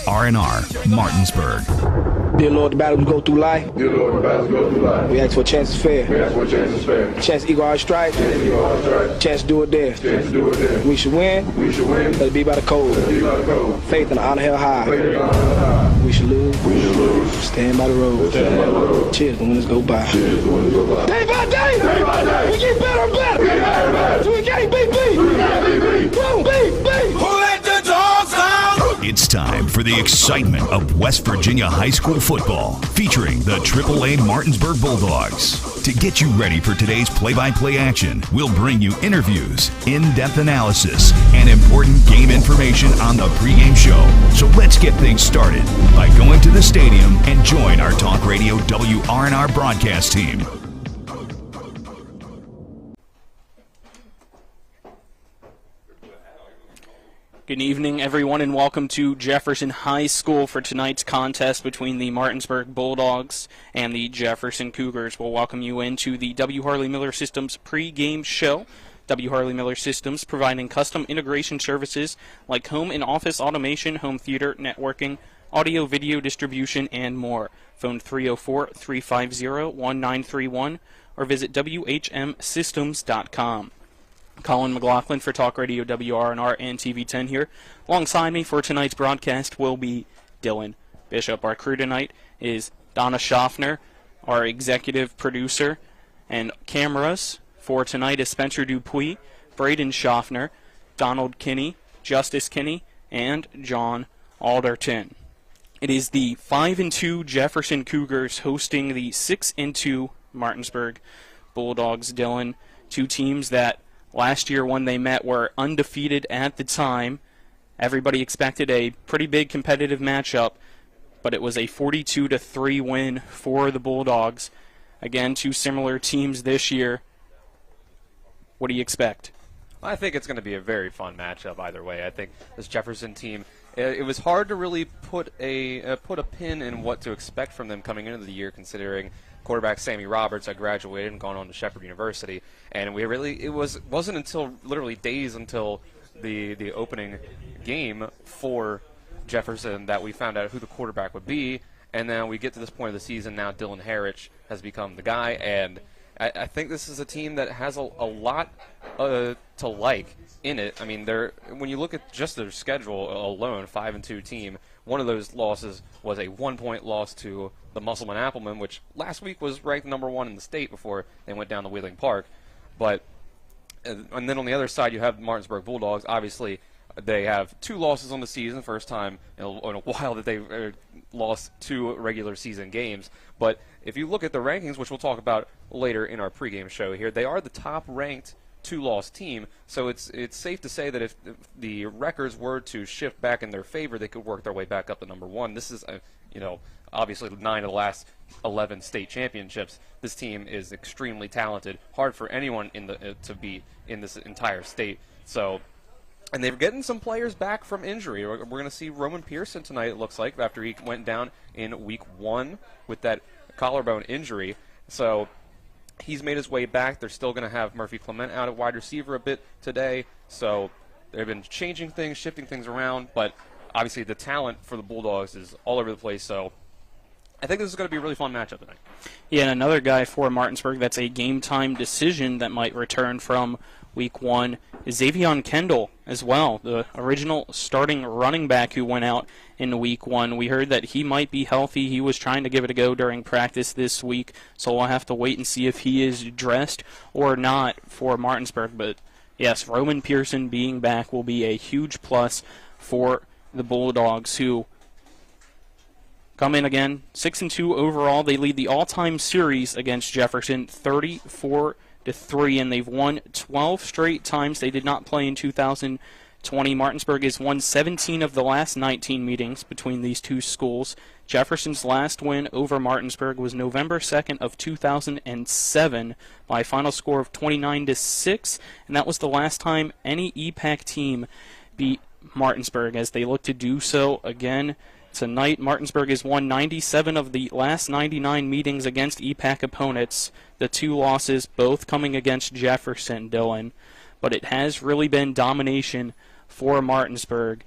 WRNR, Martinsburg. Dear Lord, the battles we go through life. Dear Lord, the battles go through life. We ask for a chance is fair. We ask for a chance is fair. Chance to equal our stripes. Chance to equal our stripes. Chance to do it there. Chance to do it there. We should win. We should win. Let it be by the code. Let it be by the code. Faith and honor held high. Faith and honor held high. We should lose. We should lose. Stand by the road. Stand by the road. Cheers, the winners go by. Cheers, the winners go by. Day by day. Day by day. We get better and better. We get better and better. So we can't beat beat. We can't beat beat. Boom, beat, beat. Who let the dogs out? It's time for the excitement of West Virginia high school football, featuring the AAA Martinsburg Bulldogs. To get you ready for today's play-by-play action, we'll bring you interviews, in-depth analysis, and important game information on the pregame show. So let's get things started by going to the stadium and join our Talk Radio WRNR broadcast team. Good evening, everyone, and welcome to Jefferson High School for tonight's contest between the Martinsburg Bulldogs and the Jefferson Cougars. We'll welcome you into the W. Harley Miller Systems pre-game show. W. Harley Miller Systems providing custom integration services like home and office automation, home theater, networking, audio, video distribution, and more. Phone 304-350-1931 or visit whmsystems.com. Colin McLaughlin for Talk Radio WRNR and TV10 here. Alongside me for tonight's broadcast will be Dylan Bishop. Our crew tonight is Donna Schaffner, our executive producer, and cameras for tonight is Spencer Dupuis, Braden Schaffner, Donald Kinney, Justice Kinney, and John Alderton. It is the 5-2 Jefferson Cougars hosting the 6-2 Martinsburg Bulldogs. Dylan, two teams that last year when they met were undefeated at the time. Everybody expected a pretty big competitive matchup, but it was a 42-3 win for the Bulldogs. Again, two similar teams this year. What do you expect? I think it's going to be a very fun matchup either way. I think this Jefferson team, it was hard to really put a pin in what to expect from them coming into the year, considering quarterback Sammy Roberts had graduated and gone on to Shepherd University, and wasn't until literally days until the opening game for Jefferson that we found out who the quarterback would be, and then we get to this point of the season now. Dylan Harrich has become the guy, and I think this is a team that has a lot to like in it. I mean, when you look at just their schedule alone, 5-2 team, one of those losses was a 1-point loss to the Musselman Appleman, which last week was ranked number 1 in the state before they went down to Wheeling Park. And then on the other side, you have the Martinsburg Bulldogs. Obviously, they have 2 losses on the season, first time in a while that they've lost 2 regular season games. But if you look at the rankings, which we'll talk about later in our pregame show here, they are the top-ranked 2-loss team, so it's safe to say that if the records were to shift back in their favor, they could work their way back up to number 1. This is, obviously 9 of the last 11 state championships. This team is extremely talented, hard for anyone to beat in this entire state. So, and they're getting some players back from injury. We're going to see Roman Pearson tonight, it looks like, after he went down in week 1 with that collarbone injury. So he's made his way back. They're still going to have Murphy Clement out at wide receiver a bit today. So they've been changing things, shifting things around. But obviously the talent for the Bulldogs is all over the place. So I think this is going to be a really fun matchup tonight. Yeah, and another guy for Martinsburg that's a game-time decision that might return from Week 1 is Xavion Kendall as well, the original starting running back who went out in Week 1. We heard that he might be healthy. He was trying to give it a go during practice this week, so we'll have to wait and see if he is dressed or not for Martinsburg. But yes, Roman Pearson being back will be a huge plus for the Bulldogs, who come in again 6-2 overall. They lead the all-time series against Jefferson 34-3, and they've won 12 straight times. They did not play in 2020. Martinsburg has won 17 of the last 19 meetings between these two schools. Jefferson's last win over Martinsburg was November 2nd of 2007 by a final score of 29-6, and that was the last time any EPAC team beat Martinsburg, as they look to do so again tonight. Martinsburg has won 97 of the last 99 meetings against EPAC opponents, the 2 losses both coming against Jefferson, Dylan. But it has really been domination for Martinsburg.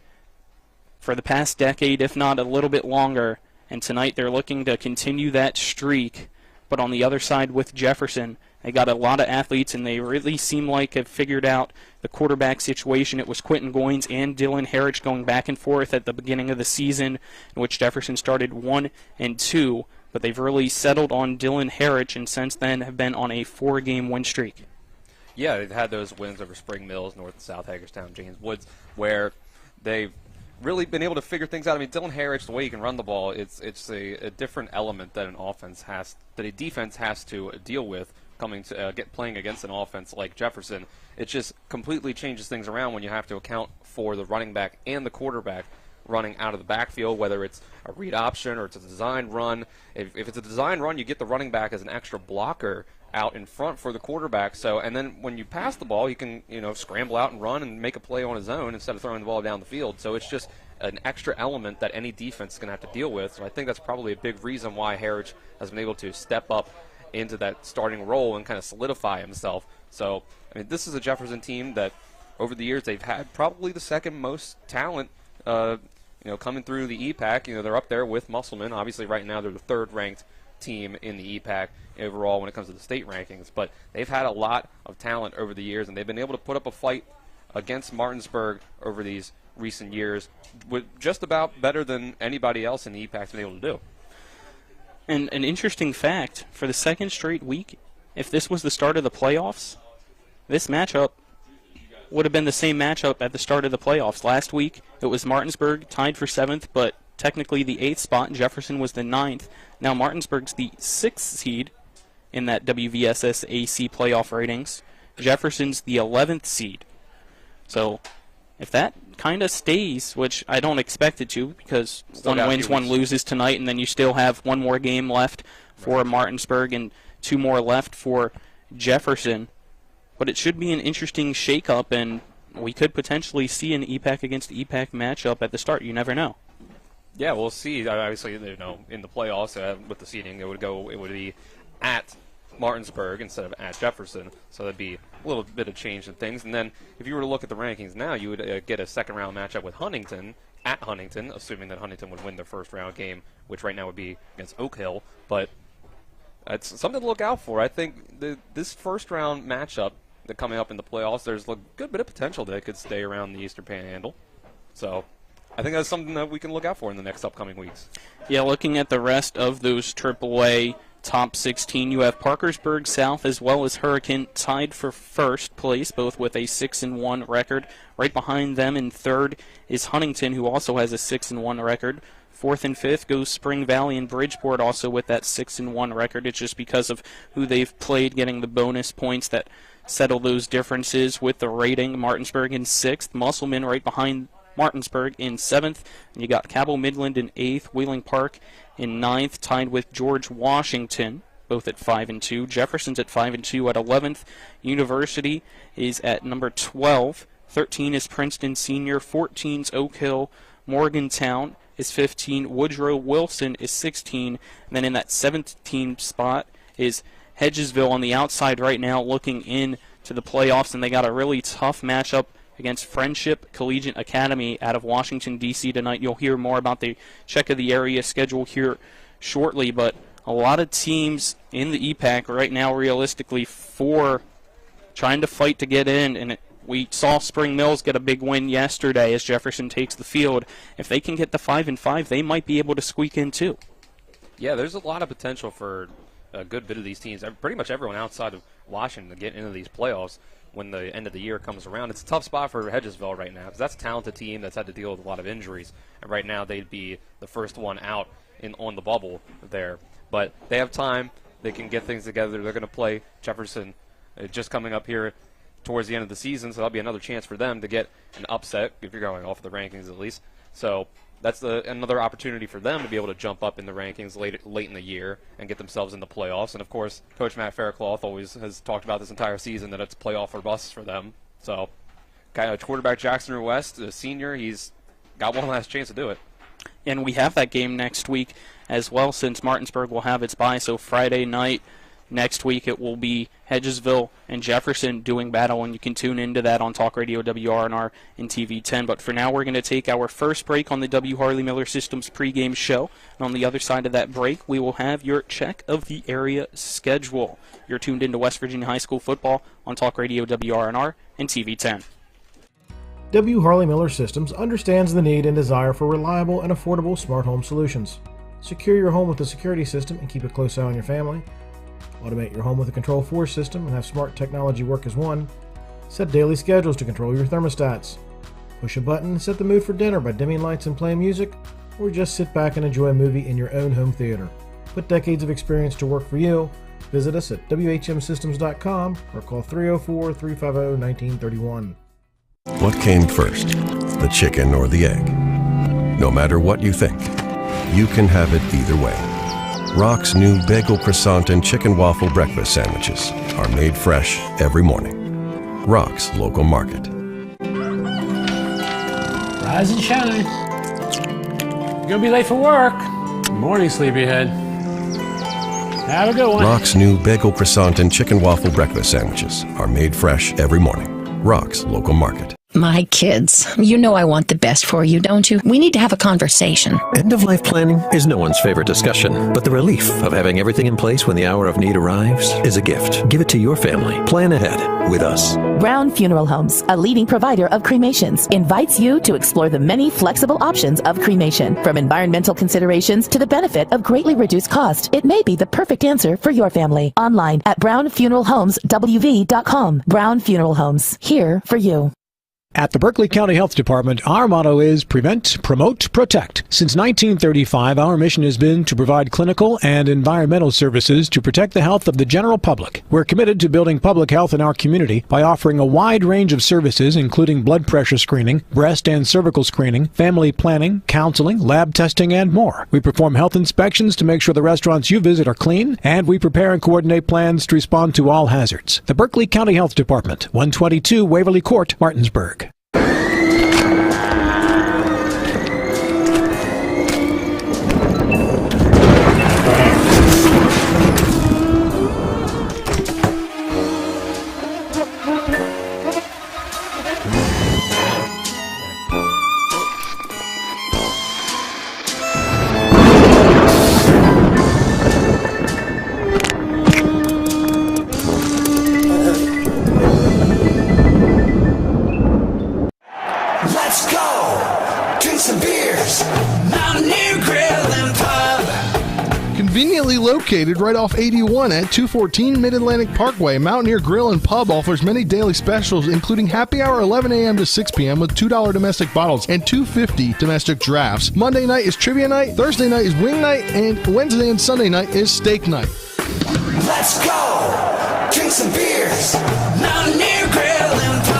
for the past decade, if not a little bit longer. And tonight they're looking to continue that streak. But on the other side with Jefferson, they got a lot of athletes, and they really seem like have figured out the quarterback situation. It was Quentin Goins and Dylan Harrich going back and forth at the beginning of the season, in which Jefferson started 1-2. But they've really settled on Dylan Harrich, and since then have been on a 4-game win streak. Yeah, they've had those wins over Spring Mills, North and South Hagerstown, James Woods, where they've really been able to figure things out. I mean, Dylan Harrich, the way he can run the ball, it's a different element that a defense has to deal with coming to playing against an offense like Jefferson. It just completely changes things around when you have to account for the running back and the quarterback running out of the backfield, whether it's a read option or it's a design run. If it's a design run, you get the running back as an extra blocker out in front for the quarterback. So, and then when you pass the ball, he can, scramble out and run and make a play on his own instead of throwing the ball down the field. So it's just an extra element that any defense is going to have to deal with. So I think that's probably a big reason why Harrich has been able to step up into that starting role and kind of solidify himself. So, I mean, this is a Jefferson team that over the years they've had probably the second most talent coming through the EPAC. They're up there with Musselman. Obviously, right now they're the third-ranked team in the EPAC overall when it comes to the state rankings. But they've had a lot of talent over the years, and they've been able to put up a fight against Martinsburg over these recent years with just about better than anybody else in the EPAC's been able to do. And an interesting fact, for the second straight week, if this was the start of the playoffs, this matchup would have been the same matchup at the start of the playoffs. Last week, it was Martinsburg tied for 7th, but technically the 8th spot, and Jefferson was the 9th. Now Martinsburg's the 6th seed in that WVSS AC playoff ratings. Jefferson's the 11th seed. So if that kind of stays, which I don't expect it to, because one wins, one loses tonight, and then you still have one more game left for Martinsburg and 2 more left for Jefferson. But it should be an interesting shakeup, and we could potentially see an EPAC against EPAC matchup at the start. You never know. Yeah, we'll see. Obviously, in the playoffs with the seeding, it would be at Martinsburg instead of at Jefferson, so that'd be a little bit of change in things. And then if you were to look at the rankings now, you would get a second-round matchup with Huntington at Huntington, assuming that Huntington would win their first-round game, which right now would be against Oak Hill. But it's something to look out for. I think this first-round matchup that coming up in the playoffs, there's a good bit of potential that it could stay around the Eastern Panhandle. So I think that's something that we can look out for in the next upcoming weeks. Yeah, looking at the rest of those AAA top 16, you have Parkersburg South as well as Hurricane tied for first place, both with a 6-1 record. Right behind them in third is Huntington, who also has a 6-1 record. Fourth and fifth goes Spring Valley and Bridgeport, also with that 6-1 record. It's just because of who they've played, getting the bonus points that settle those differences with the rating. Martinsburg in sixth, Musselman right behind Martinsburg in 7th, and you got Cabell Midland in 8th, Wheeling Park in 9th, tied with George Washington, both at 5-2. Jefferson's at 5-2 at 11th. University is at number 12. 13 is Princeton Senior. 14's Oak Hill. Morgantown is 15. Woodrow Wilson is 16. And then in that 17th spot is Hedgesville on the outside right now, looking in to the playoffs, and they got a really tough matchup against Friendship Collegiate Academy out of Washington, D.C. tonight. You'll hear more about the check of the area schedule here shortly, but a lot of teams in the EPAC right now realistically for trying to fight to get in, and we saw Spring Mills get a big win yesterday as Jefferson takes the field. If they can get the 5-5, they might be able to squeak in too. Yeah, there's a lot of potential for a good bit of these teams, pretty much everyone outside of Washington, to get into these playoffs when the end of the year comes around. It's a tough spot for Hedgesville right now because that's a talented team that's had to deal with a lot of injuries, and right now they'd be the first one out on the bubble there. But they have time. They can get things together. They're going to play Jefferson just coming up here towards the end of the season, so that'll be another chance for them to get an upset, if you're going off the rankings at least. So that's another opportunity for them to be able to jump up in the rankings late in the year and get themselves in the playoffs. And, of course, Coach Matt Faircloth always has talked about this entire season that it's playoff or bust for them. So kind of quarterback Jackson West, the senior, he's got one last chance to do it. And we have that game next week as well, since Martinsburg will have its bye. So Friday night, Next week it will be Hedgesville and Jefferson doing battle, and you can tune into that on Talk Radio WRNR and TV 10. But for now, we're going to take our first break on the W. Harley Miller Systems pregame show. And on the other side of that break, we will have your check of the area schedule. You're tuned into West Virginia High School football on Talk Radio WRNR and TV 10. W. Harley Miller Systems understands the need and desire for reliable and affordable smart home solutions. Secure your home with a security system and keep a close eye on your family. Automate your home with a Control4 system and have smart technology work as one. Set daily schedules to control your thermostats. Push a button and set the mood for dinner by dimming lights and playing music, or just sit back and enjoy a movie in your own home theater. Put decades of experience to work for you. Visit us at WHMsystems.com or call 304-350-1931. What came first, the chicken or the egg? No matter what you think, you can have it either way. Rock's new bagel croissant and chicken waffle breakfast sandwiches are made fresh every morning. Rock's Local Market. Rise and shine. You're gonna be late for work. Good morning, sleepyhead. Have a good one. Rock's new bagel croissant and chicken waffle breakfast sandwiches are made fresh every morning. Rock's Local Market. My kids, you know I want the best for you, don't you? We need to have a conversation. End-of-life planning is no one's favorite discussion, but the relief of having everything in place when the hour of need arrives is a gift. Give it to your family. Plan ahead with us. Brown Funeral Homes, a leading provider of cremations, invites you to explore the many flexible options of cremation. From environmental considerations to the benefit of greatly reduced cost, it may be the perfect answer for your family. Online at brownfuneralhomeswv.com. Brown Funeral Homes, here for you. At the Berkeley County Health Department, our motto is Prevent, Promote, Protect. Since 1935, our mission has been to provide clinical and environmental services to protect the health of the general public. We're committed to building public health in our community by offering a wide range of services, including blood pressure screening, breast and cervical screening, family planning, counseling, lab testing, and more. We perform health inspections to make sure the restaurants you visit are clean, and we prepare and coordinate plans to respond to all hazards. The Berkeley County Health Department, 122 Waverly Court, Martinsburg. Located right off 81 at 214 Mid-Atlantic Parkway, Mountaineer Grill and Pub offers many daily specials, including happy hour 11 a.m. to 6 p.m. with $2 domestic bottles and $2.50 domestic drafts. Monday night is trivia night, Thursday night is wing night, and Wednesday and Sunday night is steak night. Let's go! Drink some beers! Mountaineer Grill and Pub!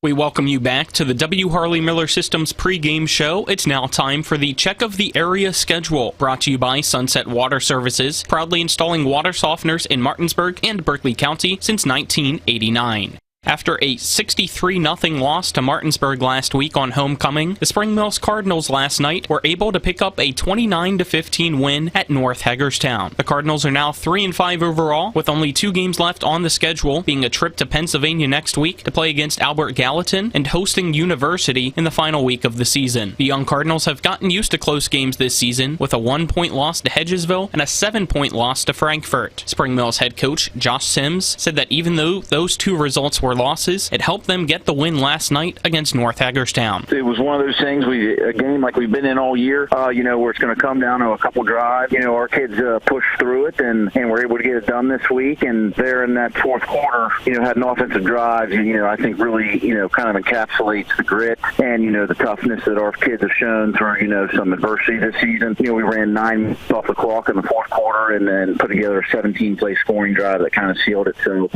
We welcome you back to the W. Harley Miller Systems pregame show. It's now time for the check of the area schedule, brought to you by Sunset Water Services, proudly installing water softeners in Martinsburg and Berkeley County since 1989. After a 63-0 loss to Martinsburg last week on homecoming, the Spring Mills Cardinals last night were able to pick up a 29-15 win at North Hagerstown. The Cardinals are now 3-5 overall, with only 2 games left on the schedule, being a trip to Pennsylvania next week to play against Albert Gallatin and hosting University in the final week of the season. The young Cardinals have gotten used to close games this season, with a 1-point loss to Hedgesville and a 7-point loss to Frankfort. Spring Mills head coach Josh Sims said that even though those 2 results were losses, it helped them get the win last night against North Hagerstown. It was one of those things, a game like we've been in all year, where it's going to come down to a couple drives. Our kids pushed through it and were able to get it done this week. And there in that fourth quarter, had an offensive drive, I think really, kind of encapsulates the grit and, the toughness that our kids have shown through, some adversity this season. We ran 9 minutes off the clock in the fourth quarter and then put together a 17-play scoring drive that kind of sealed it. So,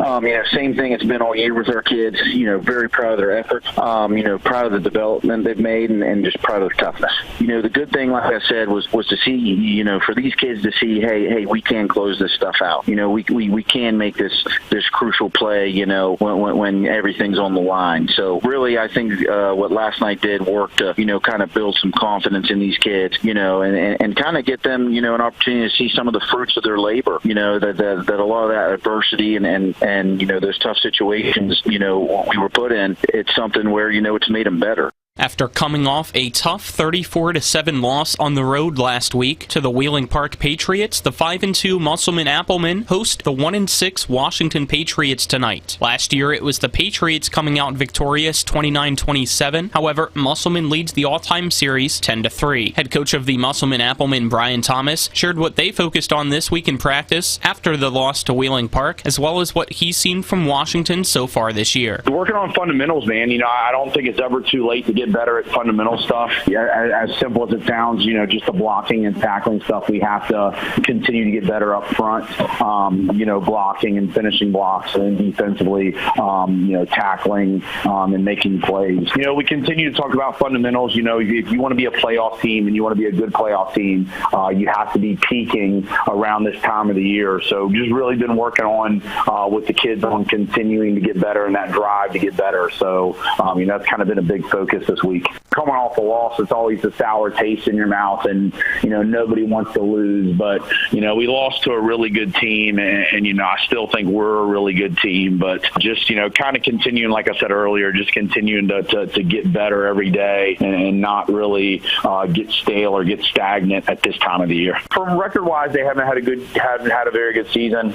same thing it's been all year with our kids. Very proud of their efforts. Proud of the development they've made, and just proud of their toughness. The good thing, like I said, was to see, for these kids to see, hey, we can close this stuff out. We can make this crucial play, when everything's on the line. So really, I think what last night did work to, kind of build some confidence in these kids, and kind of get them, an opportunity to see some of the fruits of their labor, that a lot of that adversity and those tough situations, we were put in, it's something where, it's made them better. After coming off a tough 34-7 loss on the road last week to the Wheeling Park Patriots, the 5-2 Musselman Applemen host the 1-6 Washington Patriots tonight. Last year, it was the Patriots coming out victorious 29-27. However, Musselman leads the all-time series 10-3. Head coach of the Musselman Applemen, Brian Thomas, shared what they focused on this week in practice after the loss to Wheeling Park, as well as what he's seen from Washington so far this year. Working on fundamentals, man. I don't think it's ever too late to get better at fundamental stuff. As simple as it sounds, just the blocking and tackling stuff, we have to continue to get better up front, blocking and finishing blocks, and defensively, tackling and making plays. We continue to talk about fundamentals. If you want to be a playoff team and you want to be a good playoff team, you have to be peaking around this time of the year. So just really been working on with the kids on continuing to get better and that drive to get better. So, that's kind of been a big focus this week. Coming off a loss, it's always a sour taste in your mouth, and nobody wants to lose. But we lost to a really good team, and I still think we're a really good team. But just kind of continuing, like I said earlier, just continuing to get better every day, and not really get stale or get stagnant at this time of the year. From record-wise, they haven't had a very good season.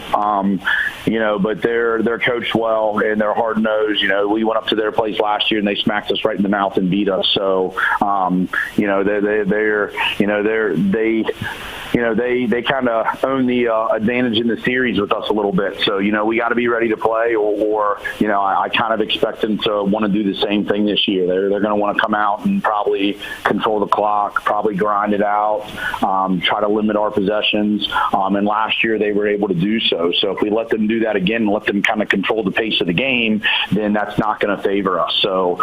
But they're coached well and they're hard nosed. We went up to their place last year and they smacked us right in the mouth and beat us. So, they kind of own the advantage in the series with us a little bit. So, we got to be ready to play, or I kind of expect them to want to do the same thing this year. They're going to want to come out and probably control the clock, probably grind it out, try to limit our possessions. And last year they were able to do so. So if we let them do that again and let them kind of control the pace of the game, then that's not going to favor us. So,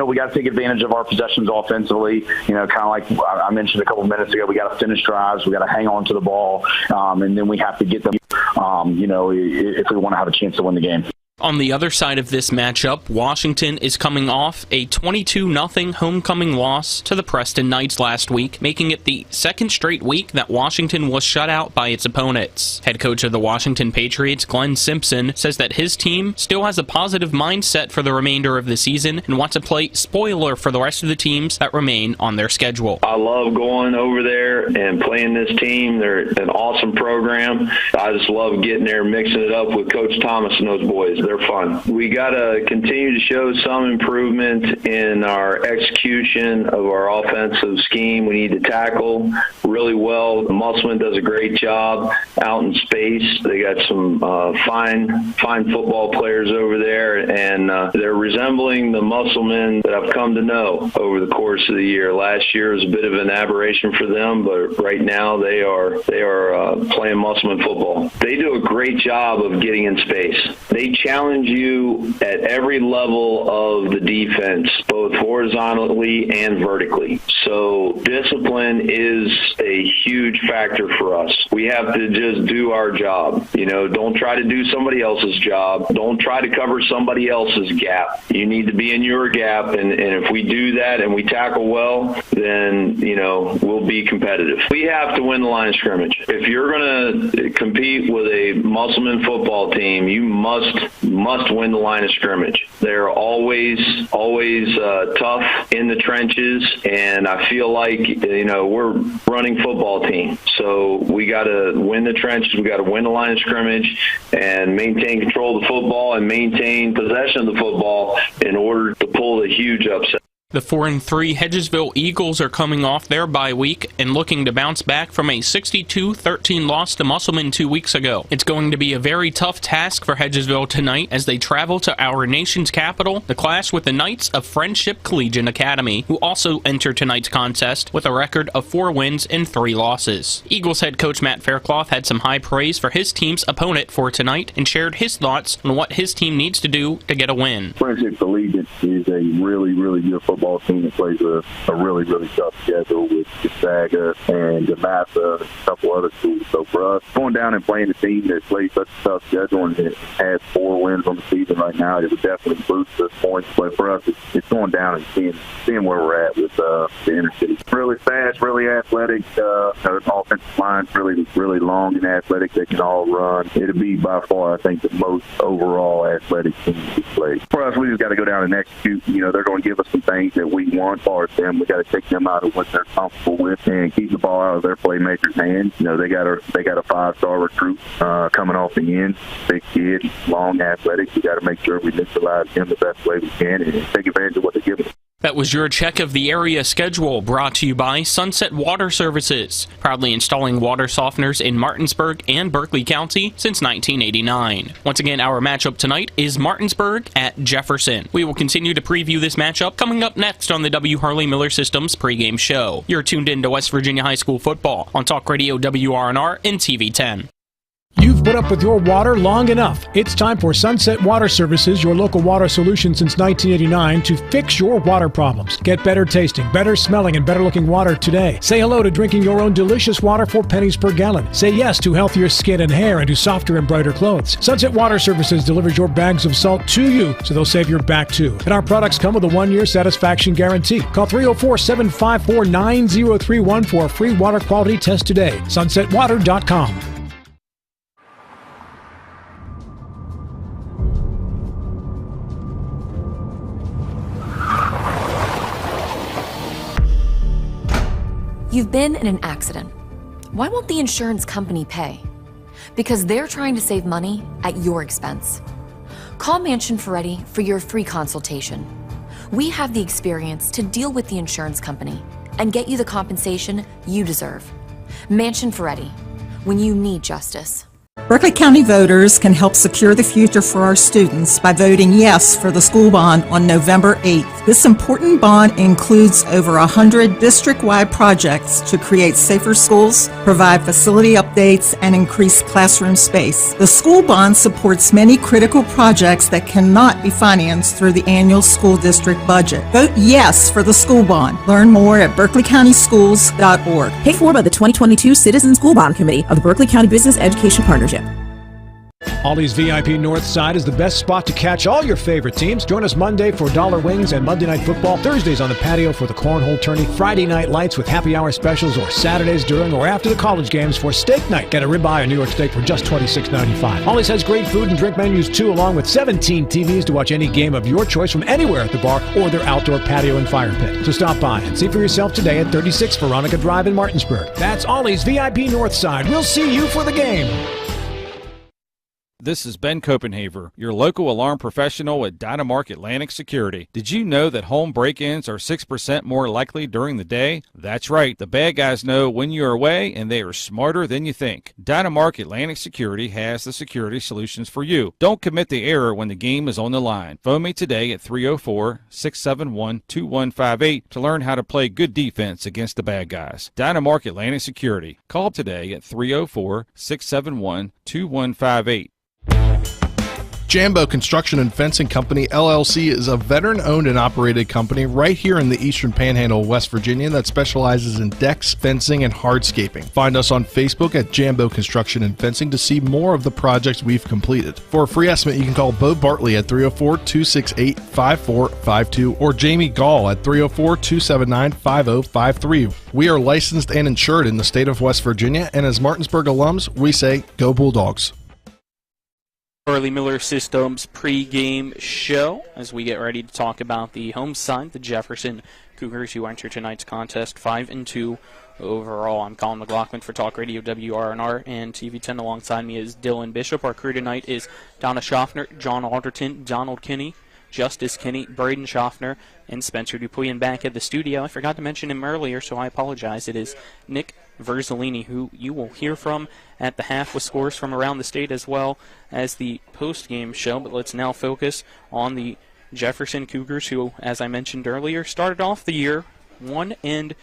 we got to take advantage of our possessions offensively. Kind of like I mentioned a couple of minutes ago, we got to finish drives, we got to hang on to the ball, and then we have to get them, if we want to have a chance to win the game. On the other side of this matchup, Washington is coming off a 22-0 homecoming loss to the Preston Knights last week, making it the second straight week that Washington was shut out by its opponents. Head coach of the Washington Patriots, Glenn Simpson, says that his team still has a positive mindset for the remainder of the season and wants to play spoiler for the rest of the teams that remain on their schedule. I love going over there and playing this team. They're an awesome program. I just love getting there, mixing it up with Coach Thomas and those boys. They're fun. We got to continue to show some improvement in our execution of our offensive scheme. We need to tackle really well. Musselman does a great job out in space. They got some fine football players over there, and they're resembling the Musselmen that I've come to know over the course of the year. Last year was a bit of an aberration for them, but right now they are playing Musselman football. They do a great job of getting in space. They challenge you at every level of the defense, both horizontally and vertically. So discipline is a huge factor for us. We have to just do our job. Don't try to do somebody else's job. Don't try to cover somebody else's gap. You need to be in your gap, and if we do that and we tackle well, then, we'll be competitive. We have to win the line of scrimmage. If you're going to compete with a Musselman football team, you must win the line of scrimmage. They're always tough in the trenches, and I feel like, we're running football team. So we got to win the trenches, we got to win the line of scrimmage, and maintain control of the football and maintain possession of the football in order to pull the huge upset. The 4-3 Hedgesville Eagles are coming off their bye week and looking to bounce back from a 62-13 loss to Musselman 2 weeks ago. It's going to be a very tough task for Hedgesville tonight as they travel to our nation's capital to clash with the Knights of Friendship Collegiate Academy, who also enter tonight's contest with a record of 4 wins and 3 losses. Eagles head coach Matt Faircloth had some high praise for his team's opponent for tonight and shared his thoughts on what his team needs to do to get a win. Friendship Collegiate is a really, really good football team that plays a really, really tough schedule with Gonzaga and DeMatha and a couple other schools. So for us, going down and playing a team that plays such a tough schedule and it has 4 wins on the season right now, it would definitely boost us points. But for us, it's going down and seeing where we're at with the inner city. Really fast, really athletic. Our offensive line's really long and athletic. They can all run. It'll be by far, I think, the most overall athletic team we play. For us, we just got to go down and execute. They're going to give us some things that we want. As far as them, we got to take them out of what they're comfortable with and keep the ball out of their playmakers' hands. They got a 5-star recruit coming off the end, big kid, long, athletic. We got to make sure we neutralize him the best way we can and take advantage of what they give us. That was your check of the area schedule, brought to you by Sunset Water Services, proudly installing water softeners in Martinsburg and Berkeley County since 1989. Once again, our matchup tonight is Martinsburg at Jefferson. We will continue to preview this matchup coming up next on the W. Harley Miller Systems pregame show. You're tuned in to West Virginia High School football on Talk Radio WRNR and TV 10. You've put up with your water long enough. It's time for Sunset Water Services, your local water solution since 1989, to fix your water problems. Get better tasting, better smelling, and better looking water today. Say hello to drinking your own delicious water for pennies per gallon. Say yes to healthier skin and hair and to softer and brighter clothes. Sunset Water Services delivers your bags of salt to you, so they'll save your back too. And our products come with a 1-year satisfaction guarantee. Call 304-754-9031 for a free water quality test today. SunsetWater.com. You've been in an accident. Why won't the insurance company pay? Because they're trying to save money at your expense. Call Mansion Ferretti for your free consultation. We have the experience to deal with the insurance company and get you the compensation you deserve. Mansion Ferretti, when you need justice. Berkeley County voters can help secure the future for our students by voting yes for the school bond on November 8th. This important bond includes over 100 district-wide projects to create safer schools, provide facility updates, and increase classroom space. The school bond supports many critical projects that cannot be financed through the annual school district budget. Vote yes for the school bond. Learn more at berkeleycountyschools.org. Paid for by the 2022 Citizen School Bond Committee of the Berkeley County Business Education Partnership. Ollie's VIP North Side is the best spot to catch all your favorite teams. Join us Monday for Dollar Wings and Monday Night Football, Thursdays on the patio for the Cornhole Tourney, Friday Night Lights with happy hour specials, or Saturdays during or after the college games for Steak Night. Get a ribeye or New York steak for just $26.95. Ollie's has great food and drink menus too, along with 17 TVs to watch any game of your choice from anywhere at the bar or their outdoor patio and fire pit. So stop by and see for yourself today at 36 Veronica Drive in Martinsburg. That's Ollie's VIP North Side. We'll see you for the game. This is Ben Copenhaver, your local alarm professional at Dynamark Atlantic Security. Did you know that home break-ins are 6% more likely during the day? That's right. The bad guys know when you're away, and they are smarter than you think. Dynamark Atlantic Security has the security solutions for you. Don't commit the error when the game is on the line. Phone me today at 304-671-2158 to learn how to play good defense against the bad guys. Dynamark Atlantic Security. Call today at 304-671-2158. Jambo Construction and Fencing Company, LLC is a veteran-owned and operated company right here in the Eastern Panhandle of West Virginia that specializes in decks, fencing, and hardscaping. Find us on Facebook at Jambo Construction and Fencing to see more of the projects we've completed. For a free estimate, you can call Bo Bartley at 304-268-5452 or Jamie Gall at 304-279-5053. We are licensed and insured in the state of West Virginia, and as Martinsburg alums, we say, go Bulldogs. Harley Miller Systems pregame show as we get ready to talk about the home side, the Jefferson Cougars, who enter tonight's contest 5-2 overall. I'm Colin McLaughlin for Talk Radio WRNR and TV 10. Alongside me is Dylan Bishop. Our crew tonight is Donna Schaffner, John Alderton, Donald Kinney, Justice Kinney, Braden Schaffner, and Spencer Dupuy. And back at the studio, I forgot to mention him earlier, so I apologize. It is Nick Verzolini, who you will hear from at the half with scores from around the state as well as the post-game show. But let's now focus on the Jefferson Cougars, who, as I mentioned earlier, started off the year 1-2,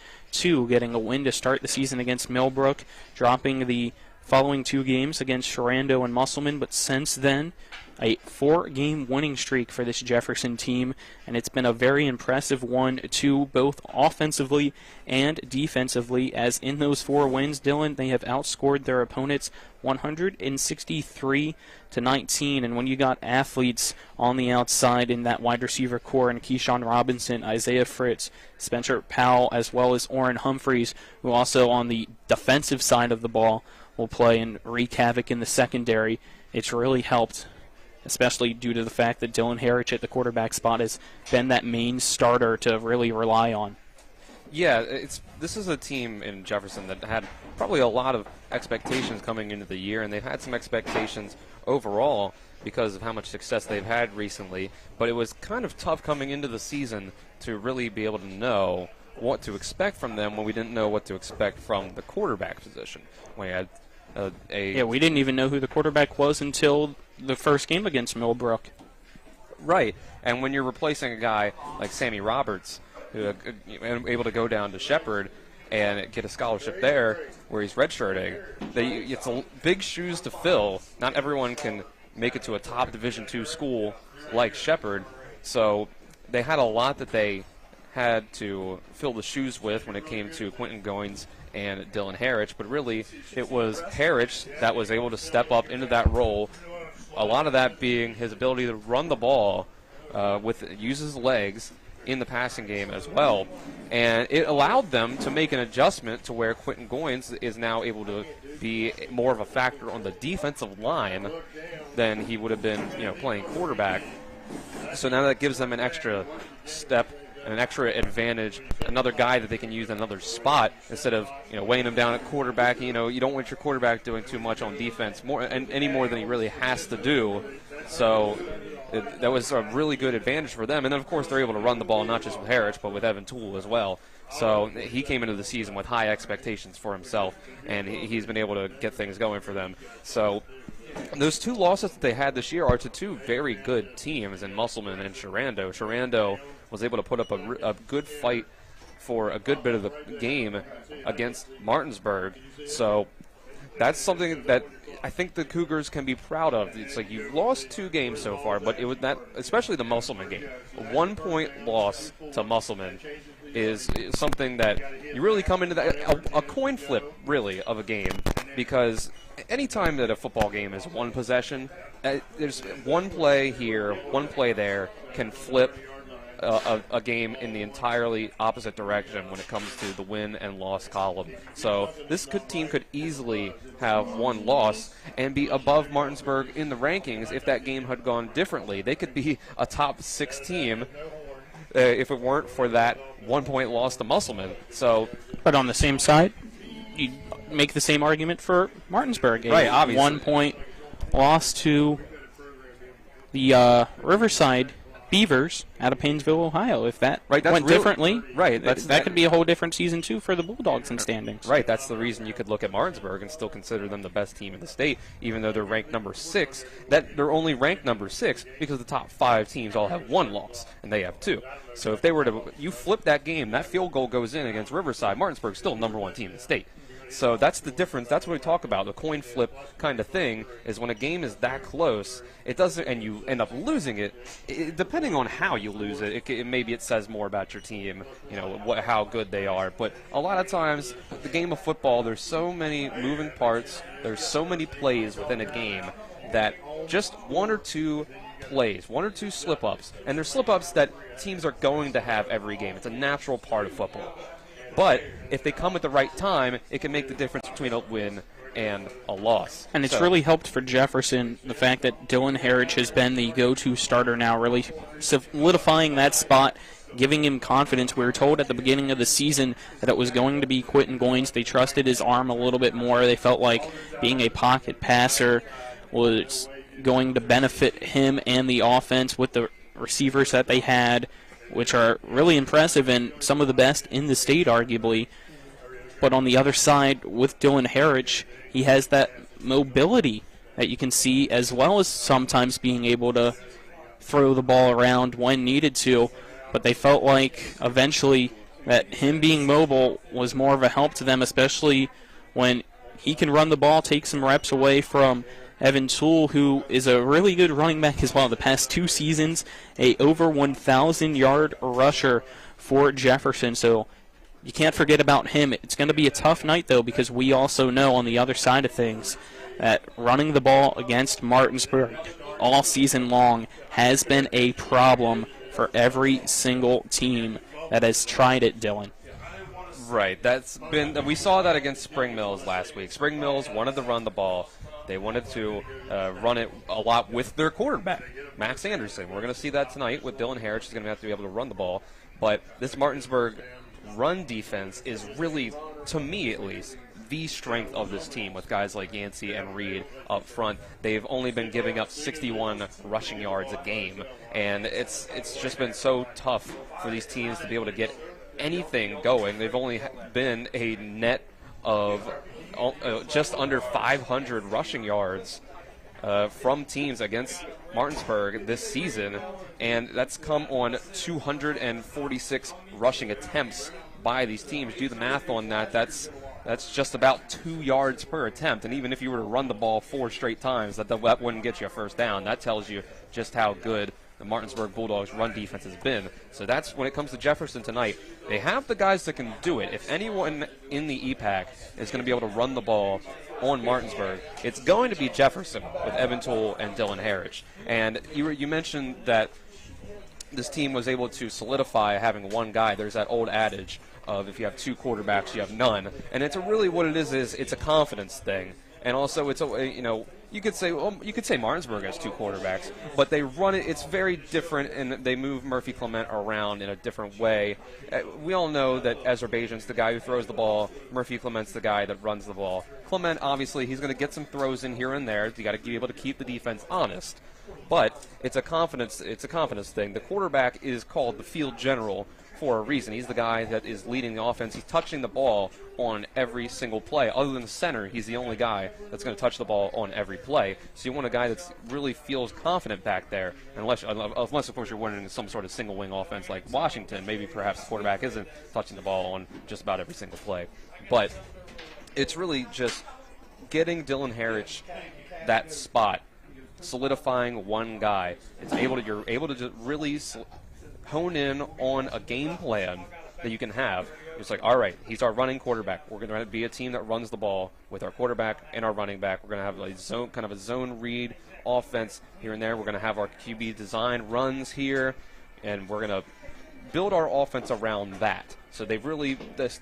getting a win to start the season against Millbrook, dropping the following 2 games against Sharando and Musselman. But since then, a 4-game winning streak for this Jefferson team, and it's been a very impressive one, too, both offensively and defensively, as in those 4 wins, Dylan, they have outscored their opponents 163-19, and when you got athletes on the outside in that wide receiver core, and Keyshawn Robinson, Isaiah Fritz, Spencer Powell, as well as Orrin Humphreys, who also on the defensive side of the ball will play and wreak havoc in the secondary, it's really helped, especially due to the fact that Dylan Harrich at the quarterback spot has been that main starter to really rely on. Yeah, this is a team in Jefferson that had probably a lot of expectations coming into the year, and they've had some expectations overall because of how much success they've had recently, but it was kind of tough coming into the season to really be able to know what to expect from them when we didn't know what to expect from the quarterback position. We had we didn't even know who the quarterback was until the first game against Millbrook. Right, and when you're replacing a guy like Sammy Roberts, who able to go down to Shepherd and get a scholarship there where he's redshirting, it's big shoes to fill. Not everyone can make it to a top Division II school like Shepherd, so they had a lot that they had to fill the shoes with when it came to Quentin Goins and Dylan Harrich, but really it was Harrich that was able to step up into that role, a lot of that being his ability to run the ball, use his legs in the passing game as well, and it allowed them to make an adjustment to where Quentin Goins is now able to be more of a factor on the defensive line than he would have been, playing quarterback. So now that gives them an extra step and an extra advantage, another guy that they can use in another spot instead of weighing him down at quarterback. You don't want your quarterback doing too much on defense any more than he really has to do. So that was a really good advantage for them. And then, of course, they're able to run the ball not just with Harrich but with Evan Toole as well. So he came into the season with high expectations for himself, and he's been able to get things going for them. So those 2 losses that they had this year are to 2 very good teams in Musselman and Sharando. Sharando was able to put up a good fight for a good bit of the game against Martinsburg. So that's something that I think the Cougars can be proud of. It's like you've lost 2 games so far, but it was that, especially the Musselman game. A 1-point loss to Musselman is something that you really come into that, a coin flip, really, of a game, because any time that a football game is one possession, there's one play here, one play there can flip a game in the entirely opposite direction when it comes to the win and loss column. So this team could easily have 1 loss and be above Martinsburg in the rankings if that game had gone differently. They could be a top 6 team if it weren't for that 1-point loss to Musselman. So, but on the same side, you make the same argument for Martinsburg. Right, obviously. 1-point loss to the Riverside Beavers out of Painesville, Ohio. If that went differently, that could be a whole different season, too, for the Bulldogs in standings. Right, that's the reason you could look at Martinsburg and still consider them the best team in the state, even though they're ranked number 6. That they're only ranked number 6 because the top 5 teams all have 1 loss, and they have 2. So if they were to, you flip that game, that field goal goes in against Riverside, Martinsburg's still number 1 team in the state. So that's the difference. That's what we talk about. The coin flip kind of thing is when a game is that close, it doesn't, and you end up losing it. Depending on how you lose it, maybe it says more about your team, how good they are. But a lot of times, the game of football, there's so many moving parts. There's so many plays within a game that just 1 or 2 plays, 1 or 2 slip-ups, and there's slip-ups that teams are going to have every game. It's a natural part of football. But if they come at the right time, it can make the difference between a win and a loss. And it's really helped for Jefferson, the fact that Dylan Harrich has been the go-to starter now, really solidifying that spot, giving him confidence. We were told at the beginning of the season that it was going to be Quentin Goins. They trusted his arm a little bit more. They felt like being a pocket passer was going to benefit him and the offense with the receivers that they had, which are really impressive and some of the best in the state, arguably. But on the other side, with Dylan Harrich, he has that mobility that you can see, as well as sometimes being able to throw the ball around when needed to. But they felt like eventually that him being mobile was more of a help to them, especially when he can run the ball, take some reps away from Evan Toole, who is a really good running back as well. The past 2 seasons, a over 1,000-yard rusher for Jefferson. So you can't forget about him. It's going to be a tough night, though, because we also know on the other side of things that running the ball against Martinsburg all season long has been a problem for every single team that has tried it, Dylan. Right. We saw that against Spring Mills last week. Spring Mills wanted to run the ball. They wanted to run it a lot with their quarterback, Max Anderson. We're going to see that tonight with Dylan Harrich. He's going to have to be able to run the ball. But this Martinsburg run defense is really, to me at least, the strength of this team with guys like Yancey and Reed up front. They've only been giving up 61 rushing yards a game, and it's just been so tough for these teams to be able to get anything going. They've only been a net of just under 500 rushing yards from teams against Martinsburg this season, and that's come on 246 rushing attempts by these teams. Do the math on that. That's just about 2 yards per attempt, and even if you were to run the ball 4 straight times, that wouldn't get you a first down. That tells you just how good the Martinsburg Bulldogs run defense has been. So that's when it comes to Jefferson tonight. They have the guys that can do it. If anyone in the EPAC is going to be able to run the ball on Martinsburg, it's going to be Jefferson with Evan Toole and Dylan Harrich. And you mentioned that this team was able to solidify having one guy. There's that old adage of if you have 2 quarterbacks, you have none. And it's really what it is it's a confidence thing. And also it's you could say Martinsburg has 2 quarterbacks, but they run it. It's very different, and they move Murphy Clement around in a different way. We all know that Azerbaijan's the guy who throws the ball. Murphy Clement's the guy that runs the ball. Clement, obviously, he's going to get some throws in here and there. You got to be able to keep the defense honest. But it's a confidence thing. The quarterback is called the field general for a reason. He's the guy that is leading the offense. He's touching the ball on every single play. Other than the center, he's the only guy that's going to touch the ball on every play. So you want a guy that really feels confident back there, unless of course, you're winning some sort of single-wing offense like Washington. Maybe perhaps the quarterback isn't touching the ball on just about every single play. But it's really just getting Dylan Harrich that spot, solidifying one guy. You're able to just really hone in on a game plan that you can have. It's like, all right, he's our running quarterback. We're going to be a team that runs the ball with our quarterback and our running back. We're going to have a zone read offense here and there. We're going to have our QB design runs here, and we're going to build our offense around that. So they've really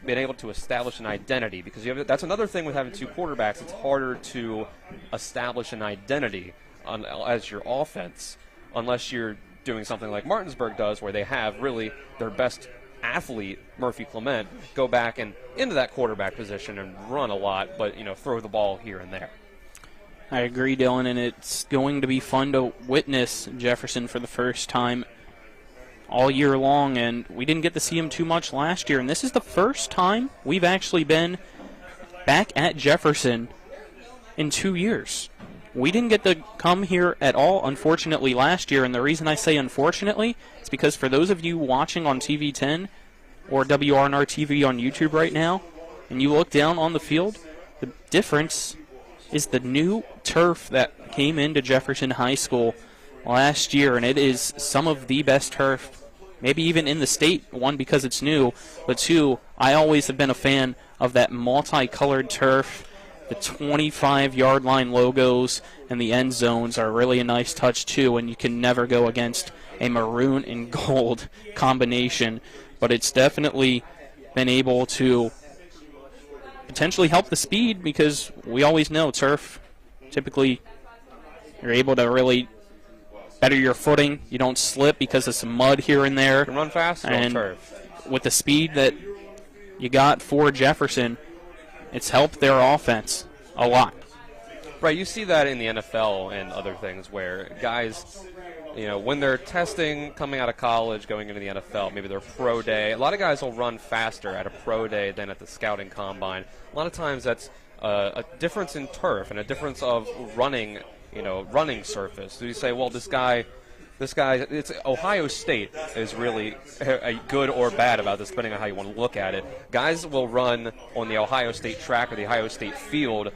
been able to establish an identity, because that's another thing with having 2 quarterbacks. It's harder to establish an identity as your offense unless you're doing something like Martinsburg does, where they have really their best athlete, Murphy Clement, go back and into that quarterback position and run a lot, but throw the ball here and there. I agree, Dylan, and it's going to be fun to witness Jefferson for the first time all year long, and we didn't get to see him too much last year, and this is the first time we've actually been back at Jefferson in 2 years. We didn't get to come here at all, unfortunately, last year, and the reason I say unfortunately is because for those of you watching on TV 10 or WRNR TV on YouTube right now, and you look down on the field, the difference is the new turf that came into Jefferson High School last year, and it is some of the best turf, maybe even in the state. 1, because it's new, but 2, I always have been a fan of that multicolored turf. The 25-yard line logos and the end zones are really a nice touch, too, and you can never go against a maroon and gold combination. But it's definitely been able to potentially help the speed, because we always know turf, typically you're able to really better your footing. You don't slip because of some mud here and there. You can run fast on turf. With the speed that you got for Jefferson, it's helped their offense a lot. Right, you see that in the NFL and other things where guys when they're testing, coming out of college, going into the NFL, maybe their pro day, a lot of guys will run faster at a pro day than at the scouting combine. A lot of times that's a difference in turf and a difference of running surface. So you say, well, this guy, it's Ohio State is really good or bad about this, depending on how you want to look at it. Guys will run on the Ohio State track or the Ohio State field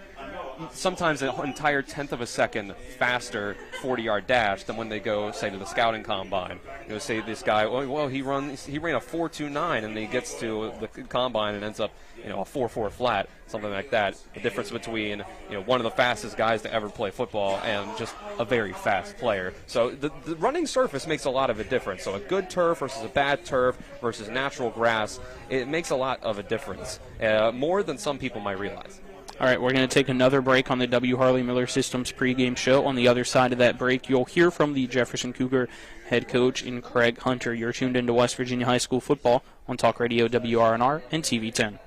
sometimes an entire tenth of a second faster 40-yard dash than when they go, say, to the scouting combine. Say this guy, well, he ran a 4.29 and he gets to the combine and ends up, a 4.4 flat, something like that. The difference between, one of the fastest guys to ever play football and just a very fast player. So the running surface makes a lot of a difference. So a good turf versus a bad turf versus natural grass, it makes a lot of a difference, more than some people might realize. All right, we're going to take another break on the W. Harley Miller Systems pregame show. On the other side of that break, you'll hear from the Jefferson Cougar head coach in Craig Hunter. You're tuned into West Virginia High School football on Talk Radio WRNR and TV 10.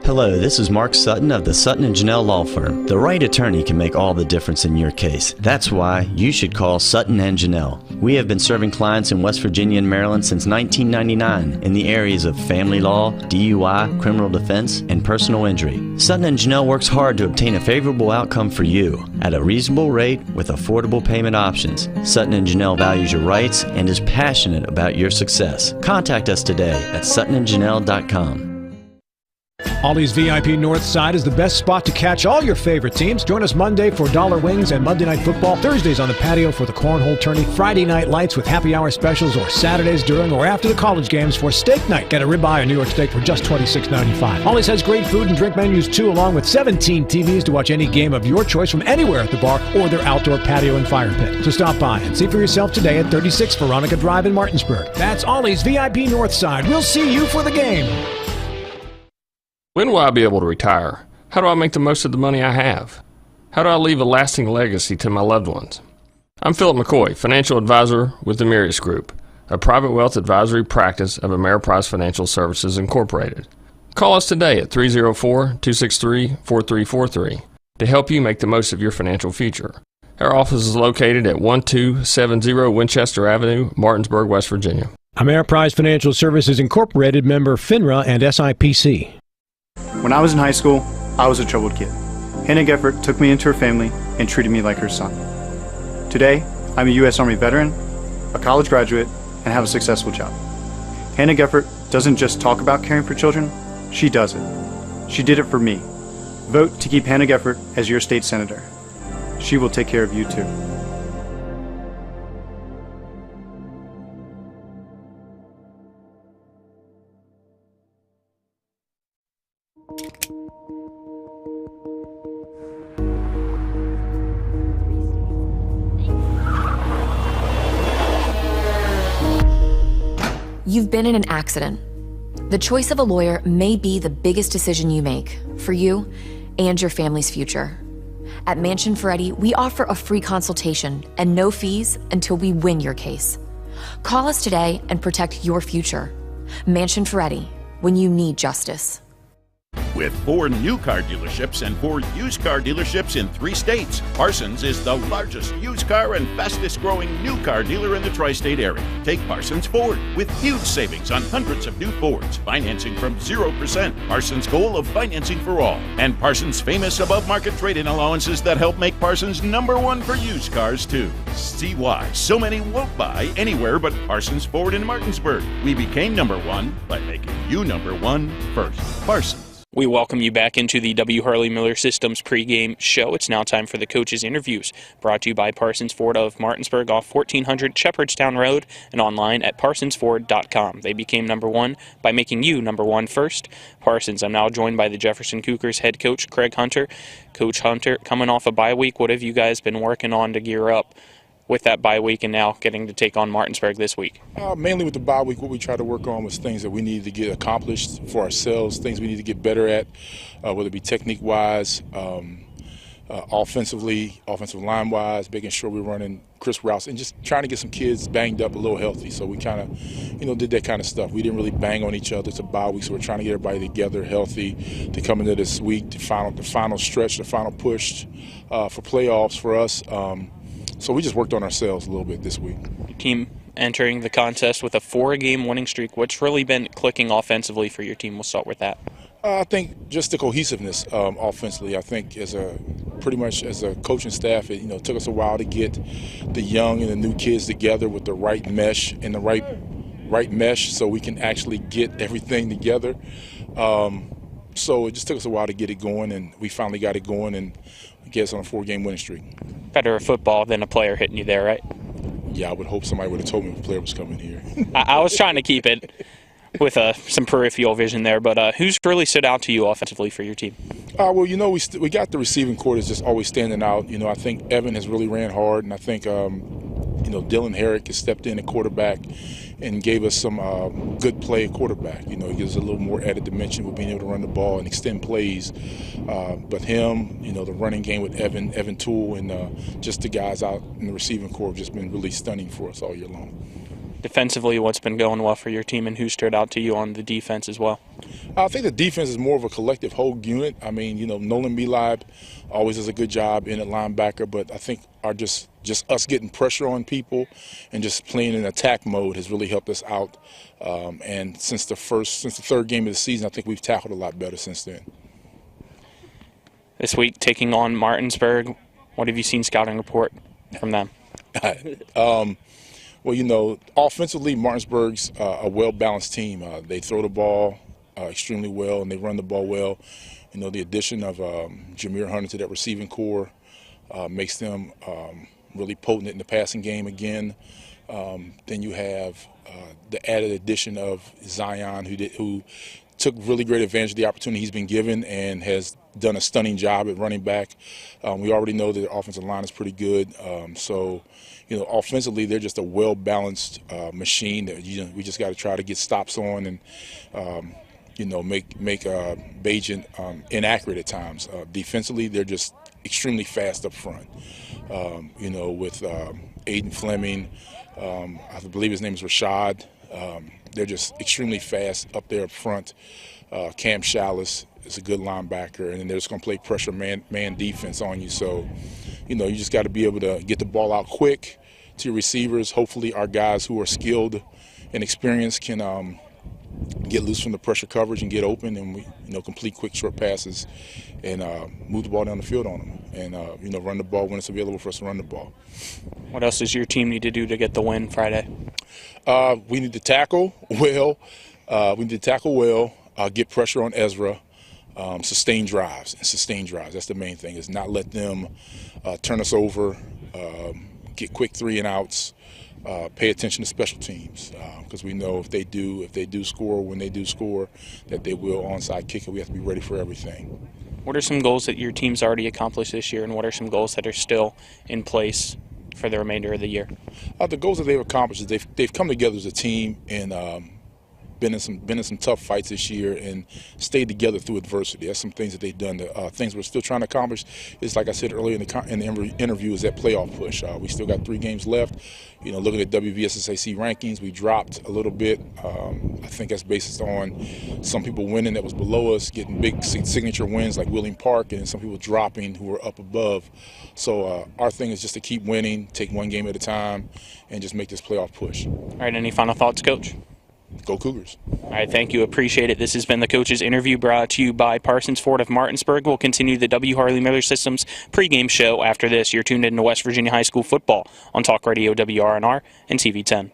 Hello, this is Mark Sutton of the Sutton & Janelle Law Firm. The right attorney can make all the difference in your case. That's why you should call Sutton & Janelle. We have been serving clients in West Virginia and Maryland since 1999 in the areas of family law, DUI, criminal defense, and personal injury. Sutton & Janelle works hard to obtain a favorable outcome for you at a reasonable rate with affordable payment options. Sutton & Janelle values your rights and is passionate about your success. Contact us today at suttonandjanelle.com. Ollie's VIP North Side is the best spot to catch all your favorite teams. Join us Monday for dollar wings and Monday Night Football, Thursdays on the patio for the cornhole tourney, Friday night lights with happy hour specials, or Saturdays during or after the college games for steak night. Get a ribeye or New York steak for just $26.95. Ollie's has great food and drink menus too, along with 17 TVs to watch any game of your choice from anywhere at the bar or their outdoor patio and fire pit. So stop by and see for yourself today at 36 Veronica Drive in Martinsburg. That's Ollie's VIP North Side. We'll see you for the game. When will I be able to retire? How do I make the most of the money I have? How do I leave a lasting legacy to my loved ones? I'm Philip McCoy, financial advisor with the Mirius Group, a private wealth advisory practice of Ameriprise Financial Services Incorporated. Call us today at 304-263-4343 to help you make the most of your financial future. Our office is located at 1270 Winchester Avenue, Martinsburg, West Virginia. Ameriprise Financial Services Incorporated, member FINRA and SIPC. When I was in high school, I was a troubled kid. Hannah Geffert took me into her family and treated me like her son. Today, I'm a U.S. Army veteran, a college graduate, and have a successful job. Hannah Geffert doesn't just talk about caring for children, she does it. She did it for me. Vote to keep Hannah Geffert as your state senator. She will take care of you too. You've been in an accident. The choice of a lawyer may be the biggest decision you make for you and your family's future. At Mansion Ferretti, we offer a free consultation and no fees until we win your case. Call us today and protect your future. Mansion Ferretti, when you need justice. With 4 new car dealerships and 4 used car dealerships in 3 states, Parsons is the largest used car and fastest growing new car dealer in the tri-state area. Take Parsons Ford with huge savings on hundreds of new Fords, financing from 0%, Parsons' goal of financing for all, and Parsons' famous above-market trade-in allowances that help make Parsons #1 for used cars too. See why so many won't buy anywhere but Parsons Ford in Martinsburg. We became #1 by making you #1 first. Parsons. We welcome you back into the W. Harley Miller Systems pregame show. It's now time for the coaches' interviews, brought to you by Parsons Ford of Martinsburg off 1400 Shepherdstown Road and online at parsonsford.com. They became #1 by making you #1 first. Parsons, I'm now joined by the Jefferson Cougars head coach, Craig Hunter. Coach Hunter, coming off a bye week, what have you guys been working on to gear up with that bye week and now getting to take on Martinsburg this week? Mainly with the bye week, what we tried to work on was things that we needed to get accomplished for ourselves, things we need to get better at, whether it be technique-wise, offensively, offensive line-wise, making sure we're running crisp routes, and just trying to get some kids banged up a little healthy. So we kind of, did that kind of stuff. We didn't really bang on each other. It's a bye week, so we're trying to get everybody together, healthy, to come into this week, the final stretch, the final push for playoffs for us. So we just worked on ourselves a little bit this week. Your team entering the contest with a 4-game winning streak. What's really been clicking offensively for your team? We'll start with that. I think just the cohesiveness offensively. I think pretty much as a coaching staff, it took us a while to get the young and the new kids together with the right mesh and the right mesh so we can actually get everything together. So it just took us a while to get it going, and we finally got it going and get us on a 4-game winning streak. Better at football than a player hitting you there, right? Yeah, I would hope somebody would have told me if a player was coming here. I was trying to keep it with some peripheral vision there, but who's really stood out to you offensively for your team? Well, we got the receiving core that's just always standing out. I think Evan has really ran hard, and I think Dylan Herrick has stepped in at quarterback and gave us some good play at quarterback. He gives us a little more added dimension with being able to run the ball and extend plays. But him, the running game with Evan Toole, and just the guys out in the receiving core have just been really stunning for us all year long. Defensively, what's been going well for your team, and who stood out to you on the defense as well? I think the defense is more of a collective whole unit. I mean, Nolan Belib always does a good job in at linebacker, but I think just us getting pressure on people and just playing in attack mode has really helped us out. And since the third game of the season, I think we've tackled a lot better since then. This week, taking on Martinsburg, what have you seen scouting report from them? Well, offensively, Martinsburg's a well-balanced team. They throw the ball extremely well, and they run the ball well. The addition of Jameer Hunter to that receiving core makes them really potent in the passing game again. Then you have the added addition of Zion, who took really great advantage of the opportunity he's been given and has done a stunning job at running back. We already know that the offensive line is pretty good. Offensively, they're just a well-balanced machine that we just got to try to get stops on and make Bajan inaccurate at times. Defensively, they're just extremely fast up front. With Aiden Fleming, I believe his name is Rashad. They're just extremely fast up there up front. Cam Shallis is a good linebacker, and then they're just going to play pressure man defense on you. So, you just got to be able to get the ball out quick to your receivers. Hopefully our guys who are skilled and experienced can get loose from the pressure coverage and get open, and we complete quick short passes and move the ball down the field on them and run the ball when it's available for us to run the ball. What else does your team need to do to get the win Friday? We need to tackle well. Get pressure on Ezra, sustain drives. That's the main thing, is not let them turn us over, get quick 3-and-outs, pay attention to special teams, because we know if they do score, when they do score, that they will onside kick it. We have to be ready for everything. What are some goals that your team's already accomplished this year, and what are some goals that are still in place for the remainder of the year? The goals that they've accomplished is they've come together as a team and been in some tough fights this year and stayed together through adversity. That's some things that they've done. Things we're still trying to accomplish is, like I said earlier in the interview, is that playoff push. We still got 3 games left. Looking at WVSSAC rankings, we dropped a little bit. I think that's based on some people winning that was below us, getting big signature wins like Willing Park, and some people dropping who were up above. So our thing is just to keep winning, take 1 game at a time, and just make this playoff push. All right, any final thoughts, Coach? Go Cougars. All right, thank you. Appreciate it. This has been the Coach's Interview, brought to you by Parsons Ford of Martinsburg. We'll continue the W. Harley Miller Systems pregame show after this. You're tuned in to West Virginia High School football on Talk Radio WRNR and TV 10.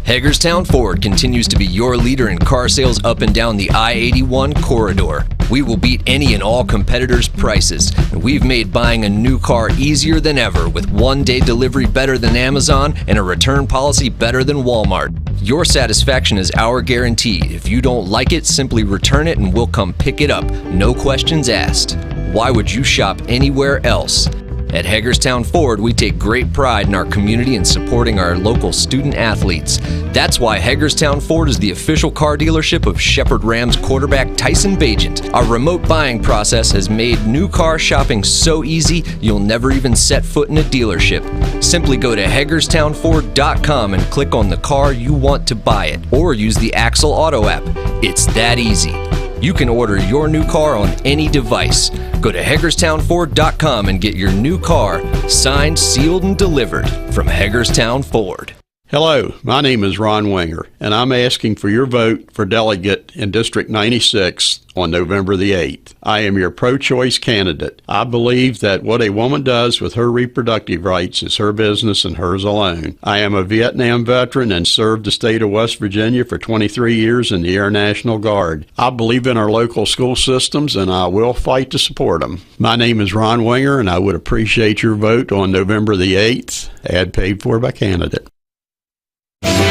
Hagerstown Ford continues to be your leader in car sales up and down the I-81 corridor. We will beat any and all competitors' prices, and we've made buying a new car easier than ever with 1-day delivery better than Amazon and a return policy better than Walmart. Your satisfaction is our guarantee. If you don't like it, simply return it and we'll come pick it up. No questions asked. Why would you shop anywhere else? At Hagerstown Ford, we take great pride in our community and supporting our local student athletes. That's why Hagerstown Ford is the official car dealership of Shepherd Rams quarterback Tyson Bagent. Our remote buying process has made new car shopping so easy, you'll never even set foot in a dealership. Simply go to HagerstownFord.com and click on the car you want to buy it, or use the Axle Auto app. It's that easy. You can order your new car on any device. Go to HagerstownFord.com and get your new car signed, sealed, and delivered from Hagerstown Ford. Hello, my name is Ron Winger, and I'm asking for your vote for delegate in District 96 on November the 8th. I am your pro-choice candidate. I believe that what a woman does with her reproductive rights is her business and hers alone. I am a Vietnam veteran and served the state of West Virginia for 23 years in the Air National Guard. I believe in our local school systems, and I will fight to support them. My name is Ron Winger, and I would appreciate your vote on November the 8th. Ad paid for by candidate.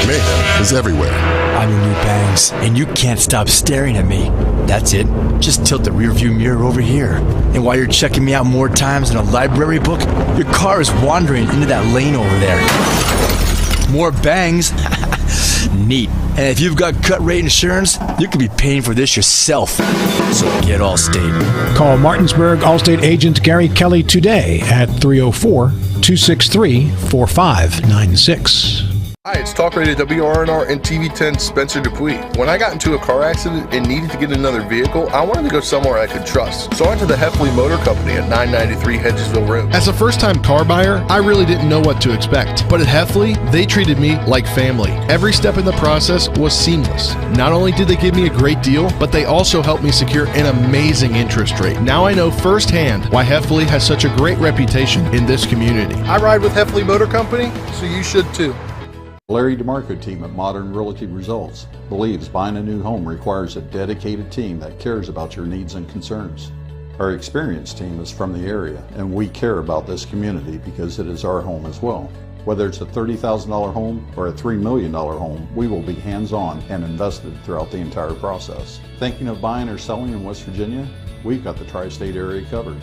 Mayhem is everywhere. I'm your new bangs, and you can't stop staring at me. That's it. Just tilt the rearview mirror over here. And while you're checking me out more times than a library book, your car is wandering into that lane over there. More bangs? Neat. And if you've got cut rate insurance, you could be paying for this yourself. So get Allstate. Call Martinsburg Allstate agent Gary Kelly today at 304-263-4596. Hi, it's Talk Radio WRNR and TV10 Spencer Dupuis. When I got into a car accident and needed to get another vehicle, I wanted to go somewhere I could trust. So I went to the Heffley Motor Company at 993 Hedgesville Road. As a first-time car buyer, I really didn't know what to expect. But at Heffley, they treated me like family. Every step in the process was seamless. Not only did they give me a great deal, but they also helped me secure an amazing interest rate. Now I know firsthand why Heffley has such a great reputation in this community. I ride with Heffley Motor Company, so you should too. Larry DeMarco team at Modern Realty Results believes buying a new home requires a dedicated team that cares about your needs and concerns. Our experienced team is from the area, and we care about this community because it is our home as well. Whether it's a $30,000 home or a $3 million home, we will be hands-on and invested throughout the entire process. Thinking of buying or selling in West Virginia? We've got the tri-state area covered.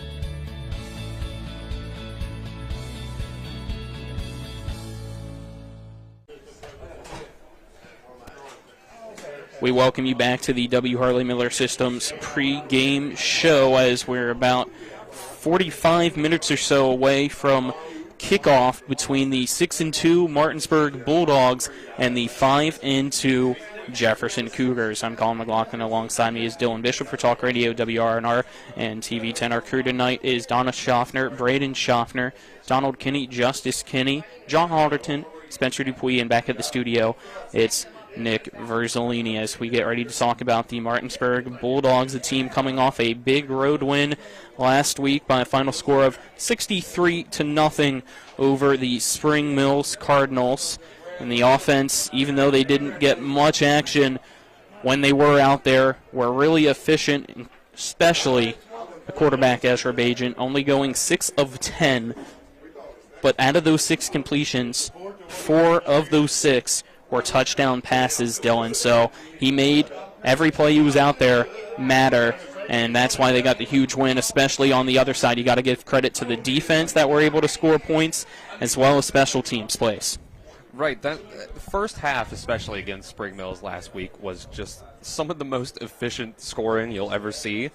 We welcome you back to the W. Harley Miller Systems pre-game show as we're about 45 minutes or so away from kickoff between the 6-2 Martinsburg Bulldogs and the 5-2 Jefferson Cougars. I'm Colin McLaughlin. Alongside me is Dylan Bishop for Talk Radio, WRNR, and TV10. Our crew tonight is Donna Schaffner, Braden Schaffner, Donald Kinney, Justice Kinney, John Halderton, Spencer Dupuis, and back at the studio, it's Nick Verzolini as we get ready to talk about the Martinsburg Bulldogs, the team coming off a big road win last week by a final score of 63-0 over the Spring Mills Cardinals. And the offense, even though they didn't get much action when they were out there, were really efficient, especially the quarterback Ezra Bajan, only going 6 of 10. But out of those 6 completions, 4 of those 6 were touchdown passes, Dylan. So he made every play he was out there matter, and that's why they got the huge win, especially on the other side. You got to give credit to the defense that were able to score points, as well as special teams plays. Right. That first half, especially against Spring Mills last week, was just some of the most efficient scoring you'll ever see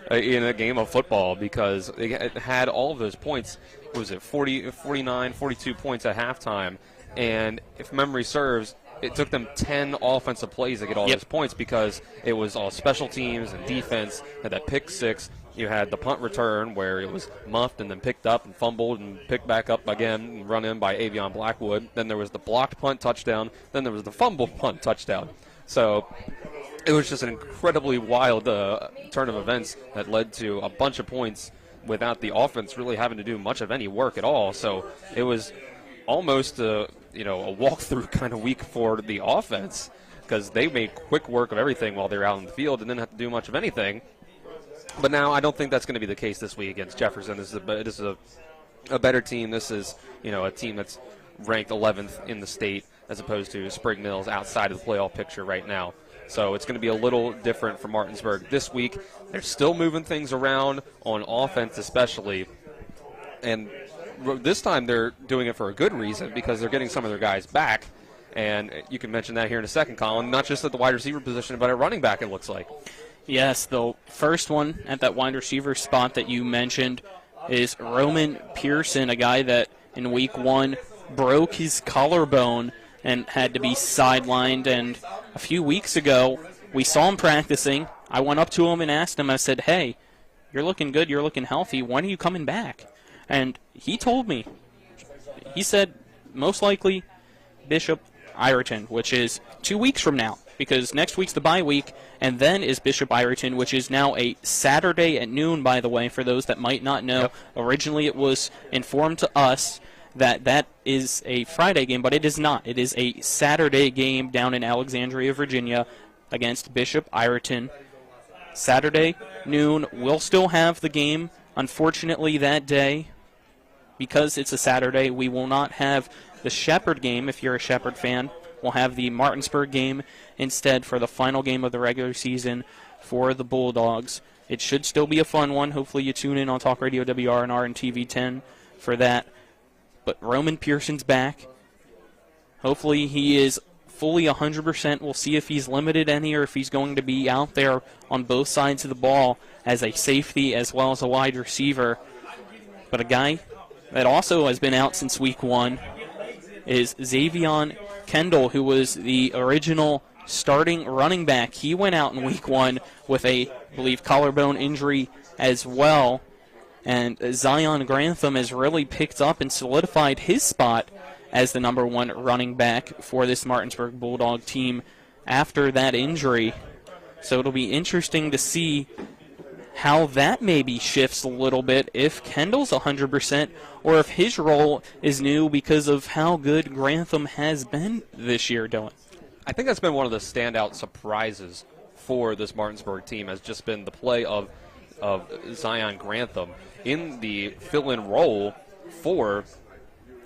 in a game of football, because it had all of those points. What was it, 49, 42 points at halftime? And if memory serves, it took them 10 offensive plays to get all those points, because it was all special teams and defense. Had that pick six. You had the punt return where it was muffed and then picked up and fumbled and picked back up again and run in by Avion Blackwood. Then there was the blocked punt touchdown. Then there was the fumbled punt touchdown. So it was just an incredibly wild turn of events that led to a bunch of points without the offense really having to do much of any work at all. So it was almost a walkthrough kind of week for the offense, because they made quick work of everything while they were out in the field and didn't have to do much of anything. But now I don't think that's going to be the case this week against Jefferson. This is a better team. This is a team that's ranked 11th in the state, as opposed to Spring Mills outside of the playoff picture right now. So it's going to be a little different for Martinsburg this week. They're still moving things around on offense, especially, and this time they're doing it for a good reason, because they're getting some of their guys back. And you can mention that here in a second, Colin, not just at the wide receiver position, but at running back, it looks like. Yes, the first one at that wide receiver spot that you mentioned is Roman Pearson, a guy that in week 1 broke his collarbone and had to be sidelined. And a few weeks ago, we saw him practicing, I went up to him and asked him, I said, hey, you're looking good, you're looking healthy, when are you coming back? And he told me, he said, most likely Bishop Ireton, which is 2 weeks from now, because next week's the bye week, and then is Bishop Ireton, which is now a Saturday at noon, by the way, for those that might not know. Yep. Originally it was informed to us that that is a Friday game, but it is not. It is a Saturday game down in Alexandria, Virginia, against Bishop Ireton. Saturday, noon. We'll still have the game. Unfortunately, that day, because it's a Saturday, we will not have the Shepherd game. If you're a Shepherd fan, we'll have the Martinsburg game instead for the final game of the regular season for the Bulldogs. It should still be a fun one. Hopefully you tune in on Talk Radio WRNR and TV 10 for that. But Roman Pearson's back. Hopefully he is fully 100%. We'll see if he's limited any or if he's going to be out there on both sides of the ball as a safety as well as a wide receiver. But a guy that also has been out since week 1 is Xavion Kendall, who was the original starting running back. He went out in week 1 with a, I believe, collarbone injury as well. And Zion Grantham has really picked up and solidified his spot as the number 1 running back for this Martinsburg Bulldog team after that injury. So it'll be interesting to see how that maybe shifts a little bit if Kendall's 100% or if his role is new because of how good Grantham has been this year, Dylan. I think that's been one of the standout surprises for this Martinsburg team, has just been the play of Zion Grantham in the fill-in role for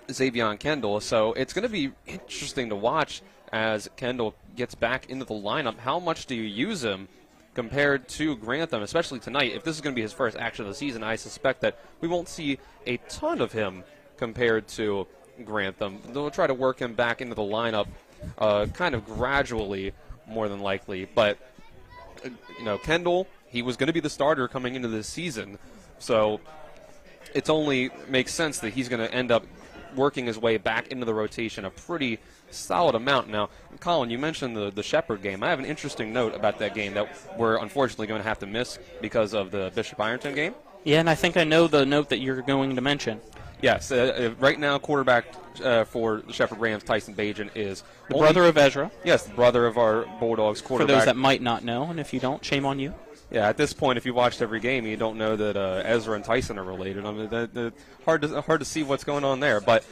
Xavion Kendall. So it's going to be interesting to watch as Kendall gets back into the lineup. How much do you use him compared to Grantham, especially tonight? If this is going to be his first action of the season, I suspect that we won't see a ton of him compared to Grantham. They'll try to work him back into the lineup kind of gradually, more than likely. But, Kendall, he was going to be the starter coming into this season, so it only makes sense that he's going to end up working his way back into the rotation a pretty solid amount. Now, Colin, you mentioned the Shepherd game. I have an interesting note about that game that we're unfortunately going to have to miss because of the Bishop Ireton game. Yeah, and I think I know the note that you're going to mention. Yes, right now quarterback for the Shepherd Rams, Tyson Bajan, is the brother of Ezra. Yes, the brother of our Bulldogs quarterback. For those that might not know, and if you don't, shame on you. Yeah, at this point, if you watched every game, you don't know that Ezra and Tyson are related. I mean, hard to see what's going on there. But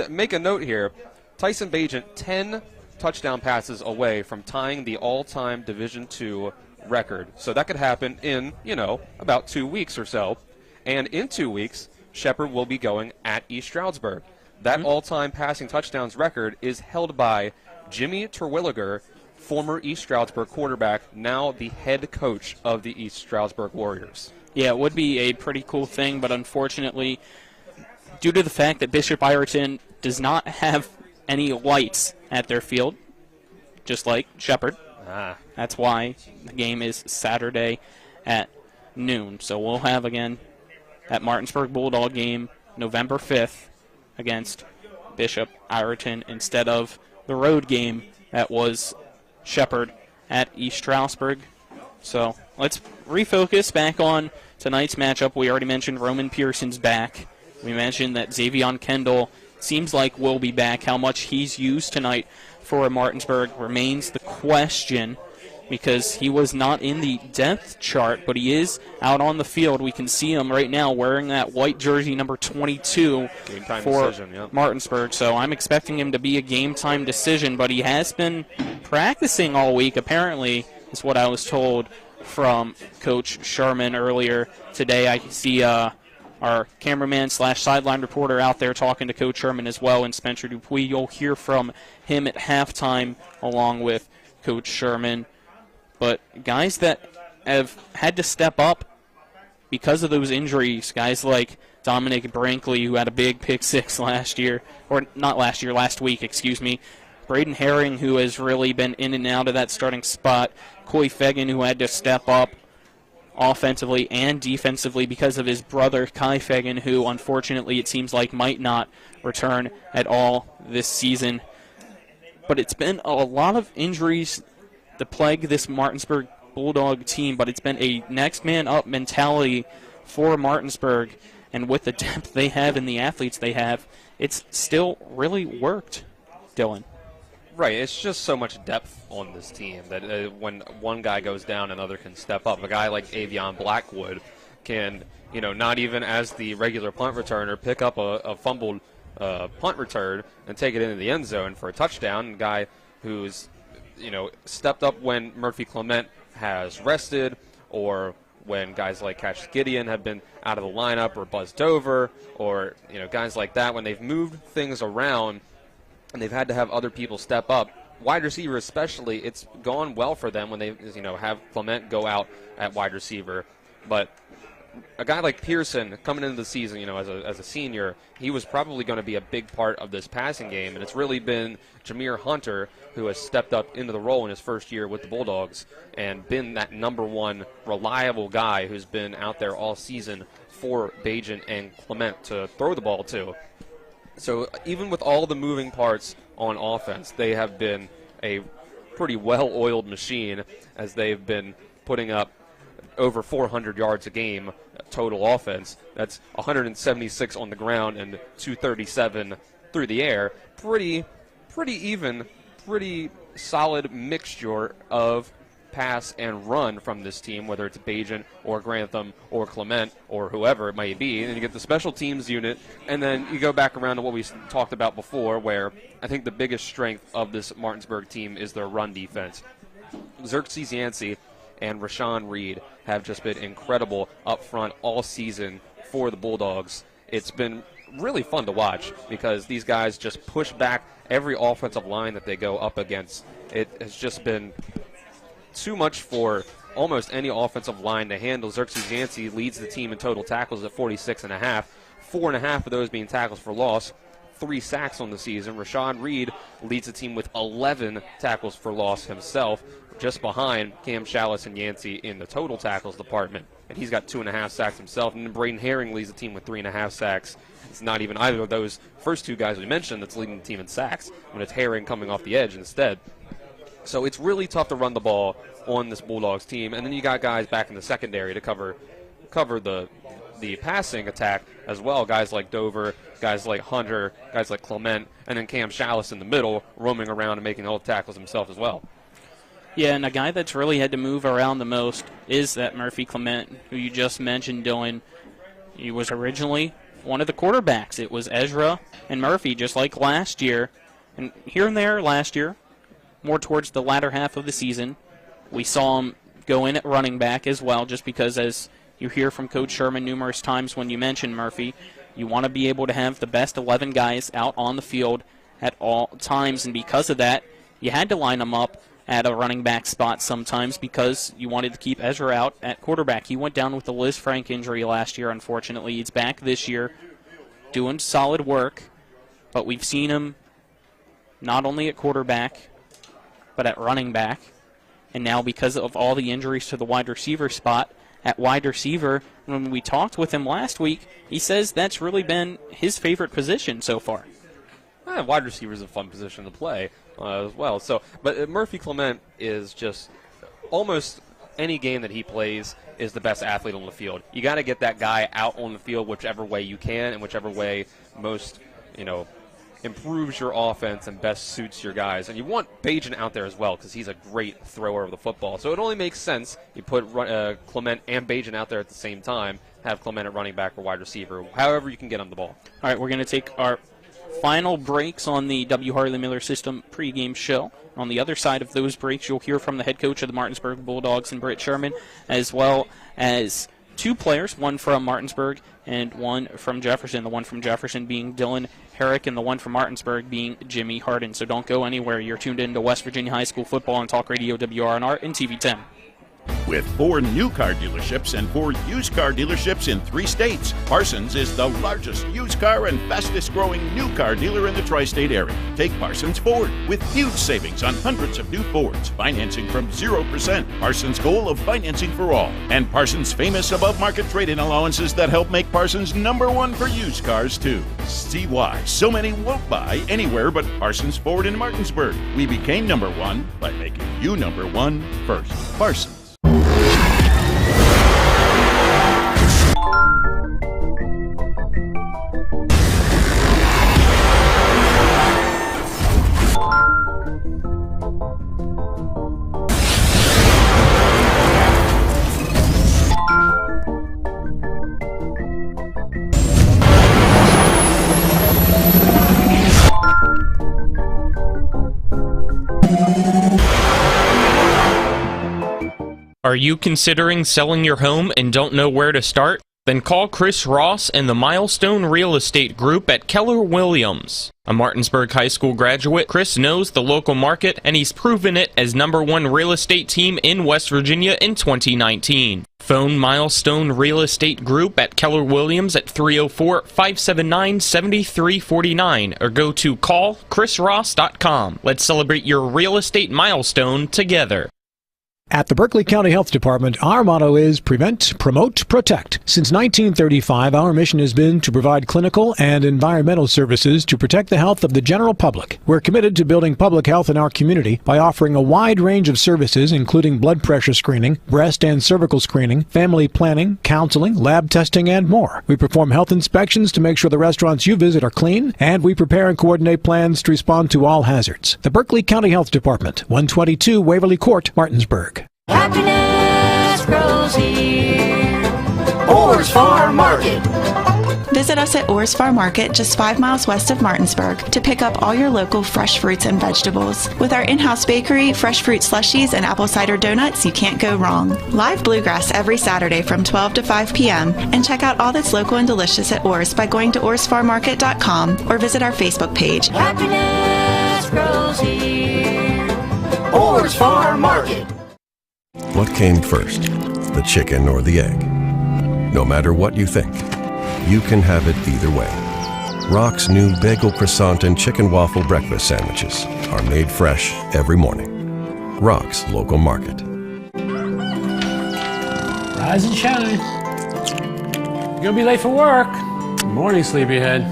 make a note here: Tyson Bajan, 10 touchdown passes away from tying the all-time Division II record. So that could happen in about 2 weeks or so. And in 2 weeks, Shepherd will be going at East Stroudsburg. That all-time passing touchdowns record is held by Jimmy Terwilliger, former East Stroudsburg quarterback, now the head coach of the East Stroudsburg Warriors. Yeah, it would be a pretty cool thing, but unfortunately, due to the fact that Bishop Ireton does not have any lights at their field, just like Shepherd, that's why the game is Saturday at noon. So we'll have, again, that Martinsburg Bulldog game November 5th against Bishop Ireton instead of the road game that was Shepherd at East Stroudsburg. So let's refocus back on tonight's matchup. We already mentioned Roman Pearson's back. We mentioned that Xavion Kendall seems like will be back. How much he's used tonight for Martinsburg remains the question, because he was not in the depth chart, but he is out on the field. We can see him right now wearing that white jersey number 22 for Martinsburg. So I'm expecting him to be a game-time decision, but he has been practicing all week, apparently, is what I was told from Coach Sherman earlier today. I see our cameraman / sideline reporter out there talking to Coach Sherman as well, and Spencer Dupuis. You'll hear from him at halftime along with Coach Sherman. But guys that have had to step up because of those injuries, guys like Dominic Brinkley, who had a big pick six last week, excuse me. Braden Herring, who has really been in and out of that starting spot. Coy Fegan, who had to step up offensively and defensively because of his brother, Kai Fegan, who unfortunately it seems like might not return at all this season. But it's been a lot of injuries that plague this Martinsburg Bulldog team, but it's been a next man up mentality for Martinsburg. And with the depth they have and the athletes they have, it's still really worked, Dylan. Right, it's just so much depth on this team that when one guy goes down, another can step up. A guy like Avion Blackwood can, not even as the regular punt returner, pick up a fumbled punt return and take it into the end zone for a touchdown. A guy who's, stepped up when Murphy Clement has rested, or when guys like Cassius Gideon have been out of the lineup or buzzed over, or guys like that, when they've moved things around and they've had to have other people step up. Wide receiver especially, it's gone well for them when they have Clement go out at wide receiver. But a guy like Pearson coming into the season, as a senior, he was probably going to be a big part of this passing game, and it's really been Jameer Hunter who has stepped up into the role in his first year with the Bulldogs and been that number one reliable guy who's been out there all season for Bajan and Clement to throw the ball to. So even with all the moving parts on offense, they have been a pretty well-oiled machine as they've been putting up over 400 yards a game total offense. That's 176 on the ground and 237 through the air. Pretty even, pretty solid mixture of pass and run from this team, whether it's Bajan or Grantham or Clement or whoever it might be. And then you get the special teams unit, and then you go back around to what we talked about before, where I think the biggest strength of this Martinsburg team is their run defense. Xerxes Yancey and Rashawn Reed have just been incredible up front all season for the Bulldogs. It's been really fun to watch because these guys just push back every offensive line that they go up against. It has just been too much for almost any offensive line to handle. Xerxes Yancey leads the team in total tackles at 46.5, 4.5 of those being tackles for loss, 3 sacks on the season. Rashawn Reed leads the team with 11 tackles for loss himself, just behind Cam Shallis and Yancey in the total tackles department. And he's got 2.5 sacks himself. And then Braden Herring leads the team with 3.5 sacks. It's not even either of those first two guys we mentioned that's leading the team in sacks, when it's Herring coming off the edge instead. So it's really tough to run the ball on this Bulldogs team. And then you got guys back in the secondary to cover the passing attack as well. Guys like Dover, guys like Hunter, guys like Clement, and then Cam Shallis in the middle, roaming around and making all the tackles himself as well. Yeah, and a guy that's really had to move around the most is that Murphy Clement, who you just mentioned, Dylan. He was originally one of the quarterbacks. It was Ezra and Murphy, just like last year. And here and there last year, more towards the latter half of the season, we saw him go in at running back as well, just because, as you hear from Coach Sherman numerous times when you mention Murphy, you want to be able to have the best 11 guys out on the field at all times, and because of that, you had to line them up at a running back spot sometimes because you wanted to keep Ezra out at quarterback. He went down with the Liz Frank injury last year, unfortunately. He's back this year doing solid work, but we've seen him not only at quarterback but at running back, and now because of all the injuries to the wide receiver spot, at wide receiver, when we talked with him last week, he says that's really been his favorite position so far. Wide receiver is a fun position to play as well. So, but Murphy Clement is just almost any game that he plays is the best athlete on the field. You got to get that guy out on the field whichever way you can and whichever way most, improves your offense and best suits your guys. And you want Bajan out there as well because he's a great thrower of the football. So it only makes sense you put Clement and Bajan out there at the same time, have Clement at running back or wide receiver, however you can get on the ball. All right, we're going to take our final breaks on the W. Harley Miller System pregame show. On the other side of those breaks, you'll hear from the head coach of the Martinsburg Bulldogs and Britt Sherman, as well as 2 players, one from Martinsburg and one from Jefferson. The one from Jefferson being Dylan Herrick and the one from Martinsburg being Jimmy Harden. So don't go anywhere. You're tuned in to West Virginia High School football on Talk Radio WRNR and TV 10. With 4 new car dealerships and 4 used car dealerships in 3 states, Parsons is the largest used car and fastest growing new car dealer in the tri-state area. Take Parsons Ford with huge savings on hundreds of new Fords, financing from 0%. Parsons' goal of financing for all, and Parsons' famous above-market trade-in allowances that help make Parsons #1 for used cars too. See why so many won't buy anywhere but Parsons Ford in Martinsburg. We became #1 by making you #1 first. Parsons. Are you considering selling your home and don't know where to start? Then call Chris Ross and the Milestone Real Estate Group at Keller Williams. A Martinsburg High School graduate, Chris knows the local market, and he's proven it as #1 real estate team in West Virginia in 2019. Phone Milestone Real Estate Group at Keller Williams at 304-579-7349 or go to callchrisross.com. Let's celebrate your real estate milestone together. At the Berkeley County Health Department, our motto is Prevent, Promote, Protect. Since 1935, our mission has been to provide clinical and environmental services to protect the health of the general public. We're committed to building public health in our community by offering a wide range of services, including blood pressure screening, breast and cervical screening, family planning, counseling, lab testing, and more. We perform health inspections to make sure the restaurants you visit are clean, and we prepare and coordinate plans to respond to all hazards. The Berkeley County Health Department, 122 Waverly Court, Martinsburg. Happiness grows here. Orr's Farm Market. Visit us at Orr's Farm Market, just 5 miles west of Martinsburg, to pick up all your local fresh fruits and vegetables. With our in-house bakery, fresh fruit slushies, and apple cider donuts, you can't go wrong. Live bluegrass every Saturday from 12 to 5 p.m. And check out all that's local and delicious at Orr's by going to orrsfarmmarket.com or visit our Facebook page. Happiness grows here. Orr's Farm Market. What came first, the chicken or the egg? No matter what you think, you can have it either way. Rock's new bagel croissant and chicken waffle breakfast sandwiches are made fresh every morning. Rock's local market. Rise and shine. You're gonna be late for work. Good morning, sleepyhead.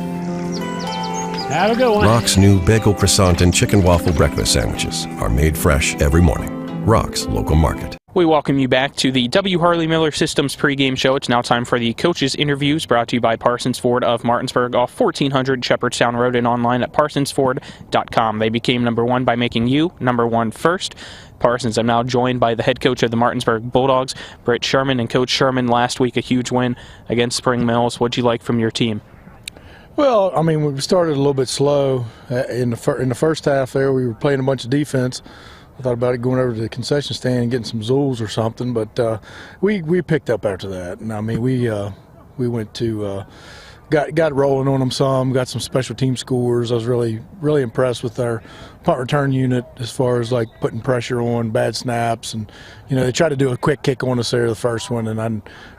Have a good one. Rock's new bagel croissant and chicken waffle breakfast sandwiches are made fresh every morning. Rock's local market. We welcome you back to the W. Harley Miller Systems pregame show. It's now time for the coaches' interviews, brought to you by Parsons Ford of Martinsburg off 1400 Shepherdstown Road and online at parsonsford.com. They became #1 by making you #1 first. Parsons, I'm now joined by the head coach of the Martinsburg Bulldogs, Britt Sherman. And Coach Sherman, last week a huge win against Spring Mills. What'd you like from your team? Well, I mean, we started a little bit slow in the first half there. We were playing a bunch of defense. I thought about it going over to the concession stand and getting some Zools or something, but we picked up after that. And I mean, we went to got rolling on them some, got some special team scores. I was really impressed with our punt return unit as far as like putting pressure on bad snaps, and they tried to do a quick kick on us there the first one, and I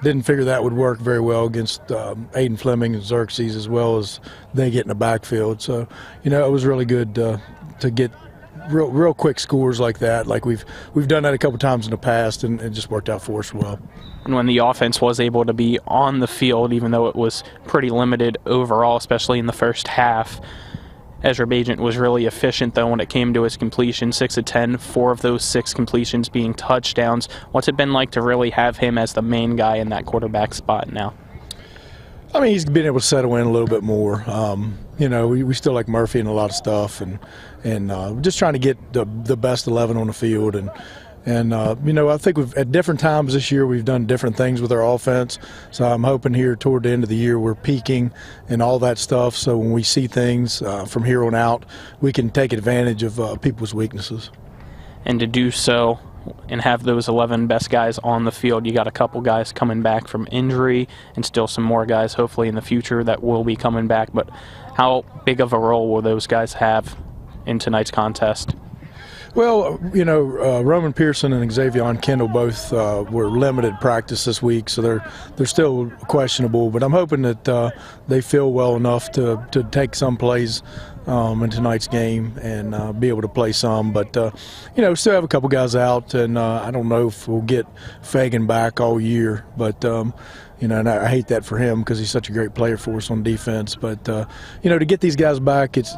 didn't figure that would work very well against Aiden Fleming and Xerxes, as well as they get in the backfield. So it was really good to get real quick scores like that. Like we've done that a couple times in the past, and it just worked out for us well. And when the offense was able to be on the field, even though it was pretty limited overall, especially in the first half, Ezra Bajent was really efficient, though, when it came to his completion. 6 of 10, 4 of those 6 completions being touchdowns. What's it been like to really have him as the main guy in that quarterback spot now? I mean, he's been able to settle in a little bit more. We still like Murphy and a lot of stuff, and just trying to get the best 11 on the field. And I think at different times this year we've done different things with our offense. So I'm hoping here toward the end of the year we're peaking and all that stuff. So when we see things from here on out, we can take advantage of people's weaknesses. And to do so and have those 11 best guys on the field, you got a couple guys coming back from injury and still some more guys hopefully in the future that will be coming back. But how big of a role will those guys have in tonight's contest? Well, Roman Pearson and Xavier Kendall both were limited practice this week, so they're still questionable. But I'm hoping that they feel well enough to take some plays in tonight's game and be able to play some. But still have a couple guys out, and I don't know if we'll get Fagan back all year. But and I hate that for him because he's such a great player for us on defense. But to get these guys back, it's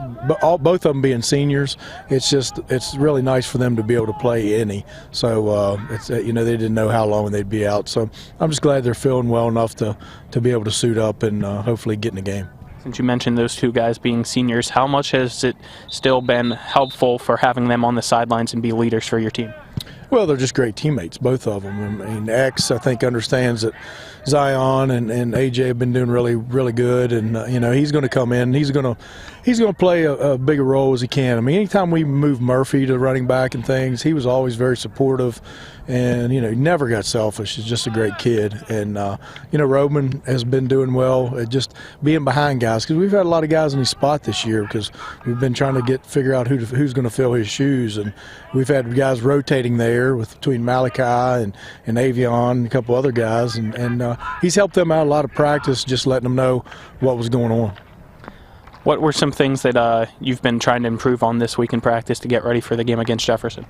both of them being seniors. It's really nice for them to be able to play any. So they didn't know how long they'd be out. So I'm just glad they're feeling well enough to be able to suit up and hopefully get in the game. Since you mentioned those two guys being seniors, how much has it still been helpful for having them on the sidelines and be leaders for your team? Well, they're just great teammates, both of them. I mean, X, I think, understands that Zion and AJ have been doing really, really good, and he's going to come in. He's going to play a bigger role as he can. I mean, anytime we move Murphy to running back and things, he was always very supportive, and he never got selfish. He's just a great kid, and Roman has been doing well at just being behind guys, because we've had a lot of guys in his spot this year because we've been trying to figure out who's going to fill his shoes, and we've had guys rotating there between Malachi and Avion and a couple other guys, and he's helped them out a lot of practice, just letting them know what was going on. What were some things that you've been trying to improve on this week in practice to get ready for the game against Jefferson?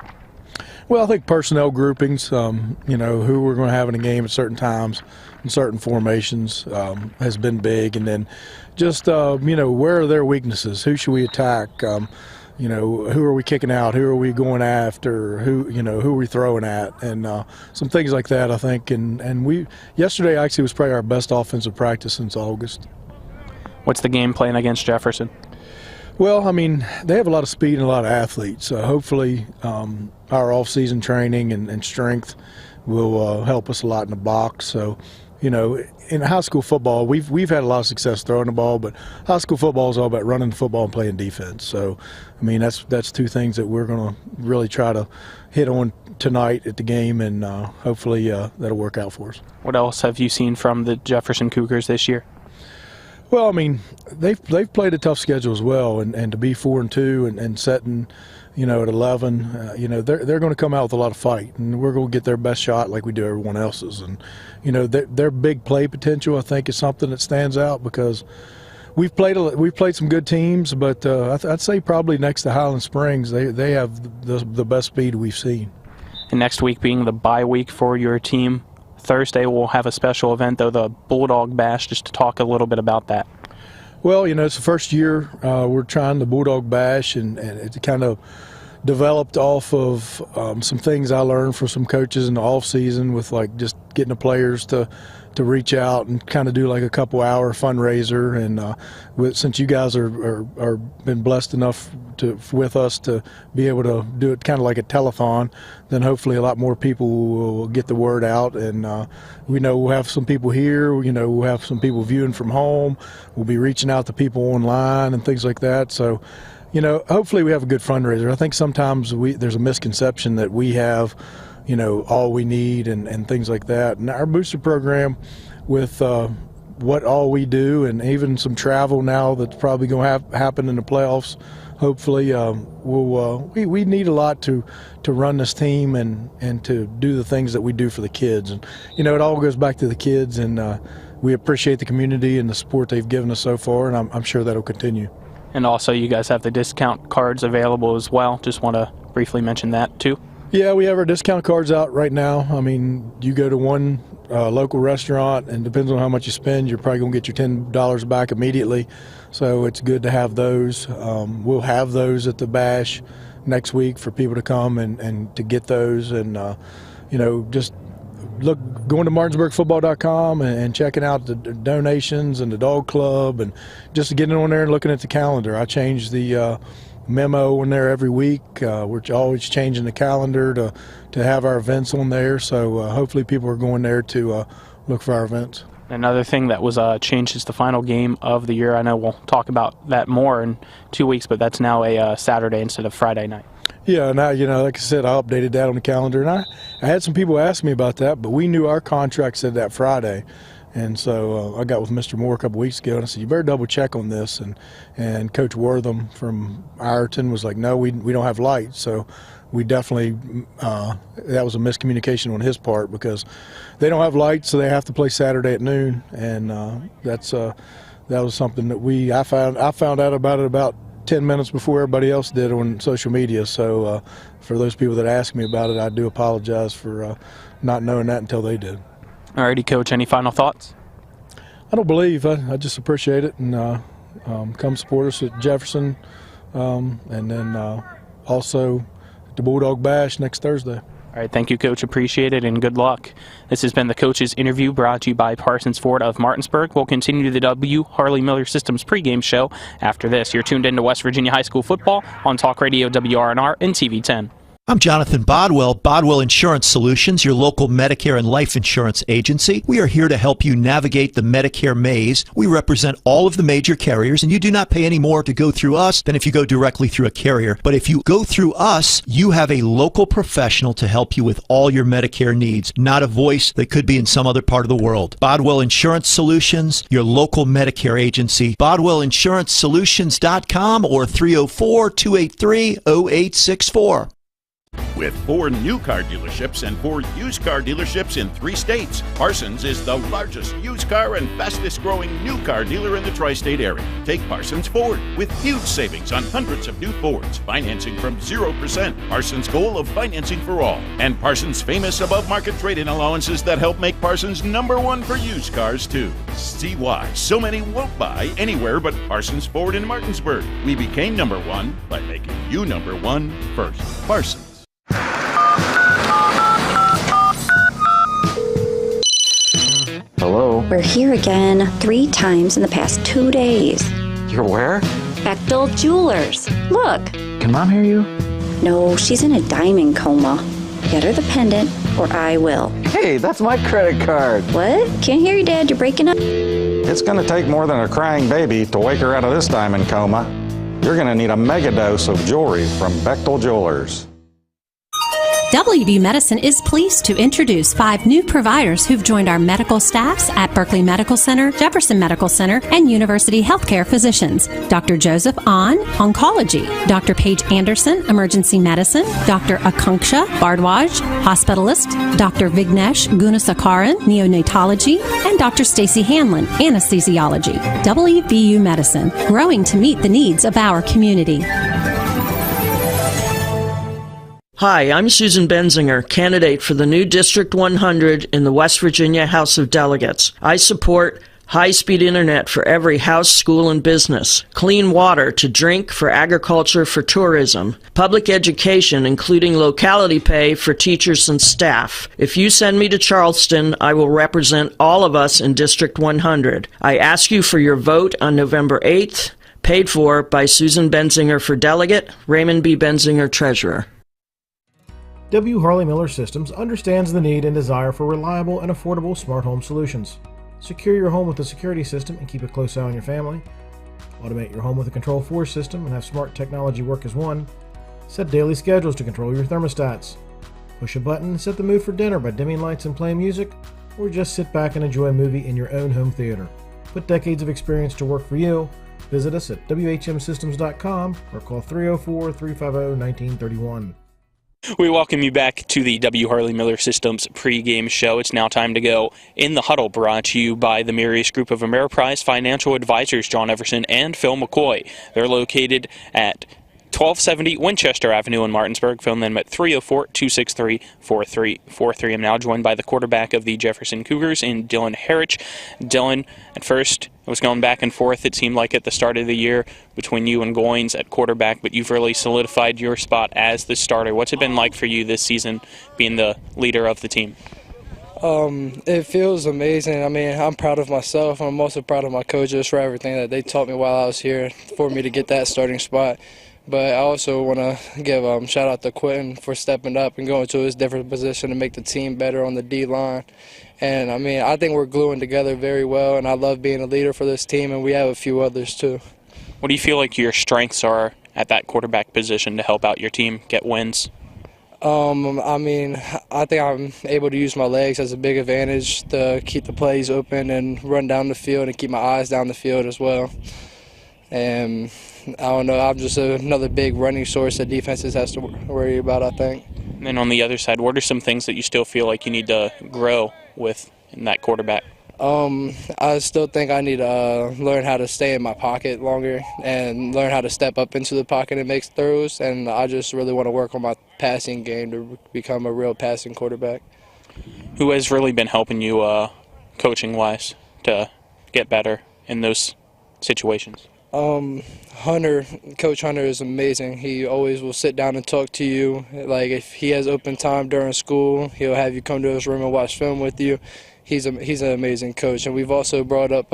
Well, I think personnel groupings, who we're going to have in a game at certain times and certain formations has been big. And then just, where are their weaknesses? Who should we attack? Who are we kicking out? Who are we going after? Who are we throwing at? And some things like that, I think. And yesterday actually was probably our best offensive practice since August. What's the game plan against Jefferson? Well, I mean, they have a lot of speed and a lot of athletes. So hopefully our off-season training and strength will help us a lot in the box. So, in high school football, we've had a lot of success throwing the ball, but high school football is all about running the football and playing defense. So, I mean, that's two things that we're going to really try to hit on tonight at the game, and hopefully that'll work out for us. What else have you seen from the Jefferson Cougars this year? Well, I mean, they've played a tough schedule as well, and to be 4-2 and setting, at 11, they're going to come out with a lot of fight, and we're going to get their best shot like we do everyone else's. And their big play potential, I think, is something that stands out because we've played some good teams, but I'd say probably next to Highland Springs, they have the best speed we've seen. And next week being the bye week for your team. Thursday we'll have a special event, though, the Bulldog Bash, just to talk a little bit about that. Well, it's the first year we're trying the Bulldog Bash, and it kind of developed off of some things I learned from some coaches in the off season with like just getting the players to reach out and kind of do like a couple-hour fundraiser. And since you guys are been blessed enough with us to be able to do it kind of like a telethon, then hopefully a lot more people will get the word out. And we know we'll have some people here. We'll have some people viewing from home. We'll be reaching out to people online and things like that. So, hopefully we have a good fundraiser. I think sometimes there's a misconception that we have all we need and things like that. And our booster program with what all we do, and even some travel now that's probably going to happen in the playoffs, hopefully we need a lot to run this team and to do the things that we do for the kids. And, it all goes back to the kids, and we appreciate the community and the support they've given us so far, and I'm sure that'll continue. And also you guys have the discount cards available as well. Just want to briefly mention that too. Yeah, we have our discount cards out right now. I mean, you go to one local restaurant, and depends on how much you spend, you're probably going to get your $10 back immediately. So it's good to have those. We'll have those at the Bash next week for people to come and to get those. And, just going to martinsburgfootball.com and checking out the donations and the dog club, and just getting on there and looking at the calendar. I change the memo in there every week. We're always changing the calendar to have our events on there, so hopefully people are going there to look for our events. Another thing that was changed is the final game of the year. I know we'll talk about that more in 2 weeks, but that's now a Saturday instead of Friday night. Yeah, now, like I said, I updated that on the calendar, and I had some people ask me about that, but we knew our contract said that Friday. And so I got with Mr. Moore a couple weeks ago, and I said, you better double check on this. And Coach Wortham from Ireton was like, no, we don't have lights. So we definitely, that was a miscommunication on his part, because they don't have lights, so they have to play Saturday at noon. And that was something that I found out about it about 10 minutes before everybody else did on social media. So for those people that asked me about it, I do apologize for not knowing that until they did. Alrighty, Coach, any final thoughts? I don't believe. I just appreciate it, and come support us at Jefferson, and then also the Bulldog Bash next Thursday. All right, thank you, Coach. Appreciate it, and good luck. This has been the Coach's Interview, brought to you by Parsons Ford of Martinsburg. We'll continue the W. Harley Miller Systems pregame show after this. You're tuned into West Virginia High School football on Talk Radio WRNR and TV 10. I'm Jonathan Bodwell, Bodwell Insurance Solutions, your local Medicare and life insurance agency. We are here to help you navigate the Medicare maze. We represent all of the major carriers, and you do not pay any more to go through us than if you go directly through a carrier. But if you go through us, you have a local professional to help you with all your Medicare needs, not a voice that could be in some other part of the world. Bodwell Insurance Solutions, your local Medicare agency. BodwellInsuranceSolutions.com or 304-283-0864. With 4 new car dealerships and 4 used car dealerships in 3 states, Parsons is the largest used car and fastest growing new car dealer in the tri-state area. Take Parsons Ford with huge savings on hundreds of new Fords, financing from 0%, Parsons' goal of financing for all, and Parsons' famous above-market trade-in allowances that help make Parsons #1 for used cars too. See why so many won't buy anywhere but Parsons Ford in Martinsburg. We became #1 by making you #1 first. Parsons. Hello? We're here again 3 times in the past 2 days. You're where? Bechtel Jewelers. Look. Can Mom hear you? No, she's in a diamond coma. Get her the pendant, or I will. Hey, that's my credit card. What? Can't hear you, Dad. You're breaking up. It's gonna take more than a crying baby to wake her out of this diamond coma. You're gonna need a mega dose of jewelry from Bechtel Jewelers. WB Medicine is pleased to introduce 5 new providers who've joined our medical staffs at Berkeley Medical Center, Jefferson Medical Center, and University Healthcare Physicians. Dr. Joseph Ahn, Oncology. Dr. Paige Anderson, Emergency Medicine. Dr. Akanksha Bardwaj, Hospitalist. Dr. Vignesh Gunasakaran, Neonatology. And Dr. Stacy Hanlon, Anesthesiology. WVU Medicine, growing to meet the needs of our community. Hi, I'm Susan Benzinger, candidate for the new District 100 in the West Virginia House of Delegates. I support high-speed internet for every house, school, and business, clean water to drink for agriculture, for tourism, public education, including locality pay for teachers and staff. If you send me to Charleston, I will represent all of us in District 100. I ask you for your vote on November 8th, paid for by Susan Benzinger for delegate, Raymond B. Benzinger, treasurer. W. Harley Miller Systems understands the need and desire for reliable and affordable smart home solutions. Secure your home with a security system and keep a close eye on your family. Automate your home with a Control4 system and have smart technology work as one. Set daily schedules to control your thermostats. Push a button and set the mood for dinner by dimming lights and playing music, or just sit back and enjoy a movie in your own home theater. Put decades of experience to work for you. Visit us at WHMsystems.com or call 304-350-1931. We welcome you back to the W. Harley Miller Systems pregame show. It's now time to go in the huddle, brought to you by the Mirius Group of Ameriprise Financial Advisors, John Everson and Phil McCoy. They're located at 1270 Winchester Avenue in Martinsburg. Phone them at 304-263-4343. I'm now joined by the quarterback of the Jefferson Cougars in Dylan Herrich. Dylan, at first, it was going back and forth, it seemed like, at the start of the year between you and Goins at quarterback, but you've really solidified your spot as the starter. What's it been like for you this season, being the leader of the team? It feels amazing. I mean, I'm proud of myself. I'm also proud of my coaches for everything that they taught me while I was here for me to get that starting spot. But I also want to give shout out to Quentin for stepping up and going to his different position to make the team better on the D-line. And, I mean, I think we're gluing together very well, and I love being a leader for this team, and we have a few others too. What do you feel like your strengths are at that quarterback position to help out your team get wins? I mean, I think I'm able to use my legs as a big advantage to keep the plays open and run down the field and keep my eyes down the field as well. And I don't know, I'm just another big running source that defenses has to worry about, I think. And then on the other side, what are some things that you still feel like you need to grow with in that quarterback? I still think I need to learn how to stay in my pocket longer and learn how to step up into the pocket and make throws. And I just really want to work on my passing game to become a real passing quarterback. Who has really been helping you coaching-wise to get better in those situations? Coach Hunter is amazing. He always will sit down and talk to you. Like, if he has open time during school, he'll have you come to his room and watch film with you. he's an amazing coach. And we've also brought up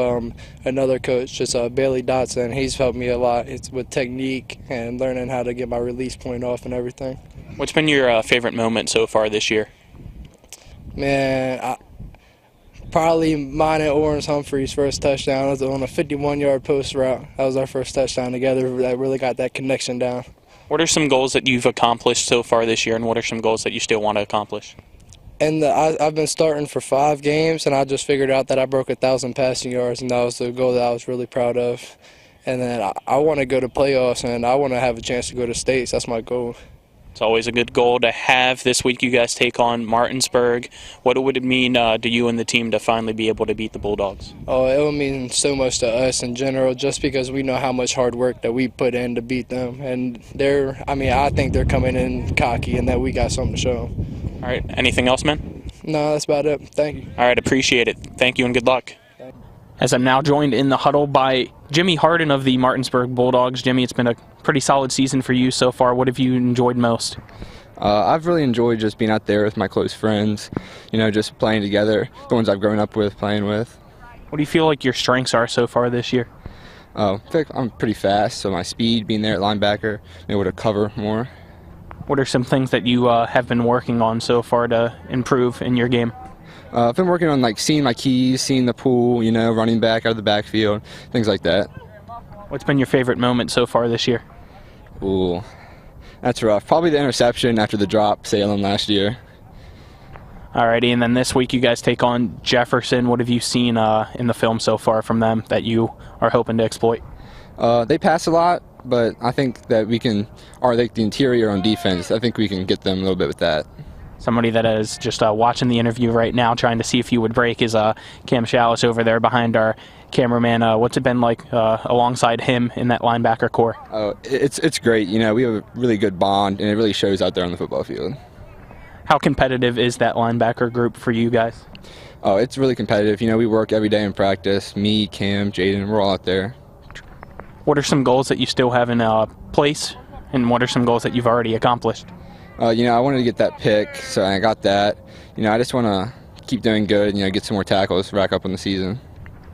another coach, just Bailey Dotson. He's helped me a lot. It's with technique and learning how to get my release point off and everything. What's been your favorite moment so far this year? Man, probably mine and Orange Humphrey's first touchdown. It was on a 51-yard post route. That was our first touchdown together. That really got that connection down. What are some goals that you've accomplished so far this year, and what are some goals that you still want to accomplish? And I've been starting for 5 games, and I just figured out that I broke 1,000 passing yards, and that was the goal that I was really proud of. And then I want to go to playoffs, and I want to have a chance to go to states. That's my goal. It's always a good goal to have. This week you guys take on Martinsburg. What would it mean to you and the team to finally be able to beat the Bulldogs? Oh, it will mean so much to us in general, just because we know how much hard work that we put in to beat them. And I think they're coming in cocky and that we got something to show them. All right. Anything else, man? No, that's about it. Thank you. All right. Appreciate it. Thank you and good luck. As I'm now joined in the huddle by Jimmy Harden of the Martinsburg Bulldogs. Jimmy, it's been a pretty solid season for you so far. What have you enjoyed most? I've really enjoyed just being out there with my close friends, just playing together, the ones I've grown up with, playing with. What do you feel like your strengths are so far this year? I feel like I'm pretty fast, so my speed, being there at linebacker, able to cover more. What are some things that you have been working on so far to improve in your game? I've been working on seeing my keys, seeing the pool, running back out of the backfield, things like that. What's been your favorite moment so far this year? Ooh, that's rough. Probably the interception after the drop, Salem last year. Alrighty, and then this week you guys take on Jefferson. What have you seen in the film so far from them that you are hoping to exploit? They pass a lot, but I think that we can, the interior on defense, I think we can get them a little bit with that. Somebody that is just watching the interview right now, trying to see if you would break, is Cam Shallis over there behind our cameraman. What's it been like alongside him in that linebacker core? It's great. We have a really good bond, and it really shows out there on the football field. How competitive is that linebacker group for you guys? Oh, it's really competitive. We work every day in practice. Me, Cam, Jaden, we're all out there. What are some goals that you still have in place, and what are some goals that you've already accomplished? I wanted to get that pick, so I got that. I just want to keep doing good, get some more tackles, rack up on the season.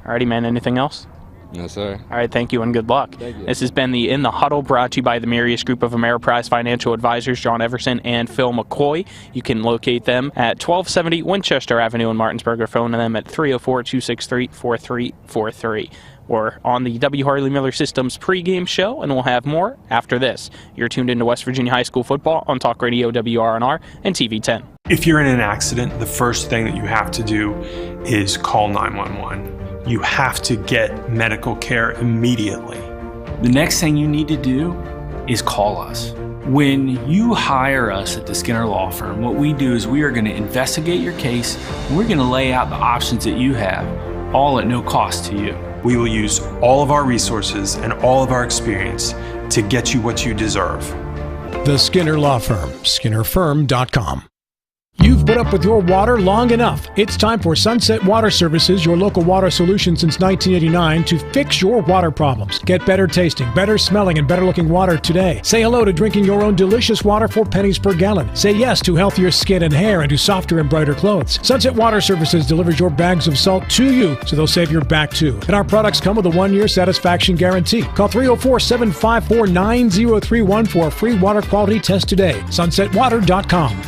Alrighty, man. Anything else? No, sir. All right, thank you and good luck. This has been the In the Huddle, brought to you by the Marius Group of Ameriprise Financial Advisors, John Everson and Phil McCoy. You can locate them at 1270 Winchester Avenue in Martinsburg, or phone them at 304-263-4343. We're on the W. Harley Miller Systems pregame show, and we'll have more after this. You're tuned into West Virginia High School football on Talk Radio WRNR and TV 10. If you're in an accident, the first thing that you have to do is call 911. You have to get medical care immediately. The next thing you need to do is call us. When you hire us at the Skinner Law Firm, what we do is we are going to investigate your case, and we're going to lay out the options that you have, all at no cost to you. We will use all of our resources and all of our experience to get you what you deserve. The Skinner Law Firm, SkinnerFirm.com. You've put up with your water long enough. It's time for Sunset Water Services, your local water solution since 1989, to fix your water problems. Get better tasting, better smelling, and better looking water today. Say hello to drinking your own delicious water for pennies per gallon. Say yes to healthier skin and hair and to softer and brighter clothes. Sunset Water Services delivers your bags of salt to you, so they'll save your back too. And our products come with a 1-year satisfaction guarantee. Call 304-754-9031 for a free water quality test today. SunsetWater.com.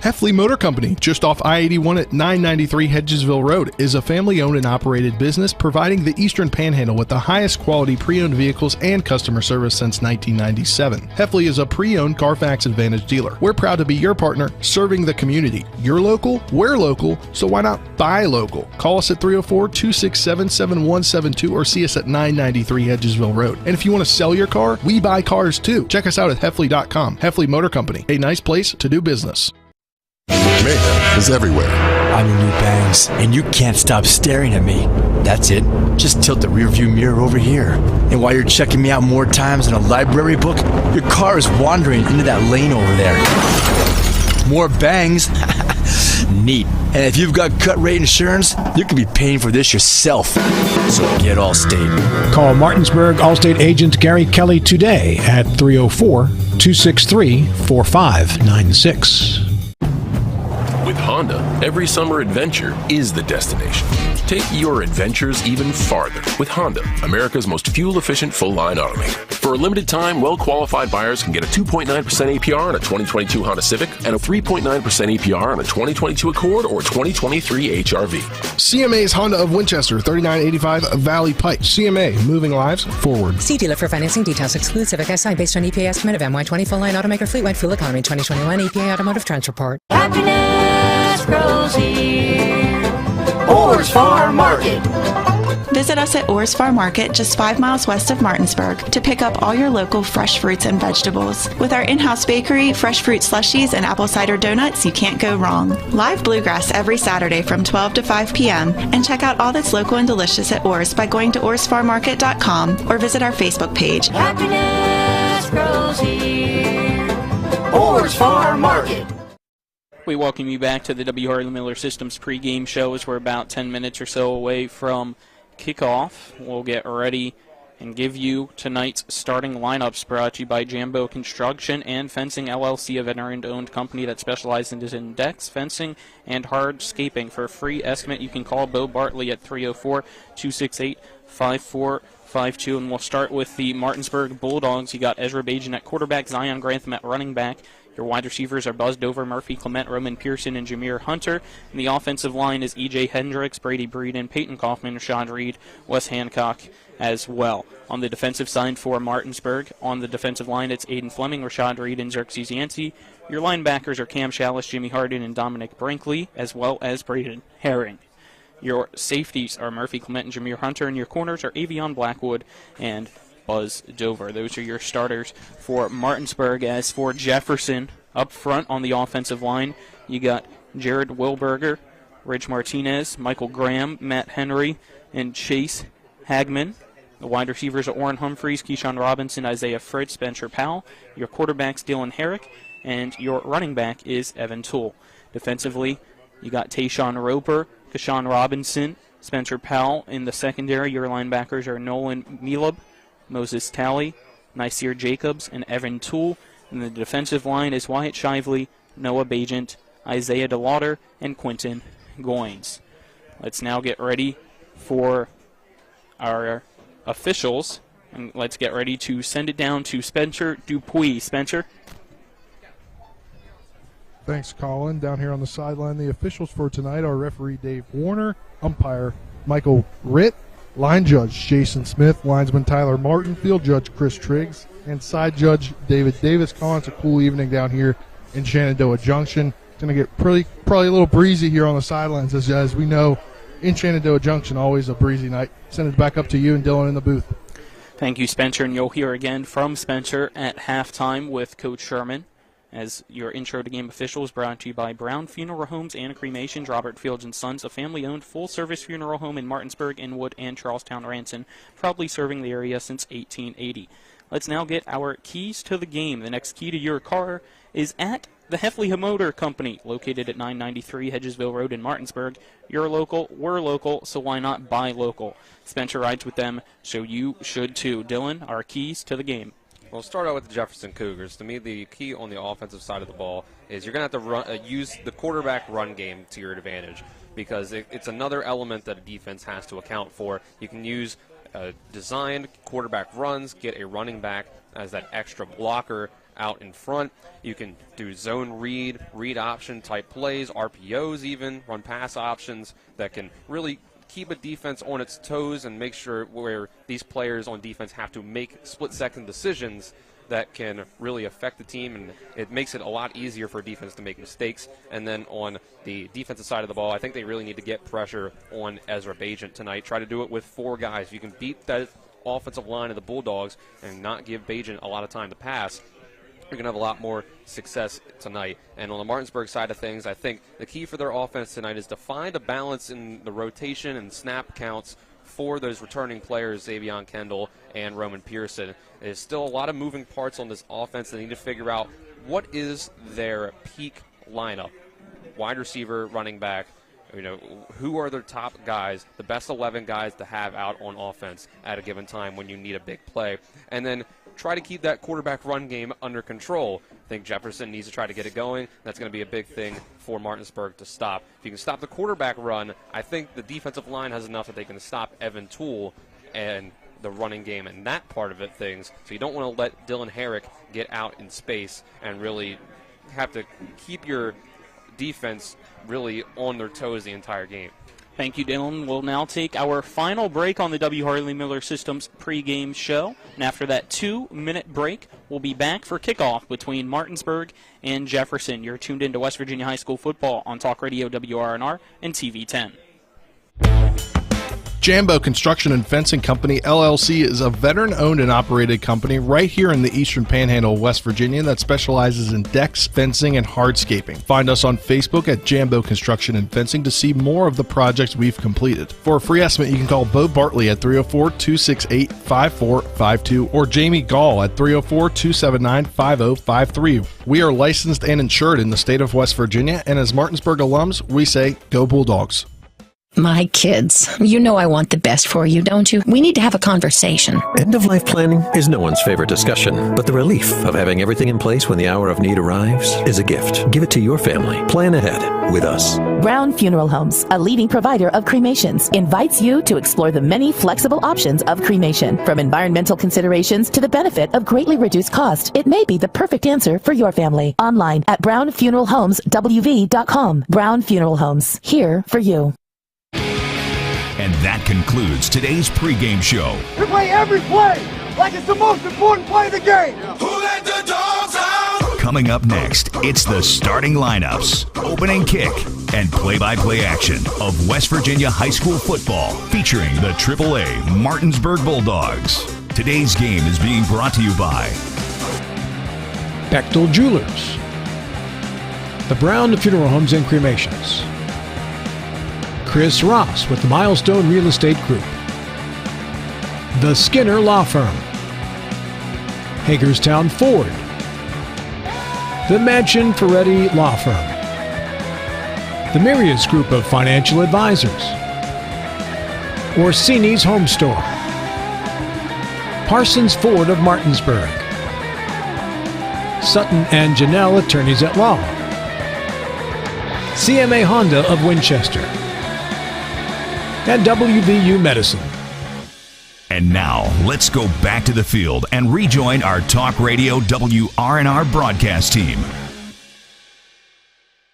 Heffley Motor Company, just off I-81 at 993 Hedgesville Road, is a family-owned and operated business providing the Eastern Panhandle with the highest quality pre-owned vehicles and customer service since 1997. Heffley is a pre-owned Carfax Advantage dealer. We're proud to be your partner, serving the community. You're local, we're local, so why not buy local? Call us at 304-267-7172 or see us at 993 Hedgesville Road. And if you want to sell your car, we buy cars too. Check us out at Heffley.com. Heffley Motor Company, a nice place to do business. Mayhem is everywhere. I'm your new bangs, and you can't stop staring at me. That's it. Just tilt the rearview mirror over here. And while you're checking me out more times than a library book, your car is wandering into that lane over there. More bangs? Neat. And if you've got cut rate insurance, you can be paying for this yourself. So get Allstate. Call Martinsburg Allstate agent Gary Kelly today at 304-263-4596. With Honda, every summer adventure is the destination. Take your adventures even farther with Honda, America's most fuel-efficient full-line automaker. For a limited time, well-qualified buyers can get a 2.9% APR on a 2022 Honda Civic and a 3.9% APR on a 2022 Accord or 2023 HRV. CMA's Honda of Winchester, 3985 Valley Pike. CMA, moving lives forward. See dealer for financing details. Exclude Civic SI based on EPA estimate of MY20 full-line automaker fleet-wide fuel economy 2021 EPA Automotive Trends Report. Happiness grows here. Orr's Farm Market. Visit us at Orr's Farm Market, just 5 miles west of Martinsburg, to pick up all your local fresh fruits and vegetables. With our in-house bakery, fresh fruit slushies, and apple cider donuts, you can't go wrong. Live bluegrass every Saturday from 12 to 5 p.m. And check out all that's local and delicious at Orr's by going to orrsfarmmarket.com or visit our Facebook page. Happiness grows here. Orr's Farm Market. We welcome you back to the W. Harley Miller Systems pregame show as we're about 10 minutes or so away from kickoff. We'll get ready and give you tonight's starting lineups, brought to you by Jambo Construction and Fencing LLC, a veteran-owned company that specializes in decks, fencing, and hardscaping. For a free estimate, you can call Bo Bartley at 304-268-5452. And we'll start with the Martinsburg Bulldogs. You got Ezra Bajan at quarterback, Zion Grantham at running back. Your wide receivers are Buzz Dover, Murphy Clement, Roman Pearson, and Jameer Hunter. And the offensive line is E.J. Hendricks, Brady Breeden, Peyton Kaufman, Rashad Reed, Wes Hancock as well. On the defensive side for Martinsburg, on the defensive line, it's Aiden Fleming, Rashad Reed, and Xerxes Yancey. Your linebackers are Cam Shallis, Jimmy Harden, and Dominic Brinkley, as well as Braden Herring. Your safeties are Murphy Clement and Jameer Hunter, and your corners are Avion Blackwood and Buzz Dover. Those are your starters for Martinsburg. As for Jefferson, up front on the offensive line, you got Jared Wilberger, Rich Martinez, Michael Graham, Matt Henry, and Chase Hagman. The wide receivers are Orrin Humphreys, Keyshawn Robinson, Isaiah Fritz, Spencer Powell. Your quarterback's Dylan Herrick, and your running back is Evan Toole. Defensively, you got Tayshawn Roper, Keyshawn Robinson, Spencer Powell. In the secondary, your linebackers are Nolan Mielub, Moses Talley, Nasir Jacobs, and Evan Toole. And the defensive line is Wyatt Shively, Noah Bajent, Isaiah DeLauder, and Quentin Goins. Let's now get ready for our officials, and let's get ready to send it down to Spencer Dupuis. Spencer? Thanks, Colin. Down here on the sideline, the officials for tonight are referee Dave Warner, umpire Michael Ritt, line judge Jason Smith, linesman Tyler Martin, field judge Chris Triggs, and side judge David Davis. Colin, it's a cool evening down here in Shenandoah Junction. It's going to get probably a little breezy here on the sidelines, as we know, in Shenandoah Junction, always a breezy night. Send it back up to you and Dylan in the booth. Thank you, Spencer, and you'll hear again from Spencer at halftime with Coach Sherman. As your intro to game official is brought to you by Brown Funeral Homes and Cremations, Robert Fields & Sons, a family-owned full-service funeral home in Martinsburg, Inwood, and Charlestown, Ranson, proudly serving the area since 1880. Let's now get our keys to the game. The next key to your car is at the Heffley Motor Company, located at 993 Hedgesville Road in Martinsburg. You're local, we're local, so why not buy local? Spencer rides with them, so you should too. Dylan, our keys to the game. We'll start out with the Jefferson Cougars. To me, the key on the offensive side of the ball is you're going to have to use the quarterback run game to your advantage, because it's another element that a defense has to account for. You can use designed quarterback runs, get a running back as that extra blocker out in front. You can do zone read option type plays, RPOs even, run pass options that can really keep a defense on its toes and make sure where these players on defense have to make split-second decisions that can really affect the team, and it makes it a lot easier for defense to make mistakes. And then on the defensive side of the ball, I think they really need to get pressure on Ezra Bajent tonight. Try to do it with 4 guys. If you can beat that offensive line of the Bulldogs and not give Bajent a lot of time to pass, you're going to have a lot more success tonight. And on the Martinsburg side of things, I think the key for their offense tonight is to find a balance in the rotation and snap counts for those returning players, Xavion Kendall and Roman Pearson. There's still a lot of moving parts on this offense. They need to figure out what is their peak lineup. Wide receiver, running back, who are their top guys, the best 11 guys to have out on offense at a given time when you need a big play, and then try to keep that quarterback run game under control. I think Jefferson needs to try to get it going. That's going to be a big thing for Martinsburg to stop. If you can stop the quarterback run, I think the defensive line has enough that they can stop Evan Toole and the running game and that part of it things. So you don't want to let Dylan Herrick get out in space and really have to keep your defense really on their toes the entire game. Thank you, Dylan. We'll now take our final break on the W. Harley Miller Systems pregame show. And after that 2-minute break, we'll be back for kickoff between Martinsburg and Jefferson. You're tuned into West Virginia High School football on Talk Radio WRNR and TV 10. Jambo Construction and Fencing Company, LLC, is a veteran-owned and operated company right here in the Eastern Panhandle of West Virginia that specializes in decks, fencing, and hardscaping. Find us on Facebook at Jambo Construction and Fencing to see more of the projects we've completed. For a free estimate, you can call Bo Bartley at 304-268-5452 or Jamie Gall at 304-279-5053. We are licensed and insured in the state of West Virginia, and as Martinsburg alums, we say, go Bulldogs. My kids, you know I want the best for you, don't you? We need to have a conversation. End-of-life planning is no one's favorite discussion, but the relief of having everything in place when the hour of need arrives is a gift. Give it to your family. Plan ahead with us. Brown Funeral Homes, a leading provider of cremations, invites you to explore the many flexible options of cremation. From environmental considerations to the benefit of greatly reduced cost, it may be the perfect answer for your family. Online at brownfuneralhomeswv.com. Brown Funeral Homes, here for you. And that concludes today's pregame show. We play every play like it's the most important play of the game. Who let the dogs out? Coming up next, it's the starting lineups, opening kick, and play-by-play action of West Virginia high school football featuring the AAA Martinsburg Bulldogs. Today's game is being brought to you by Bechtel Jewelers, the Brown Funeral Homes and Cremations, Chris Ross with the Milestone Real Estate Group, the Skinner Law Firm, Hagerstown Ford, the Mansion Ferretti Law Firm, the Mirius Group of Financial Advisors, Orsini's Home Store, Parsons Ford of Martinsburg, Sutton and Janelle Attorneys at Law, CMA Honda of Winchester, and WVU Medicine. And now, let's go back to the field and rejoin our Talk Radio WRNR broadcast team.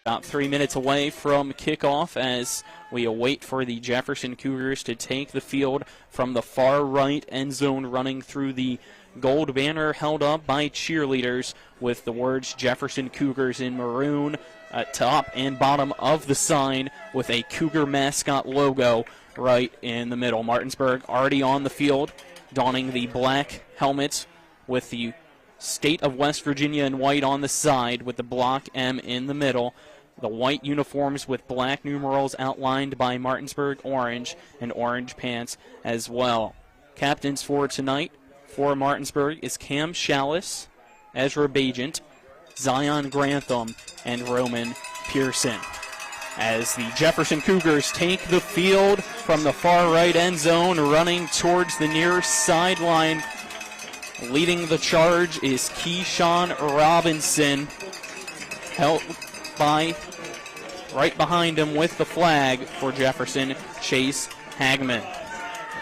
About 3 minutes away from kickoff as we await for the Jefferson Cougars to take the field from the far right end zone, running through the gold banner held up by cheerleaders with the words Jefferson Cougars in maroon at top and bottom of the sign with a Cougar mascot logo right in the middle. Martinsburg already on the field, donning the black helmets with the state of West Virginia in white on the side with the block M in the middle. The white uniforms with black numerals outlined by Martinsburg orange and orange pants as well. Captains for tonight for Martinsburg is Cam Shallis, Ezra Bajent, Zion Grantham, and Roman Pearson. As the Jefferson Cougars take the field from the far right end zone, running towards the near sideline. Leading the charge is Keyshawn Robinson, held by right behind him with the flag for Jefferson, Chase Hagman.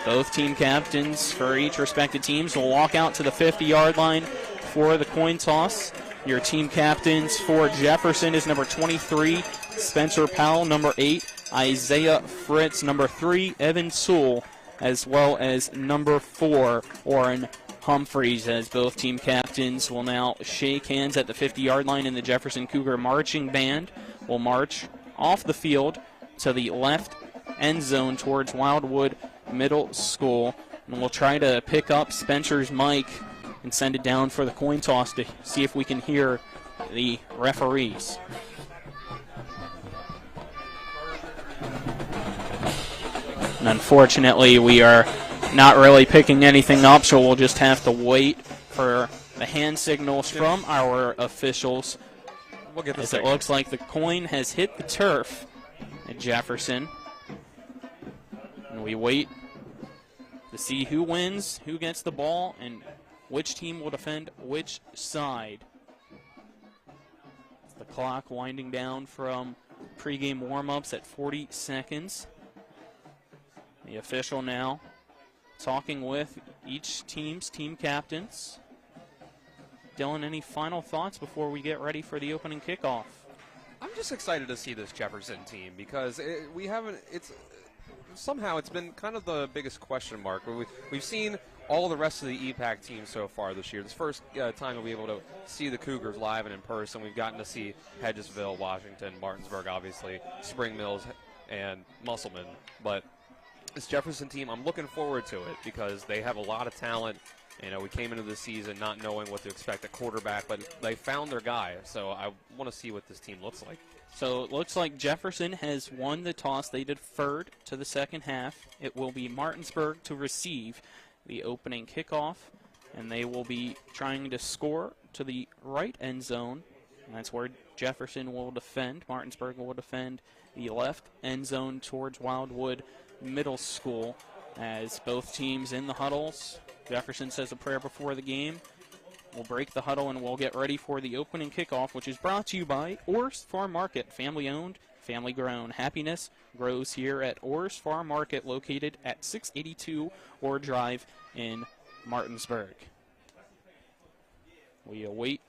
Both team captains for each respective teams will walk out to the 50-yard line for the coin toss. Your team captains for Jefferson is number 23, Spencer Powell, number 8, Isaiah Fritz, number 3, Evan Sewell, as well as number 4, Orrin Humphreys, as both team captains will now shake hands at the 50-yard line, and the Jefferson Cougar marching band will march off the field to the left end zone towards Wildwood Middle School. And we'll try to pick up Spencer's mic and send it down for the coin toss to see if we can hear the referees. And unfortunately, we are not really picking anything up, so we'll just have to wait for the hand signals from our officials. We'll get the as it looks like the coin has hit the turf. at Jefferson. And we wait to see who wins, who gets the ball, and which team will defend which side. It's the clock winding down from pregame warm-ups at 40 seconds. The official now talking with each team's team captains. Dylan, any final thoughts before we get ready for the opening kickoff? I'm just excited to see this Jefferson team because somehow it's been kind of the biggest question mark. We've seen all the rest of the EPAC teams so far this year. This first time we'll be able to see the Cougars live and in person. We've gotten to see Hedgesville, Washington, Martinsburg, obviously, Spring Mills, and Musselman. But this Jefferson team, I'm looking forward to it because they have a lot of talent. You know, we came into the season not knowing what to expect at quarterback, but they found their guy. So I want to see what this team looks like. So it looks like Jefferson has won the toss. They deferred to the second half. It will be Martinsburg to receive the opening kickoff, and they will be trying to score to the right end zone. And that's where Jefferson will defend. Martinsburg will defend the left end zone towards Wildwood Middle School as both teams in the huddles. Jefferson says a prayer before the game. We'll break the huddle and we'll get ready for the opening kickoff, which is brought to you by Orr's Farm Market. Family owned, family grown. Happiness grows here at Orr's Farm Market, located at 682 Orr Drive in Martinsburg. We await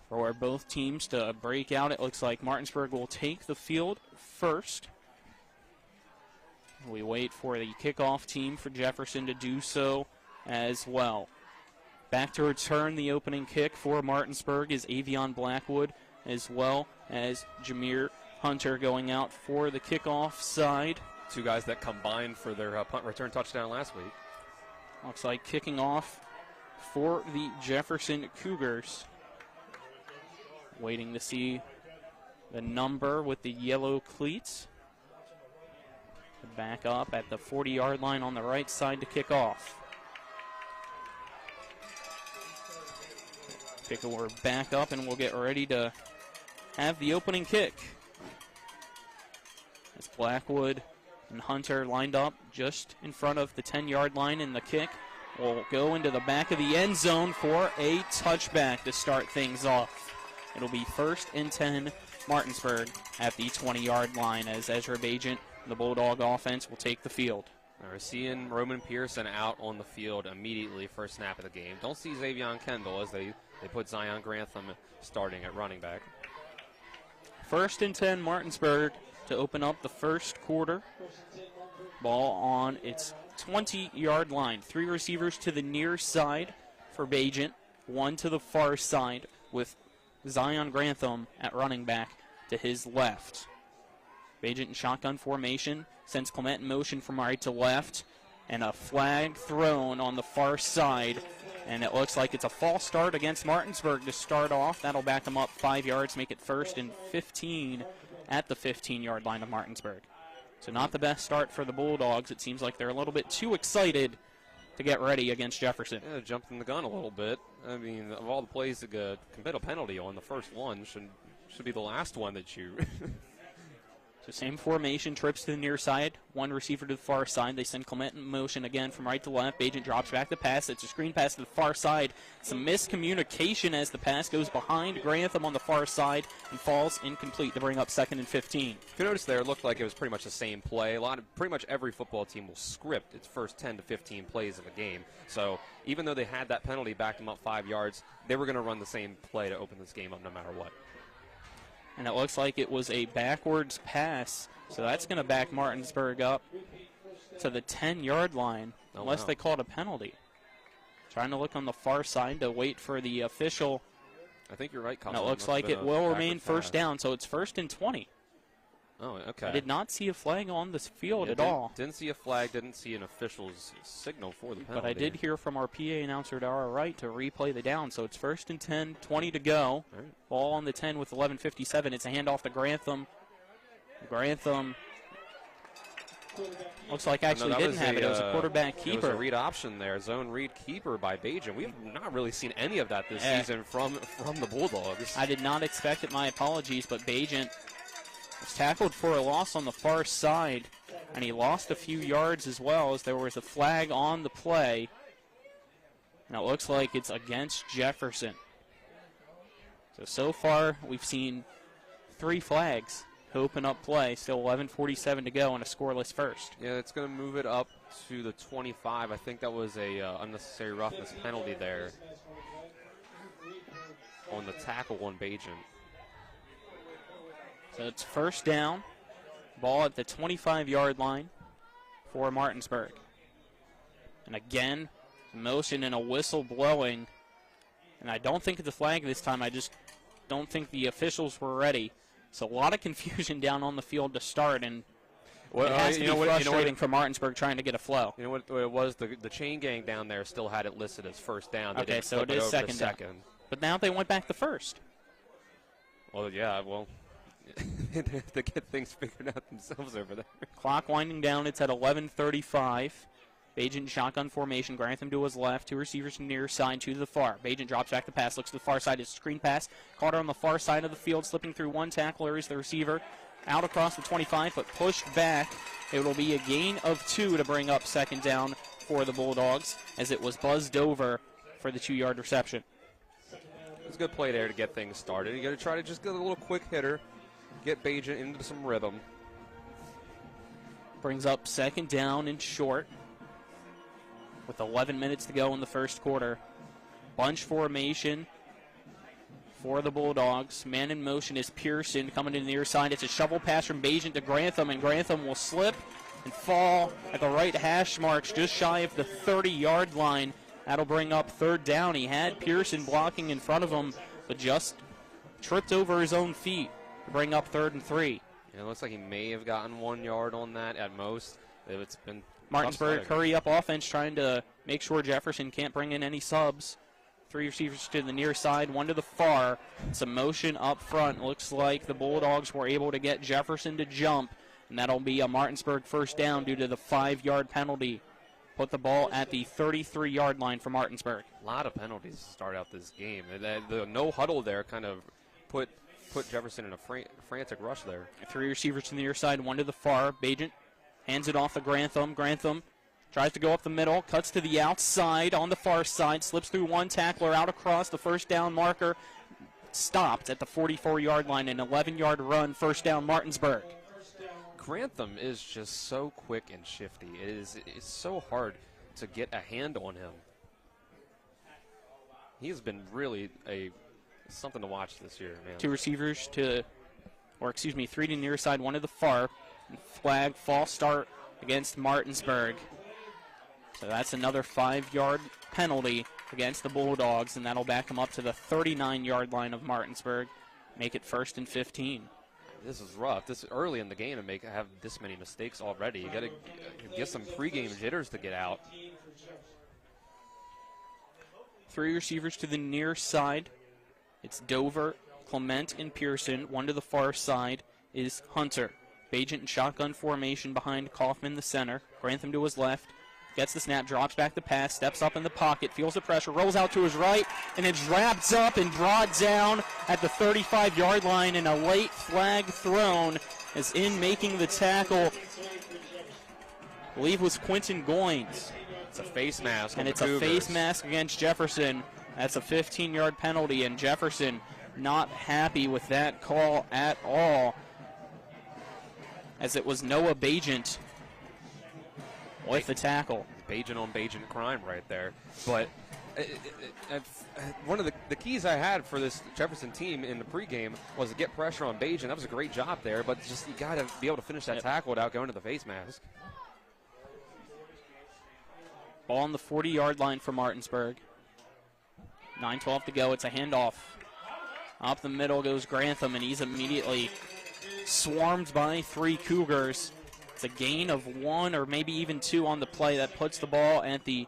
for both teams to break out. It looks like Martinsburg will take the field first. We wait for the kickoff team for Jefferson to do so as well. Back to return the opening kick for Martinsburg is Avion Blackwood, as well as Jameer Hunter going out for the kickoff side. Two guys that combined for their punt return touchdown last week. Looks like kicking off for the Jefferson Cougars. Waiting to see the number with the yellow cleats. Back up at the 40-yard line on the right side to kick off. We're back up and we'll get ready to have the opening kick. As Blackwood and Hunter lined up just in front of the 10-yard line, and the kick will go into the back of the end zone for a touchback to start things off. It'll be 1st and 10 Martinsburg at the 20-yard line as Ezra Bajent, the Bulldog offense, will take the field. We're seeing Roman Pearson out on the field immediately first snap of the game. Don't see Xavion Kendall as they put Zion Grantham starting at running back. 1st and 10 Martinsburg to open up the first quarter. Ball on its 20-yard line. 3 receivers to the near side for Bajent, 1 to the far side with Zion Grantham at running back to his left. Bajent in shotgun formation, sends Clement in motion from right to left, and a flag thrown on the far side, and it looks like it's a false start against Martinsburg to start off. That'll back them up 5 yards, make it 1st and 15 at the 15-yard line of Martinsburg. So not the best start for the Bulldogs. It seems like they're a little bit too excited to get ready against Jefferson. Yeah, jumped in the gun a little bit. I mean, of all the plays to commit a penalty on, the first one should be the last one that you... So same formation, trips to the near side, 1 receiver to the far side. They send Clement in motion again from right to left. Bajent drops back the pass. It's a screen pass to the far side. Some miscommunication as the pass goes behind Grantham on the far side and falls incomplete to bring up 2nd and 15. If you notice there, it looked like it was pretty much the same play. Pretty much every football team will script its first 10 to 15 plays of a game. So even though they had that penalty, backed them up 5 yards, they were going to run the same play to open this game up no matter what. And it looks like it was a backwards pass, so that's going to back Martinsburg up to the 10-yard line, unless they called a penalty. Trying to look on the far side to wait for the official. I think you're right, Colin. And it looks like it will remain first down, so it's 1st and 20. Oh, okay. I did not see a flag on this field at all. Didn't see a flag, didn't see an official's signal for the penalty. But I did hear from our PA announcer to our right to replay the down. So it's 1st and 10, 20 to go. Right. Ball on the 10 with 11:57. It's a handoff to Grantham. Grantham looks like actually didn't have it. It was a quarterback keeper. It was a read option there, zone read keeper by Bajent. We have not really seen any of that this season from the Bulldogs. I did not expect it. My apologies, but Bajent Was tackled for a loss on the far side, and he lost a few yards as well, as there was a flag on the play. And it looks like it's against Jefferson. So far, we've seen 3 flags to open up play. Still 11:47 to go and a scoreless first. Yeah, it's going to move it up to the 25. I think that was a unnecessary roughness penalty there on the tackle on Bajan. So it's first down. Ball at the 25-yard line for Martinsburg. And again, motion and a whistle blowing. And I don't think it's a flag this time. I just don't think the officials were ready. So a lot of confusion down on the field to start, and it has to be frustrating for Martinsburg trying to get a flow. You know what it was? The chain gang down there still had it listed as first down. They Okay, didn't so it flip is over to second down. But now they went back to first. Well, yeah, they have to get things figured out themselves over there. Clock winding down. It's at 11:35. Bajan shotgun formation. Grantham to his left. 2 receivers near side, 2 to the far. Bajan drops back the pass. Looks to the far side. It's a screen pass. Carter on the far side of the field. Slipping through 1 tackler is the receiver. Out across the 25, but pushed back. It will be a gain of 2 to bring up second down for the Bulldogs, as it was buzzed over for the 2-yard reception. It's a good play there to get things started. You got to try to just get a little quick hitter, get Bajan into some rhythm. Brings up second down and short with 11 minutes to go in the first quarter. Bunch formation for the Bulldogs. Man in motion is Pearson coming to the near side. It's a shovel pass from Bajan to Grantham, and Grantham will slip and fall at the right hash marks just shy of the 30-yard line. That'll bring up third down. He had Pearson blocking in front of him, but just tripped over his own feet to bring up 3rd and 3. Yeah, it looks like he may have gotten 1 yard on that at most. It's been Martinsburg hurry up offense, trying to make sure Jefferson can't bring in any subs. 3 receivers to the near side, 1 to the far. Some motion up front. Looks like the Bulldogs were able to get Jefferson to jump, and that'll be a Martinsburg first down due to the 5-yard penalty. Put the ball at the 33-yard line for Martinsburg. A lot of penalties to start out this game. The no huddle there kind of put Jefferson in a frantic rush there. 3 receivers to the near side, 1 to the far. Bajan hands it off to Grantham. Grantham tries to go up the middle, cuts to the outside on the far side, slips through 1 tackler out across the first down marker. Stopped at the 44-yard line, an 11-yard run, first down Martinsburg. Grantham is just so quick and shifty. It's so hard to get a hand on him. He's been really something to watch this year, man. 2 receivers to, 3 to the near side, 1 to the far. And flag, false start against Martinsburg. So that's another 5-yard penalty against the Bulldogs, and that'll back them up to the 39-yard line of Martinsburg. Make it 1st and 15. This is rough. This early in the game to have this many mistakes already. You got to get some pregame jitters to get out. 3 receivers to the near side. It's Dover, Clement, and Pearson. 1 to the far side is Hunter. Bajan in shotgun formation behind Kaufman, the center. Grantham to his left. Gets the snap, drops back the pass, steps up in the pocket, feels the pressure, rolls out to his right, and it's wrapped up and brought down at the 35-yard line, and a late flag thrown as in making the tackle, I believe was Quentin Goins. It's a face mask. And it's a face mask against Jefferson. That's a 15-yard penalty, and Jefferson not happy with that call at all, as it was Noah Bajan with the tackle. Bajan on Bajan crime right there. But one of the keys I had for this Jefferson team in the pregame was to get pressure on Bajan. That was a great job there, but just you got to be able to finish that tackle without going to the face mask. Ball on the 40-yard line for Martinsburg. 9:12 to go. It's a handoff. Up the middle goes Grantham, and he's immediately swarmed by 3 Cougars. It's a gain of 1 or maybe even 2 on the play. That puts the ball at the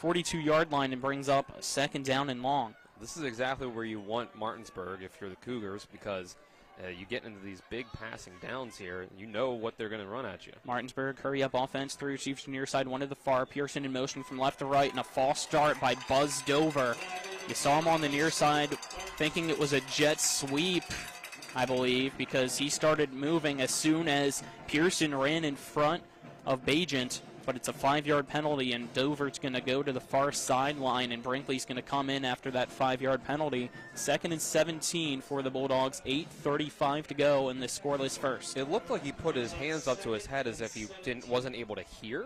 42-yard line and brings up a second down and long. This is exactly where you want Martinsburg if you're the Cougars, because you get into these big passing downs here, you know what they're going to run at you. Martinsburg, hurry up offense, 3 receivers from near side, 1 to the far. Pearson in motion from left to right, and a false start by Buzz Dover. You saw him on the near side thinking it was a jet sweep. I believe, because he started moving as soon as Pearson ran in front of Bajent. But it's a 5-yard penalty, and Dover's going to go to the far sideline, and Brinkley's going to come in after that 5-yard penalty. 2nd and 17 for the Bulldogs, 8:35 to go in this scoreless first. It looked like he put his hands up to his head as if he wasn't able to hear.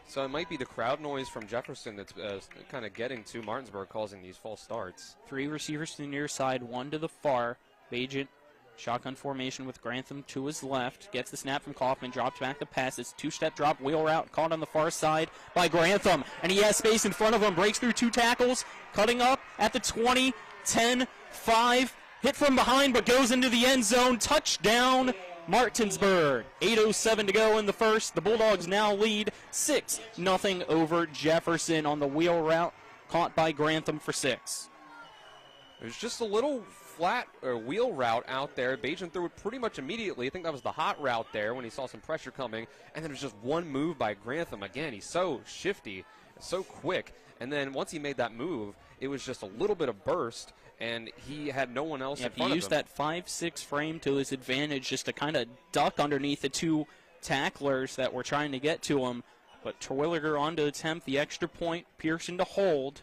So it might be the crowd noise from Jefferson that's kind of getting to Martinsburg, causing these false starts. 3 receivers to the near side, 1 to the far. Bajent, shotgun formation with Grantham to his left. Gets the snap from Kaufman, drops back the pass. It's 2-step drop, wheel route, caught on the far side by Grantham. And he has space in front of him, breaks through 2 tackles, cutting up at the 20, 10, 5. Hit from behind, but goes into the end zone. Touchdown, Martinsburg. 8:07 to go in the first. The Bulldogs now lead 6-0 over Jefferson on the wheel route, caught by Grantham for 6. There's just a little flat wheel route out there. Bajent threw it pretty much immediately. I think that was the hot route there when he saw some pressure coming. And then there's just one move by Grantham. Again, he's so shifty, so quick. And then once he made that move, it was just a little bit of burst, and he had no one else in front of him. He used that 5'6" frame to his advantage just to kind of duck underneath the 2 tacklers that were trying to get to him. But Terwilliger on to attempt the extra point. Pearson to hold.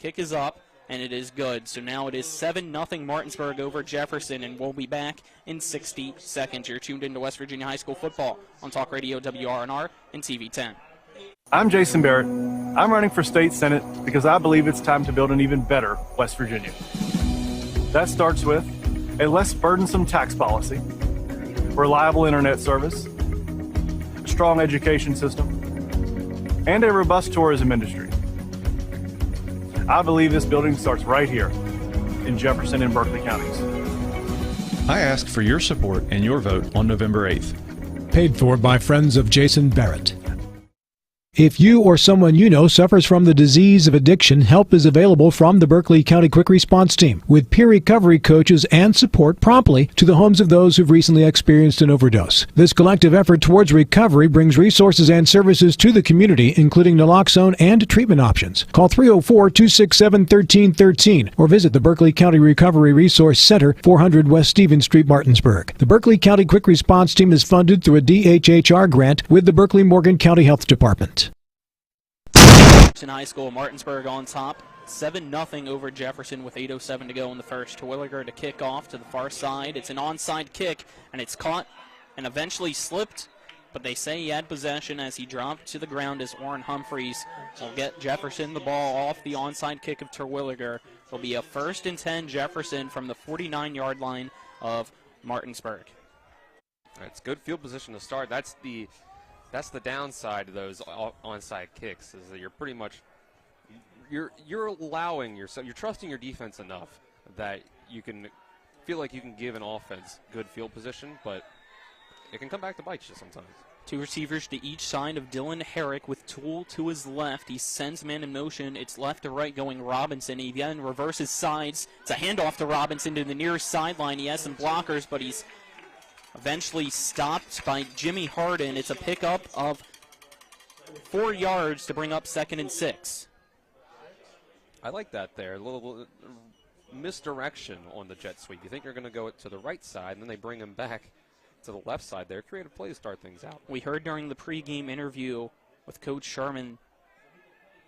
Kick is up. And it is good. So now it is 7-0 Martinsburg over Jefferson, and we'll be back in 60 seconds. You're tuned into West Virginia High School football on Talk Radio WRNR and TV 10. I'm Jason Barrett. I'm running for state senate because I believe it's time to build an even better West Virginia. That starts with a less burdensome tax policy, reliable internet service, a strong education system, and a robust tourism industry. I believe this building starts right here in Jefferson and Berkeley counties. I ask for your support and your vote on November 8th. Paid for by Friends of Jason Barrett. If you or someone you know suffers from the disease of addiction, help is available from the Berkeley County Quick Response Team with peer recovery coaches and support promptly to the homes of those who've recently experienced an overdose. This collective effort towards recovery brings resources and services to the community, including naloxone and treatment options. Call 304-267-1313 or visit the Berkeley County Recovery Resource Center, 400 West Stevens Street, Martinsburg. The Berkeley County Quick Response Team is funded through a DHHR grant with the Berkeley Morgan County Health Department. High School, Martinsburg on top, 7-0 over Jefferson with 8:07 to go in the first. Terwilliger to kick off to the far side. It's an onside kick, and it's caught and eventually slipped, but they say he had possession as he dropped to the ground as Orrin Humphreys will get Jefferson the ball off the onside kick of Terwilliger. It'll be a 1st and 10 Jefferson from the 49-yard line of Martinsburg. It's good field position to start. That's the downside of those onside kicks, is that you're pretty much you're allowing yourself, you're trusting your defense enough that you can feel like you can give an offense good field position, but it can come back to bite you sometimes. 2 receivers to each side of Dylan Herrick with Toole to his left. He sends man in motion. It's left to right going Robinson. He then reverses sides. It's a handoff to Robinson to the near sideline. He has some blockers, but he's eventually stopped by Jimmy Harden. It's a pickup of 4 yards to bring up 2nd and 6. I like that there. A little misdirection on the jet sweep. You think you're going to go to the right side, and then they bring him back to the left side there. Creative play to start things out. We heard during the pregame interview with Coach Sherman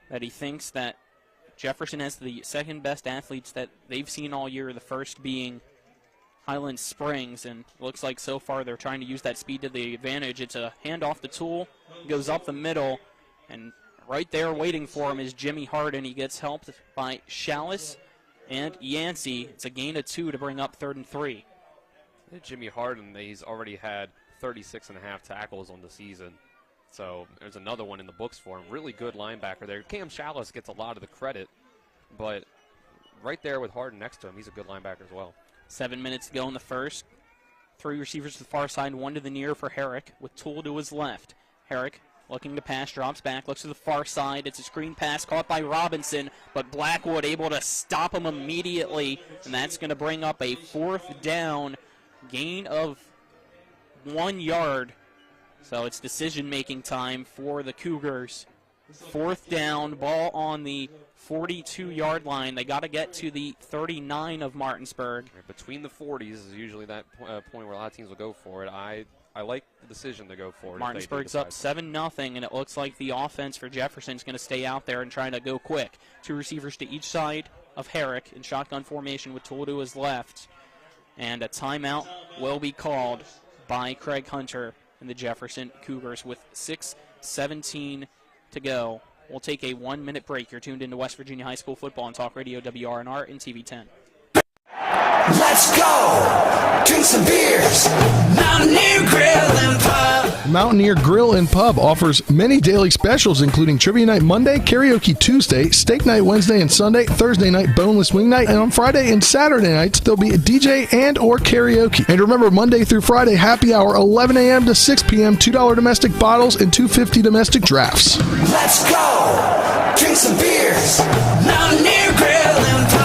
that he thinks that Jefferson has the 2nd best athletes that they've seen all year, the first being Highland Springs, and looks like so far they're trying to use that speed to the advantage. It's a handoff to Toole, goes up the middle, and right there waiting for him is Jimmy Harden. He gets helped by Chalice and Yancey. It's a gain of 2 to bring up 3rd and 3. Jimmy Harden, he's already had 36.5 tackles on the season, so there's another one in the books for him. Really good linebacker there. Cam Chalice gets a lot of the credit, but right there with Harden next to him, he's a good linebacker as well. 7 minutes to go in the first. 3 receivers to the far side, 1 to the near for Herrick with Toole to his left. Herrick looking to pass, drops back, looks to the far side. It's a screen pass caught by Robinson, but Blackwood able to stop him immediately, and that's going to bring up a 4th down, gain of 1 yard. So it's decision-making time for the Cougars. 4th down, ball on the 42-yard line. They got to get to the 39 of Martinsburg. Between the 40s is usually that point where a lot of teams will go for it. I like the decision to go for it. Martinsburg's up 7-0, and it looks like the offense for Jefferson is going to stay out there and try to go quick. 2 receivers to each side of Herrick in shotgun formation with Toole to his left. And a timeout will be called by Craig Hunter and the Jefferson Cougars with 6:17 to go. We'll take a 1-minute break. You're tuned into West Virginia High School football on Talk Radio WRNR and TV 10. Let's go! Drink some beers! Mountaineer Grill and Pub! Mountaineer Grill and Pub offers many daily specials, including Trivia Night Monday, Karaoke Tuesday, Steak Night Wednesday and Sunday, Thursday night Boneless Wing Night, and on Friday and Saturday nights, there'll be a DJ and or karaoke. And remember, Monday through Friday, happy hour, 11 a.m. to 6 p.m., $2 domestic bottles and $2.50 domestic drafts. Let's go! Drink some beers! Mountaineer Grill and Pub!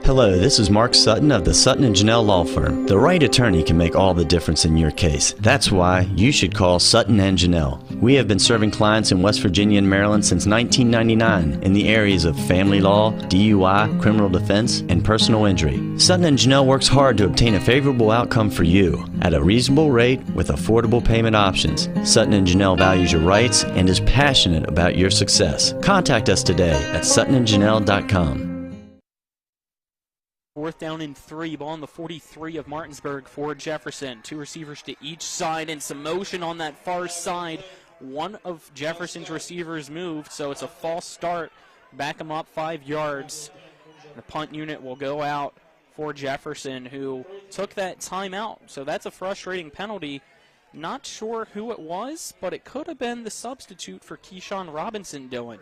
Hello, this is Mark Sutton of the Sutton & Janelle Law Firm. The right attorney can make all the difference in your case. That's why you should call Sutton & Janelle. We have been serving clients in West Virginia and Maryland since 1999 in the areas of family law, DUI, criminal defense, and personal injury. Sutton & Janelle works hard to obtain a favorable outcome for you at a reasonable rate with affordable payment options. Sutton & Janelle values your rights and is passionate about your success. Contact us today at suttonandjanelle.com. 4th down and 3, ball on the 43 of Martinsburg for Jefferson. 2 receivers to each side and some motion on that far side. One of Jefferson's receivers moved, so it's a false start. Back him up 5 yards. The punt unit will go out for Jefferson, who took that timeout. So that's a frustrating penalty. Not sure who it was, but it could have been the substitute for Keyshawn Robinson, Dylan.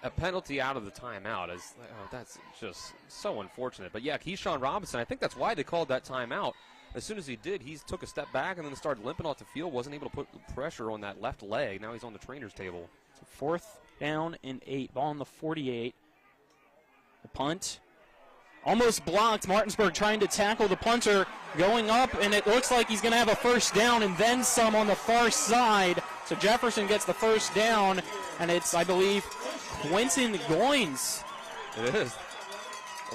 A penalty out of the timeout is that's just so unfortunate. But yeah, Keyshawn Robinson, I think that's why they called that timeout. As soon as he did, he took a step back and then started limping off the field, wasn't able to put pressure on that left leg. Now he's on the trainer's table. So 4th down and 8, ball on the 48. The punt almost blocked. Martinsburg trying to tackle the punter, going up, and it looks like he's going to have a first down and then some on the far side. So Jefferson gets the first down, and it's, I believe, Quentin Goins. It is.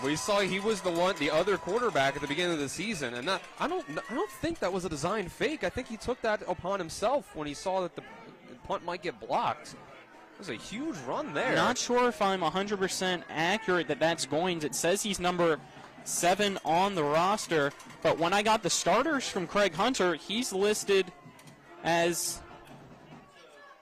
We saw he was the other quarterback at the beginning of the season, and I don't think that was a design fake. I think he took that upon himself when he saw that the punt might get blocked. It was a huge run there. Not sure if I'm 100% accurate that that's Goins. It says he's number 7 on the roster, but when I got the starters from Craig Hunter, he's listed as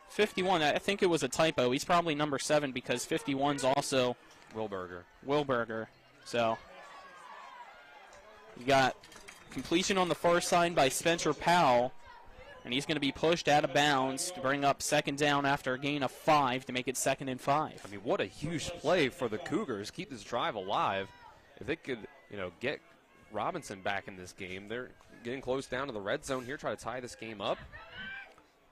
51. I think it was a typo. He's probably number 7 because 51's also Wilberger. So you got completion on the far side by Spencer Powell, and he's going to be pushed out of bounds to bring up 2nd down after a gain of 5 to make it 2nd and 5. I mean, what a huge play for the Cougars. Keep this drive alive. If they could, get Robinson back in this game, they're getting close down to the red zone here, try to tie this game up.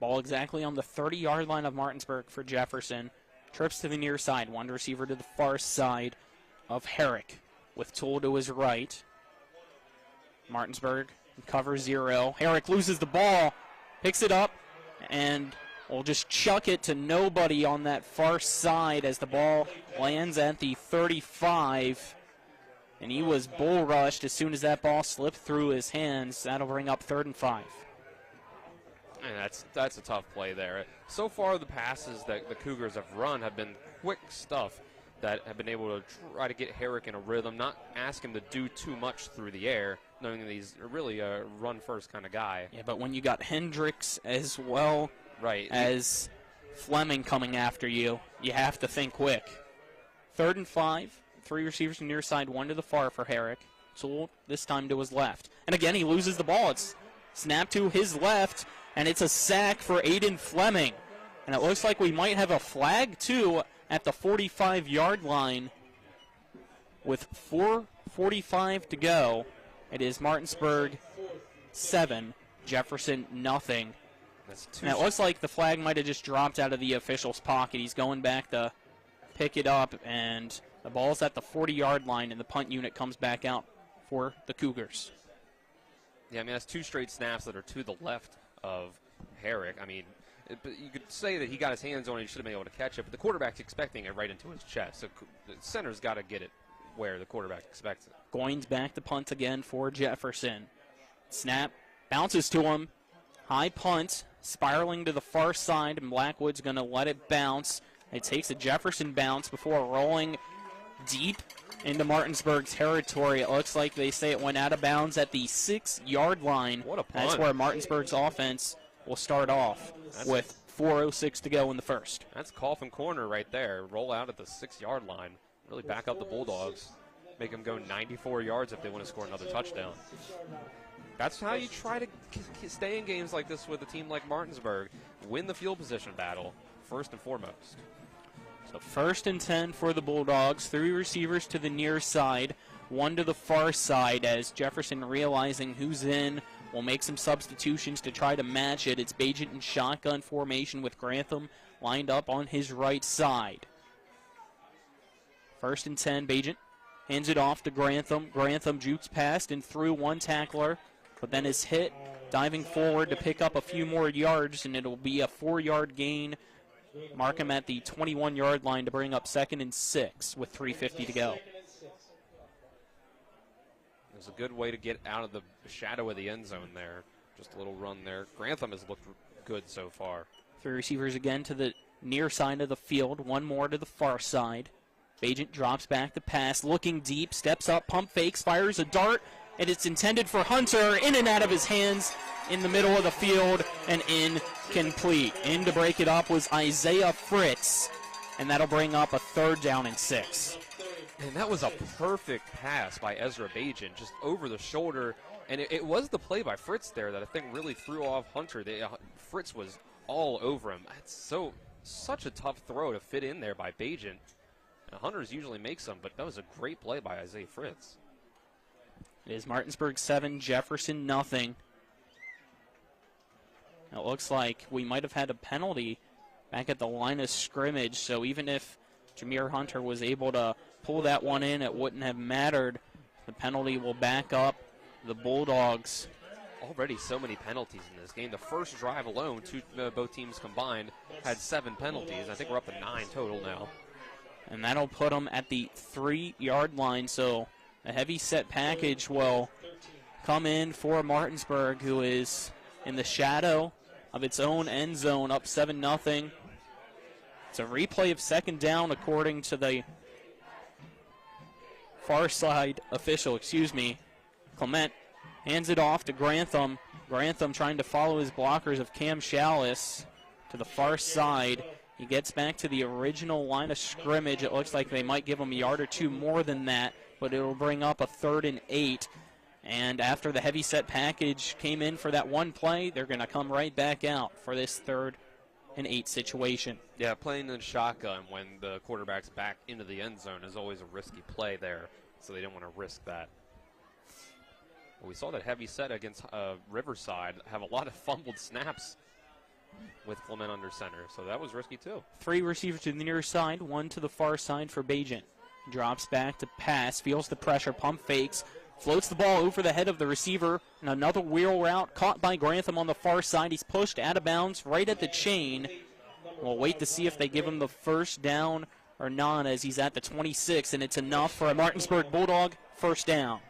Ball exactly on the 30-yard line of Martinsburg for Jefferson. Trips to the near side. One receiver to the far side of Herrick with Toole to his right. Martinsburg cover 0. Herrick loses the ball, picks it up, and will just chuck it to nobody on that far side as the ball lands at the 35. And he was bull rushed as soon as that ball slipped through his hands. That'll bring up 3rd and 5. And that's a tough play there. So far, the passes that the Cougars have run have been quick stuff that have been able to try to get Herrick in a rhythm, not ask him to do too much through the air, knowing that he's really a run-first kind of guy. Yeah, but when you got Hendricks as well as Fleming coming after you, you have to think quick. 3rd and 5, 3 receivers near side, 1 to the far for Herrick. Toole this time to his left. And again, he loses the ball. It's snapped to his left, and it's a sack for Aiden Fleming. And it looks like we might have a flag, too, at the 45-yard line with 4:45 to go. It is Martinsburg 7, Jefferson nothing. And it looks like the flag might have just dropped out of the official's pocket. He's going back to pick it up, and the ball's at the 40-yard line, and the punt unit comes back out for the Cougars. Yeah, I mean, that's 2 straight snaps that are to the left of Herrick. I mean, But you could say that he got his hands on it, he should have been able to catch it, but the quarterback's expecting it right into his chest. So the center's got to get it where the quarterback expects it. Goins back to punt again for Jefferson. Snap, bounces to him. High punt, spiraling to the far side, and Blackwood's going to let it bounce. It takes a Jefferson bounce before rolling deep into Martinsburg territory. It looks like they say it went out of bounds at the 6-yard line. What a punt. That's where Martinsburg's offense will start off with 4:06 to go in the first. That's coffin corner right there. Roll out at the 6-yard line. Really back up the Bulldogs. Make them go 94 yards if they want to score another touchdown. That's how you try to stay in games like this with a team like Martinsburg. Win the field position battle, first and foremost. So 1st and 10 for the Bulldogs. 3 receivers to the near side, 1 to the far side, as Jefferson, realizing who's in, will make some substitutions to try to match it. It's Bagent in shotgun formation with Grantham lined up on his right side. 1st and 10, Bagent hands it off to Grantham. Grantham jukes past and through one tackler, but then is hit diving forward to pick up a few more yards, and it'll be a 4-yard gain. Mark him at the 21-yard line to bring up 2nd and 6 with 3:50 to go. It was a good way to get out of the shadow of the end zone there. Just a little run there. Grantham has looked good so far. 3 receivers again to the near side of the field, 1 more to the far side. Bagent drops back the pass, looking deep, steps up, pump fakes, fires a dart, and it's intended for Hunter, in and out of his hands in the middle of the field, and incomplete. In to break it up was Isaiah Fritz, and that'll bring up a 3rd down and 6. And that was a perfect pass by Ezra Bagent, just over the shoulder, and it was the play by Fritz there that I think really threw off Hunter. Fritz was all over him. That's such a tough throw to fit in there by Bagent. And Hunters usually make some, but that was a great play by Isaiah Fritz. It is Martinsburg 7, Jefferson nothing. It looks like we might have had a penalty back at the line of scrimmage, so even if Jameer Hunter was able to pull that one in, it wouldn't have mattered. The penalty will back up the Bulldogs. Already so many penalties in this game. The first drive alone, both teams combined, had 7 penalties. I think we're up to 9 total now. And that'll put them at the 3-yard line, so a heavy set package will come in for Martinsburg, who is in the shadow of its own end zone, up 7-0. It's a replay of 2nd down, according to the far side official, Clement hands it off to Grantham. Grantham trying to follow his blockers of Cam Shallis to the far side. He gets back to the original line of scrimmage. It looks like they might give him a yard or 2 more than that, but it'll bring up a 3rd and 8. And after the heavy set package came in for that one play, they're going to come right back out for this 3rd and 8 situation. Yeah, playing in shotgun when the quarterback's back into the end zone is always a risky play there, so they didn't want to risk that. Well, we saw that heavy set against Riverside have a lot of fumbled snaps with Clement under center, so that was risky too. 3 receivers to the near side, 1 to the far side for Bagent. Drops back to pass, feels the pressure, pump fakes, floats the ball over the head of the receiver, and another wheel route caught by Grantham on the far side. He's pushed out of bounds right at the chain. We'll wait to see if they give him the 1st down or not, as he's at the 26, and it's enough for a Martinsburg Bulldog 1st down.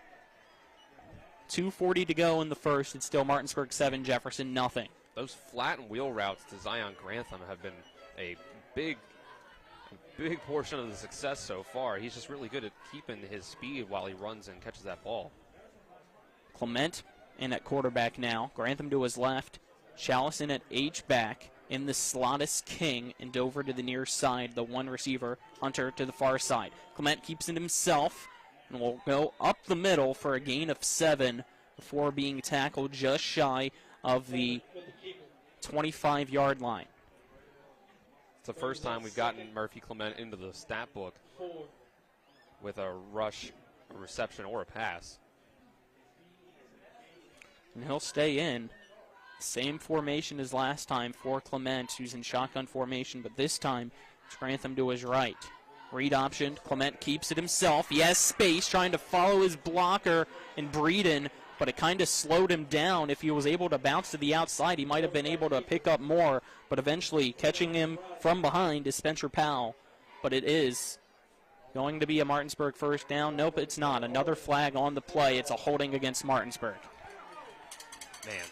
2:40 to go in the first. It's still Martinsburg 7, Jefferson nothing. Those flat and wheel routes to Zion Grantham have been a big portion of the success so far. He's just really good at keeping his speed while he runs and catches that ball. Clement in at quarterback now. Grantham to his left. Shallis in at H-back. In the slot is King, and over to the near side, the 1 receiver, Hunter to the far side. Clement keeps it himself and will go up the middle for a gain of 7 before being tackled just shy of the 25-yard line. It's the first time we've gotten Murphy Clement into the stat book with a rush, a reception, or a pass. And he'll stay in. Same formation as last time for Clement, who's in shotgun formation, but this time it's Grantham to his right. Read option, Clement keeps it himself. He has space, trying to follow his blocker, and Breeden but it kind of slowed him down. If he was able to bounce to the outside, he might have been able to pick up more, but eventually catching him from behind is Spencer Powell. But it is going to be a Martinsburg first down. Nope, it's not. Another flag on the play. It's a holding against Martinsburg. Man,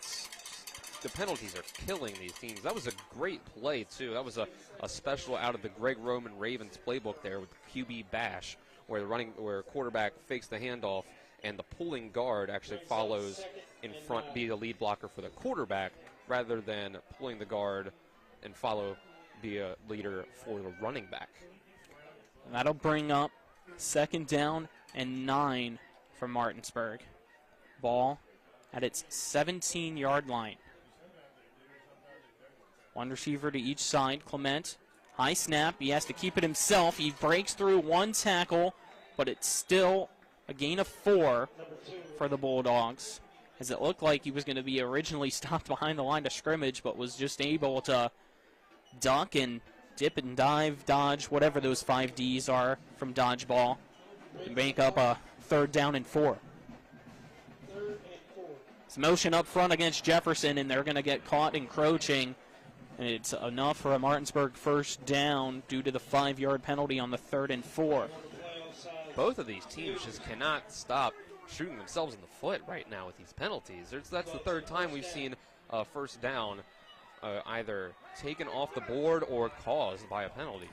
the penalties are killing these teams. That was a great play, too. That was a special out of the Greg Roman Ravens playbook there with the QB bash, where quarterback fakes the handoff and the pulling guard actually follows in front, be the lead blocker for the quarterback, rather than pulling the guard and be a leader for the running back. And that'll bring up 2nd down and 9 for Martinsburg. Ball at its 17-yard line. One receiver to each side. Clement, high snap. He has to keep it himself. He breaks through one tackle, but it's still a gain of 4 for the Bulldogs, as it looked like he was going to be originally stopped behind the line of scrimmage, but was just able to duck and dip and dive, dodge, whatever those 5 Ds are from dodgeball, and make up a 3rd down and 4. It's motion up front against Jefferson, and they're going to get caught encroaching. And it's enough for a Martinsburg first down due to the 5-yard penalty on the 3rd and 4. Both of these teams just cannot stop shooting themselves in the foot right now with these penalties. That's the 3rd time we've seen a first down either taken off the board or caused by a penalty.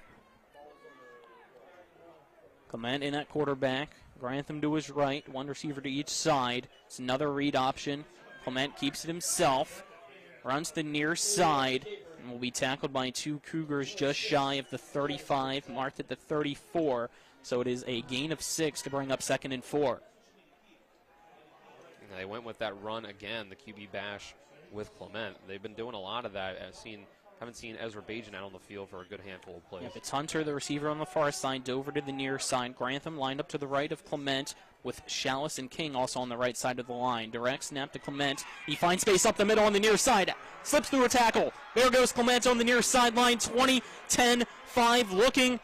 Clement in at quarterback. Grantham to his right. One receiver to each side. It's another read option. Clement keeps it himself. Runs the near side. And will be tackled by 2 Cougars just shy of the 35. Marked at the 34. So it is a gain of 6 to bring up 2nd and 4. And they went with that run again, the QB bash with Clement. They've been doing a lot of that. Haven't seen Ezra Bajan out on the field for a good handful of plays. Yep, it's Hunter, the receiver on the far side, Dover to the near side. Grantham lined up to the right of Clement, with Chalice and King also on the right side of the line. Direct snap to Clement. He finds space up the middle on the near side. Slips through a tackle. There goes Clement on the near sideline. 20, 10, 5, looking.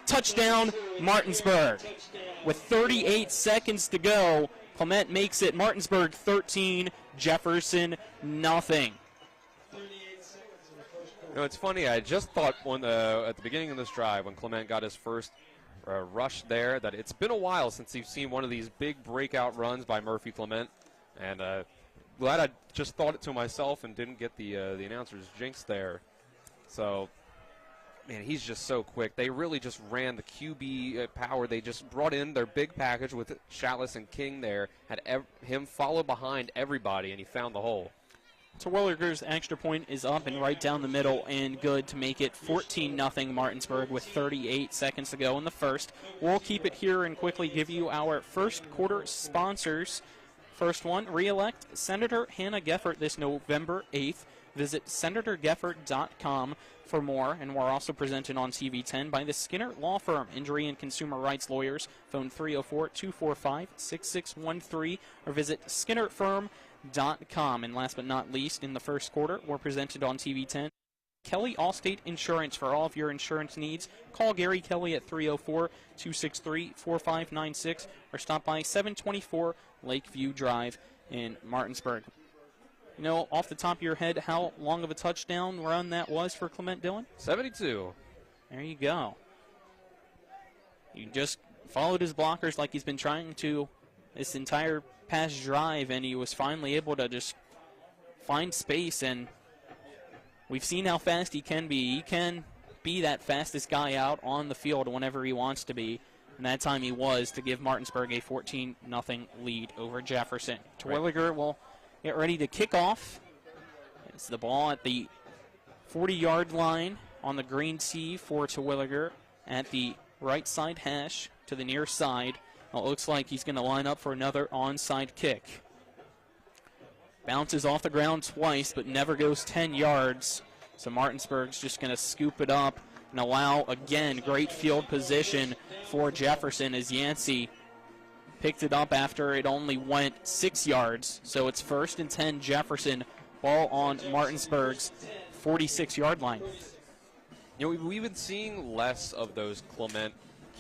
Touchdown, Martinsburg. With 38 seconds to go, Clement makes it Martinsburg 13, Jefferson nothing. You know, it's funny, I just thought at the beginning of this drive when Clement got his first rush there that it's been a while since you've seen one of these big breakout runs by Murphy Clement. And glad I just thought it to myself and didn't get the announcer's jinx there. So, man, he's just so quick. They really just ran the QB power. They just brought in their big package with Chalice and King there, had him follow behind everybody, and he found the hole. Terwilliger's extra point is up and right down the middle and good to make it 14-0 Martinsburg with 38 seconds to go in the first. We'll keep it here and quickly give you our first quarter sponsors. First one, re-elect Senator Hannah Geffert this November 8th. Visit senatorgeffert.com for more. And we're also presented on TV 10 by the Skinner Law Firm, injury and consumer rights lawyers. Phone 304-245-6613 or visit skinnerfirm.com. And last but not least, in the first quarter, we're presented on TV 10. Kelly Allstate Insurance for all of your insurance needs. Call Gary Kelly at 304-263-4596 or stop by 724 Lakeview Drive in Martinsburg. You know, off the top of your head, how long of a touchdown run that was for Clement Dillon? 72. There you go. You just followed his blockers like he's been trying to this entire past drive, and he was finally able to just find space, and we've seen how fast he can be. He can be that fastest guy out on the field whenever he wants to be, and that time he was to give Martinsburg a 14-0 lead over Jefferson. Terwilliger will get ready to kick off. It's the ball at the 40-yard line on the green tee for Terwilliger at the right side hash to the near side. Well, it looks like he's going to line up for another onside kick. Bounces off the ground twice, but never goes 10 yards. So Martinsburg's just going to scoop it up and allow, again, great field position for Jefferson as Yancey picked it up after it only went 6 yards. So it's 1st and 10 Jefferson, ball on Martinsburg's 46-yard line. You know, we've been seeing less of those Clement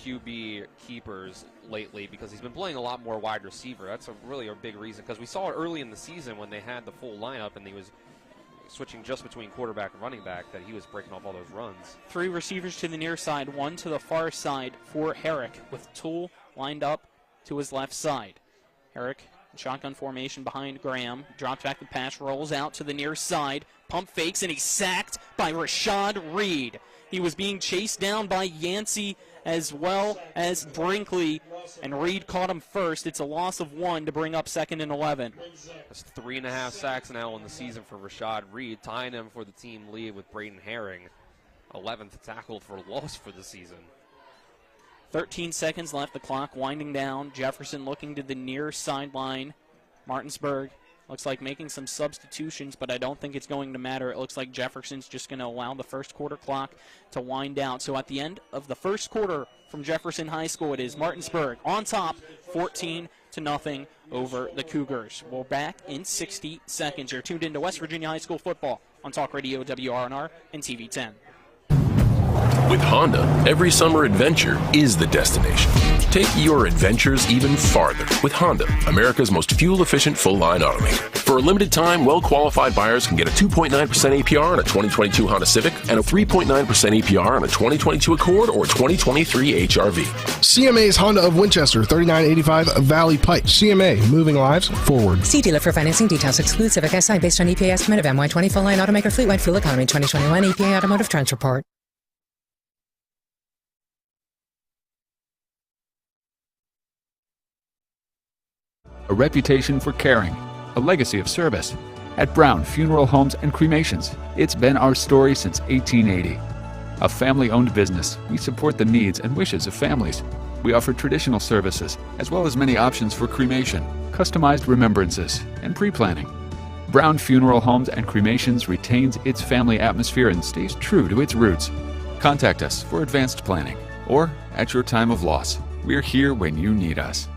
QB keepers lately because he's been playing a lot more wide receiver. That's really a big reason because we saw it early in the season when they had the full lineup and he was switching just between quarterback and running back that he was breaking off all those runs. 3 receivers to the near side, 1 to the far side for Herrick with Toole lined up to his left side. Herrick in shotgun formation behind Graham, drops back the pass, rolls out to the near side, pump fakes, and he's sacked by Rashad Reed. He was being chased down by Yancey as well as Brinkley, and Reed caught him first. It's a loss of 1 to bring up 2nd and 11. That's 3.5 sacks now in the season for Rashad Reed, tying him for the team lead with Braden Herring. 11th tackled for loss for the season. 13 seconds left, the clock winding down. Jefferson looking to the near sideline. Martinsburg looks like making some substitutions, but I don't think it's going to matter. It looks like Jefferson's just going to allow the first quarter clock to wind down. So at the end of the first quarter from Jefferson High School, it is Martinsburg on top, 14-0 over the Cougars. We're back in 60 seconds. You're tuned into West Virginia High School football on Talk Radio WRNR and TV 10. With Honda, every summer adventure is the destination. Take your adventures even farther with Honda, America's most fuel-efficient full-line automaker. For a limited time, well-qualified buyers can get a 2.9% APR on a 2022 Honda Civic and a 3.9% APR on a 2022 Accord or 2023 HRV. CMA's Honda of Winchester, 3985 Valley Pike. CMA, moving lives forward. See dealer for financing details. Exclude Civic SI based on EPA estimate of MY20 full-line automaker fleet-wide fuel economy 2021 EPA Automotive Trends Report. A reputation for caring, a legacy of service. At Brown Funeral Homes and Cremations, it's been our story since 1880. A family-owned business, we support the needs and wishes of families. We offer traditional services, as well as many options for cremation, customized remembrances, and pre-planning. Brown Funeral Homes and Cremations retains its family atmosphere and stays true to its roots. Contact us for advanced planning, or at your time of loss. We're here when you need us.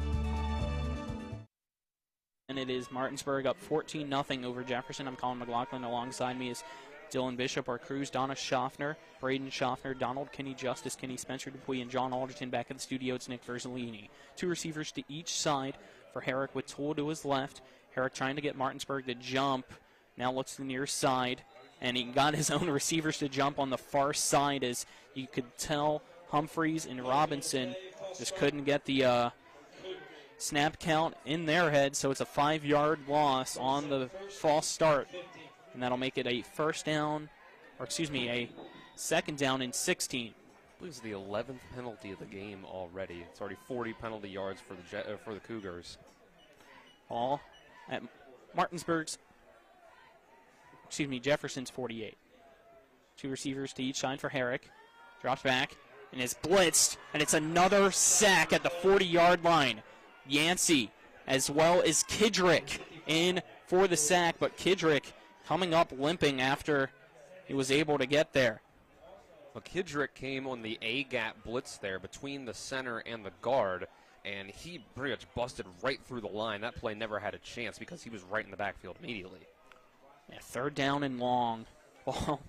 And it is Martinsburg up 14-0 over Jefferson. I'm Colin McLaughlin. Alongside me is Dylan Bishop, our crews, Donna Schaffner, Braden Schaffner, Donald Kinney, Justice Kinney, Spencer Dupuy, and John Alderton. Back at the studio, it's Nick Verzolini. 2 receivers to each side for Herrick with Toole to his left. Herrick trying to get Martinsburg to jump. Now looks to the near side, and he got his own receivers to jump on the far side. As you could tell, Humphreys and Robinson just couldn't get the snap count in their head, so it's a 5-yard loss on the false start, and that'll make it a second down and 16. I believe it's the 11th penalty of the game already. It's already 40 penalty yards for the Cougars. All at Jefferson's 48. 2 receivers to each side for Herrick. Drops back and is blitzed, and it's another sack at the 40-yard line. Yancey as well as Kidrick in for the sack, but Kidrick coming up limping after he was able to get there. Well, Kidrick came on the A-gap blitz there between the center and the guard, and he pretty much busted right through the line. That play never had a chance because he was right in the backfield immediately. Yeah, 3rd down and long. Ball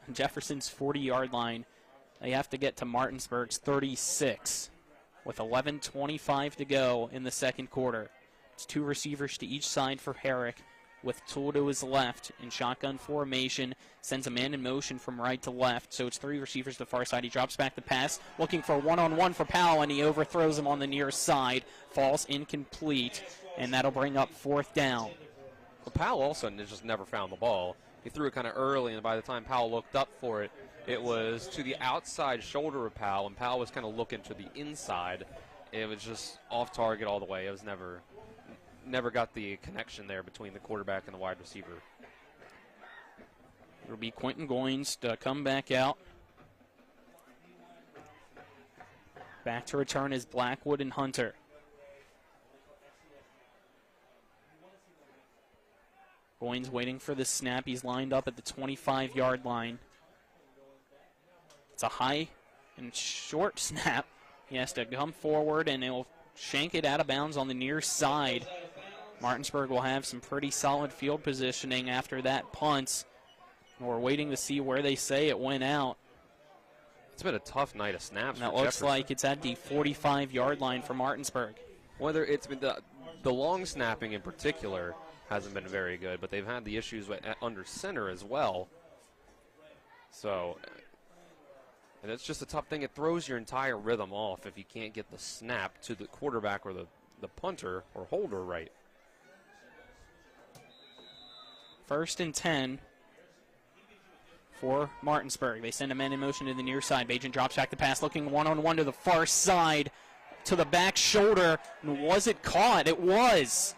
on Jefferson's 40-yard line. They have to get to Martinsburg's 36. With 11:25 to go in the second quarter. It's 2 receivers to each side for Herrick with Toole to his left in shotgun formation. Sends a man in motion from right to left, so it's 3 receivers to the far side. He drops back the pass, looking for a one-on-one for Powell, and he overthrows him on the near side. Falls incomplete, and that'll bring up 4th down. Well, Powell also just never found the ball. He threw it kind of early, and by the time Powell looked up for it, it was to the outside shoulder of Powell, and Powell was kind of looking to the inside. It was just off target all the way. It was never got the connection there between the quarterback and the wide receiver. It'll be Quentin Goins to come back out. Back to return is Blackwood and Hunter. Goins waiting for the snap. He's lined up at the 25-yard line. It's a high and short snap. He has to come forward, and he'll shank it out of bounds on the near side. Martinsburg will have some pretty solid field positioning after that punt. We're waiting to see where they say it went out. It's been a tough night of snaps. And it for looks Jefferson. like it's at the 45-yard line for Martinsburg. Whether it's been the long snapping in particular hasn't been very good, but they've had the issues under center as well. So, and it's just a tough thing. It throws your entire rhythm off if you can't get the snap to the quarterback or the punter or holder right. 1st and 10 for Martinsburg. They send a man in motion to the near side. Bajan drops back the pass, looking one-on-one to the far side, to the back shoulder. And was it caught? It was.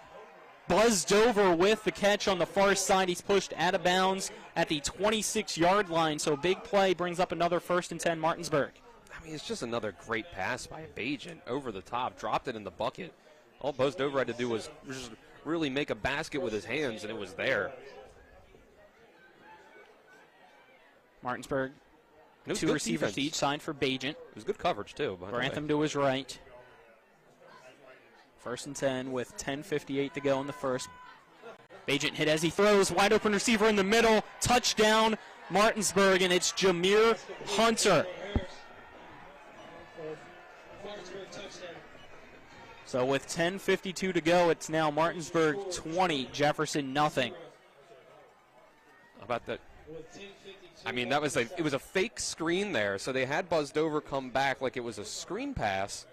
Buzzed over with the catch on the far side. He's pushed out of bounds at the 26-yard line. So big play brings up another 1st and 10 Martinsburg. I mean, it's just another great pass by Bajan over the top. Dropped it in the bucket. All Buzzed over had to do was just really make a basket with his hands, and it was there. Martinsburg, It was 2 good receivers defense. to each side for Bajan. It was good coverage, too. by the way. Grantham to his right. 1st and 10 with 10:58 to go in the first. Bajan hit as he throws. Wide open receiver in the middle. Touchdown, Martinsburg, and it's Jameer Hunter. So with 10:52 to go, it's now Martinsburg 20, Jefferson nothing. How about that? I mean, it was a fake screen there, so they had Buzzed over come back like it was a screen pass,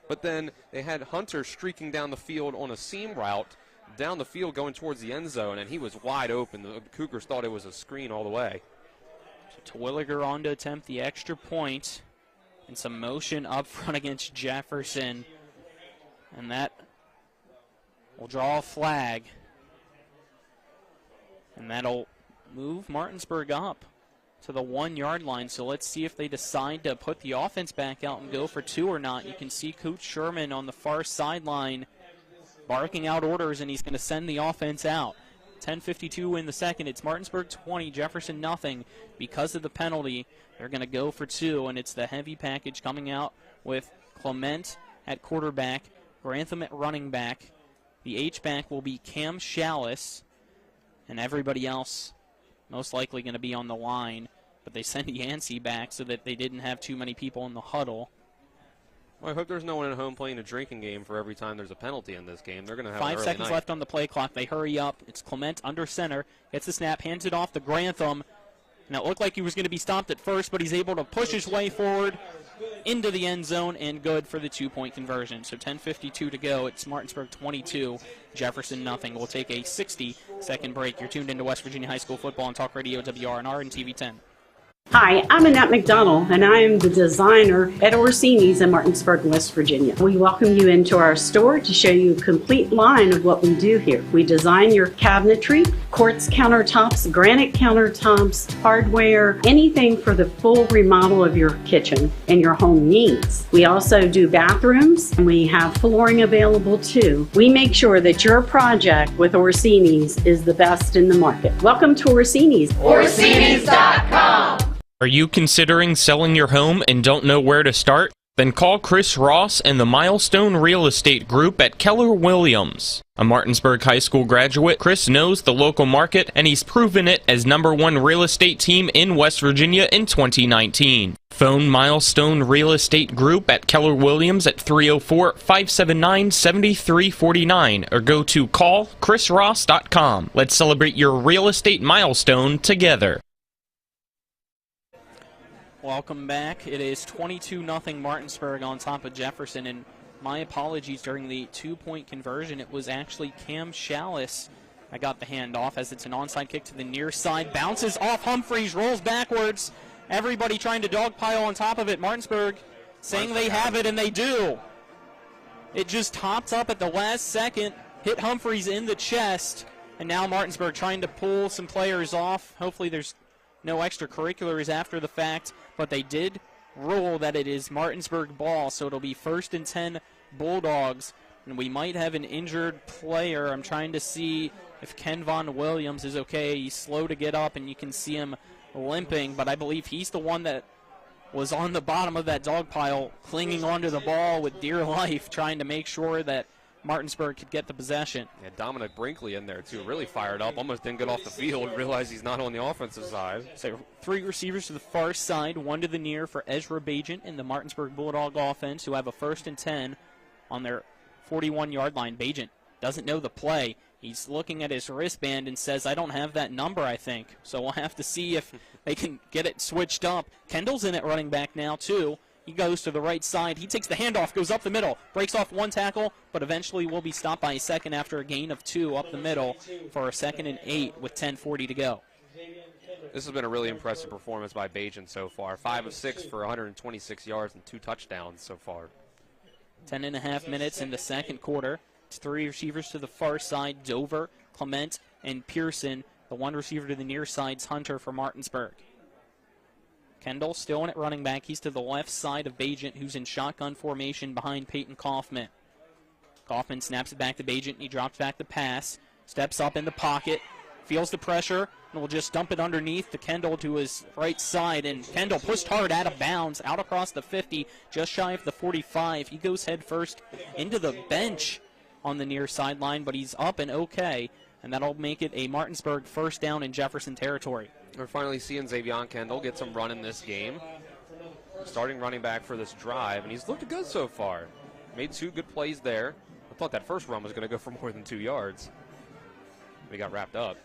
but then they had Hunter streaking down the field on a seam route, down the field going towards the end zone, and he was wide open. The Cougars thought it was a screen all the way. Terwilliger on to attempt the extra point, and some motion up front against Jefferson, and that will draw a flag, and that'll move Martinsburg up to the 1-yard line. So let's see if they decide to put the offense back out and go for 2 or not. You can see Coach Sherman on the far sideline barking out orders, and he's going to send the offense out. 10:52 in the second. It's Martinsburg 20, Jefferson nothing. Because of the penalty, they're going to go for 2, and it's the heavy package coming out with Clement at quarterback, Grantham at running back. The H-back will be Cam Shallis, and everybody else most likely going to be on the line. But they send Yancey back so that they didn't have too many people in the huddle. Well, I hope there's no one at home playing a drinking game for every time there's a penalty in this game. They're going to have 5 seconds left on the play clock. They hurry up. It's Clement under center. Gets the snap, hands it off to Grantham. And it looked like he was going to be stopped at first, but he's able to push his way forward into the end zone and good for the 2-point conversion. So 10:52 to go. It's Martinsburg 22, Jefferson nothing. We'll take a 60-second break. You're tuned into West Virginia High School football on Talk Radio WRNR and TV 10. Hi, I'm Annette McDonald, and I am the designer at Orsini's in Martinsburg, West Virginia. We welcome you into our store to show you a complete line of what we do here. We design your cabinetry, quartz countertops, granite countertops, hardware, anything for the full remodel of your kitchen and your home needs. We also do bathrooms, and we have flooring available too. We make sure that your project with Orsini's is the best in the market. Welcome to Orsini's. Orsini's.com. Are you considering selling your home and don't know where to start? Then call Chris Ross and the Milestone Real Estate Group at Keller Williams. A Martinsburg High School graduate, Chris knows the local market, and he's proven it as #1 real estate team in West Virginia in 2019. Phone Milestone Real Estate Group at Keller Williams at 304-579-7349 or go to callchrisross.com. Let's celebrate your real estate milestone together. Welcome back. It is 22-0 Martinsburg on top of Jefferson, and my apologies during the 2-point conversion. It was actually Cam Shallis. I got the handoff as it's an onside kick to the near side. Bounces off Humphreys, rolls backwards. Everybody trying to dogpile on top of it. Martinsburg saying they have it, and they do. It just hopped up at the last second, hit Humphreys in the chest, and now Martinsburg trying to pull some players off. Hopefully there's no extracurriculars after the fact, but they did rule that it is Martinsburg ball, so it'll be 1st and 10 Bulldogs, and we might have an injured player. I'm trying to see if Ken Von Williams is okay. He's slow to get up, and you can see him limping, but I believe he's the one that was on the bottom of that dog pile, clinging onto the ball with dear life, trying to make sure that Martinsburg could get the possession. Yeah, Dominic Brinkley in there, too, really fired up. Almost didn't get off the field, realized he's not on the offensive side. So 3 receivers to the far side, 1 to the near for Ezra Bajent in the Martinsburg Bulldog offense, who have a 1st and 10 on their 41-yard line. Bajent doesn't know the play. He's looking at his wristband and says, I don't have that number, I think. So we'll have to see if they can get it switched up. Kendall's in at running back now, too. He goes to the right side. He takes the handoff, goes up the middle, breaks off 1 tackle, but eventually will be stopped by a second after a gain of 2 up the middle for a 2nd and 8 with 10:40 to go. This has been a really impressive performance by Bajent so far. 5 of 6 for 126 yards and 2 touchdowns so far. 10.5 minutes in the second quarter. It's 3 receivers to the far side, Dover, Clement, and Pearson. The 1 receiver to the near side's Hunter for Martinsburg. Kendall still in at running back. He's to the left side of Bajent, who's in shotgun formation behind Peyton Kaufman. Kaufman snaps it back to Bajent, and he drops back the pass. Steps up in the pocket, feels the pressure, and will just dump it underneath to Kendall to his right side. And Kendall pushed hard out of bounds, out across the 50, just shy of the 45. He goes head first into the bench on the near sideline, but he's up and okay, and that'll make it a Martinsburg 1st down in Jefferson territory. We're finally seeing Xavion Kendall get some run in this game. Starting running back for this drive, and he's looked good so far. Made 2 good plays there. I thought that first run was going to go for more than 2 yards. We got wrapped up.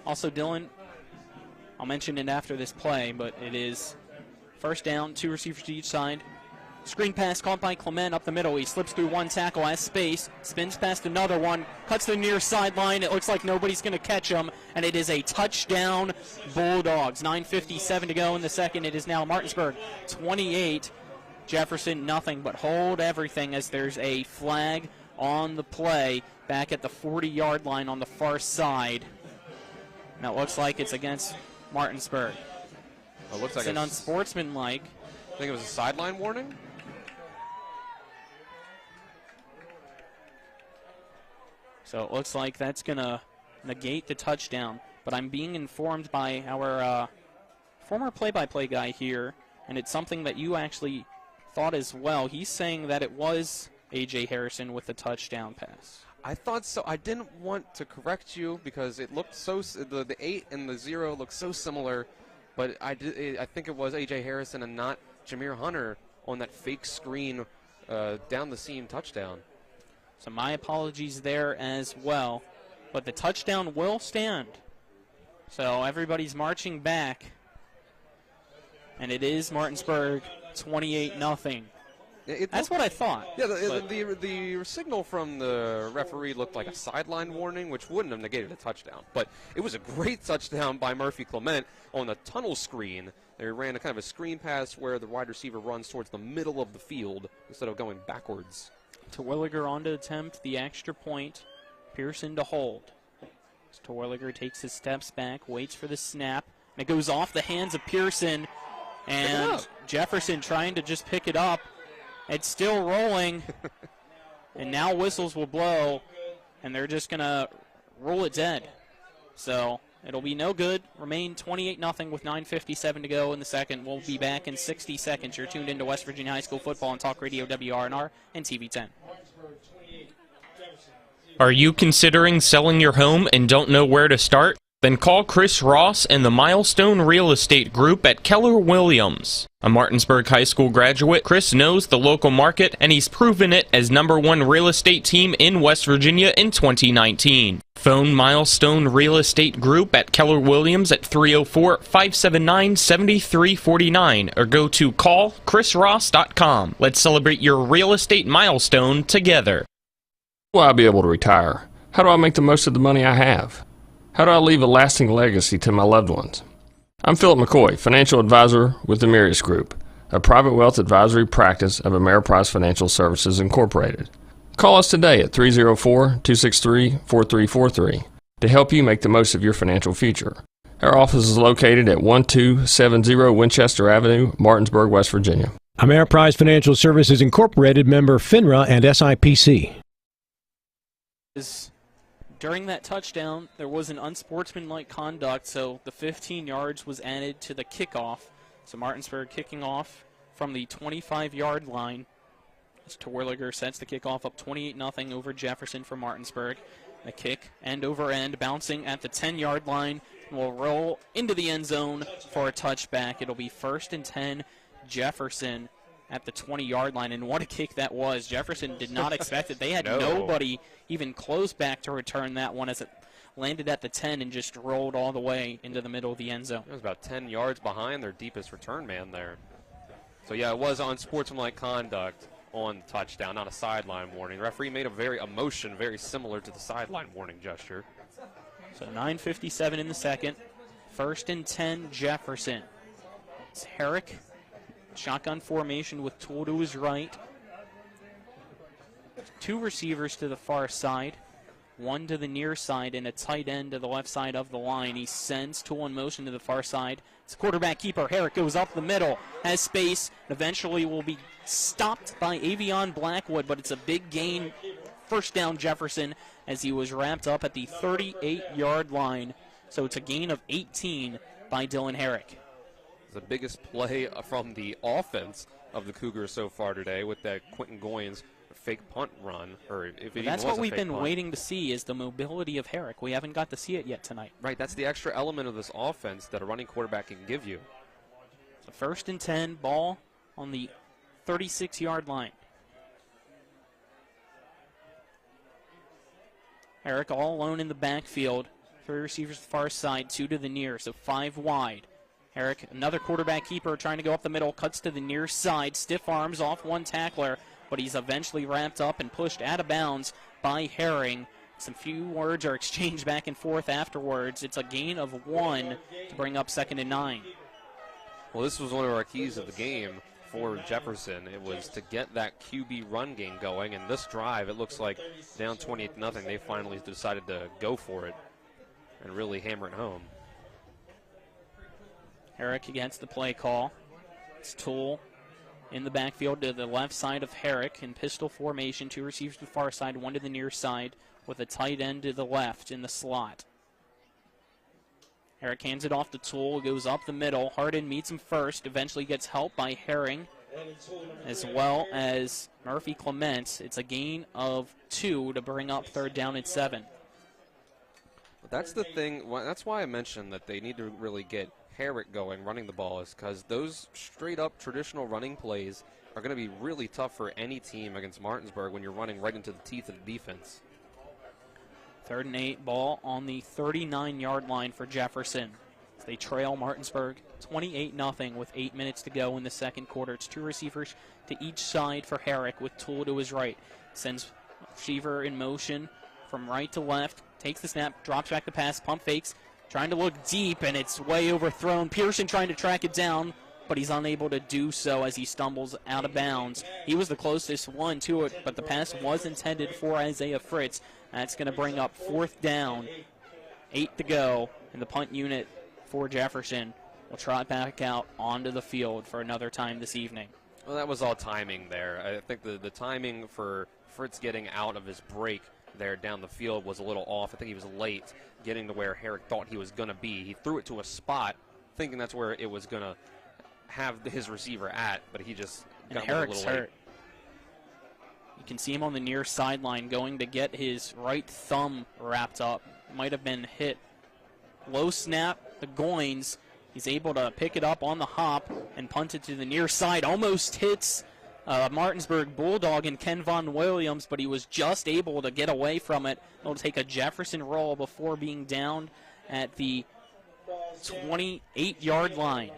Also, Dylan, I'll mention it after this play, but it is 1st down, 2 receivers to each side. Screen pass caught by Clement up the middle. He slips through 1 tackle, has space, spins past another one, cuts the near sideline. It looks like nobody's going to catch him, and it is a touchdown, Bulldogs. 9:57 to go in the second. It is now Martinsburg 28, Jefferson nothing, but hold everything as there's a flag on the play back at the 40-yard line on the far side. Now it looks like it's against Martinsburg. It looks like it's an unsportsmanlike. I think it was a sideline warning. So it looks like that's going to negate the touchdown. But I'm being informed by our former play-by-play guy here, and it's something that you actually thought as well. He's saying that it was A.J. Harrison with the touchdown pass. I thought so. I didn't want to correct you because it looked so, the 8 and the 0 looked so similar, but I think it was A.J. Harrison and not Jameer Hunter on that fake screen down the seam touchdown. So my apologies there as well. But the touchdown will stand. So everybody's marching back. And it is Martinsburg 28-0. That's what I thought. Yeah, the signal from the referee looked like a sideline warning, which wouldn't have negated a touchdown. But it was a great touchdown by Murphy Clement on the tunnel screen. They ran a kind of a screen pass where the wide receiver runs towards the middle of the field instead of going backwards. Terwilliger on to attempt the extra point. Pearson to hold. As Terwilliger takes his steps back, waits for the snap, and it goes off the hands of Pearson. And Jefferson trying to just pick it up. It's still rolling. And now whistles will blow, and they're just going to rule it dead. So it'll be no good. Remain 28-0 with 9:57 to go in the second. We'll be back in 60 seconds. You're tuned into West Virginia High School football on Talk Radio WRNR and TV 10. Are you considering selling your home and don't know where to start? Then call Chris Ross and the Milestone Real Estate Group at Keller Williams. A Martinsburg High School graduate, Chris knows the local market, and he's proven it as #1 real estate team in West Virginia in 2019. Phone Milestone Real Estate Group at Keller Williams at 304-579-7349 or go to callchrisross.com. Let's celebrate your real estate milestone together. Will I be able to retire? How do I make the most of the money I have? How do I leave a lasting legacy to my loved ones? I'm Philip McCoy, financial advisor with the Mirius Group, a private wealth advisory practice of Ameriprise Financial Services Incorporated. Call us today at 304-263-4343 to help you make the most of your financial future. Our office is located at 1270 Winchester Avenue, Martinsburg, West Virginia. Ameriprise Financial Services Incorporated, member FINRA and SIPC. During that touchdown, there was an unsportsmanlike conduct, so the 15 yards was added to the kickoff. So Martinsburg kicking off from the 25-yard line As Terwilliger sets the kickoff up 28-0 over Jefferson for Martinsburg. The kick end over end, bouncing at the 10-yard line, and will roll into the end zone for a touchback. It'll be 1st and 10, Jefferson at the 20-yard line, and what a kick that was. Jefferson did not expect it. They had nobody even close back to return that one as it landed at the 10 and just rolled all the way into the middle of the end zone. It was about 10 yards behind their deepest return man there. So, yeah, it was unsportsmanlike conduct on touchdown, not a sideline warning. The referee made a motion very similar to the sideline warning gesture. So 9:57 in the second. 1st and 10, Jefferson. It's Herrick. Shotgun formation with Toole to his right. 2 receivers to the far side. 1 to the near side and a tight end to the left side of the line. He sends Toole in motion to the far side. It's quarterback keeper. Herrick goes up the middle, has space, and eventually will be stopped by Avion Blackwood, but it's a big gain. 1st down Jefferson as he was wrapped up at the 38-yard line. So it's a gain of 18 by Dylan Herrick. The biggest play from the offense of the Cougars so far today with that Quentin Goins fake punt run. That's what we've been waiting to see, is the mobility of Herrick. We haven't got to see it yet tonight. Right, that's the extra element of this offense that a running quarterback can give you. So 1st and 10, ball on the 36-yard line. Herrick all alone in the backfield. 3 receivers to the far side, 2 to the near, so 5 wide. Herrick, another quarterback keeper, trying to go up the middle, cuts to the near side, stiff arms off one tackler, but he's eventually wrapped up and pushed out of bounds by Herring. Some few words are exchanged back and forth afterwards. It's a gain of 1 to bring up 2nd and 9. Well, this was one of our keys of the game for Jefferson. It was to get that QB run game going, and this drive, it looks like down 28-0, they finally decided to go for it and really hammer it home. Herrick against the play call. It's Toole in the backfield to the left side of Herrick in pistol formation. 2 receivers to the far side, 1 to the near side with a tight end to the left in the slot. Herrick hands it off to Toole, goes up the middle. Hardin meets him first, eventually gets help by Herring as well as Murphy Clement. It's a gain of 2 to bring up 3rd down and 7. That's the thing. That's why I mentioned that they need to really get Herrick going, running the ball, is because those straight-up traditional running plays are going to be really tough for any team against Martinsburg when you're running right into the teeth of the defense. 3rd and 8, ball on the 39-yard line for Jefferson. They trail Martinsburg 28-0 with 8 minutes to go in the second quarter. It's 2 receivers to each side for Herrick with Toole to his right. Sends receiver in motion from right to left. Takes the snap, drops back the pass, pump fakes, trying to look deep, and it's way overthrown. Pearson trying to track it down, but he's unable to do so as he stumbles out of bounds. He was the closest one to it, but the pass was intended for Isaiah Fritz. That's going to bring up 4th down, 8 to go, and the punt unit for Jefferson will trot back out onto the field for another time this evening. Well, that was all timing there. I think the timing for Fritz getting out of his break there down the field was a little off. I think he was late getting to where Herrick thought he was going to be. He threw it to a spot thinking that's where it was going to have his receiver at, but he just got Herrick's a little hurt. late. You can see him on the near sideline going to get his right thumb wrapped up. Might have been hit. Low snap, the Goins. He's able to pick it up on the hop and punt it to the near side. Almost hits Martinsburg Bulldog and Ken Von Williams, but he was just able to get away from it. It'll take a Jefferson roll before being downed at the 28-yard line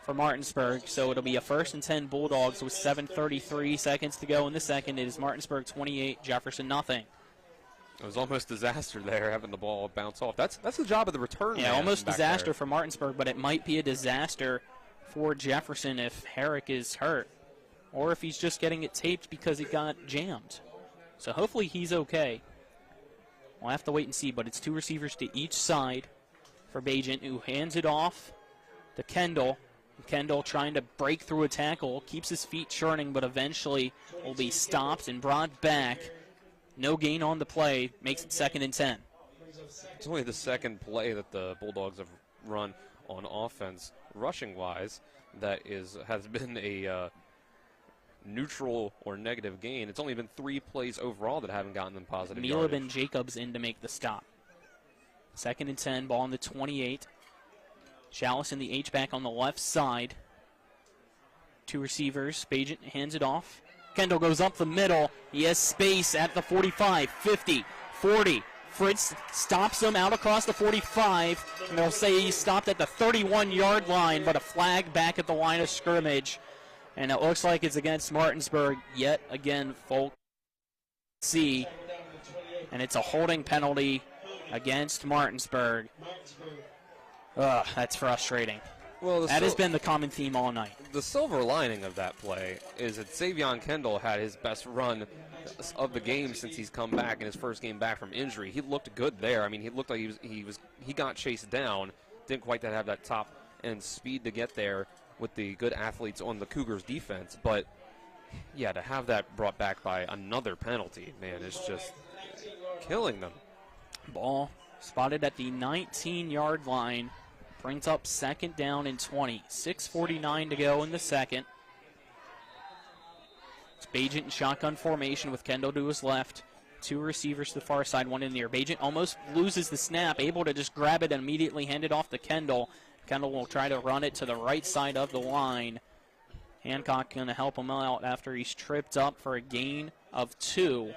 for Martinsburg. So it'll be a 1st and 10 Bulldogs with 7:33 seconds to go in the second. It is Martinsburg 28, Jefferson nothing. It was almost disaster there, having the ball bounce off. That's the job of the return man. Yeah, almost disaster there for Martinsburg, but it might be a disaster for Jefferson if Herrick is hurt, or if he's just getting it taped because it got jammed. So hopefully he's okay. We'll have to wait and see, but it's 2 receivers to each side for Bajent, who hands it off to Kendall. Kendall trying to break through a tackle, keeps his feet churning, but eventually will be stopped and brought back. No gain on the play, makes it 2nd and 10. It's only the second play that the Bulldogs have run on offense, rushing-wise, that has been a neutral or negative gain. It's only been 3 plays overall that haven't gotten them positive Nealab yardage. and Jacobs in to make the stop. 2nd and 10, ball on the 28. Chalice in the H-back on the left side. 2 receivers. Bajent hands it off. Kendall goes up the middle. He has space at the 45, 50, 40. Fritz stops him out across the 45. And they'll say he stopped at the 31-yard line, but a flag back at the line of scrimmage. And it looks like it's against Martinsburg yet again, folks. See, and it's a holding penalty against Martinsburg. Ugh, that's frustrating. Well, that has been the common theme all night. The silver lining of that play is that Xavion Kendall had his best run of the game since he's come back in his first game back from injury. He looked good there. I mean, he looked like he got chased down. Didn't quite have that top end speed to get there with the good athletes on the Cougars defense. But yeah, to have that brought back by another penalty, man, it's just killing them. Ball spotted at the 19-yard line. Brings up 2nd down and 20. 6:49 to go in the second. It's Bajent in shotgun formation with Kendall to his left. 2 receivers to the far side, 1 in the air. Bajent almost loses the snap, able to just grab it and immediately hand it off to Kendall. Kendall will try to run it to the right side of the line. Hancock going to help him out after he's tripped up for a gain of 2.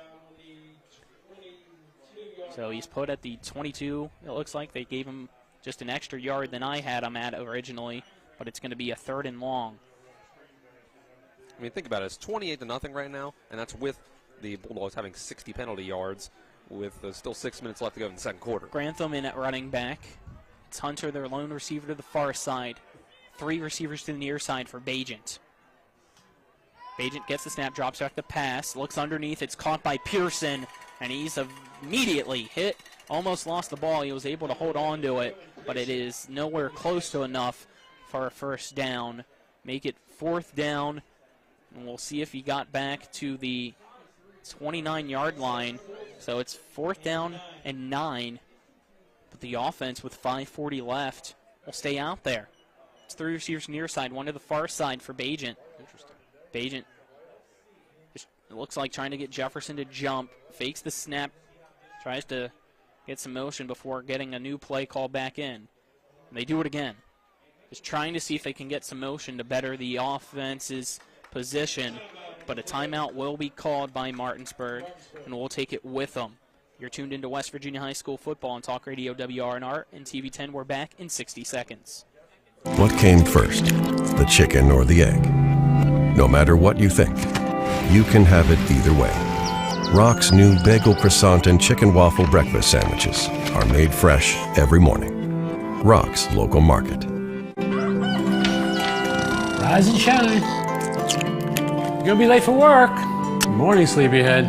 So he's put at the 22. It looks like they gave him just an extra yard than I had him at originally, but it's going to be a 3rd and long. I mean, think about it. It's 28-0 right now, and that's with the Bulldogs having 60 penalty yards with still 6 minutes left to go in the second quarter. Grantham in at running back. It's Hunter, their lone receiver, to the far side. 3 receivers to the near side for Bajent. Bajent gets the snap, drops back the pass, looks underneath. It's caught by Pearson, and he's immediately hit. Almost lost the ball. He was able to hold on to it, but it is nowhere close to enough for a first down. Make it 4th down, and we'll see if he got back to the 29-yard line. So it's 4th down and 9, but the offense with 5:40 left will stay out there. It's 3 receivers near side, 1 to the far side for Bajent. Interesting. Bajent just, it looks like trying to get Jefferson to jump, fakes the snap, tries to get some motion before getting a new play called back in. And they do it again. Just trying to see if they can get some motion to better the offense's position. But a timeout will be called by Martinsburg, and we'll take it with them. You're tuned into West Virginia High School football on Talk Radio WRNR and TV 10. We're back in 60 seconds. What came first, the chicken or the egg? No matter what you think, you can have it either way. Rock's new bagel croissant and chicken waffle breakfast sandwiches are made fresh every morning. Rock's Local Market. Rise and shine. You're gonna be late for work. Good morning, sleepyhead.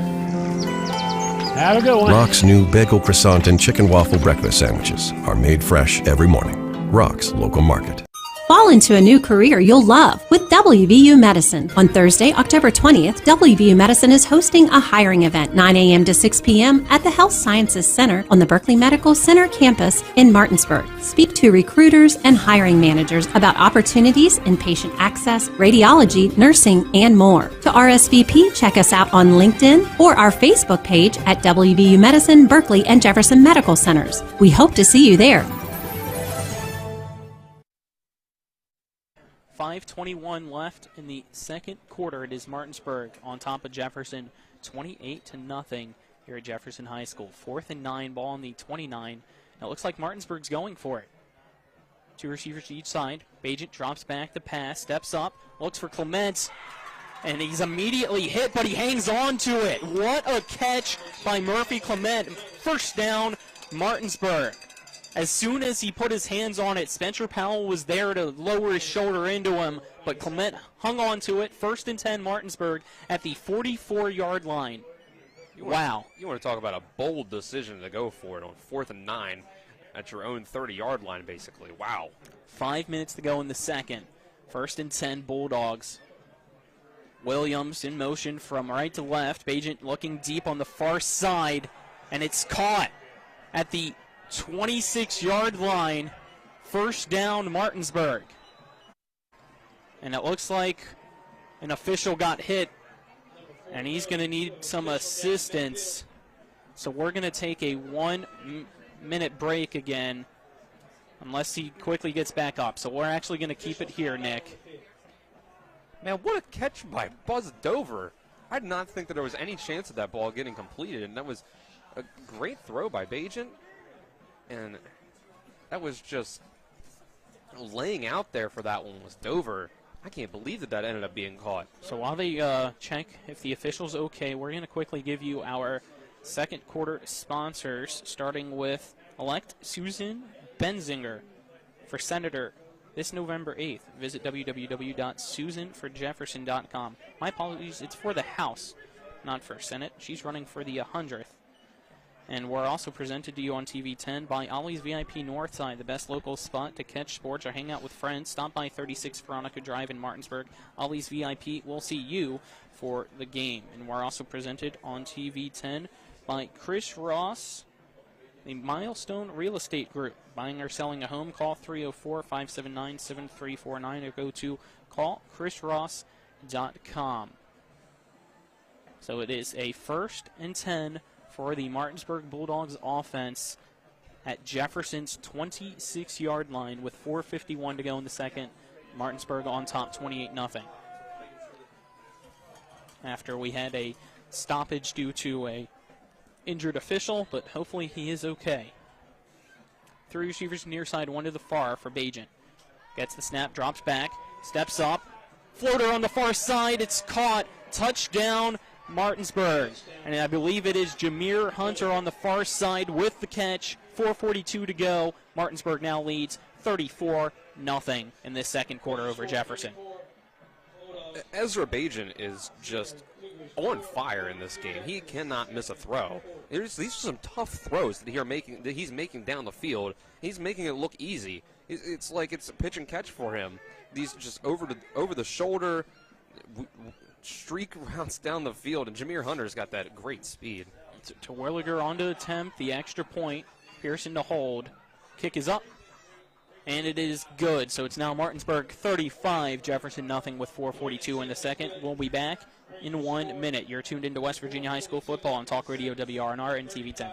Have a good one. Rock's new bagel croissant and chicken waffle breakfast sandwiches are made fresh every morning. Rock's Local Market. Fall into a new career you'll love with WVU Medicine. On Thursday, October 20th, WVU Medicine is hosting a hiring event, 9 a.m. to 6 p.m. at the Health Sciences Center on the Berkeley Medical Center campus in Martinsburg. Speak to recruiters and hiring managers about opportunities in patient access, radiology, nursing, and more. To RSVP, check us out on LinkedIn or our Facebook page at WVU Medicine, Berkeley, and Jefferson Medical Centers. We hope to see you there. 5:21 left in the second quarter. It is Martinsburg on top of Jefferson, 28-0 here at Jefferson High School. 4th and 9, ball on the 29. Now it looks like Martinsburg's going for it. 2 receivers to each side. Bajent drops back the pass, steps up, looks for Clement, and he's immediately hit, but he hangs on to it. What a catch by Murphy Clement. First down, Martinsburg. As soon as he put his hands on it, Spencer Powell was there to lower his shoulder into him, but Clement hung on to it. 1st and 10, Martinsburg at the 44-yard line. Wow. You want to talk about a bold decision to go for it on 4th and 9 at your own 30-yard line, basically. Wow. 5 minutes to go in the second. 1st and 10, Bulldogs. Williams in motion from right to left. Bajent looking deep on the far side, and it's caught at the 26-yard line. First down, Martinsburg. And it looks like an official got hit, and he's going to need some assistance. So we're going to take a 1-minute break again, unless he quickly gets back up. So we're actually going to keep it here, Nick. Man, what a catch by Buzz Dover. I did not think that there was any chance of that ball getting completed, and that was a great throw by Bajan. And that was just laying out there for that one was Dover. I can't believe that ended up being caught. So while they check if the official's okay, we're going to quickly give you our second quarter sponsors, starting with elect Susan Benzinger for Senator this November 8th. Visit www.susanforjefferson.com. My apologies, it's for the House, not for Senate. She's running for the 100th. And we're also presented to you on TV 10 by Ollie's VIP Northside, the best local spot to catch sports or hang out with friends. Stop by 36 Veronica Drive in Martinsburg. Ollie's VIP will see you for the game. And we're also presented on TV 10 by Chris Ross, the Milestone Real Estate Group. Buying or selling a home, call 304-579-7349 or go to callchrisross.com. So it is a 1st and 10 for the Martinsburg Bulldogs offense at Jefferson's 26-yard line with 4:51 to go in the second. Martinsburg on top 28-0. After we had a stoppage due to a injured official, but hopefully he is okay. 3 receivers near side, one to the far for Bajan. Gets the snap, drops back, steps up. Floater on the far side, it's caught. Touchdown, Martinsburg. And I believe it is Jameer Hunter on the far side with the catch. 4:42 to go. Martinsburg now leads 34-0 in this second quarter over Jefferson. Ezra Bajan is just on fire in this game. He cannot miss a throw. These are some tough throws that he's making down the field. He's making it look easy. It's like it's a pitch and catch for him. These just over the shoulder streak routes down the field, and Jameer Hunter's got that great speed. Terwilliger on to attempt the extra point. Pearson to hold. Kick is up, and it is good. So it's now Martinsburg 35, Jefferson nothing with 4:42 in the second. We'll be back in 1 minute. You're tuned into West Virginia High School football on Talk Radio WRNR and TV 10.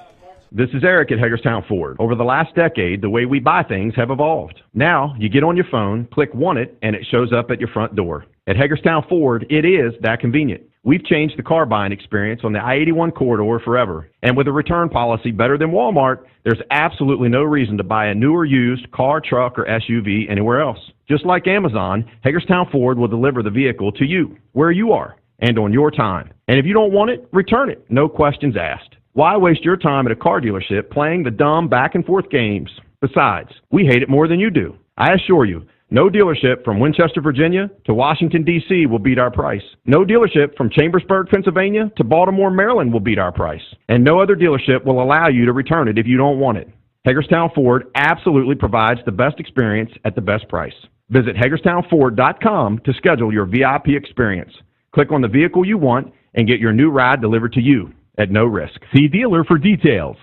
This is Eric at Hagerstown Ford. Over the last decade, the way we buy things have evolved. Now, you get on your phone, click Want It, and it shows up at your front door. At Hagerstown Ford, it is that convenient. We've changed the car buying experience on the I-81 corridor forever. And with a return policy better than Walmart, there's absolutely no reason to buy a new or used car, truck, or SUV anywhere else. Just like Amazon, Hagerstown Ford will deliver the vehicle to you, where you are, and on your time. And if you don't want it, return it. No questions asked. Why waste your time at a car dealership playing the dumb back-and-forth games? Besides, we hate it more than you do. I assure you, no dealership from Winchester, Virginia to Washington, D.C. will beat our price. No dealership from Chambersburg, Pennsylvania to Baltimore, Maryland will beat our price. And no other dealership will allow you to return it if you don't want it. Hagerstown Ford absolutely provides the best experience at the best price. Visit HagerstownFord.com to schedule your VIP experience. Click on the vehicle you want and get your new ride delivered to you at no risk. See dealer for details.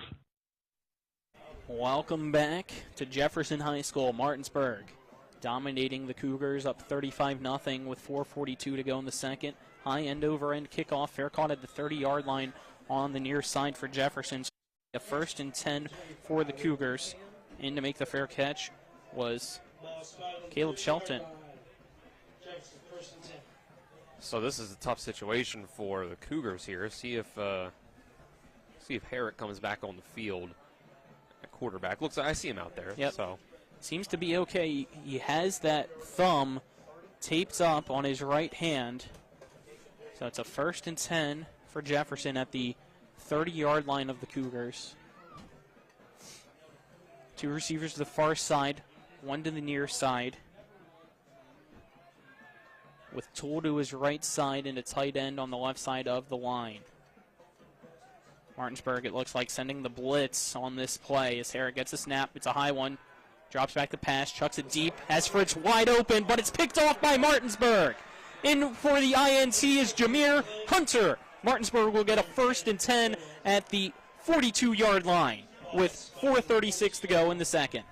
Welcome back to Jefferson High School. Martinsburg dominating the Cougars, up 35-0 with 4:42 to go in the second. High end-over-end kickoff, fair caught at the 30-yard line on the near side for Jefferson. A 1st and 10 for the Cougars. In to make the fair catch was Caleb Shelton. So this is a tough situation for the Cougars here. See if Herrick comes back on the field at quarterback. Looks like I see him out there. Yep. So seems to be okay. He has that thumb taped up on his right hand. So it's a 1st and 10 for Jefferson at the 30-yard line of the Cougars. 2 receivers to the far side, 1 to the near side. With Toole to his right side and a tight end on the left side of the line. Martinsburg, it looks like, sending the blitz on this play as Herrick gets a snap. It's a high one. Drops back the pass, chucks it deep, has Fritz wide open, but it's picked off by Martinsburg. In for the INT is Jameer Hunter. Martinsburg will get a 1st and 10 at the 42-yard line with 4:36 to go in the second.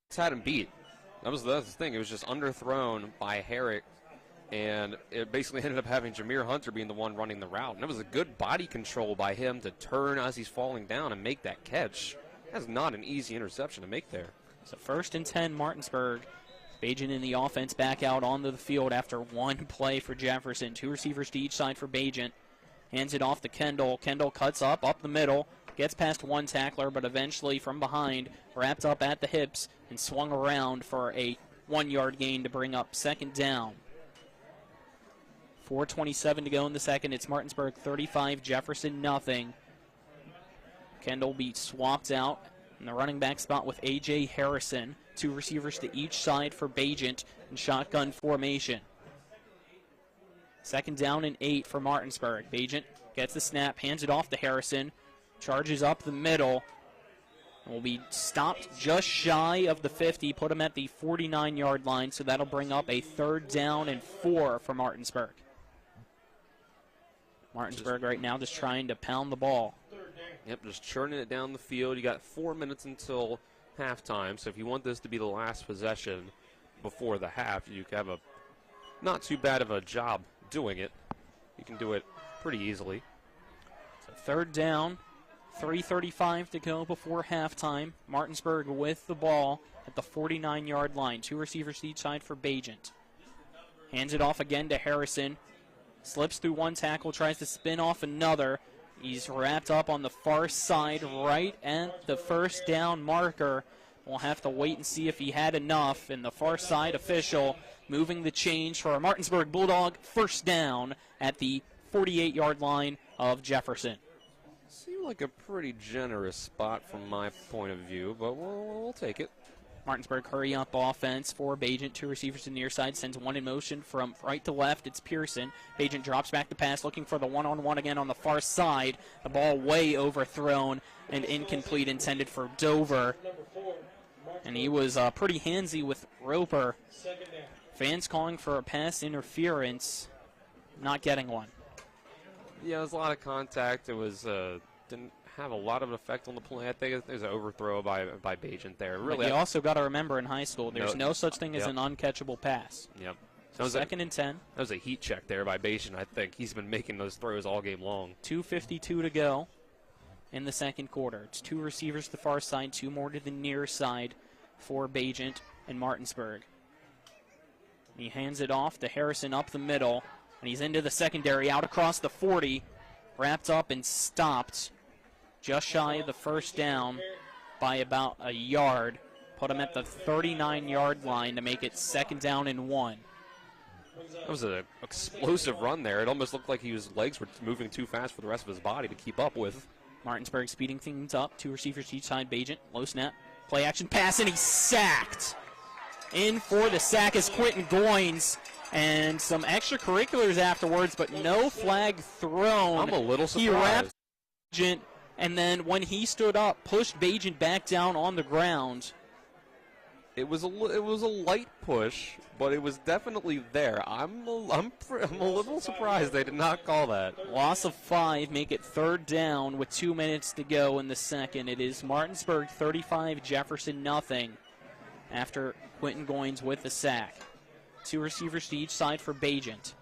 It's had him beat. That was the thing. It was just underthrown by Herrick and it basically ended up having Jameer Hunter being the one running the route. And it was a good body control by him to turn as he's falling down and make that catch. That's not an easy interception to make there. So 1st and 10, Martinsburg. Bajan in the offense back out onto the field after one play for Jefferson. 2 receivers to each side for Bajan. Hands it off to Kendall. Kendall cuts up the middle, gets past one tackler, but eventually from behind, wrapped up at the hips and swung around for a 1-yard gain to bring up 2nd down. 4:27 to go in the second. It's Martinsburg 35, Jefferson nothing. Kendall be swapped out in the running back spot with A.J. Harrison. 2 receivers to each side for Bajent in shotgun formation. 2nd down and 8 for Martinsburg. Bajent gets the snap, hands it off to Harrison, charges up the middle, and will be stopped just shy of the 50, put him at the 49-yard line, so that'll bring up a 3rd down and 4 for Martinsburg. Martinsburg right now just trying to pound the ball. Yep, just churning it down the field. You got 4 minutes until halftime, so if you want this to be the last possession before the half, you have a not too bad of a job doing it. You can do it pretty easily. So 3rd down, 3:35 to go before halftime. Martinsburg with the ball at the 49-yard line. 2 receivers to each side for Bajent. Hands it off again to Harrison. Slips through one tackle, tries to spin off another. He's wrapped up on the far side right at the 1st down marker. We'll have to wait and see if he had enough. And the far side official moving the change for a Martinsburg Bulldog 1st down at the 48-yard line of Jefferson. Seemed like a pretty generous spot from my point of view, but we'll take it. Martinsburg hurry up offense for Bajent. 2 receivers to the near side, sends one in motion from right to left. It's Pearson. Bajent drops back the pass, looking for the one-on-one again on the far side. The ball way overthrown and incomplete, intended for Dover. And he was pretty handsy with Roper. Fans calling for a pass interference, not getting one. Yeah, there's a lot of contact. It was didn't have a lot of effect on the play. I think there's an overthrow by Bajent there. Really, but you also got to remember in high school, there's no such thing as an uncatchable pass. Yep. So 2nd and 10. That was a heat check there by Bajent. I think he's been making those throws all game long. 2:52 to go in the 2nd quarter. It's 2 receivers to the far side, 2 more to the near side for Bajent and Martinsburg. He hands it off to Harrison up the middle, and he's into the secondary, out across the 40, wrapped up and stopped just shy of the 1st down by about a yard. Put him at the 39-yard line to make it 2nd down and 1. That was an explosive run there. It almost looked like his legs were moving too fast for the rest of his body to keep up with. Martinsburg speeding things up. 2 receivers to each side. Bajent, low snap, play action pass, and he's sacked. In for the sack is Quentin Goins, and some extracurriculars afterwards, but no flag thrown. I'm a little surprised. He wrapped Bajent, and then when he stood up, pushed Bajent back down on the ground. It was a light push, but it was definitely there. I'm a little surprised they did not call that. Loss of 5, make it 3rd down with 2 minutes to go in the second. It is Martinsburg 35, Jefferson nothing. After Quentin Goins with the sack. 2 receivers to each side for Bajent.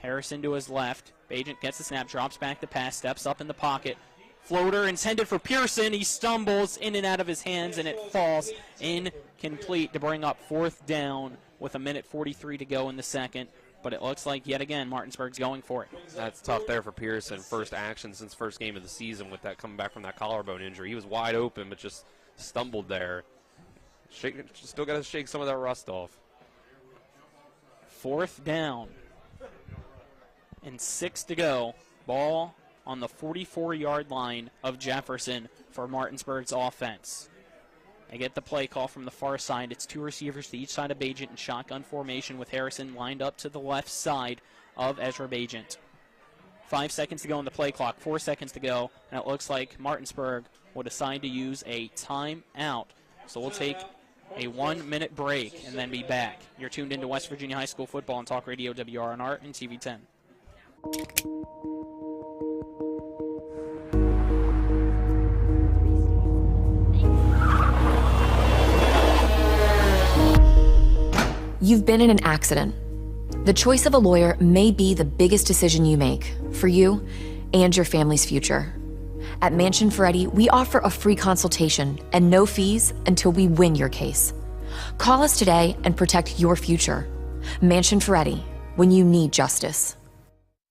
Harrison to his left. Bajent gets the snap, drops back the pass, steps up in the pocket. Floater intended for Pearson. He stumbles in and out of his hands, and it falls incomplete to bring up 4th down with 1:43 to go in the second. But it looks like, yet again, Martinsburg's going for it. That's tough there for Pearson. First action since first game of the season with that coming back from that collarbone injury. He was wide open, but just stumbled there. Still got to shake some of that rust off. 4th down and 6 to go. Ball on the 44-yard line of Jefferson for Martinsburg's offense. They get the play call from the far side. It's 2 receivers to each side of Bajent in shotgun formation with Harrison lined up to the left side of Ezra Bajent. 5 seconds to go on the play clock, 4 seconds to go, and it looks like Martinsburg will decide to use a timeout. So we'll take a 1-minute break and then be back. You're tuned into West Virginia High School football on Talk Radio WRNR and TV 10. You've been in an accident, The choice of a lawyer may be the biggest decision you make for you and your family's future. At Mansion Ferretti, we offer a free consultation and no fees until we win your case. Call us today and protect your future. Mansion Ferretti, when you need justice.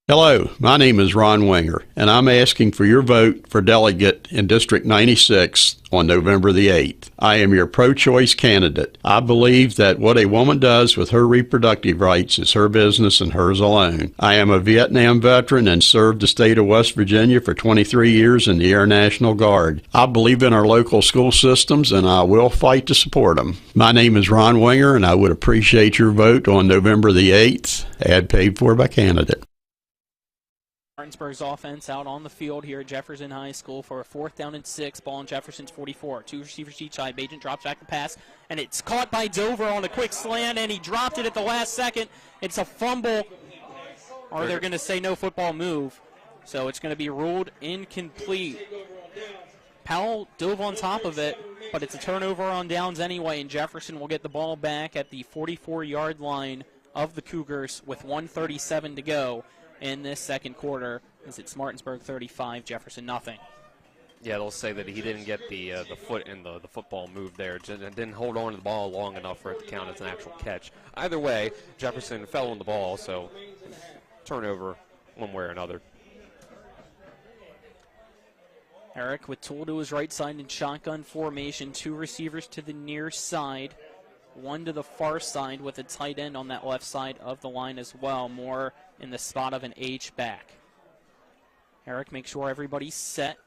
Hello, my name is Ron Winger, and I'm asking for your vote for delegate in District 96 on November the 8th. I am your pro-choice candidate. I believe that what a woman does with her reproductive rights is her business and hers alone. I am a Vietnam veteran and served the state of West Virginia for 23 years in the Air National Guard. I believe in our local school systems, and I will fight to support them. My name is Ron Winger, and I would appreciate your vote on November the 8th. Ad paid for by candidate. Martinsburg's offense out on the field here at Jefferson High School for a 4th down and 6. Ball on Jefferson's 44. 2 receivers each side. Bajan drops back the pass, and it's caught by Dover on a quick slant, and he dropped it at the last second. It's a fumble, or they're going to say no football move. So it's going to be ruled incomplete. Powell dove on top of it, but it's a turnover on downs anyway, and Jefferson will get the ball back at the 44-yard line of the Cougars with 1:37 to go in this second quarter. As it's Martinsburg 35, Jefferson nothing. Yeah, they'll say that he didn't get the foot in the football move there. Didn't hold on to the ball long enough for it to count as an actual catch. Either way, Jefferson fell on the ball, so turnover one way or another. Herrick with Toole to his right side in shotgun formation. 2 receivers to the near side. 1 to the far side with a tight end on that left side of the line as well. More in the spot of an H-back. Herrick makes sure everybody's set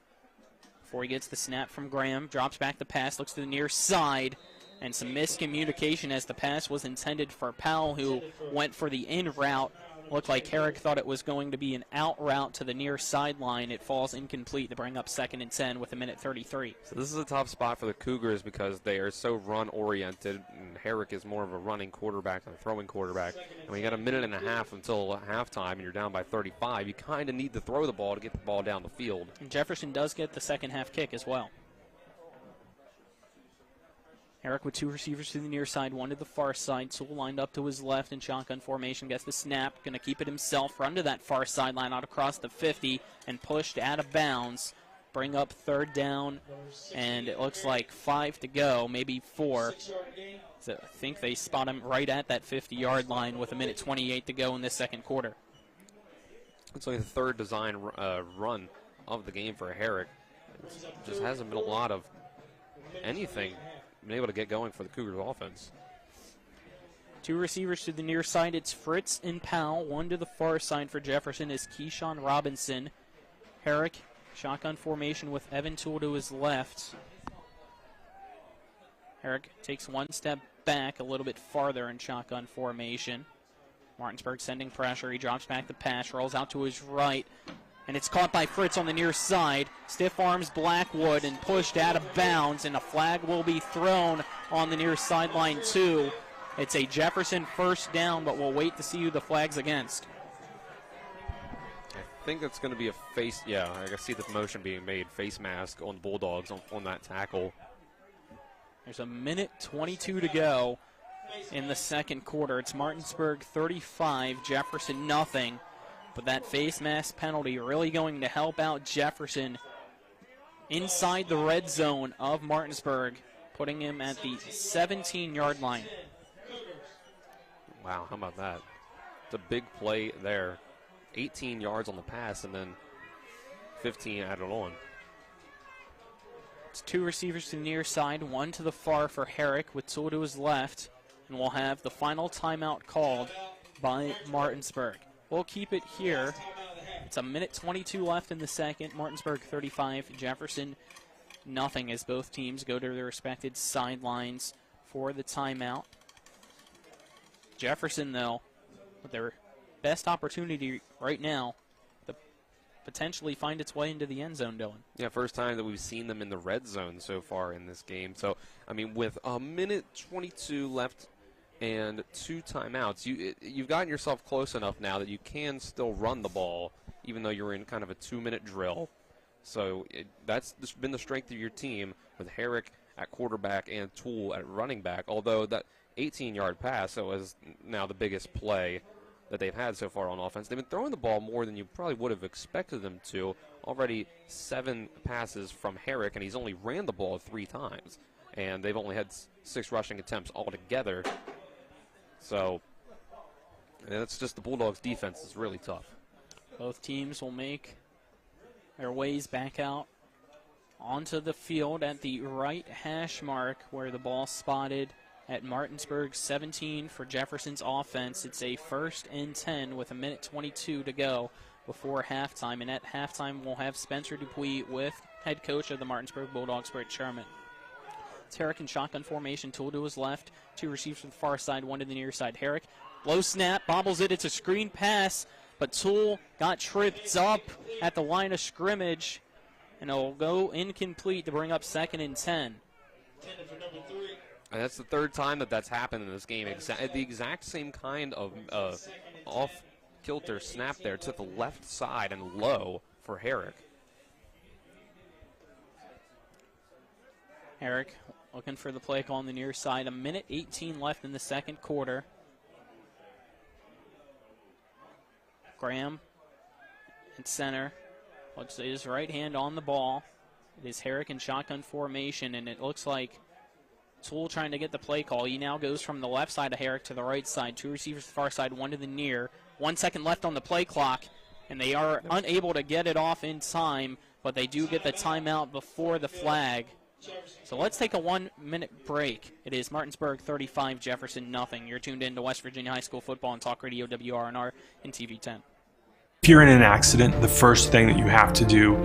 before he gets the snap from Graham. Drops back the pass, looks to the near side, and some miscommunication as the pass was intended for Powell, who went for the in route. Looked like Herrick thought it was going to be an out route to the near sideline. It falls incomplete to bring up 2nd and 10 with 1:33. So this is a tough spot for the Cougars because they are so run-oriented, and Herrick is more of a running quarterback than a throwing quarterback. And when you got a minute and a half until halftime and you're down by 35, you kind of need to throw the ball to get the ball down the field. And Jefferson does get the second half kick as well. Herrick with 2 receivers to the near side, 1 to the far side. Toole lined up to his left in shotgun formation, gets the snap, going to keep it himself, run to that far sideline out across the 50, and pushed out of bounds. Bring up 3rd down, and it looks like 5 to go, maybe 4. So I think they spot him right at that 50-yard line with 1:28 to go in this second quarter. It's like the 3rd design run of the game for Herrick. It just hasn't been a lot of anything been able to get going for the Cougars offense. 2 receivers to the near side. It's Fritz and Powell. 1 to the far side for Jefferson is Keyshawn Robinson. Herrick, shotgun formation with Evan Toole to his left. Herrick takes 1 step back, a little bit farther in shotgun formation. Martinsburg sending pressure. He drops back the pass, rolls out to his right, and it's caught by Fritz on the near side. Stiff arms Blackwood and pushed out of bounds, and a flag will be thrown on the near sideline too. It's a Jefferson 1st down, but we'll wait to see who the flag's against. I think it's going to be a face, yeah, I can see the motion being made, face mask on the Bulldogs on that tackle. There's 1:22 to go in the second quarter. It's Martinsburg 35, Jefferson nothing. But that face mask penalty really going to help out Jefferson inside the red zone of Martinsburg, putting him at the 17-yard line. Wow, how about that? It's a big play there. 18 yards on the pass and then 15 added on. It's 2 receivers to the near side, 1 to the far for Herrick with Toole to his left. And we'll have the final timeout called by Martinsburg. We'll keep it here. It's 1:22 left in the second. Martinsburg 35, Jefferson nothing, as both teams go to their respective sidelines for the timeout. Jefferson, though, with their best opportunity right now to potentially find its way into the end zone, Dylan. Yeah, first time that we've seen them in the red zone so far in this game. So, I mean, with 1:22 left and 2 timeouts, you've gotten yourself close enough now that you can still run the ball, even though you're in kind of a 2-minute drill. So that's been the strength of your team, with Herrick at quarterback and Toole at running back, although that 18-yard pass that was now the biggest play that they've had so far on offense. They've been throwing the ball more than you probably would have expected them to. Already 7 passes from Herrick, and he's only ran the ball 3 times. And they've only had 6 rushing attempts altogether. So that's just the Bulldogs' defense is really tough. Both teams will make their ways back out onto the field at the right hash mark where the ball spotted at Martinsburg 17 for Jefferson's offense. It's a 1st and 10 with 1:22 to go before halftime. And at halftime, we'll have Spencer Dupuis with head coach of the Martinsburg Bulldogs, Britt Sherman. It's Herrick in shotgun formation, Tool to his left, 2 receivers from the far side, 1 to the near side. Herrick, low snap, bobbles it. It's a screen pass, but Tool got tripped up at the line of scrimmage, and it'll go incomplete to bring up 2nd and 10. And that's the 3rd time that's happened in this game. The exact same kind of off-kilter snap there to the left side and low for Herrick. Herrick looking for the play call on the near side. 1:18 left in the 2nd quarter. Graham in center. Looks his right hand on the ball. It is Herrick in shotgun formation, and it looks like Tool trying to get the play call. He now goes from the left side of Herrick to the right side. 2 receivers to the far side, 1 to the near. 1 second left on the play clock, and they are unable to get it off in time, but they do get the timeout before the flag. So let's take a 1-minute break. It is Martinsburg 35, Jefferson nothing. You're tuned in to West Virginia High School Football on Talk Radio WRNR and TV 10. If you're in an accident, the first thing that you have to do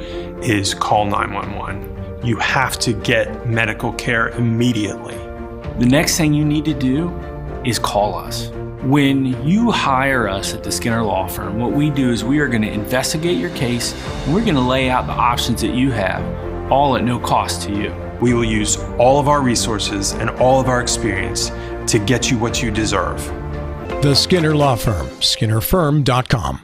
is call 911. You have to get medical care immediately. The next thing you need to do is call us. When you hire us at the Skinner Law Firm, what we do is we are going to investigate your case, and we're going to lay out the options that you have, all at no cost to you. We will use all of our resources and all of our experience to get you what you deserve. The Skinner Law Firm, SkinnerFirm.com.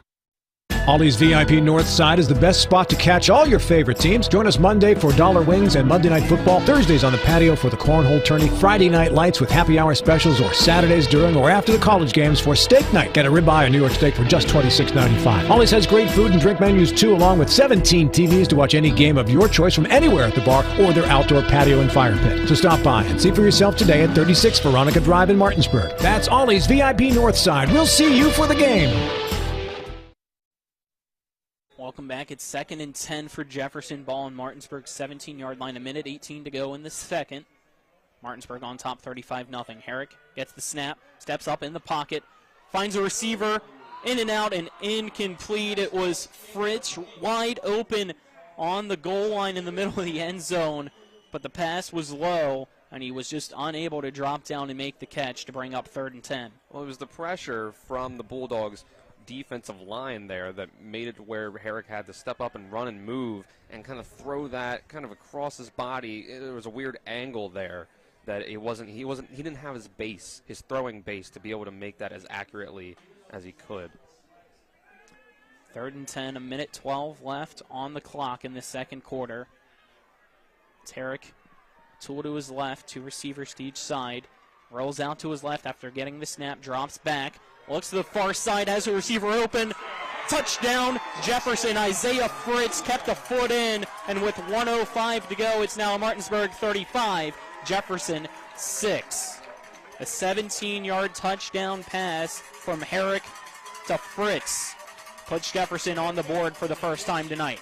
Ollie's VIP North Side is the best spot to catch all your favorite teams. Join us Monday for Dollar Wings and Monday Night Football. Thursdays on the patio for the Cornhole Tourney. Friday night lights with happy hour specials, or Saturdays during or after the college games for steak night. Get a ribeye or New York steak for just $26.95. Ollie's has great food and drink menus too, along with 17 TVs to watch any game of your choice from anywhere at the bar or their outdoor patio and fire pit. So stop by and see for yourself today at 36 Veronica Drive in Martinsburg. That's Ollie's VIP North Side. We'll see you for the game. Welcome back. It's 2nd and 10 for Jefferson. Ball on Martinsburg's 17-yard line. 1:18 to go in the 2nd. Martinsburg on top 35-0. Herrick gets the snap, steps up in the pocket, finds a receiver, in and out and incomplete. It was Fritz wide open on the goal line in the middle of the end zone, but the pass was low, and he was just unable to drop down and make the catch to bring up 3rd and 10. Well, it was the pressure from the Bulldogs' defensive line there that made it where Herrick had to step up and run and move and kind of throw that kind of across his body. There was a weird angle there that he didn't have his throwing base to be able to make that as accurately as he could. 3rd and 10, 1:12 left on the clock in the 2nd quarter. It's Herrick, Tool to his left, 2 receivers to each side. Rolls out to his left after getting the snap, drops back, looks to the far side, has a receiver open. Touchdown, Jefferson. Isaiah Fritz kept a foot in, and with 1:05 to go, it's now Martinsburg 35, Jefferson 6. A 17-yard touchdown pass from Herrick to Fritz puts Jefferson on the board for the first time tonight.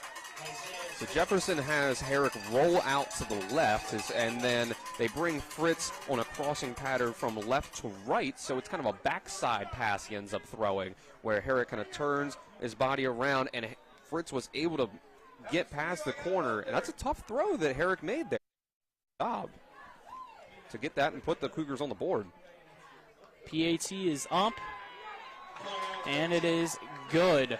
So Jefferson has Herrick roll out to the left, and then they bring Fritz on a crossing pattern from left to right, so it's kind of a backside pass he ends up throwing, where Herrick kind of turns his body around, and Fritz was able to get past the corner, and that's a tough throw that Herrick made there. Job to get that and put the Cougars on the board. PAT is up, and it is good.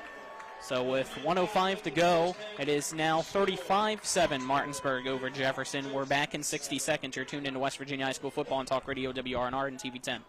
So with 1:05 to go, it is now 35-7 Martinsburg over Jefferson. We're back in 60 seconds. You're tuned into West Virginia High School Football on Talk Radio WRNR and TV 10.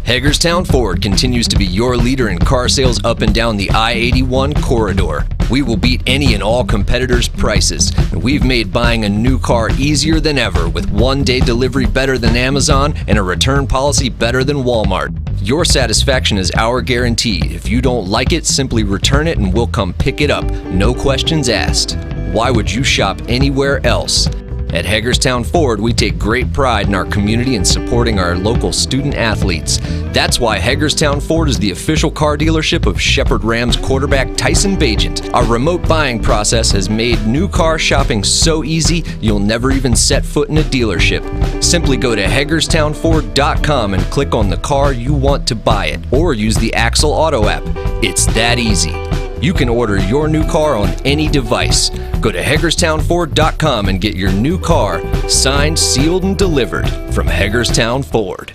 Hagerstown Ford continues to be your leader in car sales up and down the I-81 corridor. We will beat any and all competitors' prices, and we've made buying a new car easier than ever with one-day delivery better than Amazon and a return policy better than Walmart. Your satisfaction is our guarantee. If you don't like it, simply return it and we'll come pick it up. No questions asked. Why would you shop anywhere else? At Hagerstown Ford, we take great pride in our community and supporting our local student athletes. That's why Hagerstown Ford is the official car dealership of Shepherd Rams quarterback Tyson Bagent. Our remote buying process has made new car shopping so easy, you'll never even set foot in a dealership. Simply go to HagerstownFord.com and click on the car you want to buy it, or use the Axle Auto app. It's that easy. You can order your new car on any device. Go to HagerstownFord.com and get your new car signed, sealed, and delivered from Hagerstown Ford.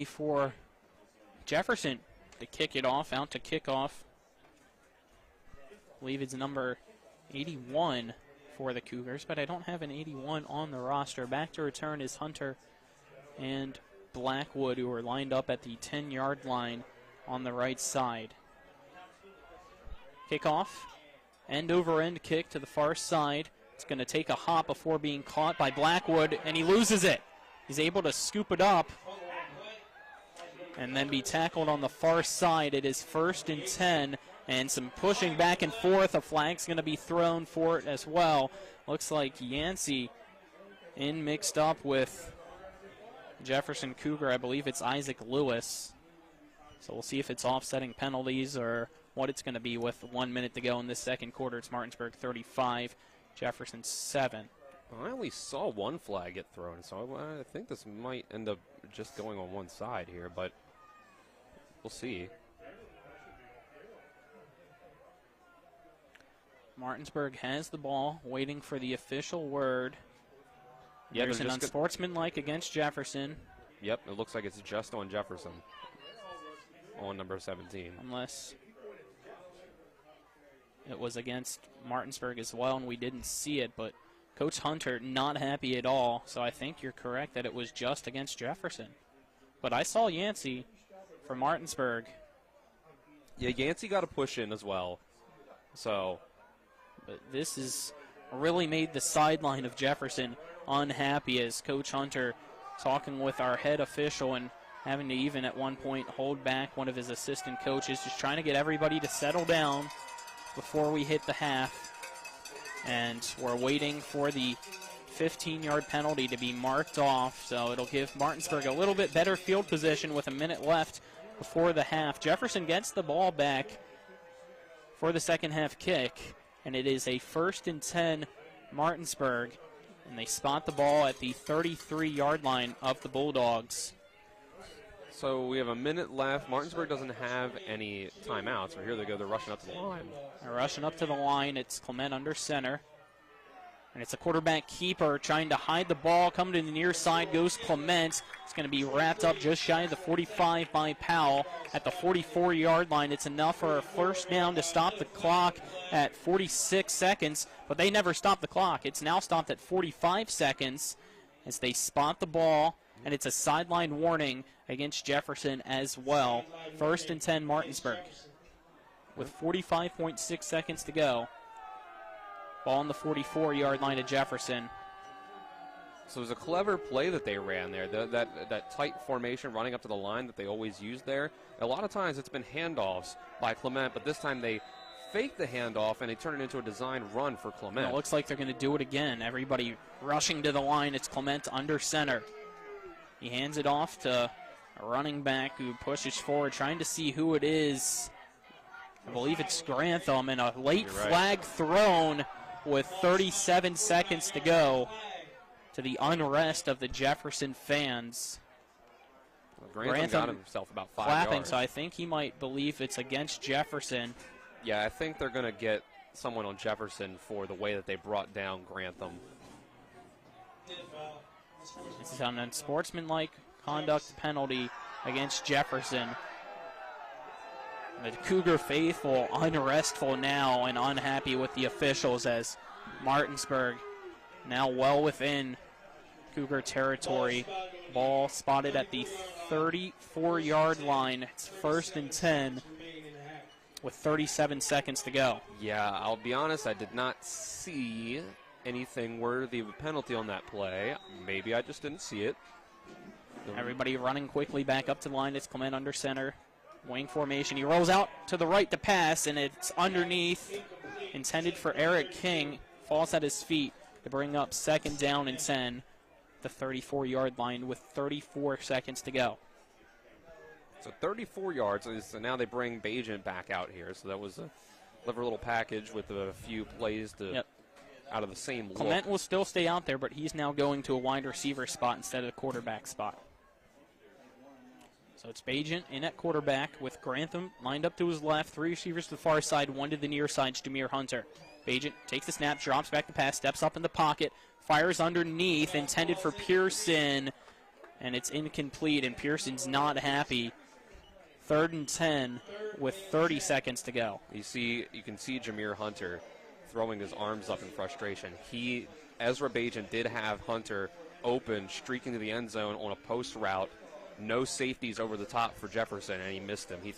For Jefferson to kick it off, out to kick off. I believe it's number 81 for the Cougars, but I don't have an 81 on the roster. Back to return is Hunter and Blackwood, who are lined up at the 10-yard line on the right side. Kickoff, end-over-end kick to the far side. It's going to take a hop before being caught by Blackwood, and he loses it. He's able to scoop it up and then be tackled on the far side. It is 1st and 10, and some pushing back and forth. A flag's going to be thrown for it as well. Looks like Yancey in mixed up with Jefferson Cougar. I believe it's Isaac Lewis. So we'll see if it's offsetting penalties or what it's going to be with 1 minute to go in this second quarter. It's Martinsburg 35, Jefferson 7. I only saw one flag get thrown, so I think this might end up just going on one side here, but we'll see. Martinsburg has the ball, waiting for the official word. Yeah, there's an unsportsmanlike against Jefferson. Yep, it looks like it's just on Jefferson, on number 17. Unless it was against Martinsburg as well, and we didn't see it, but Coach Hunter not happy at all, so I think you're correct that it was just against Jefferson. But I saw Yancey for Martinsburg. Yeah, Yancey got a push in as well. So, but this has really made the sideline of Jefferson unhappy, as Coach Hunter talking with our head official and having to even at one point hold back one of his assistant coaches, just trying to get everybody to settle down before we hit the half. And we're waiting for the 15-yard penalty to be marked off, so it'll give Martinsburg a little bit better field position with a minute left before the half. Jefferson gets the ball back for the second half kick, and it is a 1st and 10 Martinsburg, and they spot the ball at the 33-yard line of the Bulldogs. So we have a minute left. Martinsburg doesn't have any timeouts. So here they go. They're rushing up to the line. They're rushing up to the line. It's Clement under center. And it's a quarterback keeper trying to hide the ball. Coming to the near side goes Clement. It's going to be wrapped up just shy of the 45 by Powell at the 44-yard line. It's enough for a first down to stop the clock at 46 seconds. But they never stopped the clock. It's now stopped at 45 seconds as they spot the ball. And it's a sideline warning against Jefferson as well. 1st and 10 Martinsburg with 45.6 seconds to go. Ball on the 44-yard line of Jefferson. So it was a clever play that they ran there. That tight formation running up to the line that they always use there. A lot of times it's been handoffs by Clement, but this time they fake the handoff and they turn it into a design run for Clement. It looks like they're going to do it again. Everybody rushing to the line. It's Clement under center. He hands it off to a running back who pushes forward, trying to see who it is. I believe it's Grantham, and a late flag thrown with 37 seconds to go to the unrest of the Jefferson fans. Well, Grantham got himself about 5 flapping, yards. So I think he might believe it's against Jefferson. Yeah, I think they're going to get someone on Jefferson for the way that they brought down Grantham. This is an unsportsmanlike conduct penalty against Jefferson. The Cougar faithful unrestful now and unhappy with the officials, as Martinsburg now well within Cougar territory. Ball spotted at the 34-yard line. It's 1st and 10 with 37 seconds to go. Yeah, I'll be honest, I did not see anything worthy of a penalty on that play. Maybe I just didn't see it. Everybody running quickly back up to the line. It's Clement under center. Wing formation. He rolls out to the right to pass, and it's underneath. Intended for Eric King. Falls at his feet to bring up 2nd down and 10. The 34-yard line with 34 seconds to go. So 34 yards. So now they bring Bajent back out here. So that was a clever little package with a few plays to out of the same look. Clement will still stay out there, but he's now going to a wide receiver spot instead of the quarterback spot. So it's Bajent in at quarterback with Grantham lined up to his left. 3 receivers to the far side, 1 to the near side. Jameer Hunter. Bajent takes the snap, drops back the pass, steps up in the pocket, fires underneath, intended for Pearson, and it's incomplete, and Pearson's not happy. 3rd and 10 with 30 seconds to go. You can see Jameer Hunter throwing his arms up in frustration. Ezra Bajent did have Hunter open, streaking to the end zone on a post route. No safeties over the top for Jefferson, and he missed him. He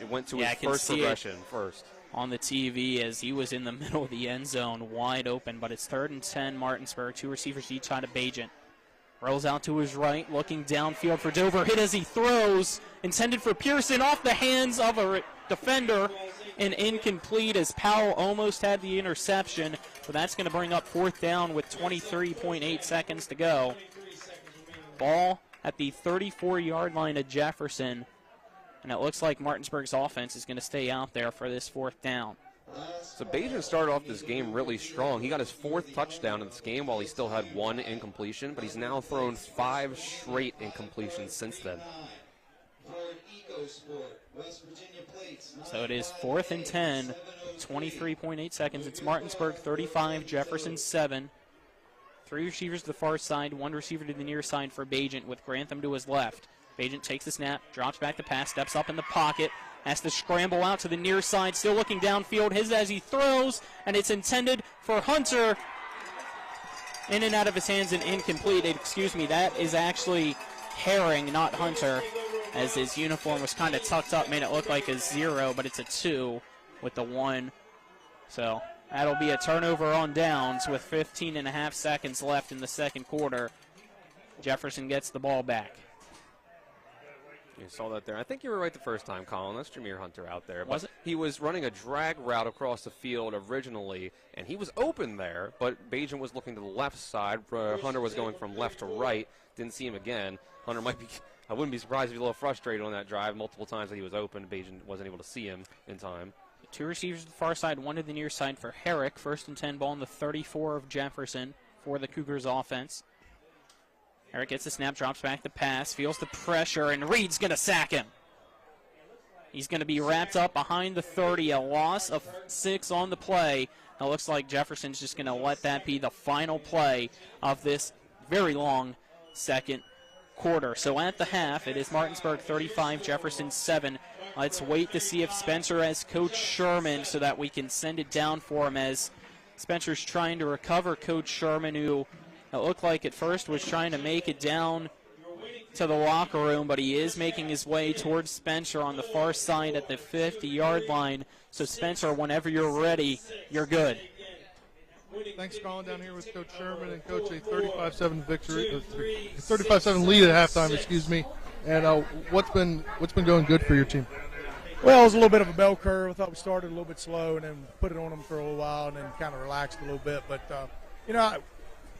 went to his first progression first. On the TV as he was in the middle of the end zone, wide open, but it's 3rd and 10, Martinsburg. 2 receivers each side of Bajent. Rolls out to his right, looking downfield for Dover. Hit as he throws, intended for Pearson, off the hands of a defender, and incomplete as Powell almost had the interception. So that's going to bring up 4th down with 23.8 seconds to go. Ball at the 34-yard line of Jefferson, and it looks like Martinsburg's offense is going to stay out there for this 4th down. So Bajent started off this game really strong. He got his 4th touchdown in this game while he still had 1 incompletion, but he's now thrown 5 straight incompletions since then. So it is 4th and 10, 23.8 seconds. It's Martinsburg 35, Jefferson 7. 3 receivers to the far side, 1 receiver to the near side for Bajent with Grantham to his left. Bajent takes the snap, drops back the pass, steps up in the pocket, has to scramble out to the near side, still looking downfield, as he throws, and it's intended for Hunter. In and out of his hands and incomplete. Excuse me, that is actually Herring, not Hunter, as his uniform was kind of tucked up, made it look like a 0, but it's a 2 with the 1. So that'll be a turnover on downs with 15.5 seconds left in the 2nd quarter. Jefferson gets the ball back. You saw that there. I think you were right the first time, Colin. That's Jameer Hunter out there. Was it? He was running a drag route across the field originally, and he was open there, but Bajent was looking to the left side. Hunter was going from left to right. Didn't see him again. Hunter might be, I wouldn't be surprised if he was a little frustrated on that drive. Multiple times that he was open, Bajent wasn't able to see him in time. 2 receivers to the far side, 1 to the near side for Herrick. 1st and 10, ball in the 34 of Jefferson for the Cougars offense. Herrick gets the snap, drops back the pass, feels the pressure, and Reed's going to sack him. He's going to be wrapped up behind the 30, a loss of 6 on the play. It looks like Jefferson's just going to let that be the final play of this very long 2nd quarter. So at the half, it is Martinsburg 35, Jefferson 7. Let's wait to see if Spencer has Coach Sherman so that we can send it down for him, as Spencer's trying to recover Coach Sherman, who it looked like at first was trying to make it down to the locker room, but he is making his way towards Spencer on the far side at the 50-yard line. So Spencer, whenever you're ready, you're good. Thanks, Colin. Down here with Coach Sherman and Coach, a 35-7 victory, 35-7 lead at halftime. Excuse me. And what's been going good for your team? Well, it was a little bit of a bell curve. I thought we started a little bit slow and then put it on them for a little while and then kind of relaxed a little bit. But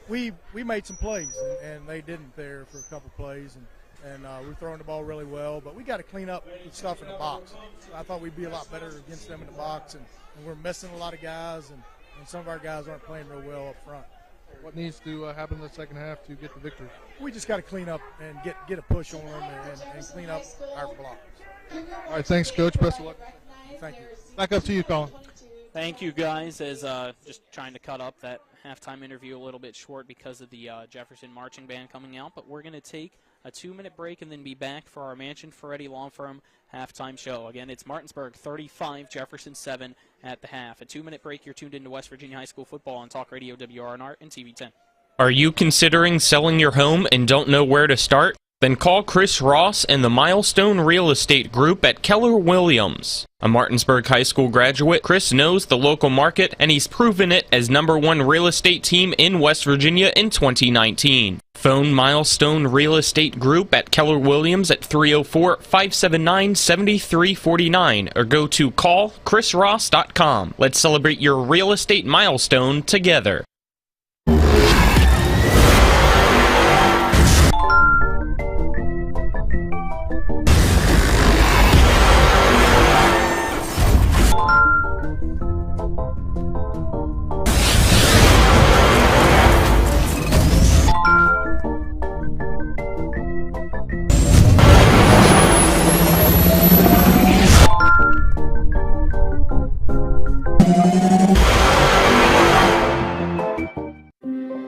we made some plays and they didn't there for a couple plays and we're throwing the ball really well. But we got to clean up the stuff in the box. I thought we'd be a lot better against them in the box, and we're missing a lot of guys and some of our guys aren't playing real well up front. What needs to happen in the second half to get the victory? We just got to clean up and get a push on them and clean up our blocks. All right, thanks, Coach. Best of luck. Thank you. Back up to you, Colin. Thank you, guys, as just trying to cut up that halftime interview a little bit short because of the Jefferson Marching Band coming out, but we're going to take a 2-minute break and then be back for our Mansion Ferretti Law Firm halftime show. Again, it's Martinsburg 35, Jefferson 7 at the half. A 2-minute break. You're tuned into West Virginia High School football on Talk Radio WRNR and TV 10. Are you considering selling your home and don't know where to start? Then call Chris Ross and the Milestone Real Estate Group at Keller Williams. A Martinsburg High School graduate, Chris knows the local market, and he's proven it as #1 real estate team in West Virginia in 2019. Phone Milestone Real Estate Group at Keller Williams at 304-579-7349 or go to callchrisross.com. Let's celebrate your real estate milestone together.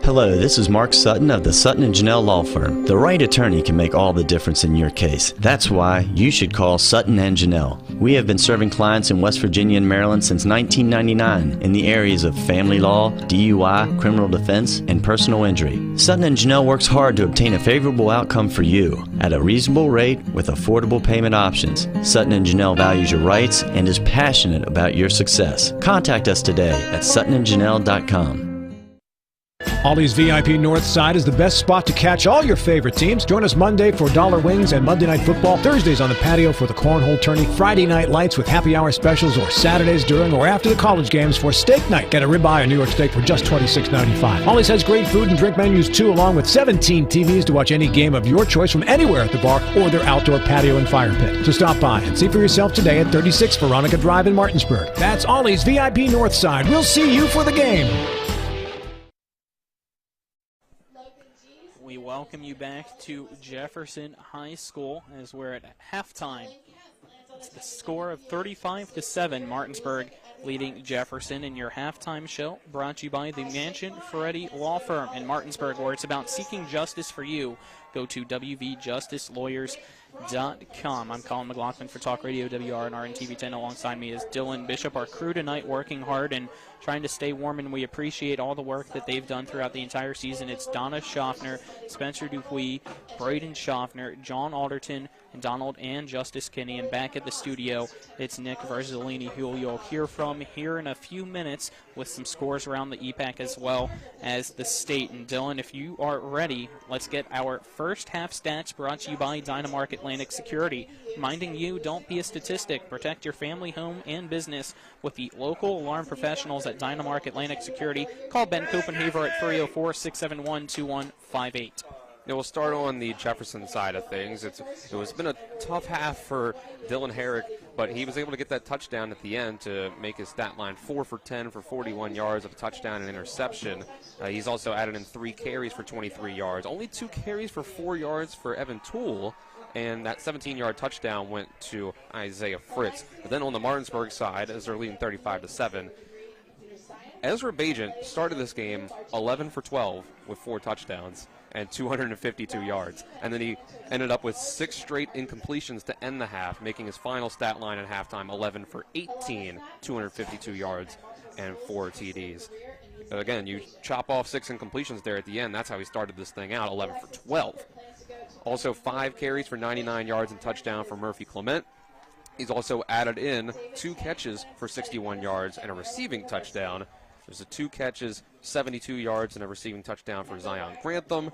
Hello, this is Mark Sutton of the Sutton & Janelle Law Firm. The right attorney can make all the difference in your case. That's why you should call Sutton & Janelle. We have been serving clients in West Virginia and Maryland since 1999 in the areas of family law, DUI, criminal defense, and personal injury. Sutton & Janelle works hard to obtain a favorable outcome for you at a reasonable rate with affordable payment options. Sutton & Janelle values your rights and is passionate about your success. Contact us today at suttonandjanelle.com. Ollie's VIP North Side is the best spot to catch all your favorite teams. Join us Monday for dollar wings and Monday Night Football, Thursdays on the patio for the cornhole tourney, Friday night lights with happy hour specials, or Saturdays during or after the college games for steak night. Get a ribeye or New York steak for just $26.95. Ollie's has great food and drink menus too, along with 17 TVs to watch any game of your choice from anywhere at the bar or their outdoor patio and fire pit. So stop by and see for yourself today at 36 Veronica Drive in Martinsburg. That's Ollie's VIP North Side. We'll see you for the game. We welcome you back to Jefferson High School as we're at halftime. It's the score of 35-7, Martinsburg leading Jefferson in your halftime show, brought to you by the Mansion Ferretti Law Firm in Martinsburg, where it's about seeking justice for you. Go to wvjusticelawyers.com. I'm Colin McLaughlin for Talk Radio WRNR and TV10. Alongside me is Dylan Bishop. Our crew tonight working hard and trying to stay warm, and we appreciate all the work that they've done throughout the entire season. It's Donna Schaffner, Spencer Dupuis, Braden Schaffner, John Alderton, and Donald and Justice Kinney. And back at the studio, it's Nick Verzolini, who you'll hear from here in a few minutes with some scores around the EPAC as well as the state. And Dylan, if you are ready, let's get our first half stats brought to you by Dynamark Atlantic Security. Reminding you, don't be a statistic. Protect your family, home, and business with the local alarm professionals at Dynamark Atlantic Security. Call Ben Copenhaver at 304-671-2158. Yeah, we'll start on the Jefferson side of things. It's been a tough half for Dylan Herrick, but he was able to get that touchdown at the end to make his stat line 4 for 10 for 41 yards of a touchdown and interception. He's also added in 3 carries for 23 yards. Only 2 carries for 4 yards for Evan Toole, and that 17-yard touchdown went to Isaiah Fritz. But then on the Martinsburg side, as they're leading 35-7, Ezra Bajent started this game 11 for 12 with 4 touchdowns and 252 yards. And then he ended up with 6 straight incompletions to end the half, making his final stat line at halftime 11 for 18, 252 yards, and 4 TDs. Again, you chop off 6 incompletions there at the end. That's how he started this thing out, 11 for 12. Also 5 carries for 99 yards and touchdown for Murphy Clement. He's also added in 2 catches for 61 yards and a receiving touchdown. There's 2 catches, 72 yards, and a receiving touchdown for Zion Grantham.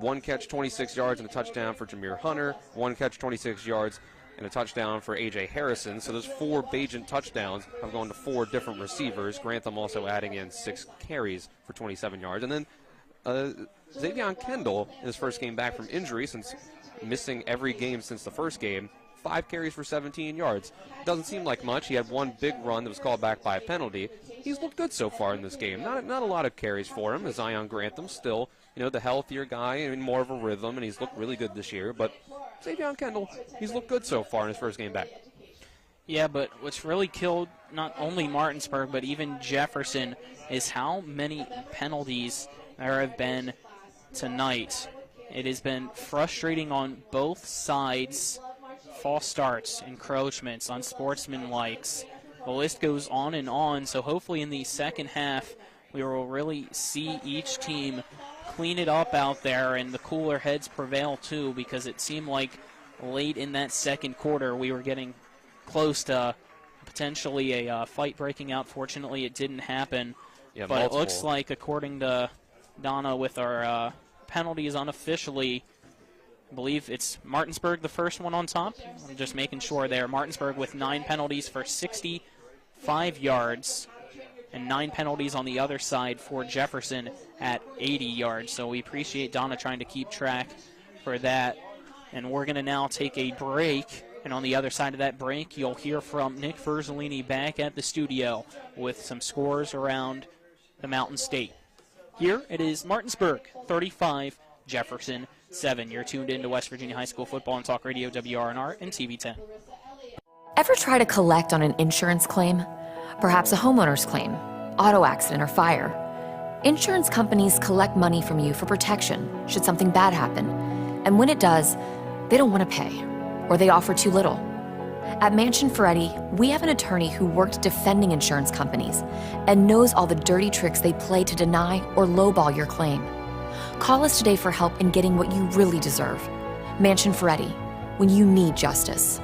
1 catch, 26 yards, and a touchdown for Jameer Hunter. 1 catch, 26 yards, and a touchdown for A.J. Harrison. So those 4 Bajent touchdowns have gone to 4 different receivers. Grantham also adding in 6 carries for 27 yards. And then Xavion Kendall, in his first game back from injury, since missing every game since the first game, 5 carries for 17 yards. Doesn't seem like much. He had 1 big run that was called back by a penalty. He's looked good so far in this game. Not a lot of carries for him. Zion Grantham still, the healthier guy and more of a rhythm, and he's looked really good this year. But Xavion Kendall, he's looked good so far in his first game back. Yeah, but what's really killed not only Martinsburg but even Jefferson is how many penalties there have been tonight. It has been frustrating on both sides. False starts, encroachments, unsportsmanlikes. The list goes on and on, so hopefully in the second half we will really see each team clean it up out there, and the cooler heads prevail too, because it seemed like late in that second quarter we were getting close to potentially a fight breaking out. Fortunately, it didn't happen. Yeah, but multiple. It looks like, according to Donna, with our penalties unofficially, I believe it's Martinsburg, the first one on top. I'm just making sure there. Martinsburg with 9 penalties for 65 yards, and 9 penalties on the other side for Jefferson at 80 yards. So we appreciate Donna trying to keep track for that. And we're going to now take a break. And on the other side of that break, you'll hear from Nick Verzolini back at the studio with some scores around the Mountain State. Here it is Martinsburg 35, Jefferson 7. You're tuned in to West Virginia High School Football and Talk Radio, WRNR and TV10. Ever try to collect on an insurance claim? Perhaps a homeowner's claim, auto accident, or fire. Insurance companies collect money from you for protection should something bad happen. And when it does, they don't want to pay, or they offer too little. At Mansion Ferretti, we have an attorney who worked defending insurance companies and knows all the dirty tricks they play to deny or lowball your claim. Call us today for help in getting what you really deserve. Mansion Ferretti, when you need justice.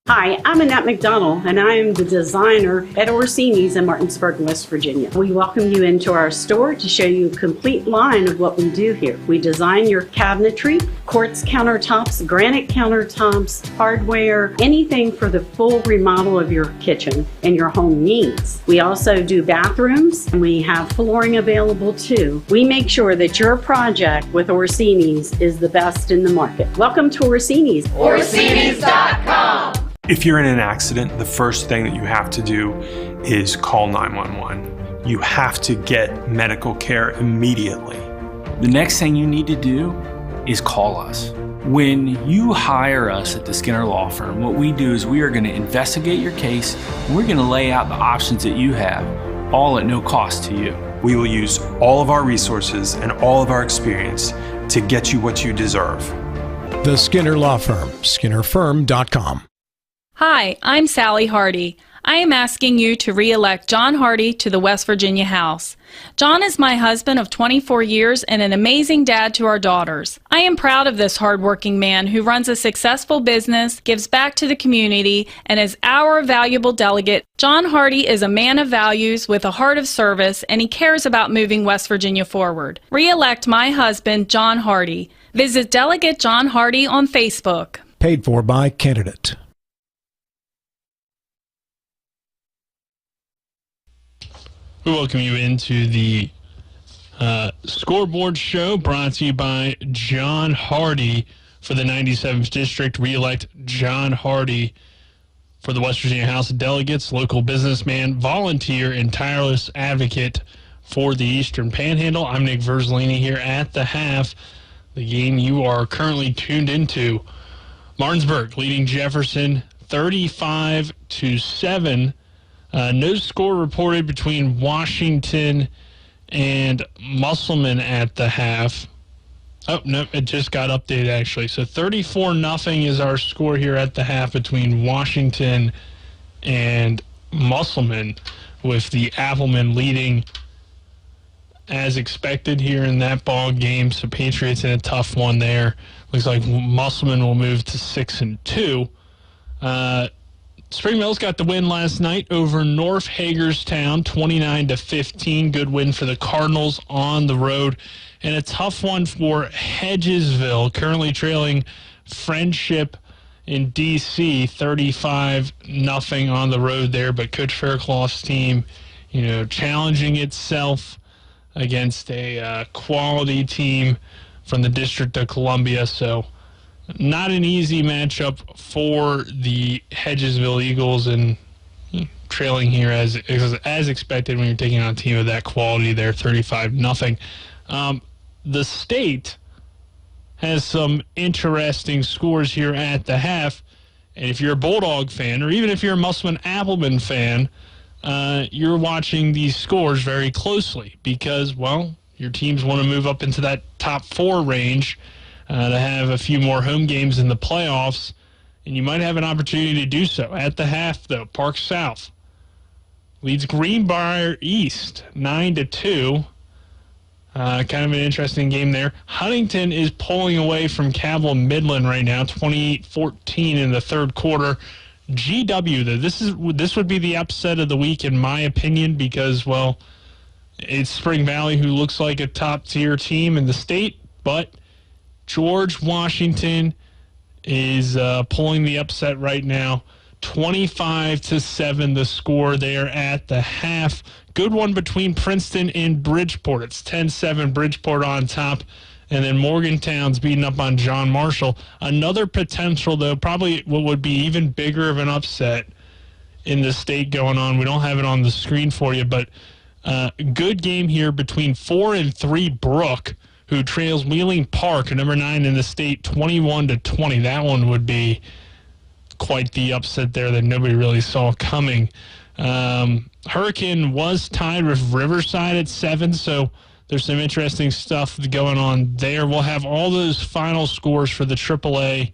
Hi, I'm Annette McDonald, and I am the designer at Orsini's in Martinsburg, West Virginia. We welcome you into our store to show you a complete line of what we do here. We design your cabinetry, quartz countertops, granite countertops, hardware, anything for the full remodel of your kitchen and your home needs. We also do bathrooms, and we have flooring available too. We make sure that your project with Orsini's is the best in the market. Welcome to Orsini's. Orsini's.com. If you're in an accident, the first thing that you have to do is call 911. You have to get medical care immediately. The next thing you need to do is call us. When you hire us at the Skinner Law Firm, what we do is we are going to investigate your case, and we're going to lay out the options that you have, all at no cost to you. We will use all of our resources and all of our experience to get you what you deserve. The Skinner Law Firm, SkinnerFirm.com. Hi, I'm Sally Hardy. I am asking you to re-elect John Hardy to the West Virginia House. John is my husband of 24 years and an amazing dad to our daughters. I am proud of this hardworking man who runs a successful business, gives back to the community, and is our valuable delegate. John Hardy is a man of values with a heart of service, and he cares about moving West Virginia forward. Re-elect my husband, John Hardy. Visit Delegate John Hardy on Facebook. Paid for by candidate. We welcome you into the scoreboard show brought to you by John Hardy for the 97th District. Re-elect John Hardy for the West Virginia House of Delegates, local businessman, volunteer, and tireless advocate for the Eastern Panhandle. I'm Nick Verzolini here at the half. The game you are currently tuned into. Martinsburg leading Jefferson 35-7. No score reported between Washington and Musselman at the half. Oh, no, it just got updated, actually. So 34-0 is our score here at the half between Washington and Musselman, with the Applemen leading as expected here in that ball game. So Patriots in a tough one there. Looks like Musselman will move to 6-2. Spring Mills got the win last night over North Hagerstown, 29-15. Good win for the Cardinals on the road. And a tough one for Hedgesville, currently trailing Friendship in D.C., 35-0 on the road there. But Coach Fairclough's team, challenging itself against a quality team from the District of Columbia. So not an easy matchup for the Hedgesville Eagles, and trailing here as expected when you're taking on a team of that quality there, 35-0. The state has some interesting scores here at the half, and if you're a Bulldog fan, or even if you're a Musselman-Appleman fan, you're watching these scores very closely because, well, your teams want to move up into that top 4 range to have a few more home games in the playoffs, and you might have an opportunity to do so. At the half, though, Park South leads Greenbrier East 9-2. Kind of an interesting game there. Huntington is pulling away from Cabell Midland right now, 28-14 in the third quarter. GW, though, this would be the upset of the week in my opinion because, well, it's Spring Valley, who looks like a top-tier team in the state, but George Washington is pulling the upset right now. 25-7 the score there at the half. Good one between Princeton and Bridgeport. It's 10-7 Bridgeport on top. And then Morgantown's beating up on John Marshall. Another potential, though, probably what would be even bigger of an upset in the state going on. We don't have it on the screen for you, but good game here between 4-3 Brook, who trails Wheeling Park, number 9 in the state, 21-20. That one would be quite the upset there that nobody really saw coming. Hurricane was tied with Riverside at 7, so there's some interesting stuff going on there. We'll have all those final scores for the AAA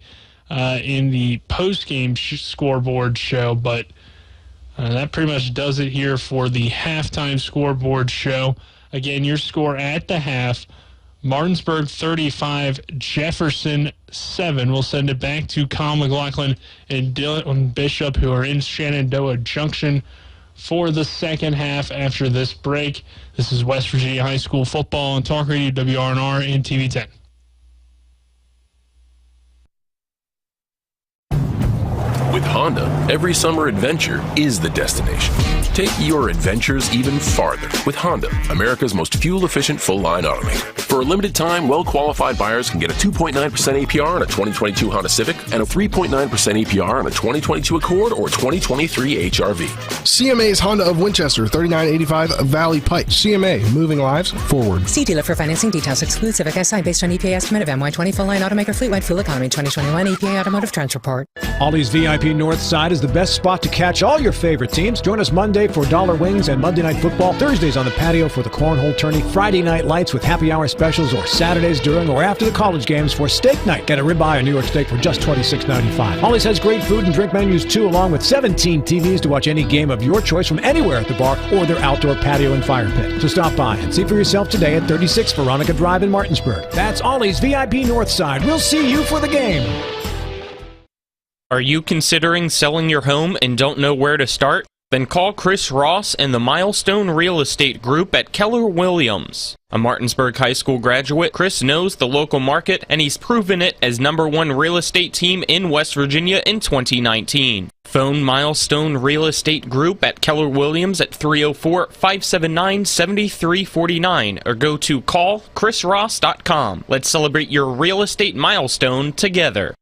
in the post-game scoreboard show, but that pretty much does it here for the halftime scoreboard show. Again, your score at the half, Martinsburg 35, Jefferson 7. We'll send it back to Kyle McLaughlin and Dylan Bishop, who are in Shenandoah Junction for the second half after this break. This is West Virginia High School football on Talk Radio WRNR and TV 10. With Honda, every summer adventure is the destination. Take your adventures even farther with Honda, America's most fuel-efficient full-line automaker. For a limited time, well-qualified buyers can get a 2.9% APR on a 2022 Honda Civic and a 3.9% APR on a 2022 Accord or 2023 HRV. CMA's Honda of Winchester, 3985 Valley Pike. CMA, moving lives forward. See dealer for financing details. Exclude Civic Si based on EPA estimate of MY20 full-line automaker fleet-wide fuel economy 2021 EPA Automotive Trends Report. Ollie's VIP North Side is the best spot to catch all your favorite teams. Join us Monday for Dollar Wings and Monday Night Football. Thursdays on the patio for the Cornhole Tourney. Friday night lights with happy hour specials, or Saturdays during or after the college games for steak night. Get a ribeye or New York steak for just $26.95. Ollie's has great food and drink menus too, along with 17 TVs to watch any game of your choice from anywhere at the bar or their outdoor patio and fire pit. So stop by and see for yourself today at 36 Veronica Drive in Martinsburg. That's Ollie's VIP North Side. We'll see you for the game. Are you considering selling your home and don't know where to start? Then call Chris Ross and the Milestone Real Estate Group at Keller Williams. A Martinsburg High School graduate, Chris knows the local market, and he's proven it as #1 real estate team in West Virginia in 2019. Phone Milestone Real Estate Group at Keller Williams at 304-579-7349 or go to callchrisross.com. Let's celebrate your real estate milestone together.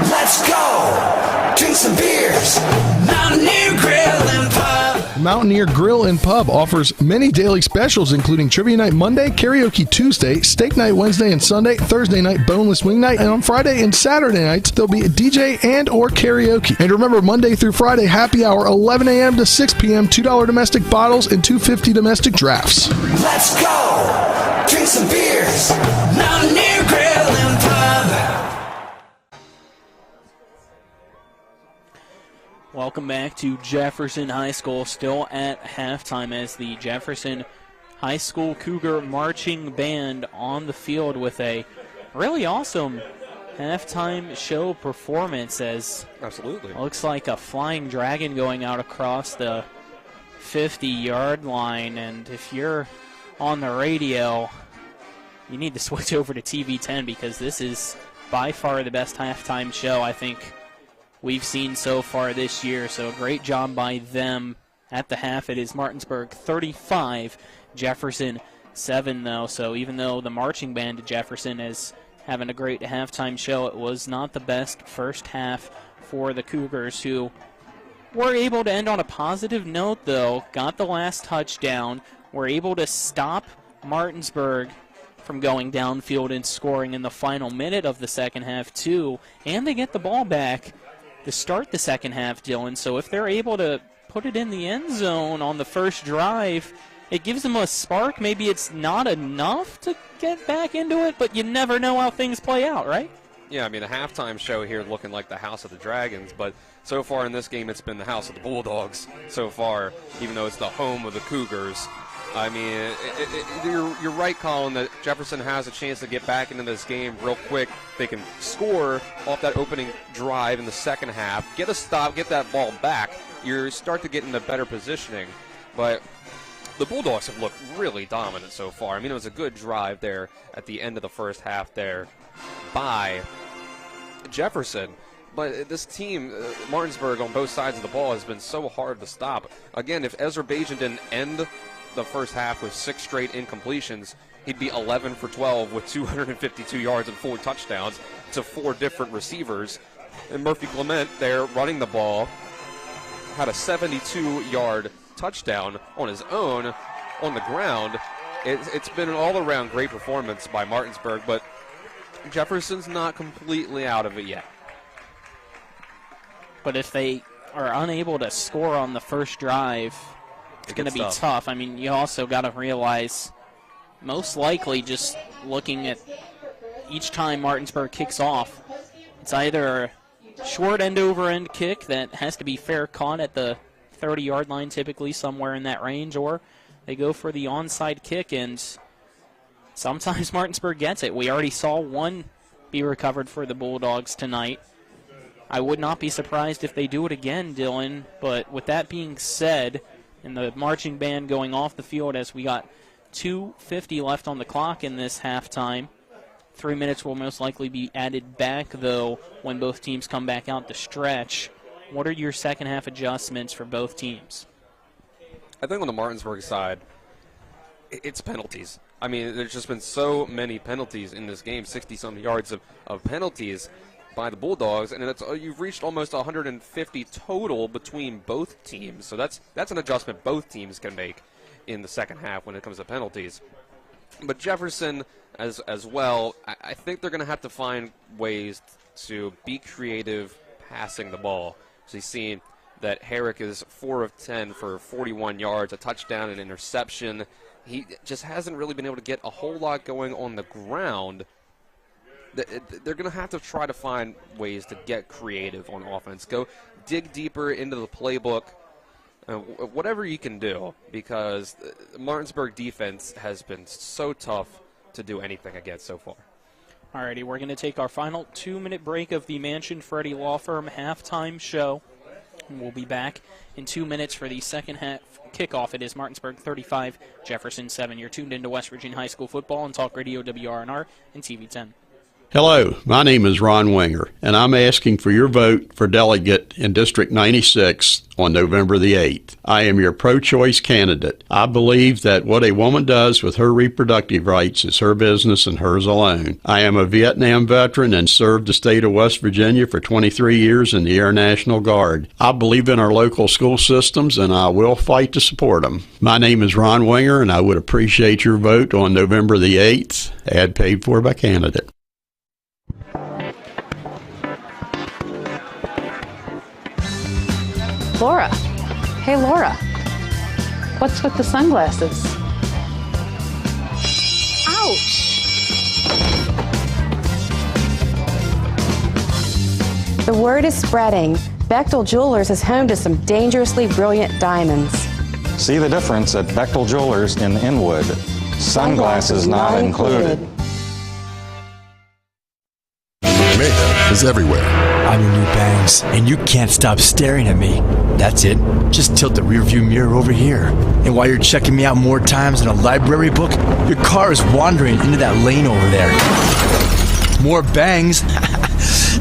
Let's go! Drink some beers! Mountaineer Grill and Pub! Mountaineer Grill and Pub offers many daily specials, including Trivia Night Monday, Karaoke Tuesday, Steak Night Wednesday and Sunday, Thursday night Boneless Wing Night, and on Friday and Saturday nights, there'll be a DJ and or karaoke. And remember, Monday through Friday, happy hour, 11 a.m. to 6 p.m., $2 domestic bottles and $2.50 domestic drafts. Let's go! Drink some beers! Mountaineer Grill and Pub! Welcome back to Jefferson High School, still at halftime as the Jefferson High School Cougar Marching Band on the field with a really awesome halftime show performance as absolutely looks like a flying dragon going out across the 50-yard line. And if you're on the radio, you need to switch over to TV 10 because this is by far the best halftime show I think we've seen so far this year. So great job by them at the half. It is Martinsburg 35, Jefferson 7 though. So even though the marching band at Jefferson is having a great halftime show, it was not the best first half for the Cougars, who were able to end on a positive note though, got the last touchdown, were able to stop Martinsburg from going downfield and scoring in the final minute of the second half too, and they get the ball back to start the second half, Dylan. So if they're able to put it in the end zone on the first drive, it gives them a spark. Maybe it's not enough to get back into it, but you never know how things play out, right? Yeah, I mean, the halftime show here looking like the House of the Dragons, but so far in this game it's been the House of the Bulldogs so far, even though it's the home of the Cougars. I mean, you're right, Colin, that Jefferson has a chance to get back into this game real quick. They can score off that opening drive in the second half, get a stop, get that ball back. You start to get into better positioning. But the Bulldogs have looked really dominant so far. I mean, it was a good drive there at the end of the first half there by Jefferson. But this team, Martinsburg, on both sides of the ball has been so hard to stop. Again, if Azerbaijan didn't end the first half with 6 straight incompletions, he'd be 11 for 12 with 252 yards and 4 touchdowns to 4 different receivers. And Murphy Clement there running the ball had a 72-yard touchdown on his own on the ground. It's been an all-around great performance by Martinsburg, but Jefferson's not completely out of it yet. But if they are unable to score on the first drive, it's going to be tough. I mean, you also got to realize, most likely just looking at each time Martinsburg kicks off, it's either a short end-over-end kick that has to be fair caught at the 30-yard line, typically somewhere in that range, or they go for the onside kick, and sometimes Martinsburg gets it. We already saw one be recovered for the Bulldogs tonight. I would not be surprised if they do it again, Dylan, but with that being said, and the marching band going off the field as we got 2:50 left on the clock in this halftime. 3 minutes will most likely be added back, though, when both teams come back out to stretch. What are your second half adjustments for both teams? I think on the Martinsburg side, it's penalties. I mean, there's just been so many penalties in this game, 60-some yards of penalties by the Bulldogs, and you've reached almost 150 total between both teams. So that's an adjustment both teams can make in the second half when it comes to penalties. But Jefferson as well, I think they're going to have to find ways to be creative passing the ball. So you've seen that Herrick is 4 of 10 for 41 yards, a touchdown, and interception. He just hasn't really been able to get a whole lot going on the ground. They're going to have to try to find ways to get creative on offense. Go dig deeper into the playbook, whatever you can do, because the Martinsburg defense has been so tough to do anything against so far. Alrighty, we're going to take our final 2-minute break of the Mansion Freddie Law Firm halftime show. And we'll be back in 2 minutes for the second half kickoff. It is Martinsburg 35, Jefferson 7. You're tuned into West Virginia High School football on Talk Radio WRNR and TV 10. Hello, my name is Ron Winger, and I'm asking for your vote for delegate in District 96 on November the 8th. I am your pro-choice candidate. I believe that what a woman does with her reproductive rights is her business and hers alone. I am a Vietnam veteran and served the state of West Virginia for 23 years in the Air National Guard. I believe in our local school systems, and I will fight to support them. My name is Ron Winger, and I would appreciate your vote on November the 8th. Ad paid for by candidate. Laura. Hey, Laura. What's with the sunglasses? Ouch! The word is spreading. Bechtel Jewelers is home to some dangerously brilliant diamonds. See the difference at Bechtel Jewelers in Inwood. Sunglasses not included. Mayhem is everywhere. I'm your new bangs, and you can't stop staring at me. That's it. Just tilt the rearview mirror over here. And while you're checking me out more times than a library book, your car is wandering into that lane over there. More bangs?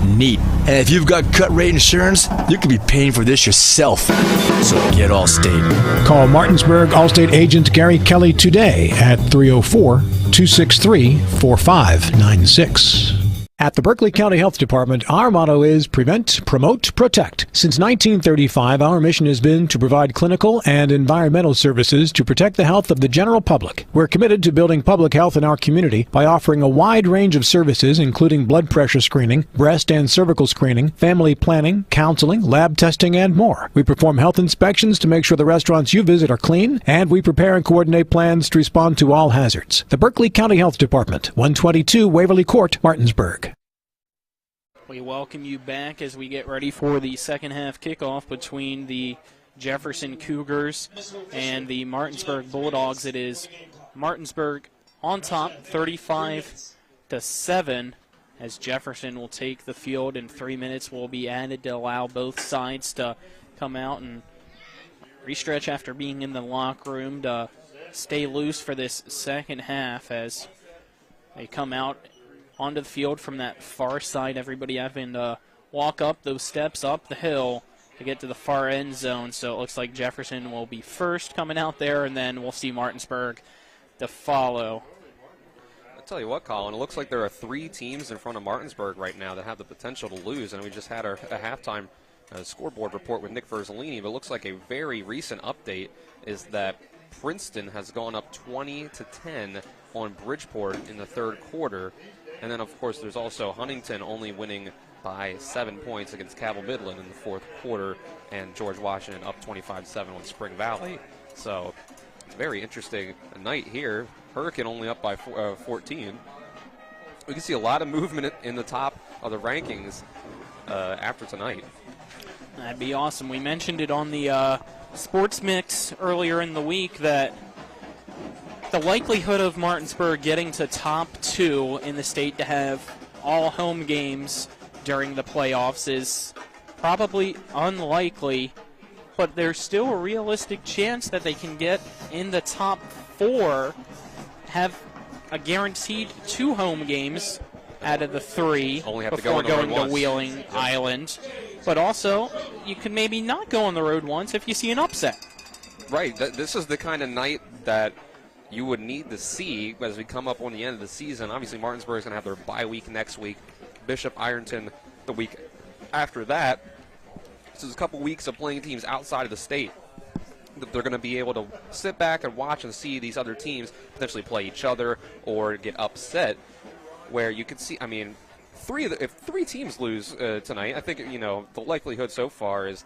Neat. And if you've got cut rate insurance, you could be paying for this yourself. So get Allstate. Call Martinsburg Allstate agent Gary Kelly today at 304-263-4596. At the Berkeley County Health Department, our motto is prevent, promote, protect. Since 1935, our mission has been to provide clinical and environmental services to protect the health of the general public. We're committed to building public health in our community by offering a wide range of services, including blood pressure screening, breast and cervical screening, family planning, counseling, lab testing, and more. We perform health inspections to make sure the restaurants you visit are clean, and we prepare and coordinate plans to respond to all hazards. The Berkeley County Health Department, 122 Waverly Court, Martinsburg. We welcome you back as we get ready for the second half kickoff between the Jefferson Cougars and the Martinsburg Bulldogs. It is Martinsburg on top, 35-7, as Jefferson will take the field, and 3 minutes will be added to allow both sides to come out and restretch after being in the locker room to stay loose for this second half as they come out onto the field from that far side. Everybody having to walk up those steps up the hill to get to the far end zone. So it looks like Jefferson will be first coming out there, and then we'll see Martinsburg to follow. I'll tell you what, Colin, it looks like there are 3 teams in front of Martinsburg right now that have the potential to lose, and we just had a halftime scoreboard report with Nick Verzolini, but it looks like a very recent update is that Princeton has gone up 20-10 on Bridgeport in the third quarter, and then, of course, there's also Huntington only winning by 7 points against Cabell Midland in the fourth quarter, and George Washington up 25-7 on Spring Valley. So, very interesting night here. Hurricane only up by 14. We can see a lot of movement in the top of the rankings after tonight. That'd be awesome. We mentioned it on the Sports Mix earlier in the week that the likelihood of Martinsburg getting to top 2 in the state to have all home games during the playoffs is probably unlikely, but there's still a realistic chance that they can get in the top 4, have a guaranteed 2 home games out of the 3 only have before to go going to Wheeling Island. But also, you can maybe not go on the road once if you see an upset. Right. This is the kind of night that you would need to see as we come up on the end of the season. Obviously, Martinsburg is going to have their bye week next week. Bishop Ironton the week after that. So there's a couple weeks of playing teams outside of the state that they're going to be able to sit back and watch and see these other teams potentially play each other or get upset, where you could see, I mean, if 3 teams lose tonight, I think, the likelihood so far is,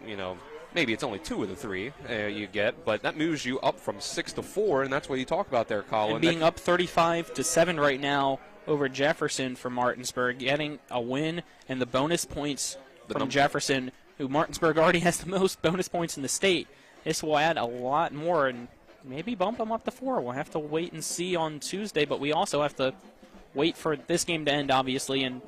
maybe it's only 2 of the 3 you get, but that moves you up from 6-4, and that's what you talk about there, Colin. And being up 35-7 right now over Jefferson for Martinsburg, getting a win and the bonus points from Jefferson, who Martinsburg already has the most bonus points in the state. This will add a lot more and maybe bump them up to 4. We'll have to wait and see on Tuesday, but we also have to wait for this game to end, obviously, and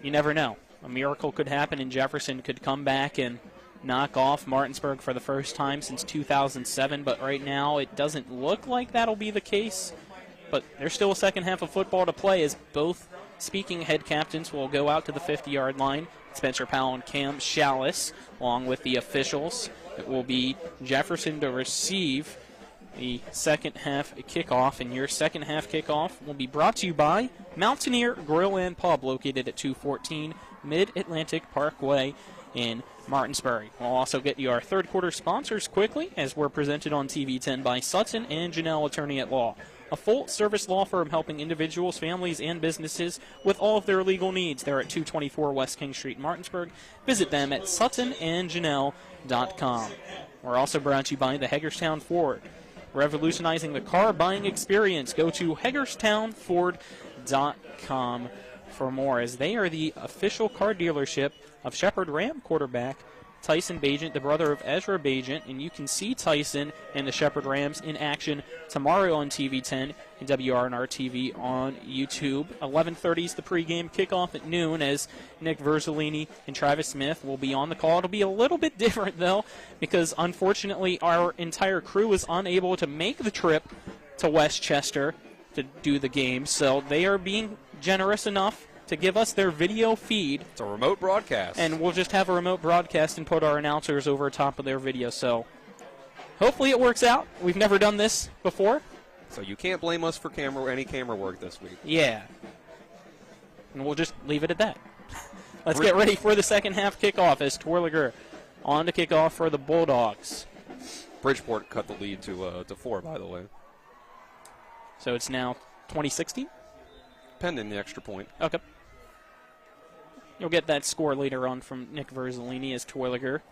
you never know. A miracle could happen, and Jefferson could come back and knock off Martinsburg for the first time since 2007, but right now it doesn't look like that'll be the case. But there's still a second half of football to play as both speaking head captains will go out to the 50-yard line. Spencer Powell and Cam Shallis, along with the officials. It will be Jefferson to receive the second half kickoff, and your second half kickoff will be brought to you by Mountaineer Grill and Pub, located at 214 Mid-Atlantic Parkway in Martinsburg. We'll also get you our third quarter sponsors quickly, as we're presented on TV 10 by Sutton and Janelle Attorney at Law, a full-service law firm helping individuals, families, and businesses with all of their legal needs. They're at 224 West King Street in Martinsburg. Visit them at suttonandjanelle.com. We're also brought to you by the Hagerstown Ford, revolutionizing the car buying experience. Go to HagerstownFord.com for more, as they are the official car dealership of Shepherd Ram quarterback Tyson Bagent, the brother of Ezra Bagent, and you can see Tyson and the Shepherd Rams in action tomorrow on TV 10 and WRNR TV on YouTube. 11:30 is the pregame kickoff at noon, as Nick Verzolini and Travis Smith will be on the call. It'll be a little bit different, though, because unfortunately our entire crew was unable to make the trip to Westchester to do the game, so they are being generous enough to give us their video feed. It's a remote broadcast. And we'll just have a remote broadcast and put our announcers over top of their video. So hopefully it works out. We've never done this before. So you can't blame us for any camera work this week. Yeah. And we'll just leave it at that. Let's get ready for the second half kickoff as Terwilliger on to kick off for the Bulldogs. Bridgeport cut the lead to 4, by the way. So it's now 2016? Pending the extra point. Okay. You'll get that score later on from Nick Verzolini as Terwilliger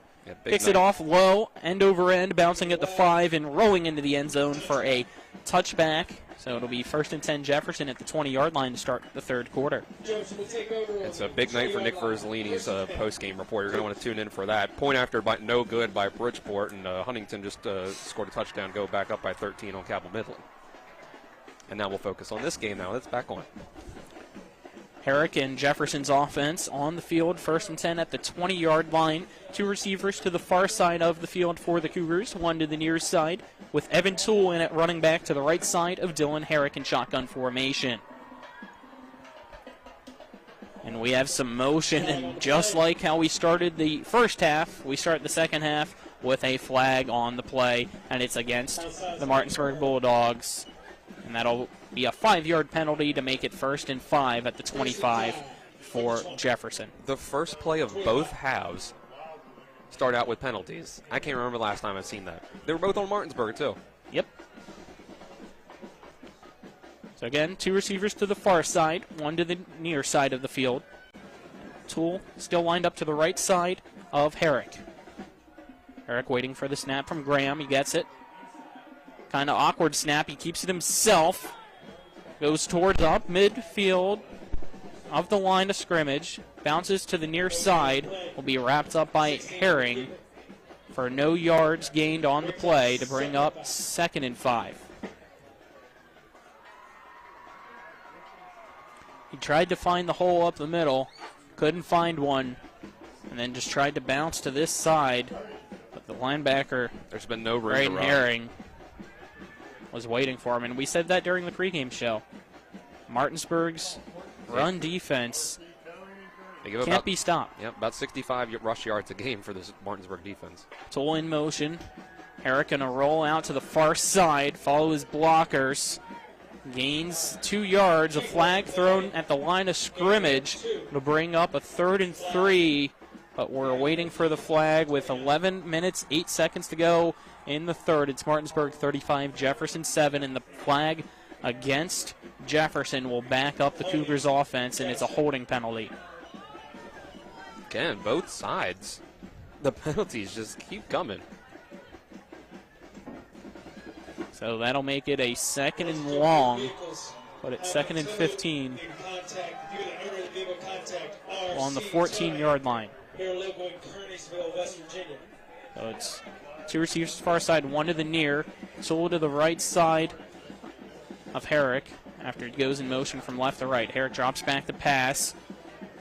Kicks it off low, end over end, bouncing at the 5 and rolling into the end zone for a touchback. So it'll be 1st and 10 Jefferson at the 20-yard line to start the third quarter. It's a big night for Nick Verzolini's post-game report. You're going to want to tune in for that. Point after by no good by Bridgeport, and Huntington just scored a touchdown, go back up by 13 on Cabell Midland. And now we'll focus on this game now. That's back on. Herrick and Jefferson's offense on the field, 1st and 10 at the 20-yard line. 2 receivers to the far side of the field for the Cougars, 1 to the near side, with Evan Toole in at running back to the right side of Dylan Herrick in shotgun formation. And we have some motion, and just like how we started the first half, we start the second half with a flag on the play, and it's against the Martinsburg Bulldogs. And that'll be a 5-yard penalty to make it 1st and 5 at the 25 for Jefferson. The first play of both halves start out with penalties. I can't remember the last time I've seen that. They were both on Martinsburg, too. Yep. So again, 2 receivers to the far side, 1 to the near side of the field. Toole still lined up to the right side of Herrick. Herrick waiting for the snap from Graham. He gets it. Kind of awkward snap. He keeps it himself. Goes towards up midfield of the line of scrimmage. Bounces to the near side. Will be wrapped up by Herring for no yards gained on the play to bring up 2nd and 5. He tried to find the hole up the middle. Couldn't find one. And then just tried to bounce to this side. But the linebacker, there's been no room Braden to run. Herring, was waiting for him, and we said that during the pregame show. Martinsburg's run defense can't be stopped. Yep, about 65 rush yards a game for this Martinsburg defense. Toole in motion. Herrick going to roll out to the far side, follow his blockers. Gains 2 yards, a flag thrown at the line of scrimmage to bring up a 3rd and 3, but we're waiting for the flag with 11 minutes, 8 seconds to go in the third. It's Martinsburg 35, Jefferson 7, and the flag against Jefferson will back up the Cougars offense, and it's a holding penalty. Again, both sides, the penalties just keep coming. So that'll make it a 2nd and long, but it's 2nd and 15 on the 14-yard line. So it's 2 receivers to the far side, 1 to the near, Toole to the right side of Herrick after it goes in motion from left to right. Herrick drops back to pass.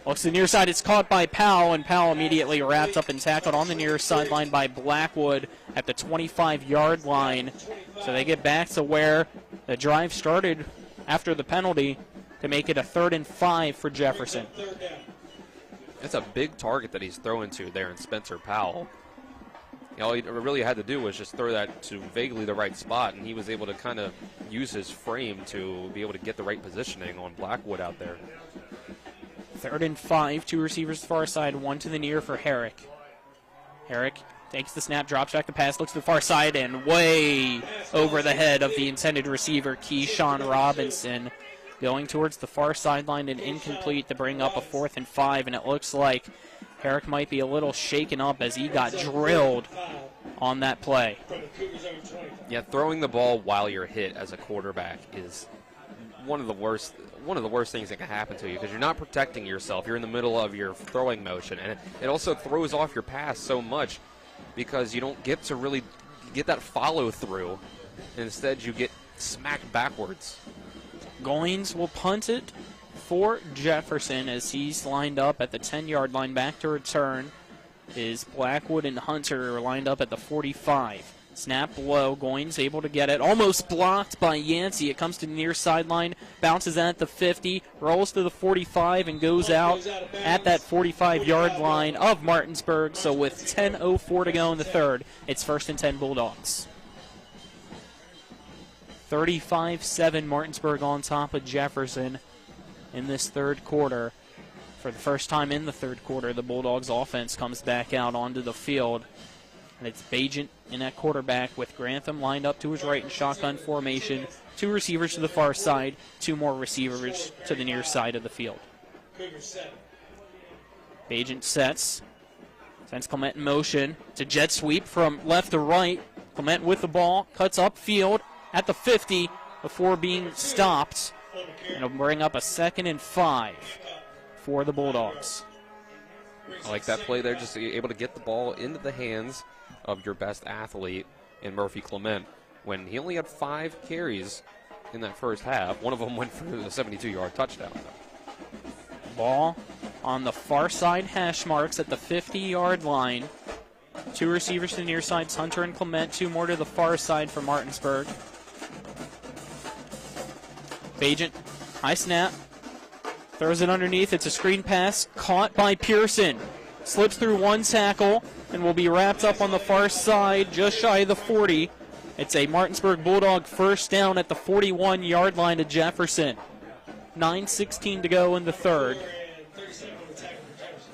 Looks to the near side. It's caught by Powell, and Powell immediately wrapped up and tackled on the near sideline by Blackwood at the 25-yard line. So they get back to where the drive started after the penalty to make it a 3rd and 5 for Jefferson. It's a big target that he's throwing to there in Spencer Powell. All he really had to do was just throw that to vaguely the right spot, and he was able to kind of use his frame to be able to get the right positioning on Blackwood out there. 3rd and 5, 2 receivers far side, 1 to the near for Herrick. Herrick takes the snap, drops back the pass, looks to the far side, and way over the head of the intended receiver, Keyshawn Robinson, going towards the far sideline and incomplete to bring up a 4th and 5, and it looks like Herrick might be a little shaken up as he got drilled on that play. Yeah, throwing the ball while you're hit as a quarterback is one of the worst things that can happen to you because you're not protecting yourself. You're in the middle of your throwing motion, and it also throws off your pass so much because you don't get to really get that follow through. Instead, you get smacked backwards. Goins will punt it for Jefferson as he's lined up at the 10-yard line. Back to return is Blackwood and Hunter are lined up at the 45. Snap low, Goins able to get it. Almost blocked by Yancey. It comes to the near sideline, bounces at the 50, rolls to the 45, and goes out at that 45-yard line of Martinsburg. So with 10:04 to go in the third, it's 1st and 10 Bulldogs. 35-7 Martinsburg on top of Jefferson in this third quarter. For the first time in the third quarter, the Bulldogs offense comes back out onto the field. And it's Bajent in that quarterback with Grantham lined up to his right in shotgun formation. 2 receivers to the far side, 2 more receivers to the near side of the field. Bajent sets. Sends Clement in motion. It's a jet sweep from left to right. Clement with the ball, cuts upfield at the 50 before being stopped. And it'll bring up a 2nd and 5 for the Bulldogs. I like that play there, just able to get the ball into the hands of your best athlete in Murphy Clement when he only had 5 carries in that first half. One of them went for the 72-yard touchdown. Ball on the far side hash marks at the 50-yard line. 2 receivers to the near side, Hunter and Clement. 2 more to the far side for Martinsburg. Bagent, high snap. Throws it underneath. It's a screen pass caught by Pearson. Slips through 1 tackle and will be wrapped up on the far side just shy of the 40. It's a Martinsburg Bulldog first down at the 41-yard line to Jefferson. 9:16 to go in the third.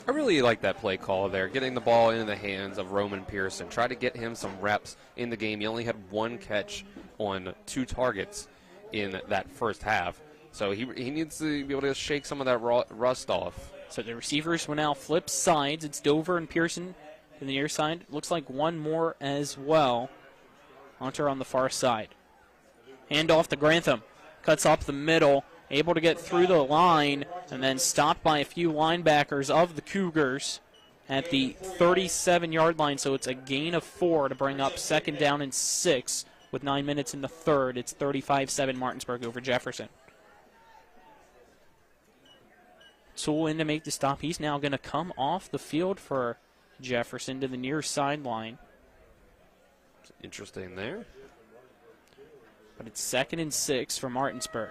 I really like that play call there, getting the ball into the hands of Roman Pearson. Try to get him some reps in the game. He only had 1 catch on 2 targets in that first half. So he needs to be able to shake some of that rust off. So the receivers will now flip sides. It's Dover and Pearson to the near side. Looks like 1 more as well. Hunter on the far side. Hand off to Grantham. Cuts up the middle. Able to get through the line and then stopped by a few linebackers of the Cougars at the 37-yard line. So it's a gain of 4 to bring up 2nd down and 6 with 9 minutes in the third. It's 35-7 Martinsburg over Jefferson. Toole in to make the stop. He's now going to come off the field for Jefferson to the near sideline. Interesting there. But it's 2nd and 6 for Martinsburg.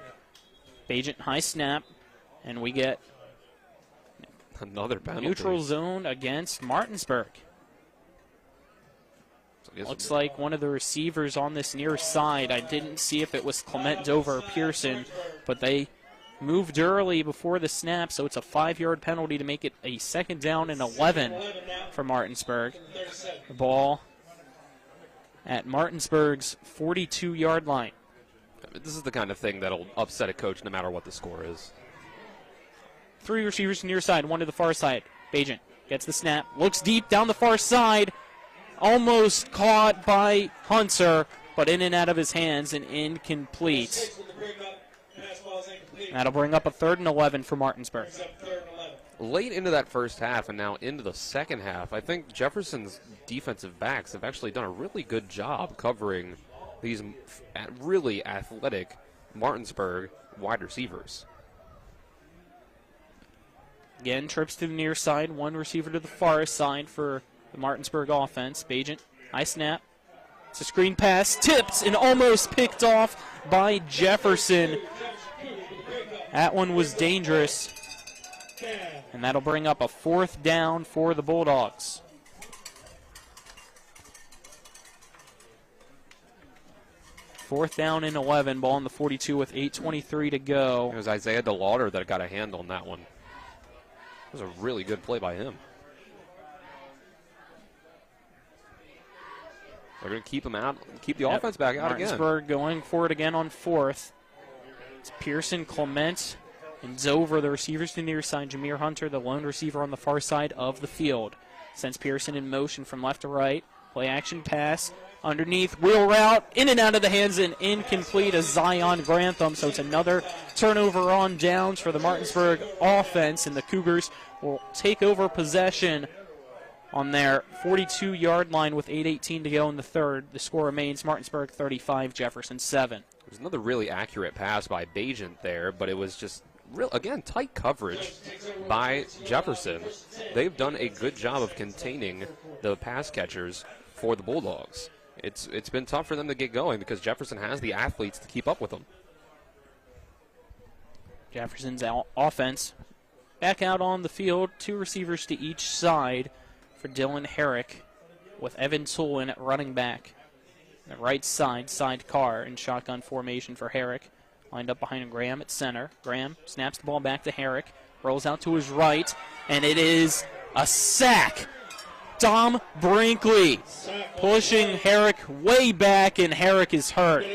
Bagent high snap, and we get another penalty. Neutral zone against Martinsburg. Looks like one of the receivers on this near side. I didn't see if it was Clement, Dover, or Pearson, but they moved early before the snap, so it's a 5-yard penalty to make it a 2nd down and 11 for Martinsburg. The ball at Martinsburg's 42-yard line. This is the kind of thing that'll upset a coach no matter what the score is. 3 receivers near side, 1 to the far side. Bagent gets the snap, looks deep down the far side, almost caught by Hunter, but in and out of his hands and incomplete. That'll bring up a 3rd and 11 for Martinsburg. Late into that first half and now into the second half, I think Jefferson's defensive backs have actually done a really good job covering these really athletic Martinsburg wide receivers. Again, trips to the near side, 1 receiver to the far side for the Martinsburg offense. Bagent, high snap. It's a screen pass, tipped and almost picked off by Jefferson. That one was dangerous. And that'll bring up a 4th down for the Bulldogs. Fourth down and 11, ball on the 42 with 8:23 to go. It was Isaiah DeLauder that got a hand on that one. It was a really good play by him. They're going to keep him out, keep the offense back out again. Martinsburg going for it again on 4th. It's Pearson, Clement, and Dover, the receivers to the near side. Jameer Hunter, the lone receiver on the far side of the field. Sends Pearson in motion from left to right. Play action pass. Underneath, wheel route, in and out of the hands and incomplete as Zion Grantham. So it's another turnover on downs for the Martinsburg offense, and the Cougars will take over possession on their 42-yard line with 8:18 to go in the third. The score remains Martinsburg 35, Jefferson 7. It was another really accurate pass by Bagent there, but it was just, again, tight coverage by Jefferson. They've done a good job of containing the pass catchers for the Bulldogs. It's been tough for them to get going because Jefferson has the athletes to keep up with them. Jefferson's offense back out on the field, 2 receivers to each side for Dylan Herrick, with Evan Toole in at running back. The right side, sidecar in shotgun formation for Herrick. Lined up behind Graham at center. Graham snaps the ball back to Herrick, rolls out to his right, and it is a sack. Dom Brinkley pushing Herrick way back, and Herrick is hurt.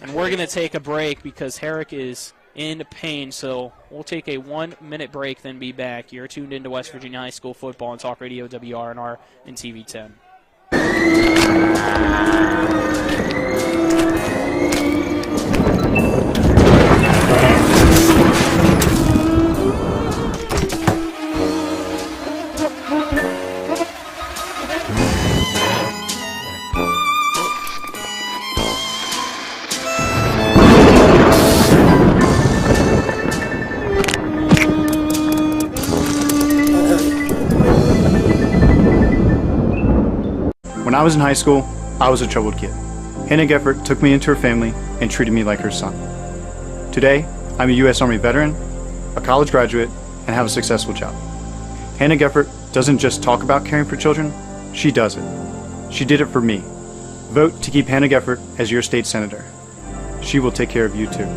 And we're going to take a break because Herrick is in pain. So we'll take a 1-minute break, then be back. You're tuned into West Virginia High School football on Talk Radio WRNR and TV 10. When I was in high school, I was a troubled kid. Hannah Geffert took me into her family and treated me like her son. Today, I'm a U.S. Army veteran, a college graduate, and have a successful job. Hannah Geffert doesn't just talk about caring for children, she does it. She did it for me. Vote to keep Hannah Geffert as your state senator. She will take care of you too.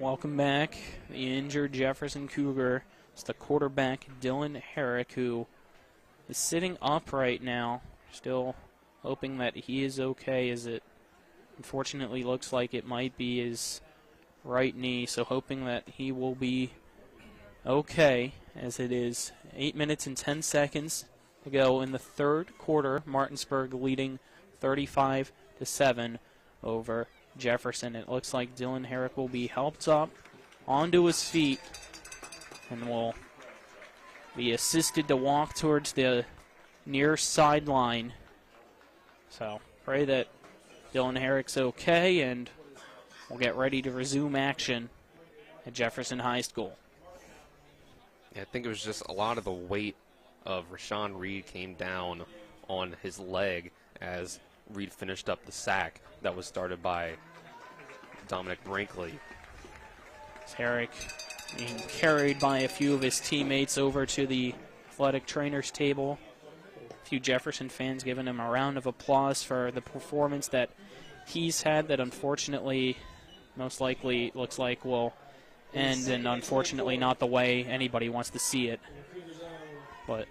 Welcome back. The injured Jefferson Cougar. It's the quarterback, Dylan Herrick, who is sitting up right now. Still hoping that he is okay, as it unfortunately looks like it might be his right knee. So hoping that he will be okay, as it is 8 minutes and 10 seconds to go in the third quarter. Martinsburg leading 35-7 over Jefferson. It looks like Dylan Herrick will be helped up onto his feet and will be assisted to walk towards the near sideline. So pray that Dylan Herrick's okay, and we'll get ready to resume action at Jefferson High School. Yeah, I think it was just a lot of the weight of Rashawn Reed came down on his leg as Reed finished up the sack that was started by Dominic Brinkley. Herrick being carried by a few of his teammates over to the athletic trainers table. A few Jefferson fans giving him a round of applause for the performance that he's had, that unfortunately most likely looks like will end, and unfortunately not the way anybody wants to see it. But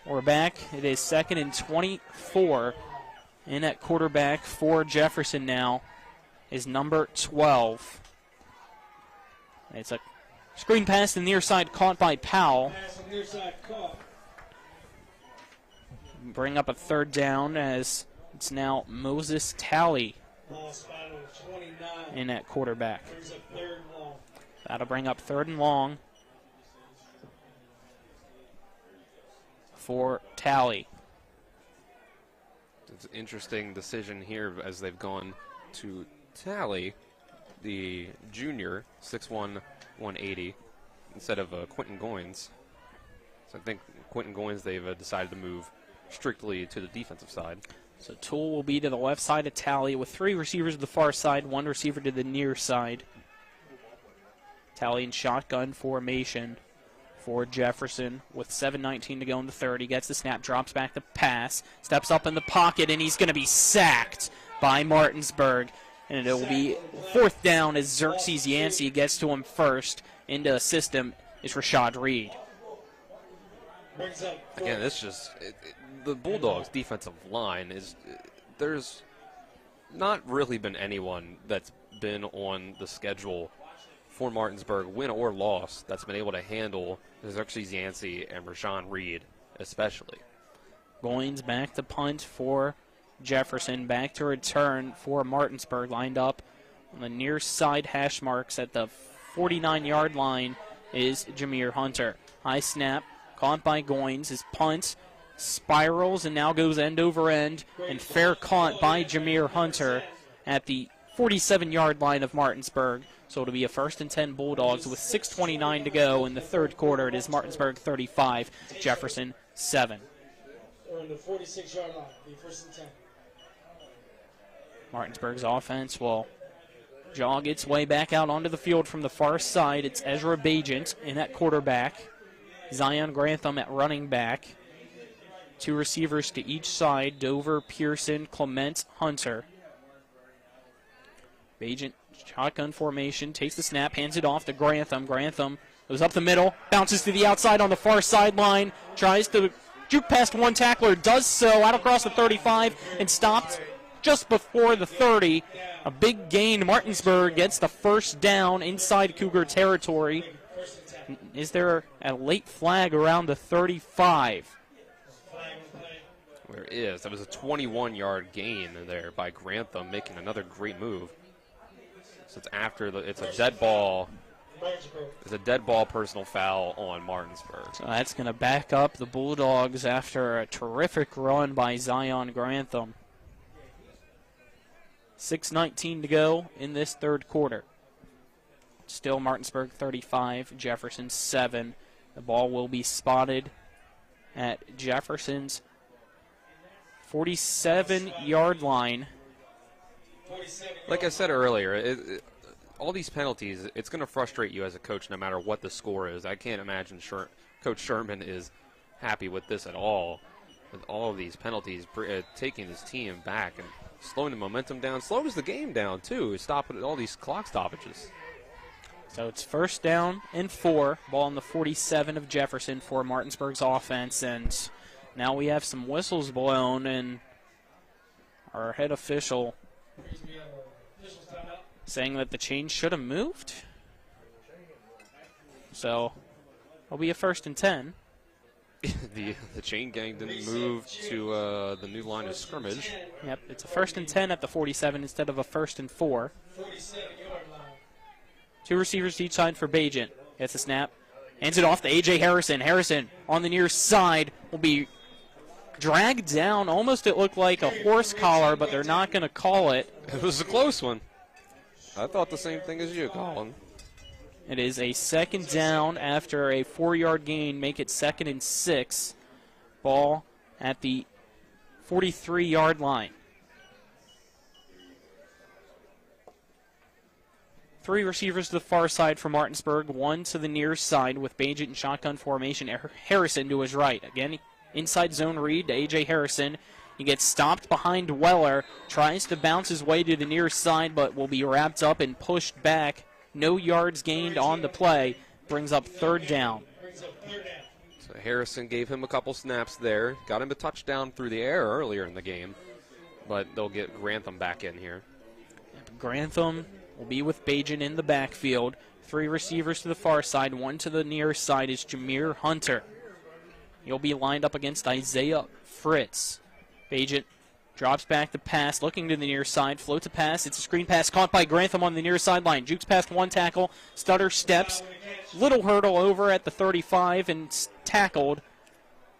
we're back. It is 2nd and 24. In at quarterback for Jefferson now is number 12. It's a screen pass to the near side, caught by Powell. Bring up a third down, as it's now Moses Talley in at quarterback. That'll bring up 3rd and long for Talley. It's an interesting decision here as they've gone to Talley, the junior, 6'1", 180, instead of Quentin Goins. So I think Quentin Goins, they've decided to move strictly to the defensive side. So Toole will be to the left side of Talley with 3 receivers to the far side, 1 receiver to the near side. Talley in shotgun formation for Jefferson with 7:19 to go in the third. He gets the snap, drops back the pass, steps up in the pocket, and he's going to be sacked by Martinsburg. And it will be 4th down as Xerxes Yancey gets to him first. Into a system is Rashad Reed. Again, it's just the Bulldogs' defensive line is there's not really been anyone that's been on the schedule for Martinsburg, win or loss, that's been able to handle Xerxes Yancey and Rashawn Reed especially. Goins back to punt for Jefferson, back to return for Martinsburg, lined up on the near side hash marks at the 49-yard line is Jameer Hunter. High snap, caught by Goins. His punt spirals and now goes end over end, and fair caught by Jameer Hunter at the 47-yard line of Martinsburg. So it'll be a 1st and 10 Bulldogs with 6:29 to go in the third quarter. It is Martinsburg 35, Jefferson 7. Or in the 46-yard line, the 1st and 10. Martinsburg's offense will jog its way back out onto the field from the far side. It's Ezra Bajent in at quarterback, Zion Grantham at running back. 2 receivers to each side, Dover, Pearson, Clement, Hunter. Bajent, shotgun formation, takes the snap, hands it off to Grantham. Grantham Goes up the middle, bounces to the outside on the far sideline, tries to juke past one tackler, does so out across the 35 and stopped just before the 30. A big gain. Martinsburg gets the first down inside Cougar territory. Is there a late flag around the 35? There is. That was a 21-yard gain there by Grantham, making another great move. So it's after it's a dead ball. It's a dead ball personal foul on Martinsburg. So that's going to back up the Bulldogs after a terrific run by Zion Grantham. 6:19 to go in this third quarter. Still Martinsburg 35, Jefferson 7. The ball will be spotted at Jefferson's 47-yard line. Like I said earlier, all these penalties, it's going to frustrate you as a coach no matter what the score is. I can't imagine Coach Sherman is happy with this at all. With all of these penalties, taking his team back and slowing the momentum down. Slows the game down, too, stopping all these clock stoppages. So it's first down and 4. Ball on the 47 of Jefferson for Martinsburg's offense. And now we have some whistles blown, and our head official saying that the chain should have moved. So it'll be a 1st and 10. The chain gang didn't move to the new line of scrimmage. Yep, it's a 1st and 10 at the 47 instead of a 1st and 4. 2 receivers each side for Bajent. Gets a snap. Hands it off to A.J. Harrison. Harrison on the near side will be dragged down. Almost it looked like a horse collar, but they're not going to call it. It was a close one. I thought the same thing as you, Colin. It is a 2nd down after a 4-yard gain. Make it 2nd and 6. Ball at the 43-yard line. 3 receivers to the far side for Martinsburg, 1 to the near side with Bajent in shotgun formation. Harrison to his right. Again, inside zone read to A.J. Harrison. He gets stopped behind Weller, tries to bounce his way to the near side, but will be wrapped up and pushed back. No yards gained on the play. Brings up 3rd down. So Harrison gave him a couple snaps there. Got him a touchdown through the air earlier in the game. But they'll get Grantham back in here. Grantham will be with Bajent in the backfield. 3 receivers to the far side. 1 to the near side is Jameer Hunter. He'll be lined up against Isaiah Fritz. Bajent drops back the pass, looking to the near side, floats a pass. It's a screen pass caught by Grantham on the near sideline. Jukes past 1 tackle, stutter steps, little hurdle over at the 35 and tackled.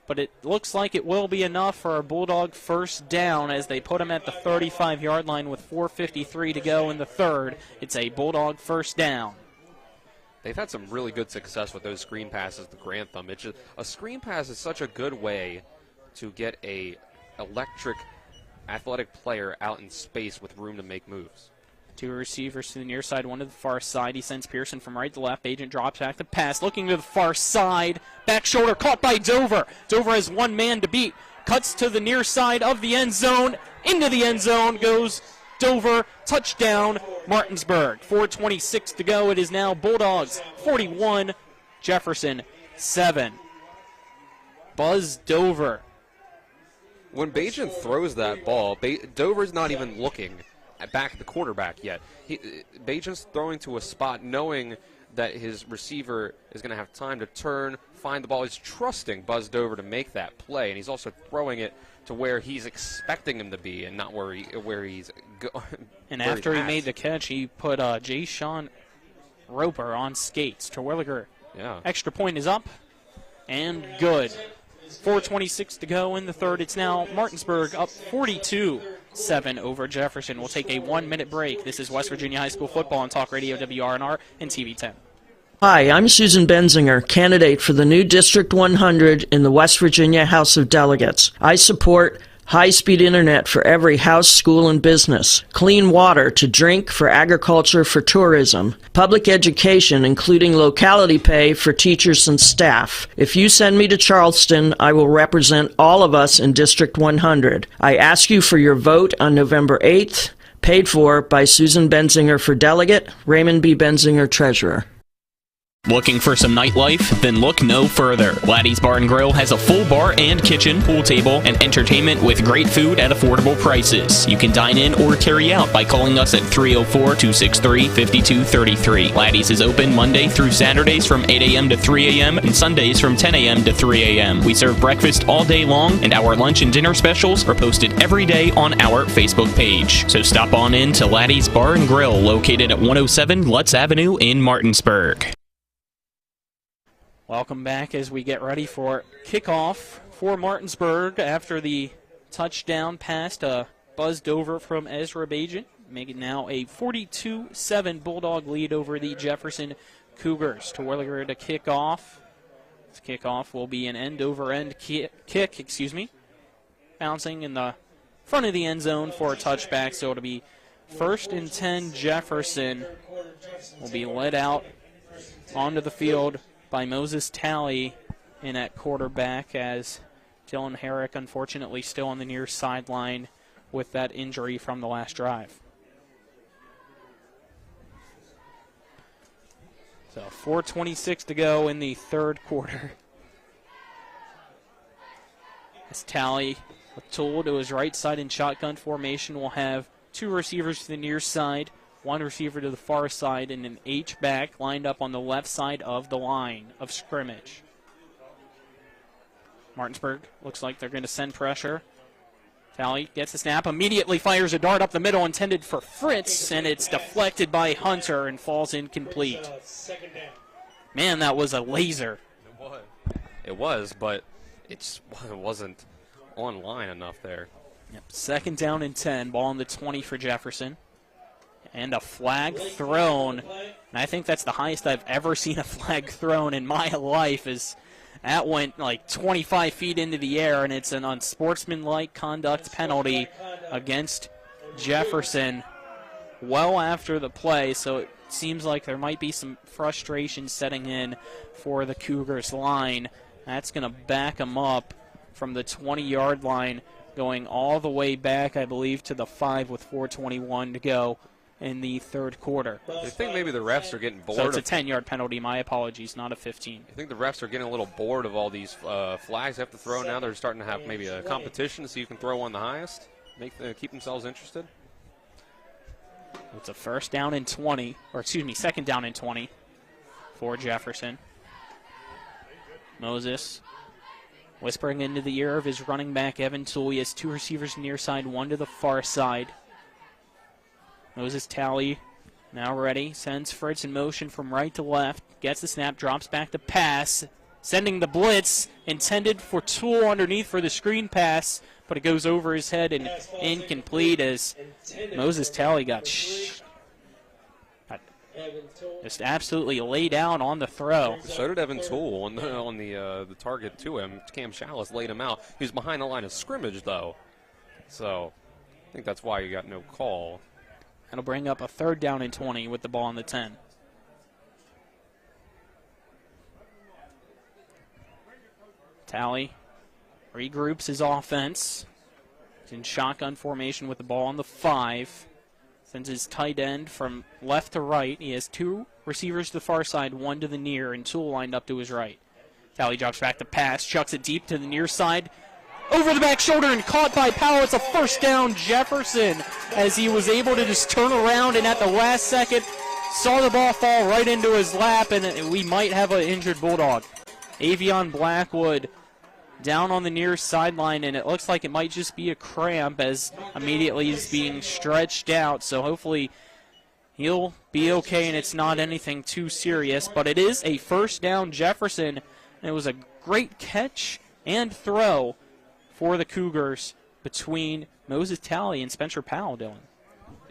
But it looks like it will be enough for a Bulldog 1st down as they put him at the 35-yard line with 4:53 to go in the 3rd. It's a Bulldog 1st down. They've had some really good success with those screen passes to Grantham. A screen pass is such a good way to get a electric, athletic player out in space with room to make moves. 2 receivers to the near side, 1 to the far side. He sends Pearson from right to left. Bajent drops back the pass, looking to the far side. Back shoulder caught by Dover. Dover has 1 man to beat. Cuts to the near side of the end zone. Into the end zone goes Dover. Touchdown, Martinsburg. 4:26 to go. It is now Bulldogs 41, Jefferson 7. Buzz Dover. When Bajent throws that ball, Dover's not even looking back at the quarterback yet. Bajent's throwing to a spot knowing that his receiver is going to have time to turn, find the ball. He's trusting Buzz Dover to make that play, and he's also throwing it to where he's expecting him to be and not where he's going. And after he made the catch, he put Jay Sean Roper on skates. Terwilliger, extra point is up and good. 4:26 to go in the 3rd. It's now Martinsburg up 42-7 over Jefferson. We'll take a 1-minute break. This is West Virginia High School football on Talk Radio WRNR and TV 10. Hi, I'm Susan Benzinger, candidate for the new District 100 in the West Virginia House of Delegates. I support high-speed internet for every house, school, and business, clean water to drink for agriculture, for tourism, public education, including locality pay for teachers and staff. If you send me to Charleston, I will represent all of us in District 100. I ask you for your vote on November 8th, paid for by Susan Benzinger for delegate, Raymond B. Benzinger, treasurer. Looking for some nightlife? Then look no further. Laddie's Bar and Grill has a full bar and kitchen, pool table, and entertainment with great food at affordable prices. You can dine in or carry out by calling us at 304-263-5233. Laddie's is open Monday through Saturdays from 8 a.m. to 3 a.m. and Sundays from 10 a.m. to 3 a.m. We serve breakfast all day long, and our lunch and dinner specials are posted every day on our Facebook page. So stop on in to Laddie's Bar and Grill, located at 107 Lutz Avenue in Martinsburg. Welcome back as we get ready for kickoff for Martinsburg after the touchdown pass buzzed over from Ezra Bajan, making now a 42-7 Bulldog lead over the Jefferson Cougars. Twirler to kick off. This kickoff will be an end-over-end kick, bouncing in the front of the end zone for a touchback, so it'll be 1st and 10 Jefferson. Will be led out onto the field by Moses Talley in at quarterback, as Dylan Herrick unfortunately still on the near sideline with that injury from the last drive. So 4:26 to go in the third quarter. As Talley with Toole to his right side in shotgun formation will have two receivers to the near side, one receiver to the far side, and an H-back lined up on the left side of the line of scrimmage. Martinsburg looks like they're going to send pressure. Talley gets the snap, immediately fires a dart up the middle intended for Fritz, and it's deflected by Hunter and falls incomplete. Man, that was a laser. It was, but it wasn't online enough there. Yep. 2nd down and 10, ball on the 20 for Jefferson. And a flag thrown. And I think that's the highest I've ever seen a flag thrown in my life. Is that went like 25 feet into the air, and it's an unsportsmanlike conduct penalty against Jefferson well after the play. So it seems like there might be some frustration setting in for the Cougars line. That's going to back them up from the 20-yard line, going all the way back, I believe, to the 5 with 4:21 to go in the third quarter. I think maybe the refs are getting bored. So it's a 10-yard penalty. My apologies, not a 15. I think the refs are getting a little bored of all these flags they have to throw. Now they're starting to have maybe a competition to see who can throw one the highest, keep themselves interested. It's a 1st down and 20, or excuse me, 2nd down and 20 for Jefferson. Moses whispering into the ear of his running back, Evan Toole. He has two receivers near side, one to the far side. Moses Talley now ready, sends Fritz in motion from right to left, gets the snap, drops back to pass, sending the blitz intended for Toole underneath for the screen pass, but it goes over his head and incomplete as Moses Talley got just absolutely laid out on the throw. So did Evan Toole on the target to him. Cam Chalice laid him out. He was behind the line of scrimmage, though. So I think that's why you got no call. That'll bring up a 3rd down and 20 with the ball on the 10. Talley regroups his offense. He's in shotgun formation with the ball on the 5. Sends his tight end from left to right. He has two receivers to the far side, one to the near, and Toole lined up to his right. Talley drops back to pass, chucks it deep to the near side. Over the back shoulder and caught by Powell. It's a 1st down Jefferson, as he was able to just turn around and at the last second saw the ball fall right into his lap, and we might have an injured Bulldog. Avion Blackwood down on the near sideline, and it looks like it might just be a cramp as immediately he's being stretched out. So hopefully he'll be okay and it's not anything too serious. But it is a 1st down Jefferson, and it was a great catch and throw for the Cougars between Moses Talley and Spencer Powell, Dylan.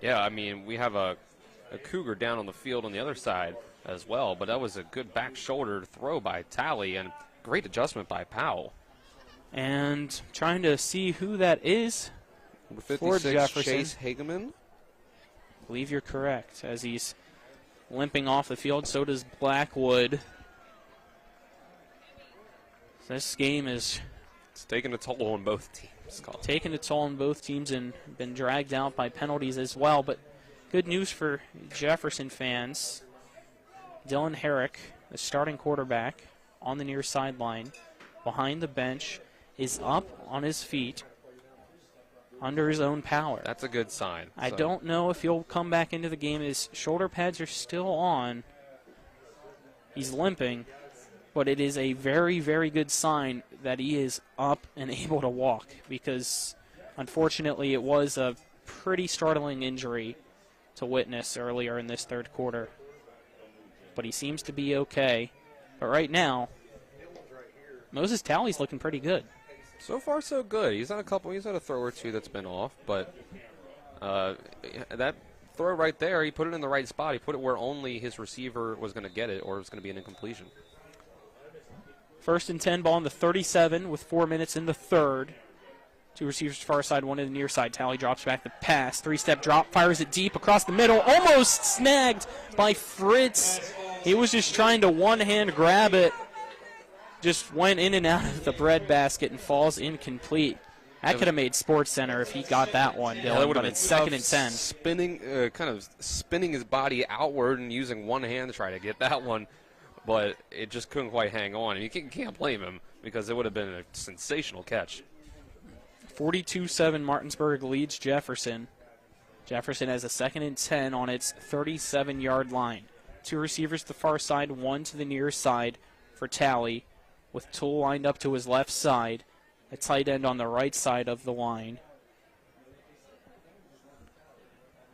Yeah, I mean, we have a Cougar down on the field on the other side as well, but that was a good back shoulder throw by Talley and great adjustment by Powell. And trying to see who that is for 56, Jefferson. Chase Hageman. I believe you're correct, as he's limping off the field. So does Blackwood. This game is... It's taken a toll on both teams. Taken a toll on both teams and been dragged out by penalties as well. But good news for Jefferson fans. Dylan Herrick the starting quarterback, on the near sideline, behind the bench, is up on his feet, under his own power. That's a good sign. I don't know if he'll come back into the game. His shoulder pads are still on. He's limping, but it is a very, very good sign that he is up and able to walk, because unfortunately it was a pretty startling injury to witness earlier in this third quarter. But he seems to be okay. But right now, Moses Talley's looking pretty good. So far, so good. He's had a throw or two that's been off, but that throw right there, he put it in the right spot. He put it where only his receiver was going to get it, or it was going to be an incompletion. 1st and 10, ball on the 37 with 4 minutes in the third. 2 receivers far side, 1 to the near side. Talley drops back the pass. 3-step drop, fires it deep across the middle. Almost snagged by Fritz. He was just trying to one-hand grab it. Just went in and out of the breadbasket and falls incomplete. That could have made SportsCenter if he got that one, Dylan, but it's 2nd and 10. Kind of spinning his body outward and using one hand to try to get that one, but it just couldn't quite hang on. And you can't blame him, because it would have been a sensational catch. 42-7, Martinsburg leads Jefferson. Jefferson has a 2nd and 10 on its 37-yard line. 2 receivers to the far side, 1 to the near side for Talley, with Toole lined up to his left side. A tight end on the right side of the line.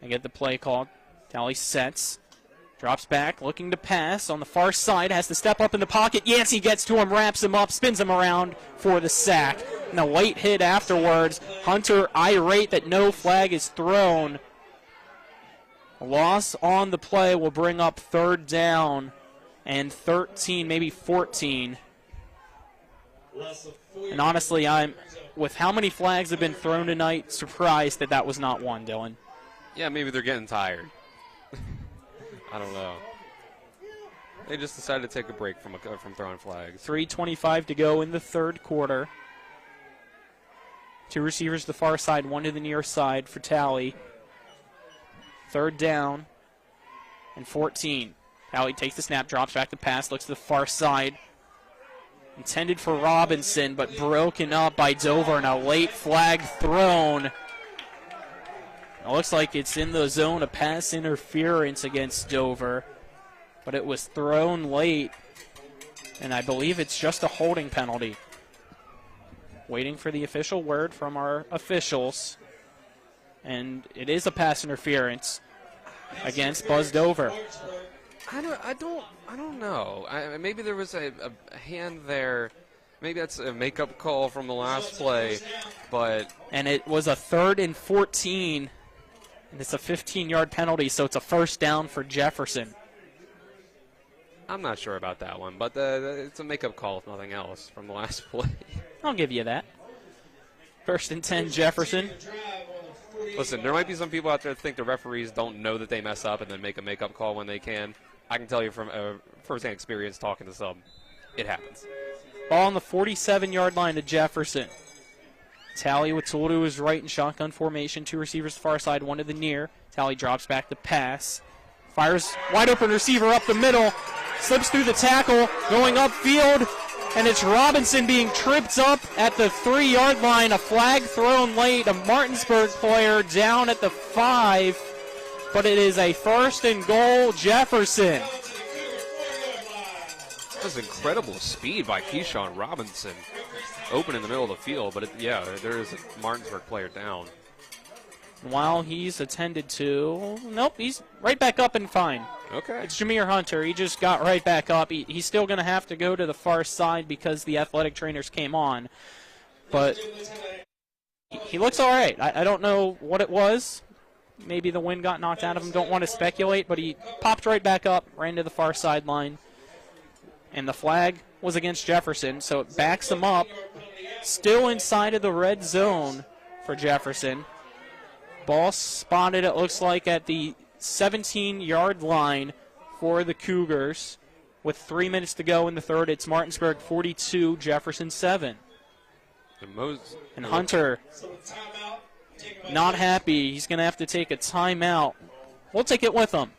They get the play called. Talley sets. Drops back, looking to pass on the far side. Has to step up in the pocket. Yancey gets to him, wraps him up, spins him around for the sack. And a late hit afterwards. Hunter irate that no flag is thrown. A loss on the play will bring up 3rd down and 13, maybe 14. And honestly, I'm, with how many flags have been thrown tonight, surprised that that was not one, Dylan. Yeah, maybe they're getting tired. I don't know. They just decided to take a break from throwing flags. 3:25 to go in the third quarter. 2 receivers to the far side, 1 to the near side for Talley. 3rd down and 14. Talley takes the snap, drops back the pass, looks to the far side. Intended for Robinson, but broken up by Dover, and a late flag thrown. It looks like it's in the zone of pass interference against Dover, but it was thrown late, and I believe it's just a holding penalty. Waiting for the official word from our officials, and it is a pass interference against Buzz Dover. I don't know. Maybe there was a hand there. Maybe that's a makeup call from the last play, but and it was a 3rd and 14, and it's a 15-yard penalty, so it's a 1st down for Jefferson. I'm not sure about that one, but it's a makeup call if nothing else from the last play. I'll give you that. 1st and 10, Jefferson. Listen, there might be some people out there that think the referees don't know that they mess up and then make a makeup call when they can. I can tell you from first-hand experience talking to some, it happens. Ball on the 47-yard line to Jefferson. Talley with Toole to his right in shotgun formation. 2 receivers far side, 1 to the near. Talley drops back the pass. Fires wide open receiver up the middle. Slips through the tackle, going upfield. And it's Robinson being tripped up at the 3-yard line. A flag thrown late. A Martinsburg player down at the 5. But it is a 1st and goal, Jefferson. That was incredible speed by Keyshawn Robinson. Open in the middle of the field, but there is a Martinsburg player down. While he's attended to, nope, he's right back up and fine. Okay. It's Jameer Hunter. He just got right back up. He's still going to have to go to the far side because the athletic trainers came on. But he looks all right. I don't know what it was. Maybe the wind got knocked out of him. Don't want to speculate, but he popped right back up, ran to the far sideline. And the flag was against Jefferson, so it backs him up. Still inside of the red zone for Jefferson. Ball spotted, it looks like, at the 17-yard line for the Cougars. With 3 minutes to go in the third, it's Martinsburg 42, Jefferson 7. And Hunter, not happy. He's going to have to take a timeout. We'll take it with him.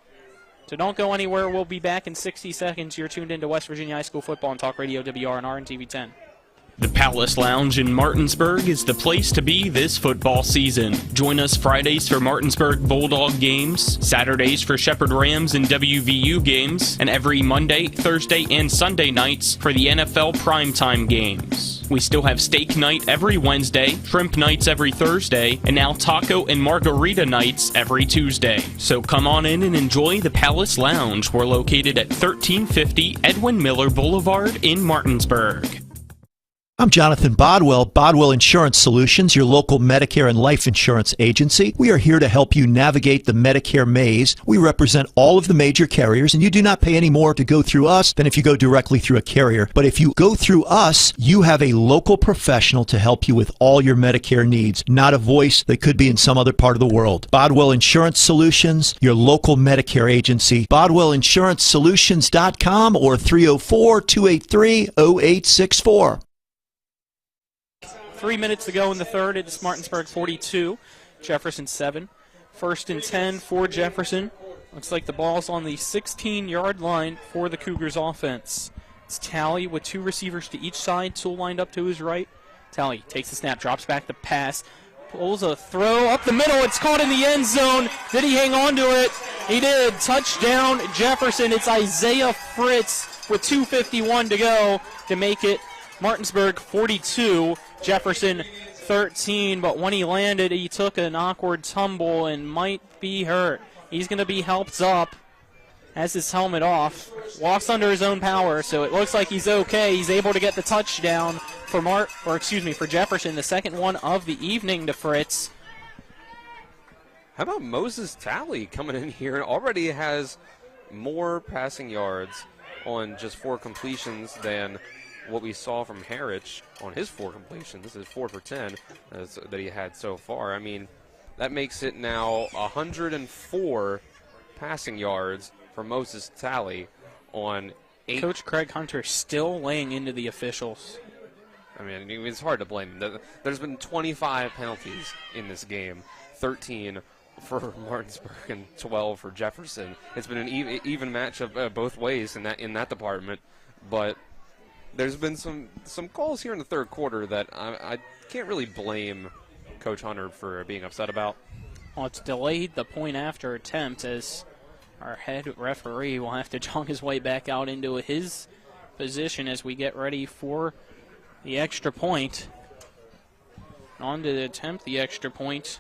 So don't go anywhere. We'll be back in 60 seconds. You're tuned into West Virginia High School football on Talk Radio WRNR and TV 10. The Palace Lounge in Martinsburg is the place to be this football season. Join us Fridays for Martinsburg Bulldog games, Saturdays for Shepherd Rams and WVU games, and every Monday, Thursday, and Sunday nights for the NFL primetime games. We still have steak night every Wednesday, shrimp nights every Thursday, and now taco and margarita nights every Tuesday. So come on in and enjoy the Palace Lounge. We're located at 1350 Edwin Miller Boulevard in Martinsburg. I'm Jonathan Bodwell, Bodwell Insurance Solutions, your local Medicare and life insurance agency. We are here to help you navigate the Medicare maze. We represent all of the major carriers, and you do not pay any more to go through us than if you go directly through a carrier. But if you go through us, you have a local professional to help you with all your Medicare needs, not a voice that could be in some other part of the world. Bodwell Insurance Solutions, your local Medicare agency. BodwellInsuranceSolutions.com or 304-283-0864. 3 minutes to go in the third. It's Martinsburg 42, Jefferson 7. 1st and 10 for Jefferson. Looks like the ball's on the 16-yard line for the Cougars offense. It's Talley with 2 receivers to each side. Tool lined up to his right. Talley takes the snap, drops back the pass, pulls a throw up the middle. It's caught in the end zone. Did he hang on to it? He did. Touchdown, Jefferson. It's Isaiah Fritz with 2:51 to go to make it Martinsburg 42, Jefferson 13. But when he landed, he took an awkward tumble and might be hurt. He's going to be helped up, has his helmet off, walks under his own power, so it looks like he's okay. He's able to get the touchdown for for Jefferson, the second one of the evening to Fritz. How about Moses Talley coming in here and already has more passing yards on just 4 completions than what we saw from Harrich on his 4 completions. This is 4 for 10 that he had so far. I mean, that makes it now 104 passing yards for Moses Talley on 8. Coach Craig Hunter still laying into the officials. I mean, it's hard to blame him. There's been 25 penalties in this game, 13 for Martinsburg and 12 for Jefferson. It's been an even matchup both ways in that department, but there's been some calls here in the third quarter that I can't really blame Coach Hunter for being upset about. Well, it's delayed the point after attempt, as our head referee will have to jog his way back out into his position as we get ready for the extra point. On to attempt the extra point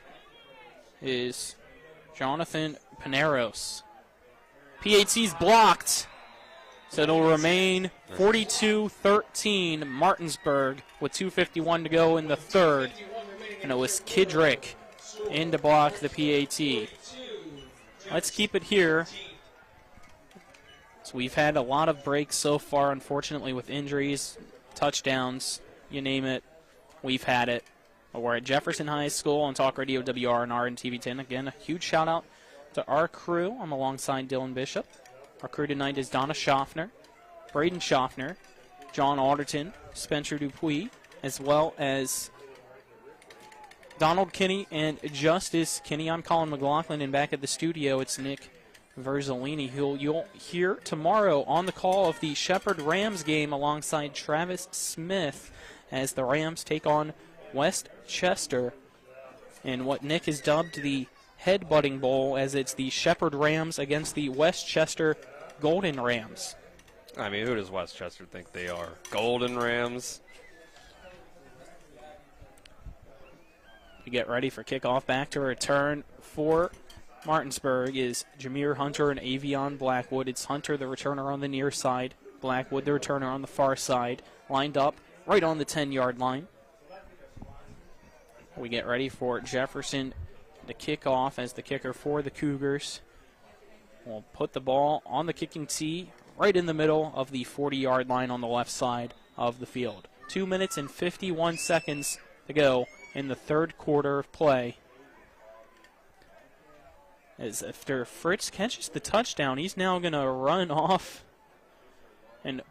is Jonathan Paneros. PAT's blocked. So it'll remain 42-13 Martinsburg with 2:51 to go in the third. And it was Kidrick in to block the PAT. Let's keep it here. So we've had a lot of breaks so far, unfortunately, with injuries, touchdowns, you name it, we've had it. But we're at Jefferson High School on Talk Radio WRNR and TV 10. Again, a huge shout out to our crew. I'm alongside Dylan Bishop. Our crew tonight is Donna Schaffner, Braden Schaffner, John Alderton, Spencer Dupuis, as well as Donald Kinney and Justice Kinney. I'm Colin McLaughlin, and back at the studio, it's Nick Verzolini, who you'll hear tomorrow on the call of the Shepherd Rams game alongside Travis Smith as the Rams take on West Chester in what Nick has dubbed the Headbutting Bowl, as it's the Shepherd Rams against the West Chester Golden Rams. I mean, who does West Chester think they are? Golden Rams? We get ready for kickoff. Back to return for Martinsburg is Jameer Hunter and Avion Blackwood. It's Hunter, the returner, on the near side. Blackwood, the returner, on the far side. Lined up right on the 10-yard line. We get ready for Jefferson to kick off as the kicker for the Cougars. We'll put the ball on the kicking tee right in the middle of the 40-yard line on the left side of the field. 2 minutes and 51 seconds to go in the third quarter of play. As after Fritz catches the touchdown, he's now going to run off, and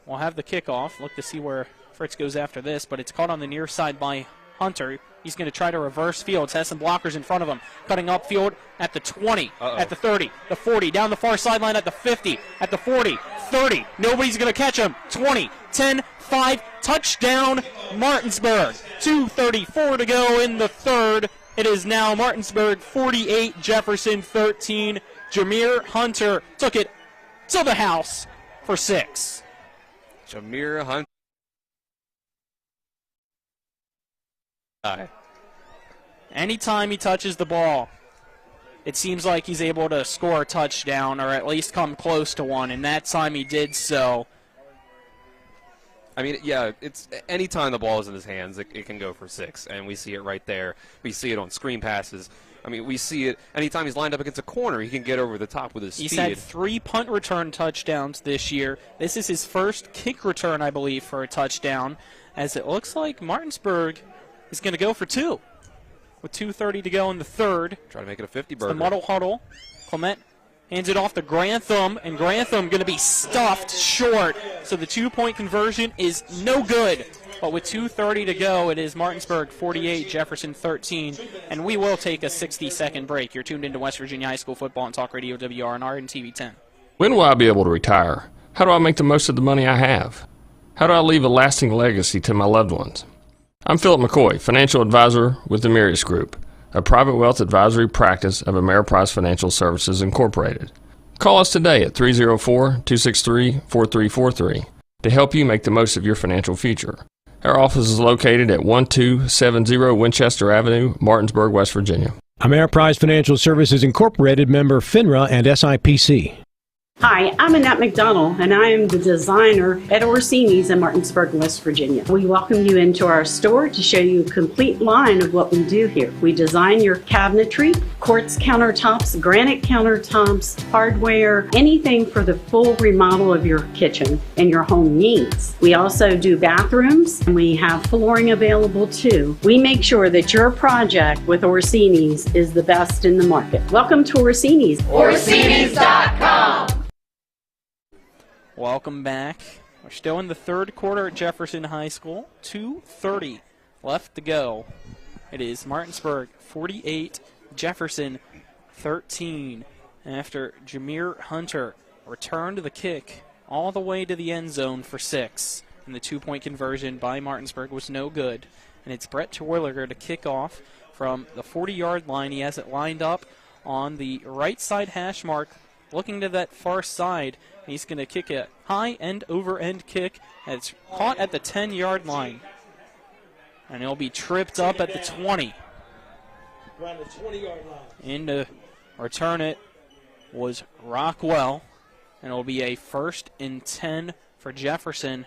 we'll have the kickoff. Look to see where Fritz goes after this, but it's caught on the near side by Hunter. He's going to try to reverse fields, has some blockers in front of him. Cutting upfield at the 20, at the 30, the 40, down the far sideline at the 50, at the 40, 30. Nobody's going to catch him. 20, 10, 5, touchdown Martinsburg. 2:34 to go in the third. It is now Martinsburg 48, Jefferson 13. Jameer Hunter took it to the house for 6. Jameer Hunter. Anytime he touches the ball, it seems like he's able to score a touchdown or at least come close to one, and that time he did so. I mean, yeah, it's anytime the ball is in his hands, it can go for 6, and we see it right there. We see it on screen passes. I mean, we see it anytime he's lined up against a corner, he can get over the top with his speed. He's had 3 punt return touchdowns this year. This is his first kick return, I believe, for a touchdown, as it looks like Martinsburg is going to go for 2 with 2:30 to go in the third. Try to make it a 50-burger. The muddle huddle. Clement hands it off to Grantham, and Grantham going to be stuffed short. So the 2-point conversion is no good. But with 2:30 to go, it is Martinsburg 48, Jefferson 13. And we will take a 60-second break. You're tuned into West Virginia High School football on Talk Radio WRNR and TV 10. When will I be able to retire? How do I make the most of the money I have? How do I leave a lasting legacy to my loved ones? I'm Philip McCoy, financial advisor with the Mirius Group, a private wealth advisory practice of Ameriprise Financial Services Incorporated. Call us today at 304-263-4343 to help you make the most of your financial future. Our office is located at 1270 Winchester Avenue, Martinsburg, West Virginia. Ameriprise Financial Services Incorporated, member FINRA and SIPC. Hi, I'm Annette McDonald, and I am the designer at Orsini's in Martinsburg, West Virginia. We welcome you into our store to show you a complete line of what we do here. We design your cabinetry, quartz countertops, granite countertops, hardware, anything for the full remodel of your kitchen and your home needs. We also do bathrooms, and we have flooring available too. We make sure that your project with Orsini's is the best in the market. Welcome to Orsini's. Orsini's.com. Welcome back. We're still in the third quarter at Jefferson High School. 2:30 left to go. It is Martinsburg 48, Jefferson 13. After Jameer Hunter returned the kick all the way to the end zone for 6. And the 2-point conversion by Martinsburg was no good. And it's Brett Terwilliger to kick off from the 40-yard line. He has it lined up on the right side hash mark, looking to that far side. He's going to kick a high end over end kick, and it's caught at the 10-yard line. And he'll be tripped up at the 20. Around the 20-yard line. In to return it was Rockwell, and it'll be a 1st and 10 for Jefferson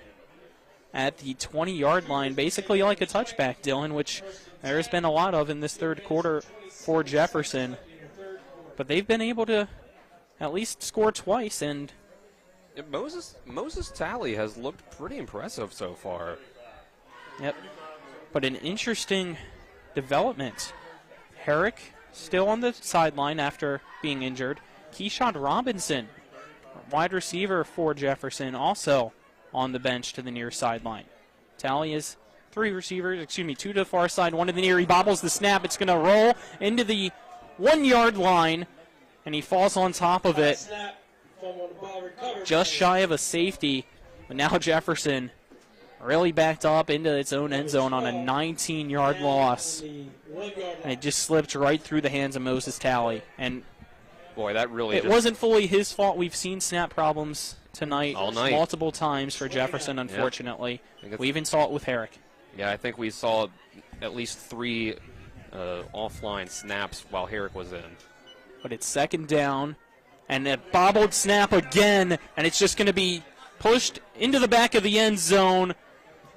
at the 20-yard line, basically like a touchback, Dylan, which there's been a lot of in this third quarter for Jefferson. But they've been able to at least score twice, and Moses Talley has looked pretty impressive so far. Yep. But an interesting development. Herrick still on the sideline after being injured. Keyshawn Robinson, wide receiver for Jefferson, also on the bench to the near sideline. Talley is 2 to the far side, 1 to the near. He bobbles the snap. It's going to roll into the 1-yard line, and he falls on top of it. Just shy of a safety, but now Jefferson really backed up into its own end zone on a 19-yard loss. And it just slipped right through the hands of Moses Talley. And boy, that really it wasn't fully his fault. We've seen snap problems tonight all night, multiple times for Jefferson, unfortunately. Yep. We even saw it with Herrick. Yeah, I think we saw at least 3 offline snaps while Herrick was in. But it's 2nd down. And a bobbled snap again, and it's just going to be pushed into the back of the end zone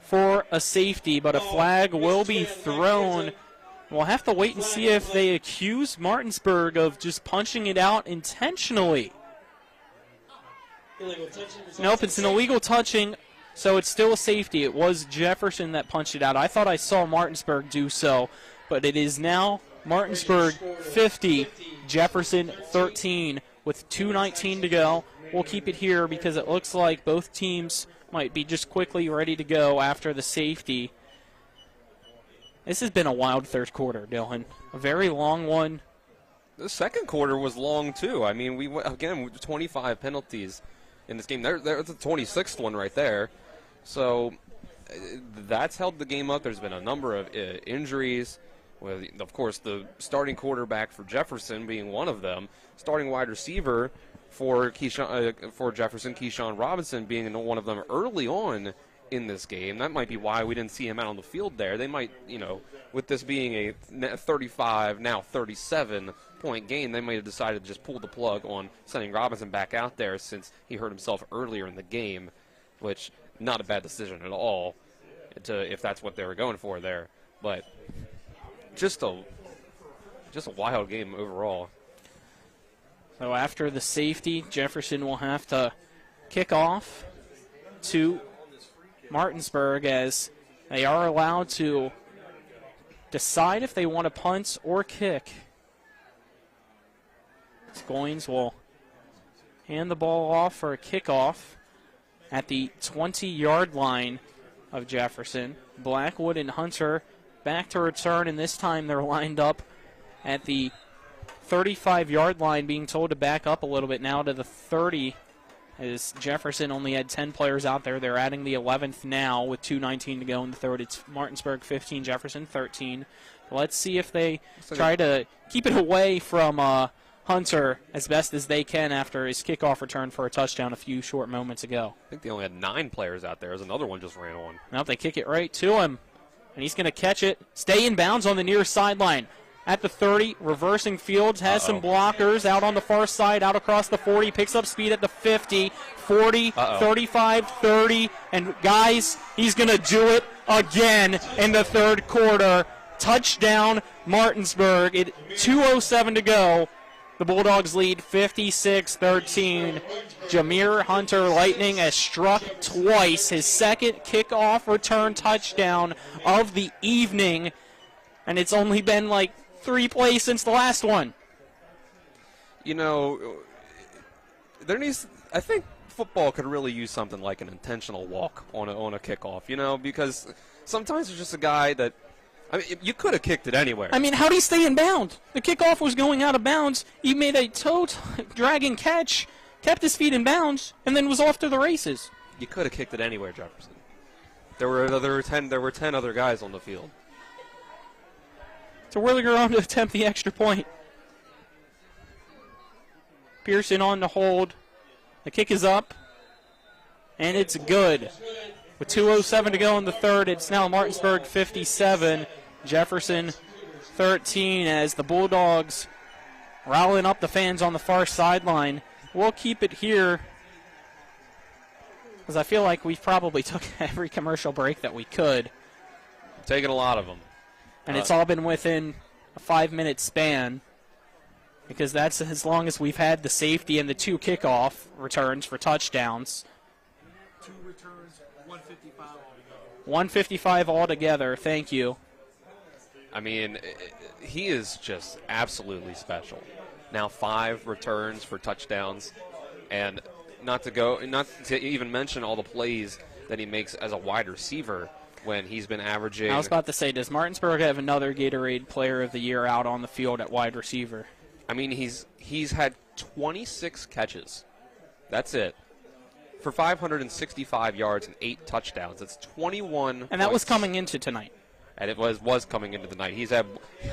for a safety, but a flag will be thrown. We'll have to wait and see if they accuse Martinsburg of just punching it out intentionally. Nope, it's an illegal touching, so it's still a safety. It was Jefferson that punched it out. I thought I saw Martinsburg do so, but it is now Martinsburg 50, Jefferson 13. With 2:19 to go. We'll keep it here because it looks like both teams might be just quickly ready to go after the safety. This has been a wild third quarter, Dylan. A very long one. The second quarter was long, too. I mean, we went, again, 25 penalties in this game. There's the 26th one right there. So that's held the game up. There's been a number of injuries, with, of course, the starting quarterback for Jefferson being one of them. Starting wide receiver for Jefferson, Keyshawn Robinson, being one of them early on in this game. That might be why we didn't see him out on the field there. They might, with this being a 35, now 37-point game, they might have decided to just pull the plug on sending Robinson back out there since he hurt himself earlier in the game, which not a bad decision at all, if that's what they were going for there. But just a wild game overall. So after the safety, Jefferson will have to kick off to Martinsburg, as they are allowed to decide if they want to punt or kick. Goins will hand the ball off for a kickoff at the 20-yard line of Jefferson. Blackwood and Hunter back to return, and this time they're lined up at the 35-yard line, being told to back up a little bit now to the 30, as Jefferson only had 10 players out there. They're adding the 11th now with 2:19 to go in the third. It's Martinsburg 15, Jefferson 13. Let's see if they try to keep it away from Hunter as best as they can after his kickoff return for a touchdown a few short moments ago. I think they only had 9 players out there as another one just ran on. Now they kick it right to him, and he's going to catch it, stay in bounds on the near sideline. At the 30, reversing fields, has some blockers out on the far side, out across the 40, picks up speed at the 50, 40, 35, 30, and guys, he's going to do it again in the third quarter. Touchdown, Martinsburg. 2:07 to go. The Bulldogs lead 56-13. Jameer Hunter Lightning has struck twice, his second kickoff return touchdown of the evening, and it's only been like 3 plays since the last one. I think football could really use something like an intentional walk on a kickoff, because sometimes it's just a guy that, you could have kicked it anywhere. How do you stay in bounds? The kickoff was going out of bounds. He made a toe-dragging catch, kept his feet in bounds, and then was off to the races. You could have kicked it anywhere, Jefferson. There were 10 other guys on the field. So Whirliger on to attempt the extra point. Pearson on to hold. The kick is up, and it's good. With 2:07 to go in the third, it's now Martinsburg 57, Jefferson 13, as the Bulldogs rallying up the fans on the far sideline. We'll keep it here, because I feel like we've probably took every commercial break that we could. Taking a lot of them. And it's all been within a 5-minute span, because that's as long as we've had the safety and the 2 kickoff returns for touchdowns. 2 returns, 155 altogether. 155 altogether, thank you. He is just absolutely special. Now 5 returns for touchdowns, and not to even mention all the plays that he makes as a wide receiver, when he's been averaging. I was about to say, does Martinsburg have another Gatorade Player of the Year out on the field at wide receiver? He's had 26 catches. That's it. For 565 yards and 8 touchdowns. It's 21 And that was coming into tonight. And it was coming into the night. He's had,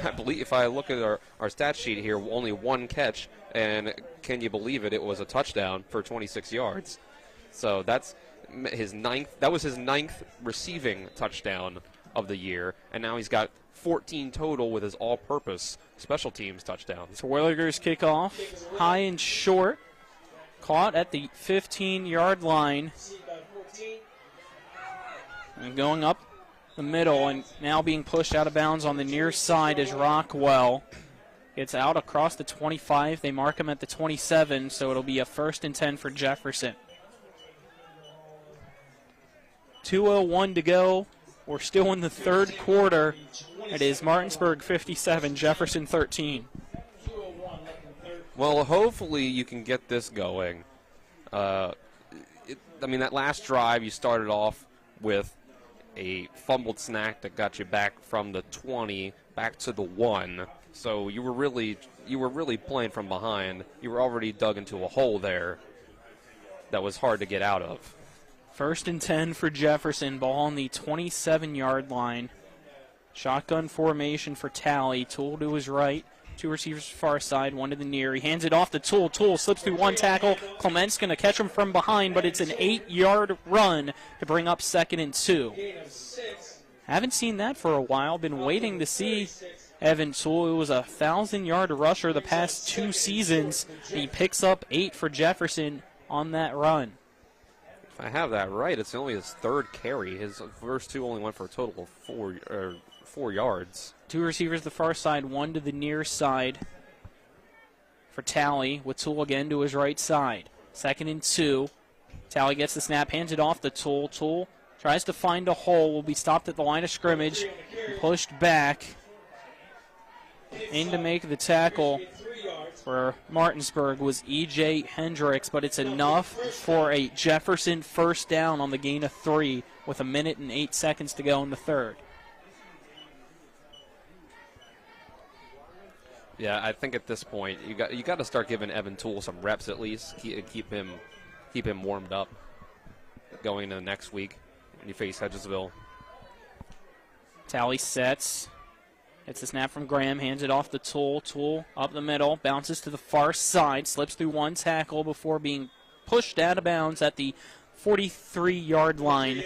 I believe, if I look at our stat sheet here, only 1 catch, and can you believe it? It was a touchdown for 26 yards. So that's his 9th. That was his 9th receiving touchdown of the year, and now he's got 14 total with his all-purpose special teams touchdowns. So Whirliger's kickoff, high and short, caught at the 15-yard line, and going up the middle, and now being pushed out of bounds on the near side is Rockwell. Gets out across the 25. They mark him at the 27, so it'll be a 1st and 10 for Jefferson. 2:01 to go. We're still in the third quarter. It is Martinsburg 57, Jefferson 13. Well, hopefully you can get this going. That last drive you started off with, a fumbled snack that got you back from the 20 back to the 1. So you were really playing from behind. You were already dug into a hole there that was hard to get out of. 1st and 10 for Jefferson. Ball on the 27-yard line. Shotgun formation for Talley. Tool to his right. 2 receivers far side, 1 to the near. He hands it off to Tool. Tool slips through 1 tackle. Clement's going to catch him from behind, but it's an 8-yard run to bring up 2nd and 2. Haven't seen that for a while. Been waiting to see Evan Tool. It was a 1,000-yard rusher the past 2 seasons. He picks up 8 for Jefferson on that run. If I have that right, it's only his 3rd carry. His first 2 only went for a total of 4 yards. 2 receivers the far side, 1 to the near side for Talley, with Tool again to his right side. 2nd and 2. Talley gets the snap, hands it off to Tool. Tool tries to find a hole, will be stopped at the line of scrimmage, pushed back. In to make the tackle for Martinsburg was E.J. Hendricks, but it's enough for a Jefferson first down on the gain of 3 with 1 minute and 8 seconds to go in the 3rd. Yeah, I think at this point you got to start giving Evan Toole some reps at least. Keep him warmed up going into the next week when you face Hedgesville. Talley sets. It's a snap from Graham, hands it off to Toole. Toole up the middle, bounces to the far side, slips through 1 tackle before being pushed out of bounds at the 43-yard line.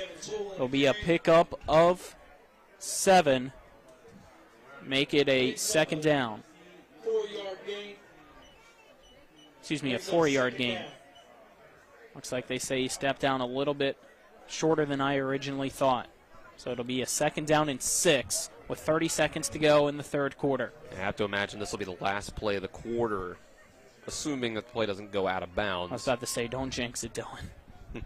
It'll be a pickup of 7. Make it a 2nd down. Excuse me, a 4-yard gain. Looks like they say he stepped down a little bit shorter than I originally thought. So it'll be a 2nd down and 6 with 30 seconds to go in the 3rd quarter. I have to imagine this will be the last play of the quarter, assuming that the play doesn't go out of bounds. I was about to say, don't jinx it, Dylan.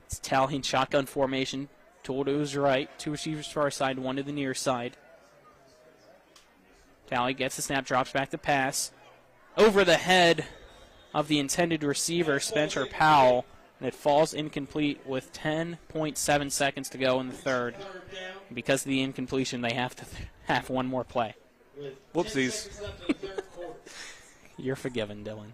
It's Talley in shotgun formation. Tool to his right. 2 receivers far side, 1 to the near side. Talley gets the snap, drops back to pass. Over the head of the intended receiver, Spencer Powell, and it falls incomplete with 10.7 seconds to go in the 3rd. Because of the incompletion, they have to have 1 more play. Whoopsies. You're forgiven, Dylan.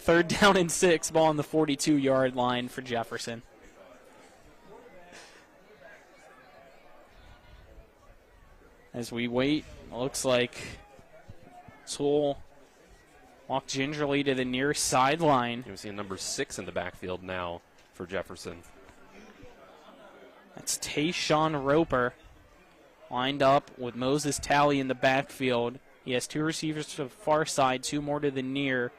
3rd down and 6, ball on the 42-yard line for Jefferson. As we wait, looks like Toole walked gingerly to the near sideline. You're seeing number 6 in the backfield now for Jefferson. That's Tayshawn Roper lined up with Moses Talley in the backfield. He has 2 receivers to the far side, 2 more to the near.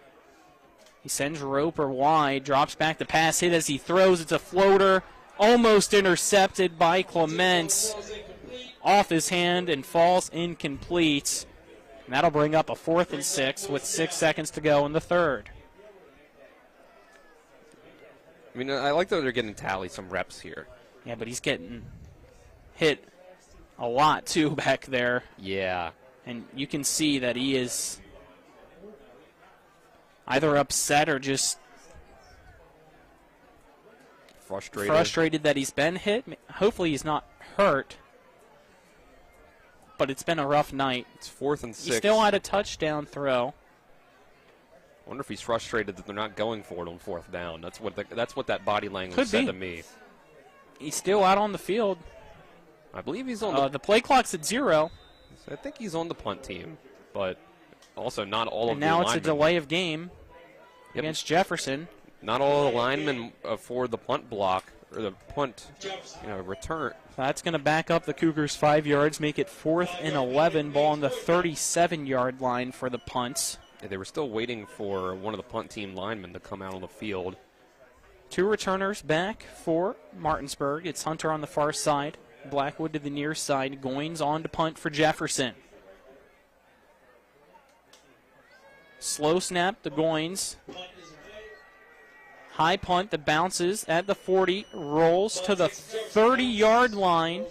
He sends Roper wide, drops back the pass, hit as he throws. It's a floater, almost intercepted by Clements. Off his hand and falls incomplete. And that'll bring up a 4th and 6 with 6 seconds to go in the 3rd. I mean, I like that they're getting Talley some reps here. Yeah, but he's getting hit a lot, too, back there. Yeah. And you can see that he is either upset or just frustrated that he's been hit. Hopefully he's not hurt. But it's been a rough night. It's 4th and 6. He still had a touchdown throw. I wonder if he's frustrated that they're not going for it on 4th down. That's what that body language said to me. He's still out on the field. I believe he's on the play clock's at 0. I think he's on the punt team, but also not all of the linemen. And now it's a delay of game against Jefferson. Not all the linemen for the punt block or the punt return. That's going to back up the Cougars 5 yards, make it 4th and 11, ball on the 37-yard line for the punts. Yeah, they were still waiting for one of the punt team linemen to come out on the field. 2 returners back for Martinsburg. It's Hunter on the far side, Blackwood to the near side. Goins on to punt for Jefferson. Slow snap to Goins. High punt that bounces at the 40, rolls to the 30-yard line,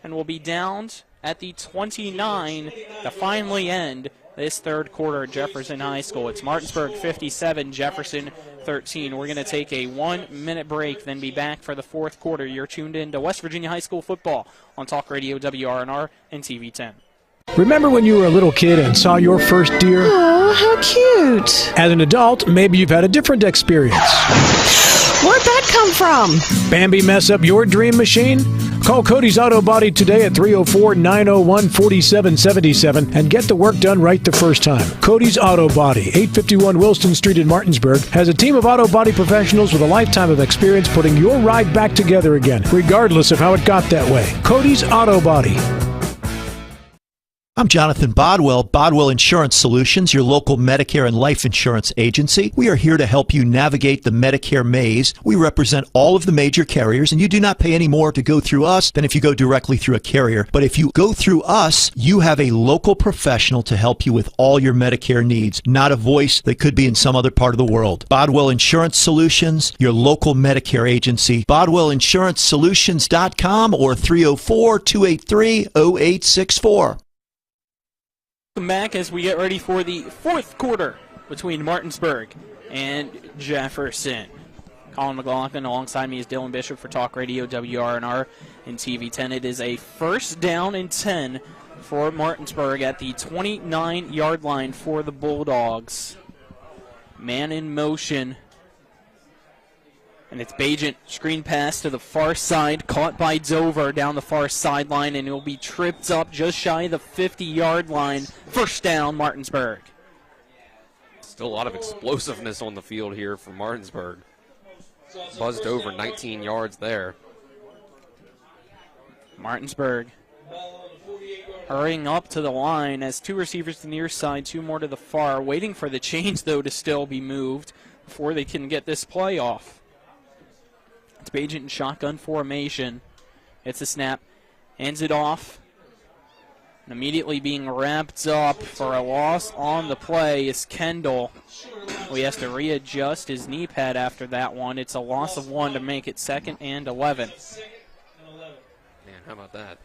and will be downed at the 29 to finally end this third quarter at Jefferson High School. It's Martinsburg 57, Jefferson 13. We're going to take a 1-minute break, then be back for the fourth quarter. You're tuned in to West Virginia High School football on Talk Radio WRNR and TV 10. Remember when you were a little kid and saw your first deer? Oh, how cute. As an adult, maybe you've had a different experience. Where'd that come from? Bambi mess up your dream machine? Call Cody's Auto Body today at 304-901-4777 and get the work done right the first time. Cody's Auto Body, 851 Wilston Street in Martinsburg, has a team of auto body professionals with a lifetime of experience putting your ride back together again, regardless of how it got that way. Cody's Auto Body. I'm Jonathan Bodwell, Bodwell Insurance Solutions, your local Medicare and life insurance agency. We are here to help you navigate the Medicare maze. We represent all of the major carriers, and you do not pay any more to go through us than if you go directly through a carrier. But if you go through us, you have a local professional to help you with all your Medicare needs, not a voice that could be in some other part of the world. Bodwell Insurance Solutions, your local Medicare agency. BodwellInsuranceSolutions.com or 304-283-0864. Welcome back as we get ready for the fourth quarter between Martinsburg and Jefferson. Colin McLaughlin alongside me is Dylan Bishop for Talk Radio WRNR and TV 10. It is a first down and 10 for Martinsburg at the 29-yard line for the Bulldogs. Man in motion. And it's Bajent, screen pass to the far side, caught by Dover down the far sideline, and he'll be tripped up just shy of the 50-yard line. First down, Martinsburg. Still a lot of explosiveness on the field here for Martinsburg. Buzzed over 19 yards there. Martinsburg hurrying up to the line as two receivers to the near side, two more to the far, waiting for the chains, though, to still be moved before they can get this play off. It's Bajent in shotgun formation. It's a snap. Hands it off. And immediately being wrapped up for a loss on the play is Kendall. He has to readjust his knee pad after that one. It's a loss of 1 to make it 2nd and 11. Man, how about that?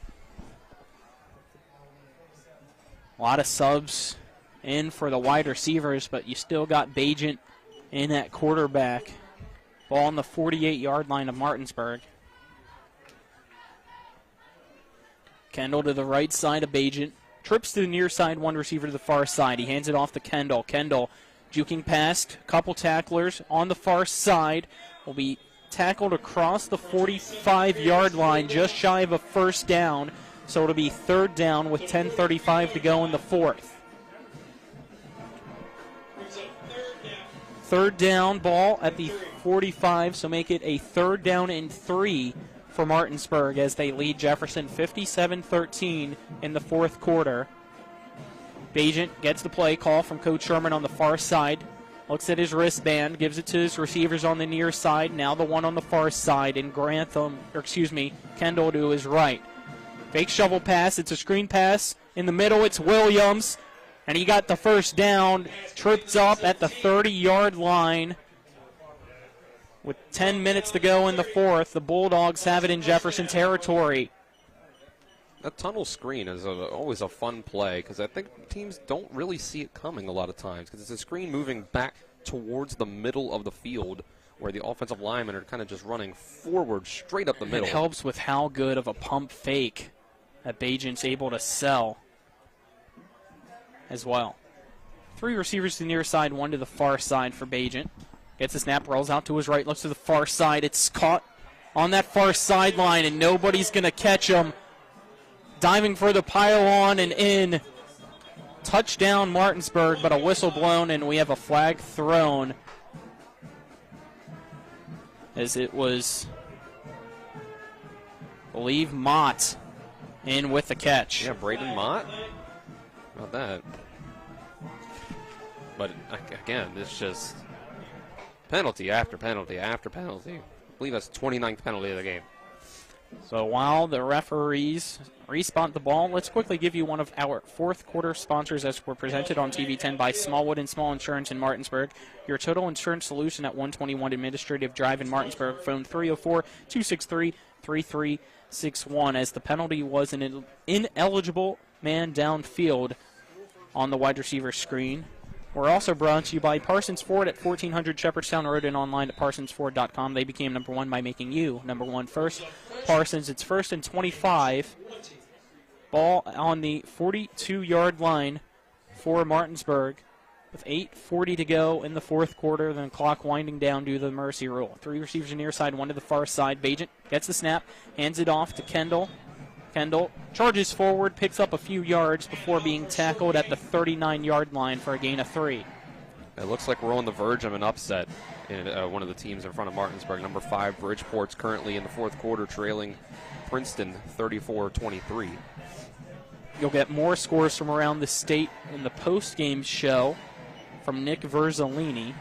A lot of subs in for the wide receivers, but you still got Bajent in at quarterback. Ball on the 48-yard line of Martinsburg. Kendall to the right side of Bajent. Trips to the near side, one receiver to the far side. He hands it off to Kendall. Kendall juking past, couple tacklers on the far side. Will be tackled across the 45-yard line, just shy of a first down. So it'll be third down with 10:35 to go in the fourth. Third down ball at the 45, so make it a 3rd down and 3 for Martinsburg as they lead Jefferson 57-13 in the fourth quarter. Bajent gets the play call from Coach Sherman on the far side. Looks at his wristband, gives it to his receivers on the near side. Now the one on the far side, and Kendall to his right. Fake shovel pass. It's a screen pass. In the middle, it's Williams. And he got the first down, tripped up at the 30-yard line. With 10 minutes to go in the fourth, the Bulldogs have it in Jefferson territory. That tunnel screen is always a fun play because I think teams don't really see it coming a lot of times because it's a screen moving back towards the middle of the field where the offensive linemen are kind of just running forward straight up the middle. It helps with how good of a pump fake that Bajent's able to sell as well. 3 receivers to the near side, 1 to the far side for Bajent. Gets the snap, rolls out to his right, looks to the far side. It's caught on that far sideline, and nobody's going to catch him. Diving for the pile-on and in. Touchdown Martinsburg, but a whistle blown, and we have a flag thrown. As it was, I believe, Mott in with the catch. Yeah, Braden Mott. How about that? But again, it's just penalty after penalty after penalty. I believe that's the 29th penalty of the game. So while the referees respawn the ball, let's quickly give you one of our fourth quarter sponsors as we're presented on TV 10 by Smallwood and Small Insurance in Martinsburg. Your total insurance solution at 121 Administrative Drive in Martinsburg. Phone 304-263-3361 as the penalty was an ineligible man downfield on the wide receiver screen. We're also brought to you by Parsons Ford at 1400 Shepherdstown Road and online at parsonsford.com. They became number one by making you number one first. Parsons, it's 1st and 25. Ball on the 42-yard line for Martinsburg with 8:40 to go in the fourth quarter, then clock winding down due to the mercy rule. 3 receivers near side, 1 to the far side. Bagent gets the snap, hands it off to Kendall. Kendall charges forward, picks up a few yards before being tackled at the 39-yard line for a gain of 3. It looks like we're on the verge of an upset in one of the teams in front of Martinsburg. Number 5, Bridgeport's currently in the fourth quarter trailing Princeton 34-23. You'll get more scores from around the state in the post-game show from Nick Verzolini.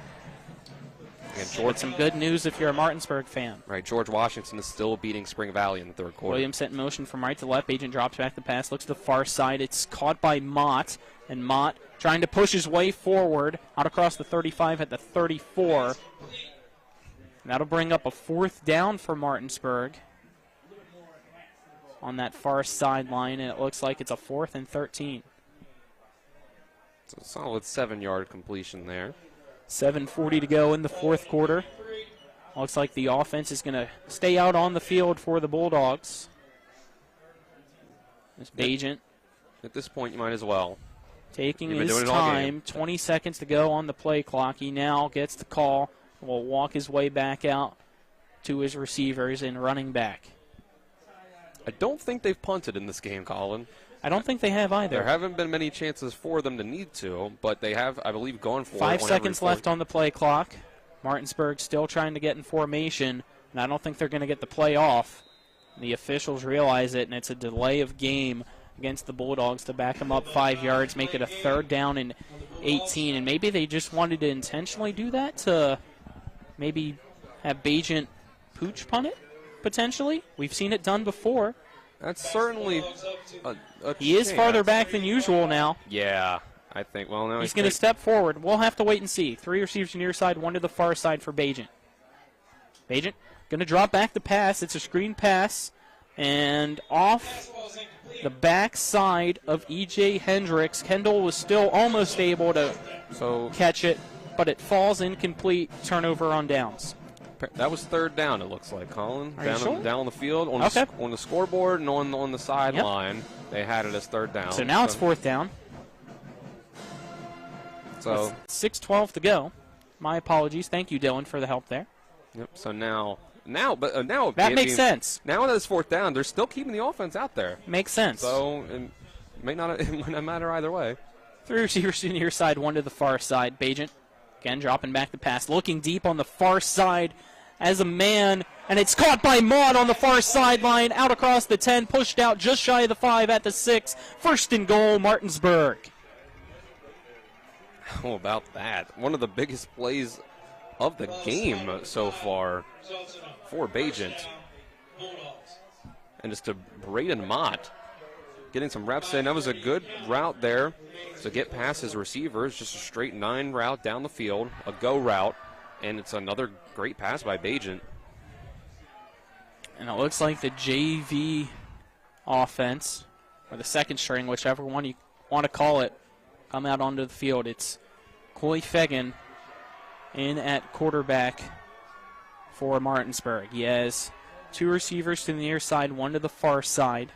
And George, some good news if you're a Martinsburg fan. Right, George Washington is still beating Spring Valley in the third quarter. Williams set in motion from right to left. Agent drops back the pass, looks to the far side. It's caught by Mott, and Mott trying to push his way forward out across the 35 at the 34. And that'll bring up a 4th down for Martinsburg on that far sideline, and it looks like it's a 4th and 13. It's a solid 7-yard completion there. 7:40 to go in the fourth quarter. Looks like the offense is going to stay out on the field for the Bulldogs. This Bagent. At this point, you might as well. Taking his time, 20 seconds to go on the play clock. He now gets the call, will walk his way back out to his receivers and running back. I don't think they've punted in this game, Colin. I don't think they have either. There haven't been many chances for them to need to, but they have, I believe, gone for it. 5 seconds left on the play clock. Martinsburg still trying to get in formation, and I don't think they're going to get the play off. The officials realize it, and it's a delay of game against the Bulldogs to back them up 5 yards, make it a 3rd down and 18. And maybe they just wanted to intentionally do that to maybe have Bagent pooch punt it, potentially. We've seen it done before. That's certainly a He is farther back than usual now. Yeah, I think. Well, now he's going to step forward. We'll have to wait and see. 3 receivers near side, 1 to the far side for Bagent. Bagent going to drop back the pass. It's a screen pass. And off the back side of E.J. Hendricks. Kendall was still almost able to catch it, but it falls incomplete. Turnover on downs. That was 3rd down, it looks like, Colin. Are you sure? Down on the field, on the scoreboard, and on the sideline. Yep. They had it as 3rd down. So now it's 4th down. So 6:12 to go. My apologies. Thank you, Dylan, for the help there. Yep. So now that makes sense. Now that it's 4th down, they're still keeping the offense out there. Makes sense. So it might not matter either way. 3 receivers to the near side, 1 to the far side. Bagent again dropping back the pass, looking deep on the far side as a man, and it's caught by Maud on the far sideline, out across the 10, pushed out just shy of the 5 at the 6. 1st and goal, Martinsburg. How about that? One of the biggest plays of the game so far for Bagent. And just to Braden Mott getting some reps in. That was a good route there to get past his receivers. Just a straight 9 route down the field, a go route, and it's another great pass by Bagent. And it looks like the JV offense, or the second string, whichever one you want to call it, come out onto the field. It's Coy Fegan in at quarterback for Martinsburg. He has 2 receivers to the near side, 1 to the far side.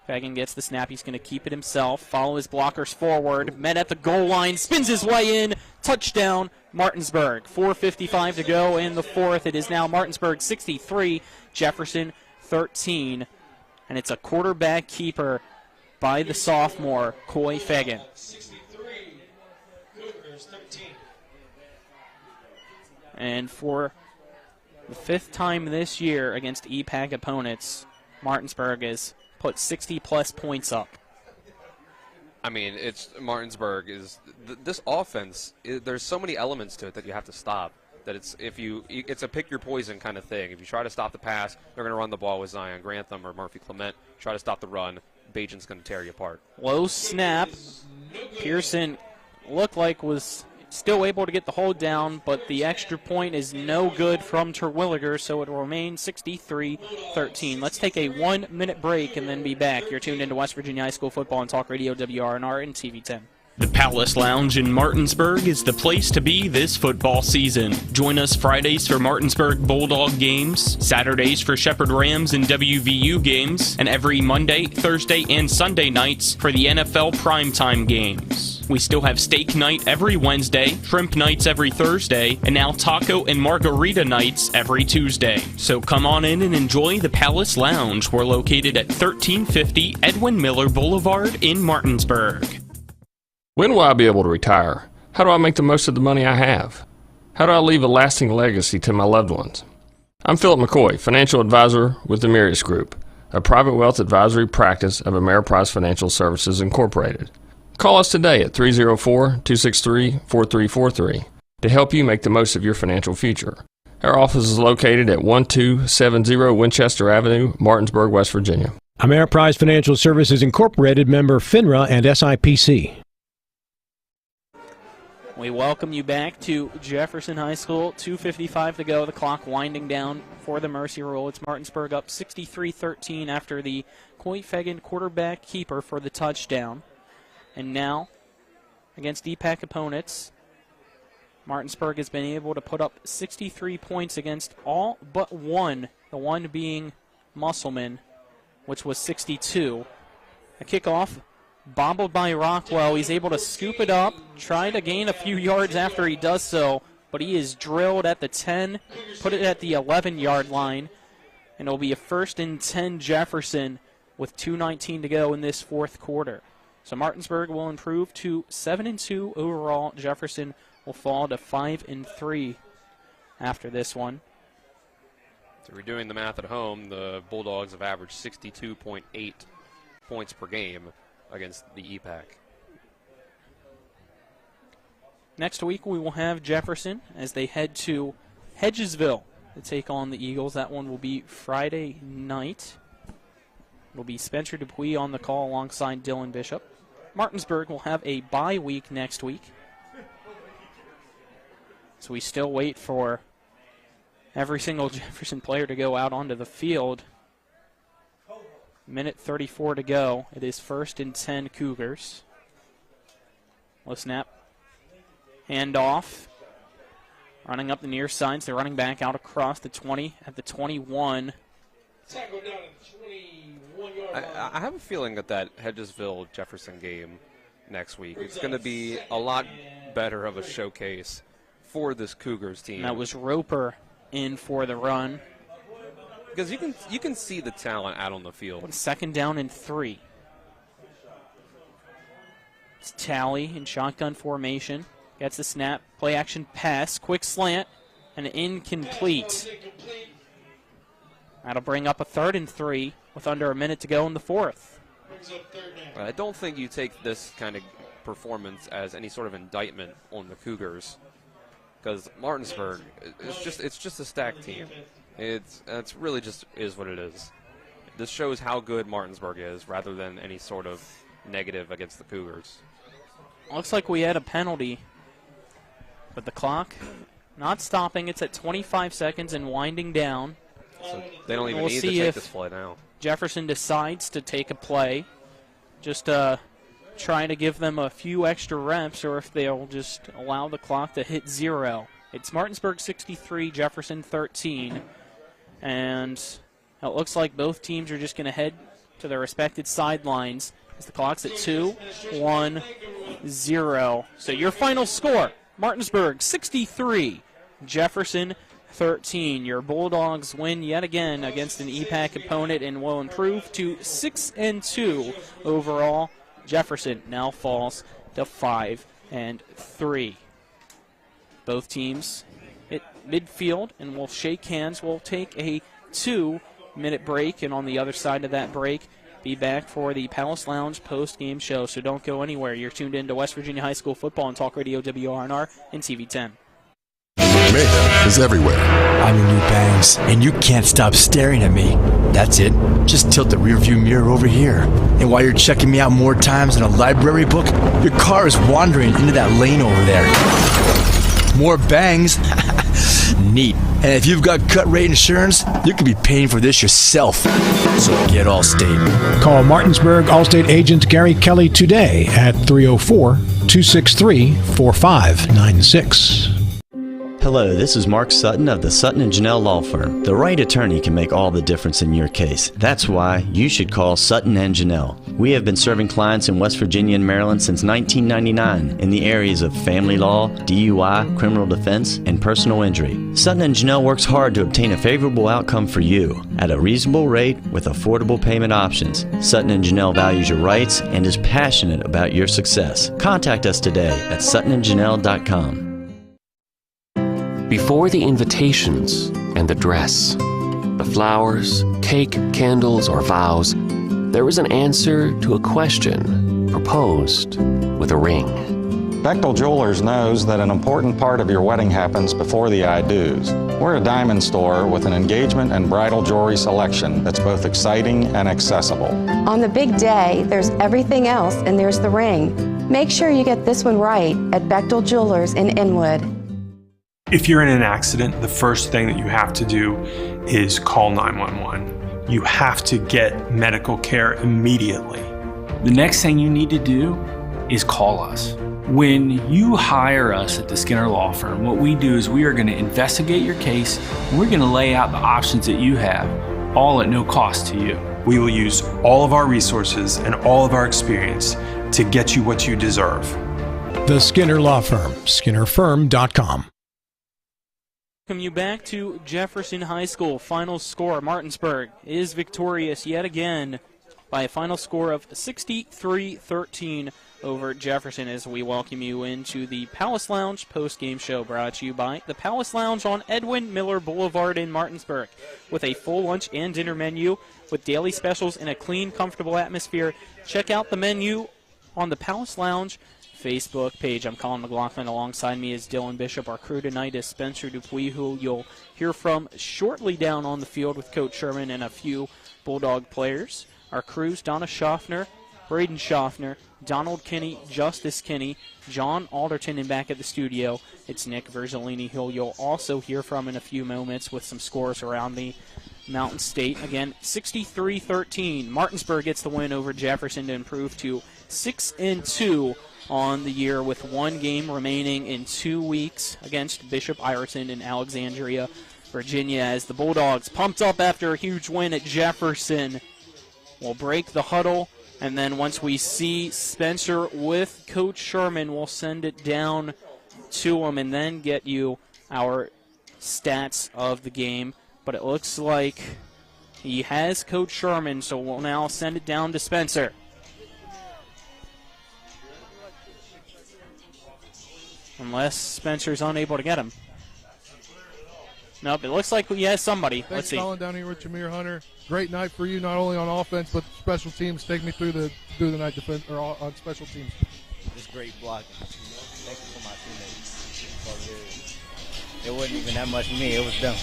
Fegan gets the snap. He's going to keep it himself, follow his blockers forward, met at the goal line, spins his way in, touchdown, Martinsburg. 4:55 to go in the fourth. It is now Martinsburg 63, Jefferson 13, and it's a quarterback keeper by the sophomore, Coy Fegan. 63, Cougars 13. And for the 5th time this year against EPAC opponents, Martinsburg has put 60-plus points up. I mean, it's Martinsburg is this offense. There's so many elements to it that you have to stop. That it's a pick your poison kind of thing. If you try to stop the pass, they're going to run the ball with Zion Grantham or Murphy Clement. Try to stop the run, Bagent's going to tear you apart. Low snap. Pearson looked like was still able to get the hold down, but the extra point is no good from Terwilliger, so it will remain 63-13. Let's take a 1-minute break and then be back. You're tuned into West Virginia High School Football and Talk Radio, WRNR and TV 10. The Palace Lounge in Martinsburg is the place to be this football season. Join us Fridays for Martinsburg Bulldog games, Saturdays for Shepherd Rams and WVU games, and every Monday, Thursday, and Sunday nights for the NFL primetime games. We still have steak night every Wednesday, shrimp nights every Thursday, and now taco and margarita nights every Tuesday. So come on in and enjoy the Palace Lounge. We're located at 1350 Edwin Miller Boulevard in Martinsburg. When will I be able to retire? How do I make the most of the money I have? How do I leave a lasting legacy to my loved ones? I'm Philip McCoy, financial advisor with the Mirius Group, a private wealth advisory practice of Ameriprise Financial Services Incorporated. Call us today at 304-263-4343 to help you make the most of your financial future. Our office is located at 1270 Winchester Avenue, Martinsburg, West Virginia. Ameriprise Financial Services Incorporated, member FINRA and SIPC. We welcome you back to Jefferson High School. 2:55 to go. The clock winding down for the Mercy Rule. It's Martinsburg up 63-13 after the Coy Fagan quarterback keeper for the touchdown. And now, against EPAC opponents, Martinsburg has been able to put up 63 points against all but one, the one being Musselman, which was 62. A kickoff bobbled by Rockwell. He's able to scoop it up, try to gain a few yards after he does so, but he is drilled at the 10, put it at the 11-yard line, and it'll be a 1st and 10 Jefferson with 2:19 to go in this fourth quarter. So Martinsburg will improve to 7-2 overall. Jefferson will fall to 5-3 after this one. So we're doing the math at home. The Bulldogs have averaged 62.8 points per game against the EPAC. Next week we will have Jefferson as they head to Hedgesville to take on the Eagles. That one will be Friday night. It'll be Spencer Dupuis on the call alongside Dylan Bishop. Martinsburg will have a bye week next week. So we still wait for every single Jefferson player to go out onto the field. Minute 34 to go. It is 1st and 10 Cougars. Low snap. Hand off. Running up the near sides. They're running back out across the 20 at the 21. I have a feeling that Hedgesville-Jefferson game next week, it's going to be a lot better of a showcase for this Cougars team. That was Roper in for the run. Because you can see the talent out on the field. 2nd down and 3. It's Talley in shotgun formation. Gets the snap. Play action pass. Quick slant. And incomplete. That'll bring up a 3rd and 3 with under a minute to go in the fourth. I don't think you take this kind of performance as any sort of indictment on the Cougars. Because Martinsburg, it's just a stacked team. It's really just is what it is. This shows how good Martinsburg is rather than any sort of negative against the Cougars. Looks like we had a penalty, but the clock not stopping. It's at 25 seconds and winding down. So they don't even need to take this play now. Jefferson decides to take a play, just trying to give them a few extra reps, or if they'll just allow the clock to hit 0. It's Martinsburg 63, Jefferson 13. And it looks like both teams are just going to head to their respective sidelines as the clock's at 2, 1, 0. So your final score, Martinsburg 63, Jefferson 13. Your Bulldogs win yet again against an EPAC opponent and will improve to 6-2 overall. Jefferson now falls to 5-3. Both teams hit midfield and will shake hands. We'll take a 2-minute break, and on the other side of that break, be back for the Palace Lounge post-game show. So don't go anywhere. You're tuned in to West Virginia High School football on Talk Radio WRNR and TV10. Mayhem is everywhere. I'm your new bangs, and you can't stop staring at me. That's it. Just tilt the rearview mirror over here. And while you're checking me out more times than a library book, your car is wandering into that lane over there. More bangs. Neat. And if you've got cut rate insurance, you could be paying for this yourself. So get Allstate. Call Martinsburg Allstate agent Gary Kelly today at 304 888-263-4596. Hello, this is Mark Sutton of the Sutton & Janelle Law Firm. The right attorney can make all the difference in your case. That's why you should call Sutton & Janelle. We have been serving clients in West Virginia and Maryland since 1999 in the areas of family law, DUI, criminal defense, and personal injury. Sutton & Janelle works hard to obtain a favorable outcome for you at a reasonable rate with affordable payment options. Sutton & Janelle values your rights and is passionate about your success. Contact us today at suttonandjanelle.com. Before the invitations and the dress, the flowers, cake, candles, or vows, there was an answer to a question proposed with a ring. Bechtel Jewelers knows that an important part of your wedding happens before the I-dos. We're a diamond store with an engagement and bridal jewelry selection that's both exciting and accessible. On the big day, there's everything else, and there's the ring. Make sure you get this one right at Bechtel Jewelers in Inwood. If you're in an accident, the first thing that you have to do is call 911. You have to get medical care immediately. The next thing you need to do is call us. When you hire us at the Skinner Law Firm, what we do is we are going to investigate your case, and we're going to lay out the options that you have, all at no cost to you. We will use all of our resources and all of our experience to get you what you deserve. The Skinner Law Firm, SkinnerFirm.com. Welcome you back to Jefferson High School. Final score, Martinsburg is victorious yet again by a final score of 63-13 over Jefferson, as we welcome you into the Palace Lounge post-game show, brought to you by the Palace Lounge on Edwin Miller Boulevard in Martinsburg, with a full lunch and dinner menu with daily specials in a clean, comfortable atmosphere. Check out the menu on the Palace Lounge Facebook page. I'm Colin McLaughlin. Alongside me is Dylan Bishop. Our crew tonight is Spencer Dupuis, who you'll hear from shortly down on the field with Coach Sherman and a few Bulldog players. Our crews, Donna Schaffner, Braden Schaffner, Donald Kinney, Justice Kinney, John Alderton, and back at the studio, it's Nick Verzolini, who you'll also hear from in a few moments with some scores around the Mountain State. Again, 63-13. Martinsburg gets the win over Jefferson to improve to 6-2 on the year, with one game remaining in 2 weeks against Bishop Ireton in Alexandria, Virginia, as the Bulldogs, pumped up after a huge win at Jefferson, will break the huddle. And then once we see Spencer with Coach Sherman, we'll send it down to him and then get you our stats of the game. But it looks like he has Coach Sherman, so we'll now send it down to Spencer. Unless Spencer's unable to get him. Nope, it looks like he has somebody. Thanks, Let's see. Colin, down here with Jameer Hunter. Great night for you, not only on offense but special teams. Take me through the night defense or on special teams. Just great blocking. Thanks for my teammates. It wasn't even that much me. It was them.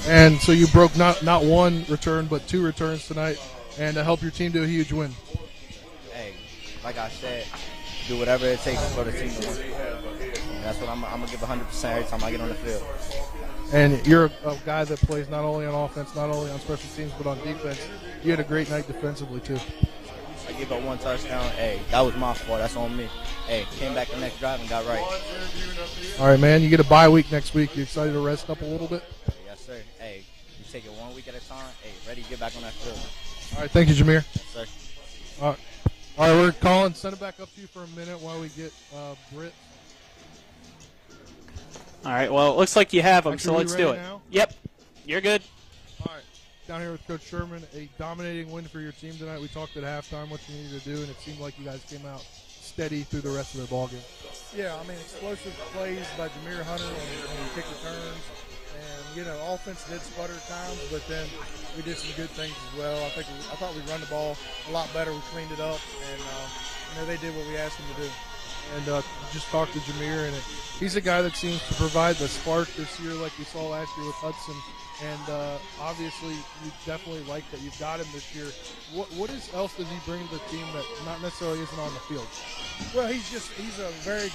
And so you broke not one return but two returns tonight, and to help your team do a huge win. Hey, like I said, do whatever it takes for the team to win. And that's what I'm going to give 100% every time I get on the field. And you're a guy that plays not only on offense, not only on special teams, but on defense. You had a great night defensively, too. I gave up one touchdown. Hey, that was my fault. That's on me. Hey, came back the next drive and got right. All right, man. You get a bye week next week. You excited to rest up a little bit? Yes, sir. Hey, you take it 1 week at a time. Hey, ready to get back on that field. All right, thank you, Jameer. Yes, sir. All right, we're calling. Send it back up to you for a minute while we get Britt. All right, well, it looks like you have them, Actually, so let's do it. now? Yep, you're good. All right, down here with Coach Sherman, a dominating win for your team tonight. We talked at halftime what you needed to do, and it seemed like you guys came out steady through the rest of the ballgame. Yeah, I mean, explosive plays by Jameer Hunter on kick returns. And, offense did sputter at times, but then we did some good things as well. I thought we run the ball a lot better. We cleaned it up, and, they did what we asked them to do. And just talked to Jameer, and he's a guy that seems to provide the spark this year like we saw last year with Hudson. And obviously, you definitely like that you've got him this year. What else does he bring to the team that not necessarily isn't on the field? Well, he's a great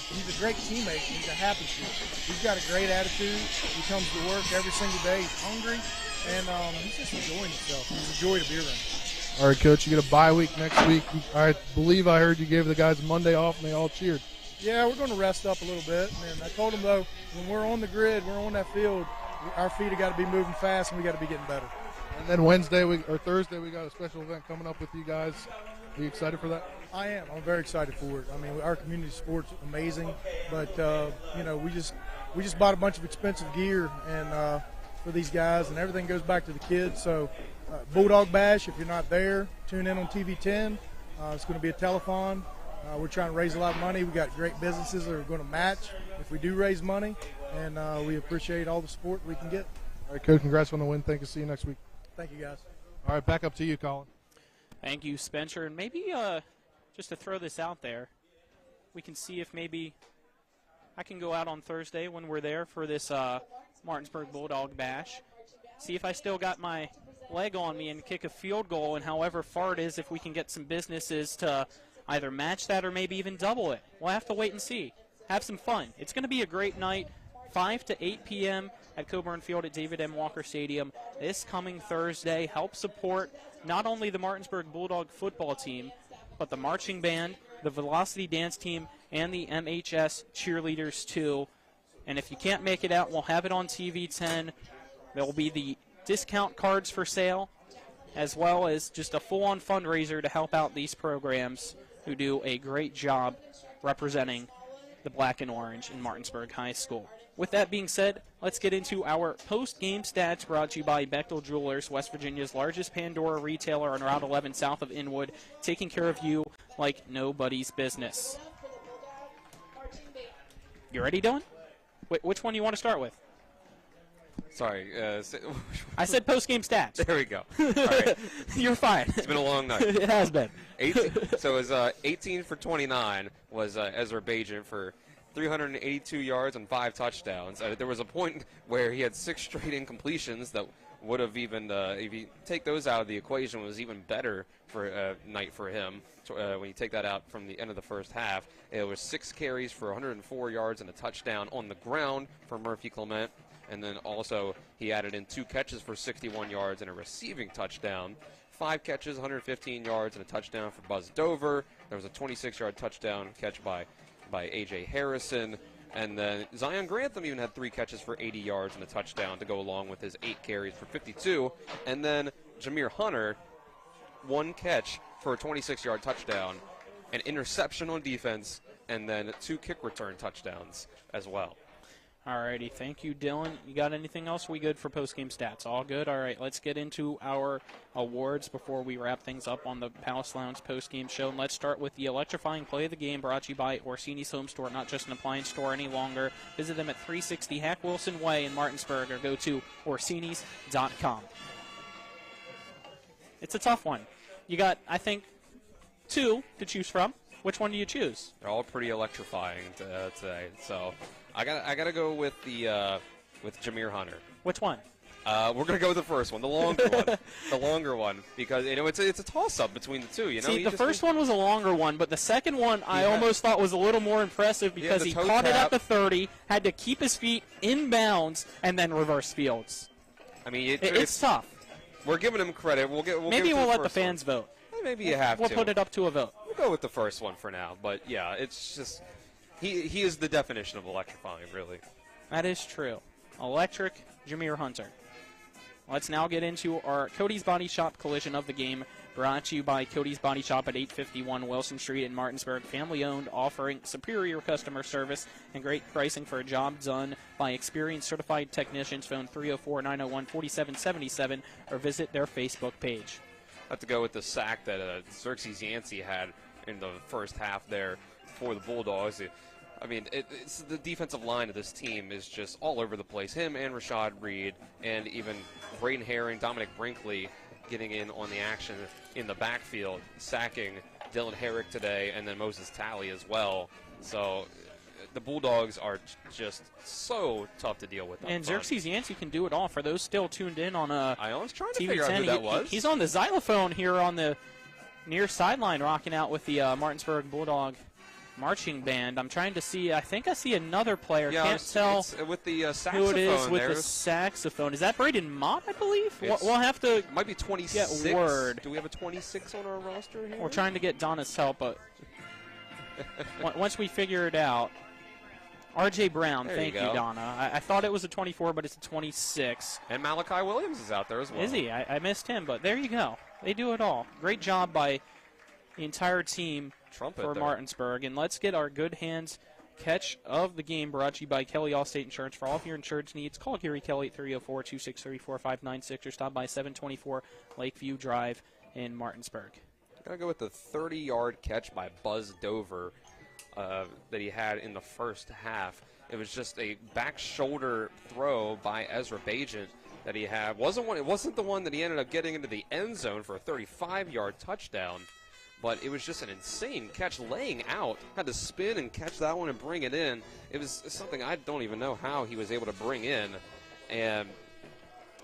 teammate. He's a happy kid. He's got a great attitude. He comes to work every single day. He's hungry, and he's just enjoying himself. He's a joy to be around. All right, Coach, you get a bye week next week. I believe I heard you gave the guys Monday off, and they all cheered. Yeah, we're going to rest up a little bit. And I told them, though, when we're on the grid, we're on that field, our feet have got to be moving fast, and we got to be getting better. And then Thursday, we got a special event coming up with you guys. Are you excited for that? I am. I'm very excited for it. I mean, our community sport's amazing, but we just bought a bunch of expensive gear and for these guys, and everything goes back to the kids. So, Bulldog Bash. If you're not there, tune in on TV 10. It's going to be a telethon. We're trying to raise a lot of money. We got great businesses that are going to match if we do raise money, and we appreciate all the support we can get. All right, Coach. Congrats on the win. Thank you. See you next week. Thank you, guys. All right, back up to you, Colin. Thank you, Spencer. And maybe just to throw this out there, we can see if maybe I can go out on Thursday when we're there for this Martinsburg Bulldog Bash, see if I still got my leg on me and kick a field goal, and however far it is, if we can get some businesses to either match that or maybe even double it. We'll have to wait and see. Have some fun. It's going to be a great night, 5 to 8 p.m. at Coburn Field at David M. Walker Stadium this coming Thursday. Help support not only the Martinsburg Bulldog football team, but the marching band, the Velocity Dance team, and the MHS cheerleaders too. And if you can't make it out, we'll have it on TV 10. There will be the discount cards for sale, as well as just a full-on fundraiser to help out these programs who do a great job representing the black and orange in Martinsburg High School. With that being said, let's get into our post-game stats brought to you by Bechtel Jewelers, West Virginia's largest Pandora retailer on Route 11 south of Inwood, taking care of you like nobody's business. You ready, Dylan? Which one do you want to start with? Sorry. I said post-game stats. There we go. All right. You're fine. It's been a long night. It has been. 18, so it was 18 for 29 was Ezra Bajan for 382 yards and 5 touchdowns. There was a point where he had 6 straight incompletions that would have even, if you take those out of the equation, was even better for a night for him. When you take that out from the end of the first half, it was 6 carries for 104 yards and a touchdown on the ground for Murphy Clement. And then also he added in 2 catches for 61 yards and a receiving touchdown. 5 catches, 115 yards, and a touchdown for Buzz Dover. There was a 26-yard touchdown catch by A.J. Harrison. And then Zion Grantham even had 3 catches for 80 yards and a touchdown to go along with his 8 carries for 52. And then Jameer Hunter, 1 catch for a 26-yard touchdown, an interception on defense, and then 2 kick return touchdowns as well. Alrighty, thank you, Dylan. You got anything else? We good for post-game stats? All good? All right, let's get into our awards before we wrap things up on the Palace Lounge post-game show. And let's start with the electrifying play of the game brought to you by Orsini's Home Store, not just an appliance store any longer. Visit them at 360 Hack Wilson Way in Martinsburg or go to Orsinis.com. It's a tough one. You got, I think, 2 to choose from. Which one do you choose? They're all pretty electrifying today, so I gotta go with with Jameer Hunter. Which one? We're gonna go with the first one, the longer one, the longer one, because it's a toss-up between the two. See, the first one was a longer one, but the second one I almost thought was a little more impressive because he caught it at the 30, had to keep his feet in bounds, and then reverse fields. I mean, it's tough. We're giving him credit. Maybe we'll let the fans vote. Maybe you have to. We'll put it up to a vote. We'll go with the first one for now. But, yeah, it's just he is the definition of electrifying, really. That is true. Electric Jameer Hunter. Let's now get into our Cody's Body Shop collision of the game, brought to you by Cody's Body Shop at 851 Wilson Street in Martinsburg. Family-owned, offering superior customer service and great pricing for a job done by experienced certified technicians. Phone 304-901-4777 or visit their Facebook page. I have to go with the sack that Xerxes Yancey had in the first half there for the Bulldogs. I mean, it's the defensive line of this team is just all over the place. Him and Rashad Reed and even Braden Herring, Dominic Brinkley getting in on the action in the backfield, sacking Dylan Herrick today and then Moses Talley as well. So the Bulldogs are just so tough to deal with. And Xerxes Yancey can do it all. For those still tuned in on I was trying to TV figure 10, out who that was. He's on the xylophone here on the near sideline rocking out with the Martinsburg Bulldog marching band. I'm trying to see. I think I see another player. Yeah, Can't tell it's with the saxophone. who it is with there. the saxophone. Is that Braden Mott, I believe? We'll have to might be 26. get word. Do we have a 26 on our roster here? We're trying to get Donna's help, but once we figure it out. R.J. Brown, There thank you you, go. Donna. I thought it was a 24, but it's a 26. And Malachi Williams is out there as well. Is he? I missed him, but there you go. They do it all. Great job by the entire team Trumpet for there. Martinsburg. And let's get our good hands catch of the game brought to you by Kelly Allstate Insurance. For all of your insurance needs, call Gary Kelly at 304-263-4596 or stop by 724 Lakeview Drive in Martinsburg. I'm going to go with the 30-yard catch by Buzz Dover that he had in the first half. It was just a back shoulder throw by Ezra Bajent that he had. It wasn't the one that he ended up getting into the end zone for a 35-yard touchdown, but it was just an insane catch laying out. Had to spin and catch that one and bring it in. It was something I don't even know how he was able to bring in, and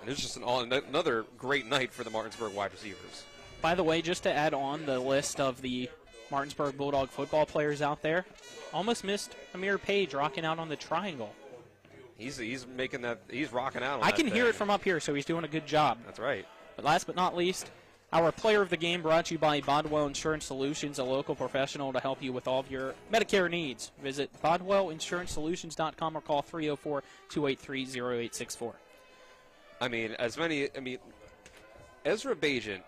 it was just another great night for the Martinsburg wide receivers. By the way, just to add on the list of the Martinsburg Bulldog football players out there, almost missed Amir Page rocking out on the triangle. He's making that. He's rocking out on I that can thing. hear it from up here, so he's doing a good job. That's right. But last but not least, our player of the game brought to you by Bodwell Insurance Solutions, a local professional to help you with all of your Medicare needs. Visit bodwellinsurancesolutions.com or call 304-283-0864. Ezra Bajent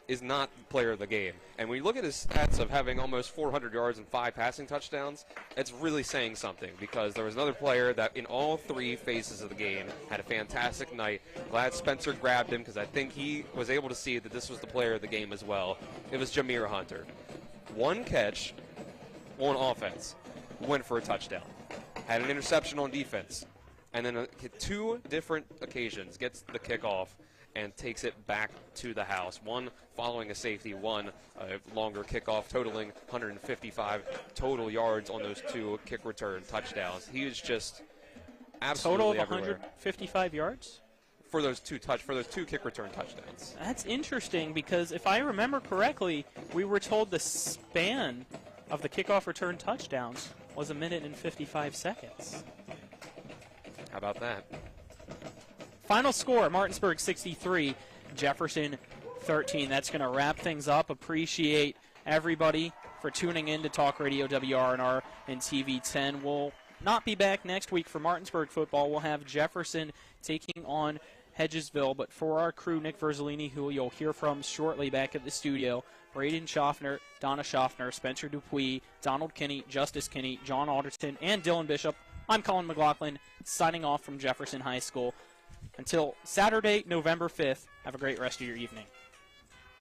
is not player of the game. And when you look at his stats of having almost 400 yards and 5 passing touchdowns, it's really saying something, because there was another player that in all 3 phases of the game had a fantastic night. Glad Spencer grabbed him, because I think he was able to see that this was the player of the game as well. It was Jameer Hunter. 1 catch on offense, went for a touchdown. Had an interception on defense. And then 2 different occasions gets the kickoff and takes it back to the house. One following a safety, one a longer kickoff, totaling 155 total yards on those 2 kick return touchdowns. He was just absolutely Total of everywhere. 155 yards? For those 2 kick return touchdowns. That's interesting, because if I remember correctly, we were told the span of the kickoff return touchdowns was 1 minute and 55 seconds. How about that? Final score, Martinsburg 63, Jefferson 13. That's going to wrap things up. Appreciate everybody for tuning in to Talk Radio WRNR and TV 10. We'll not be back next week for Martinsburg football. We'll have Jefferson taking on Hedgesville. But for our crew, Nick Verzolini, who you'll hear from shortly back at the studio, Braden Schaffner, Donna Schaffner, Spencer Dupuis, Donald Kinney, Justice Kinney, John Alderton, and Dylan Bishop, I'm Colin McLaughlin, signing off from Jefferson High School. Until Saturday, November 5th, have a great rest of your evening.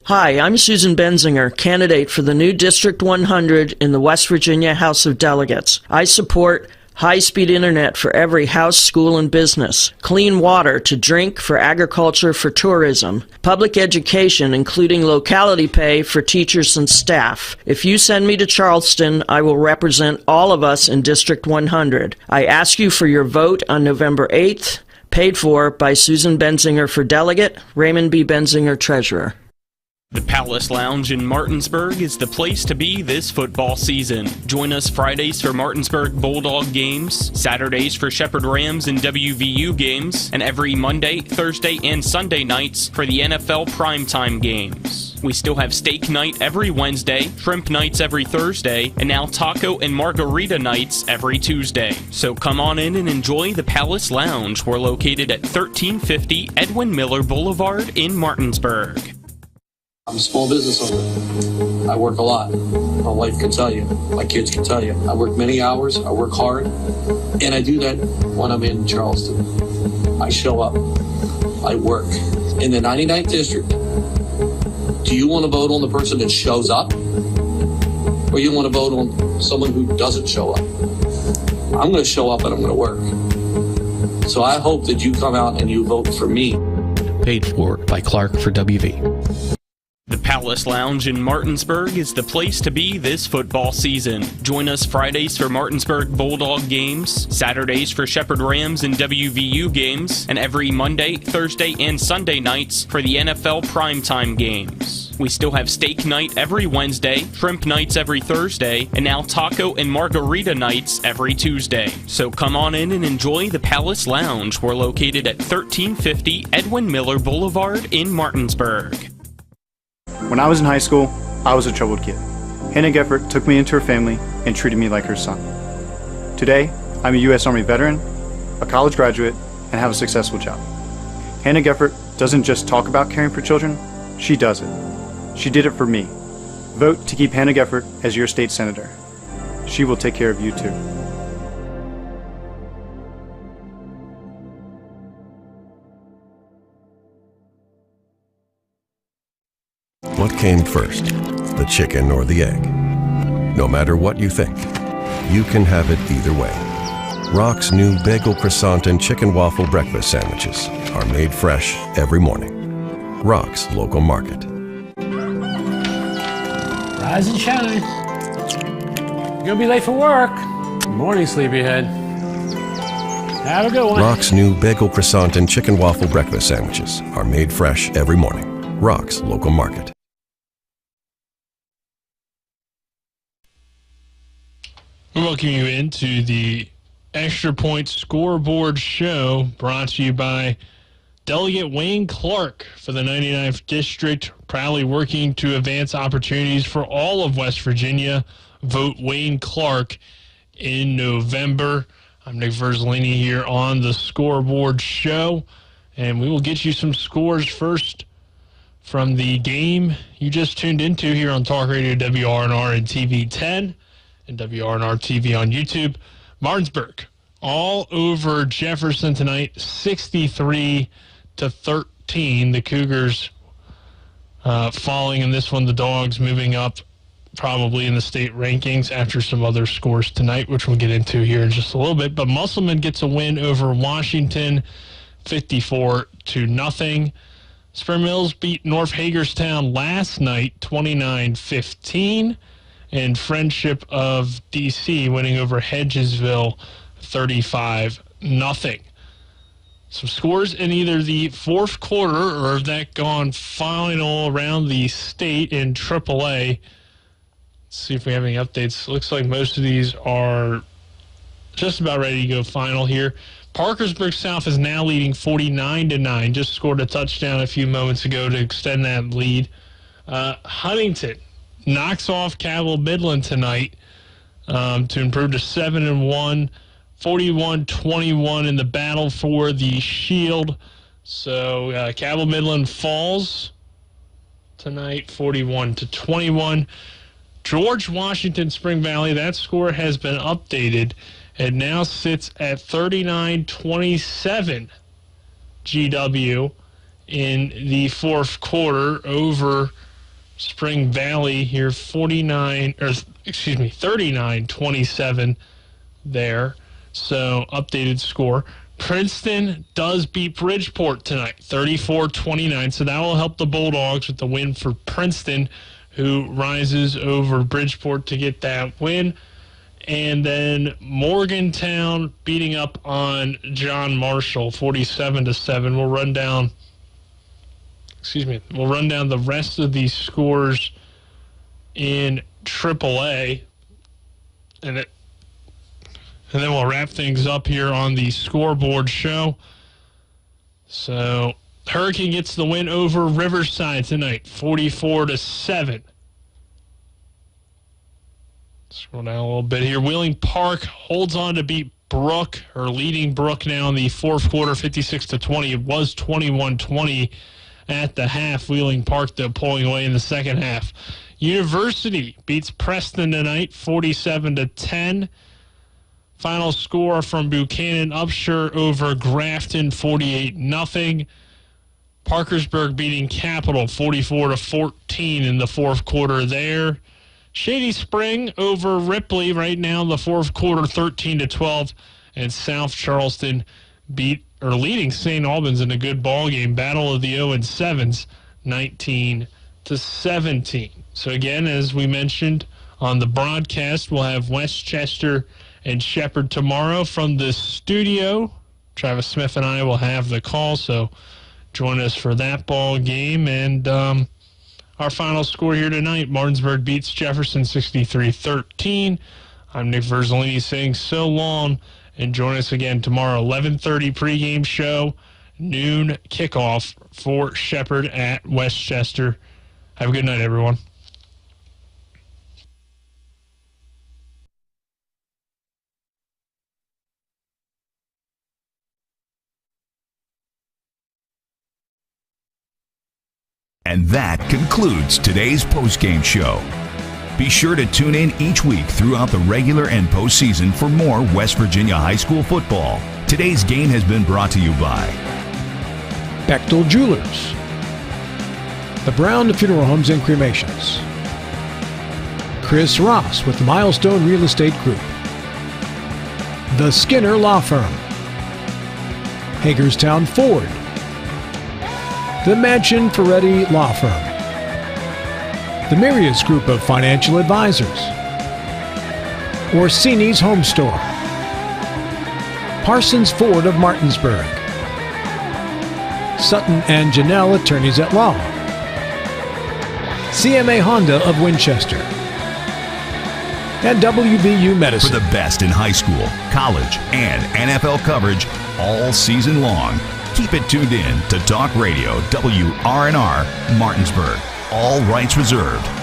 Hi, I'm Susan Benzinger, candidate for the new District 100 in the West Virginia House of Delegates. I support high-speed internet for every house, school, and business, clean water to drink for agriculture, for tourism, public education, including locality pay for teachers and staff. If you send me to Charleston, I will represent all of us in District 100. I ask you for your vote on November 8th. Paid for by Susan Benzinger for delegate, Raymond B. Benzinger treasurer. The Palace Lounge in Martinsburg is the place to be this football season. Join us Fridays for Martinsburg Bulldog games, Saturdays for Shepherd Rams and WVU games, and every Monday, Thursday, and Sunday nights for the NFL primetime games. We still have steak night every Wednesday, shrimp nights every Thursday, and now taco and margarita nights every Tuesday. So come on in and enjoy the Palace Lounge. We're located at 1350 Edwin Miller Boulevard in Martinsburg. I'm a small business owner. I work a lot. My wife can tell you. My kids can tell you. I work many hours. I work hard. And I do that when I'm in Charleston. I show up. I work. In the 99th District, do you want to vote on the person that shows up? Or you want to vote on someone who doesn't show up? I'm going to show up and I'm going to work. So I hope that you come out and you vote for me. Paid for by Clark for WV. The Palace Lounge in Martinsburg is the place to be this football season. Join us Fridays for Martinsburg Bulldog games, Saturdays for Shepherd Rams and WVU games, and every Monday, Thursday, and Sunday nights for the NFL primetime games. We still have steak night every Wednesday, shrimp nights every Thursday, and now taco and margarita nights every Tuesday. So come on in and enjoy the Palace Lounge. We're located at 1350 Edwin Miller Boulevard in Martinsburg. When I was in high school, I was a troubled kid. Hannah Geffert took me into her family and treated me like her son. Today, I'm a U.S. Army veteran, a college graduate, and have a successful job. Hannah Geffert doesn't just talk about caring for children, she does it. She did it for me. Vote to keep Hannah Geffert as your state senator. She will take care of you too. What came first, the chicken or the egg? No matter what you think, you can have it either way. Rock's new bagel croissant and chicken waffle breakfast sandwiches are made fresh every morning. Rock's Local Market. Rise and shine. You're gonna be late for work. Good morning, sleepyhead. Have a good one. Rock's new bagel croissant and chicken waffle breakfast sandwiches are made fresh every morning. Rock's Local Market. We welcome you into the Extra Point Scoreboard Show, brought to you by Delegate Wayne Clark for the 99th District, proudly working to advance opportunities for all of West Virginia. Vote Wayne Clark in November. I'm Nick Verzolini here on the Scoreboard Show, and we will get you some scores first from the game you just tuned into here on Talk Radio WRNR and TV 10 and WRNR TV on YouTube. Martinsburg all over Jefferson tonight, 63-13. The Cougars falling in this one. The Dogs moving up probably in the state rankings after some other scores tonight, which we'll get into here in just a little bit. But Musselman gets a win over Washington, 54-0. Spring Mills beat North Hagerstown last night, 29-15. And Friendship of D.C. winning over Hedgesville, 35-0. Some scores in either the fourth quarter or that gone final around the state in AAA. Let's see if we have any updates. Looks like most of these are just about ready to go final here. Parkersburg South is now leading 49-9. Just scored a touchdown a few moments ago to extend that lead. Huntington knocks off Cabell Midland tonight to improve to 7-1, 41-21 in the battle for the Shield. So Cabell Midland falls tonight, 41-21. George Washington Spring Valley, that score has been updated and now sits at 39-27 GW in the fourth quarter over Spring Valley here, 39-27 there. So updated score. Princeton does beat Bridgeport tonight, 34-29. So that will help the Bulldogs with the win for Princeton, who rises over Bridgeport to get that win. And then Morgantown beating up on John Marshall, 47-7. We'll run down the rest of these scores in AAA, and then we'll wrap things up here on the Scoreboard Show. So Hurricane gets the win over Riverside tonight, 44-7. Scroll down a little bit here. Wheeling Park holds on to beat Brook, or leading Brook now in the fourth quarter, 56-20. It was 21-20 at the half. Wheeling Park, though, pulling away in the second half. University beats Preston tonight, 47-10. Final score from Buchanan Upshur over Grafton, 48-0. Parkersburg beating Capital, 44-14 in the fourth quarter there. Shady Spring over Ripley right now in the fourth quarter, 13-12. And South Charleston leading St. Albans in a good ball game. Battle of the 0-7s, 19-17. So again, as we mentioned on the broadcast, we'll have Westchester and Shepherd tomorrow from the studio. Travis Smith and I will have the call, so join us for that ball game. And Our final score here tonight, Martinsburg beats Jefferson 63-13. I'm Nick Verzolini saying so long, and join us again tomorrow, 11:30 pregame show, noon kickoff for Shepherd at Westchester. Have a good night, everyone. And that concludes today's postgame show. Be sure to tune in each week throughout the regular and postseason for more West Virginia high school football. Today's game has been brought to you by Bechtel Jewelers, the Brown Funeral Homes and Cremations, Chris Ross with the Milestone Real Estate Group, the Skinner Law Firm, Hagerstown Ford, the Mansion Ferretti Law Firm, the Mirius Group of Financial Advisors, Orsini's Home Store, Parsons Ford of Martinsburg, Sutton and Janelle Attorneys at Law, CMA Honda of Winchester, and WVU Medicine. For the best in high school, college, and NFL coverage all season long, keep it tuned in to Talk Radio WRNR Martinsburg. All rights reserved.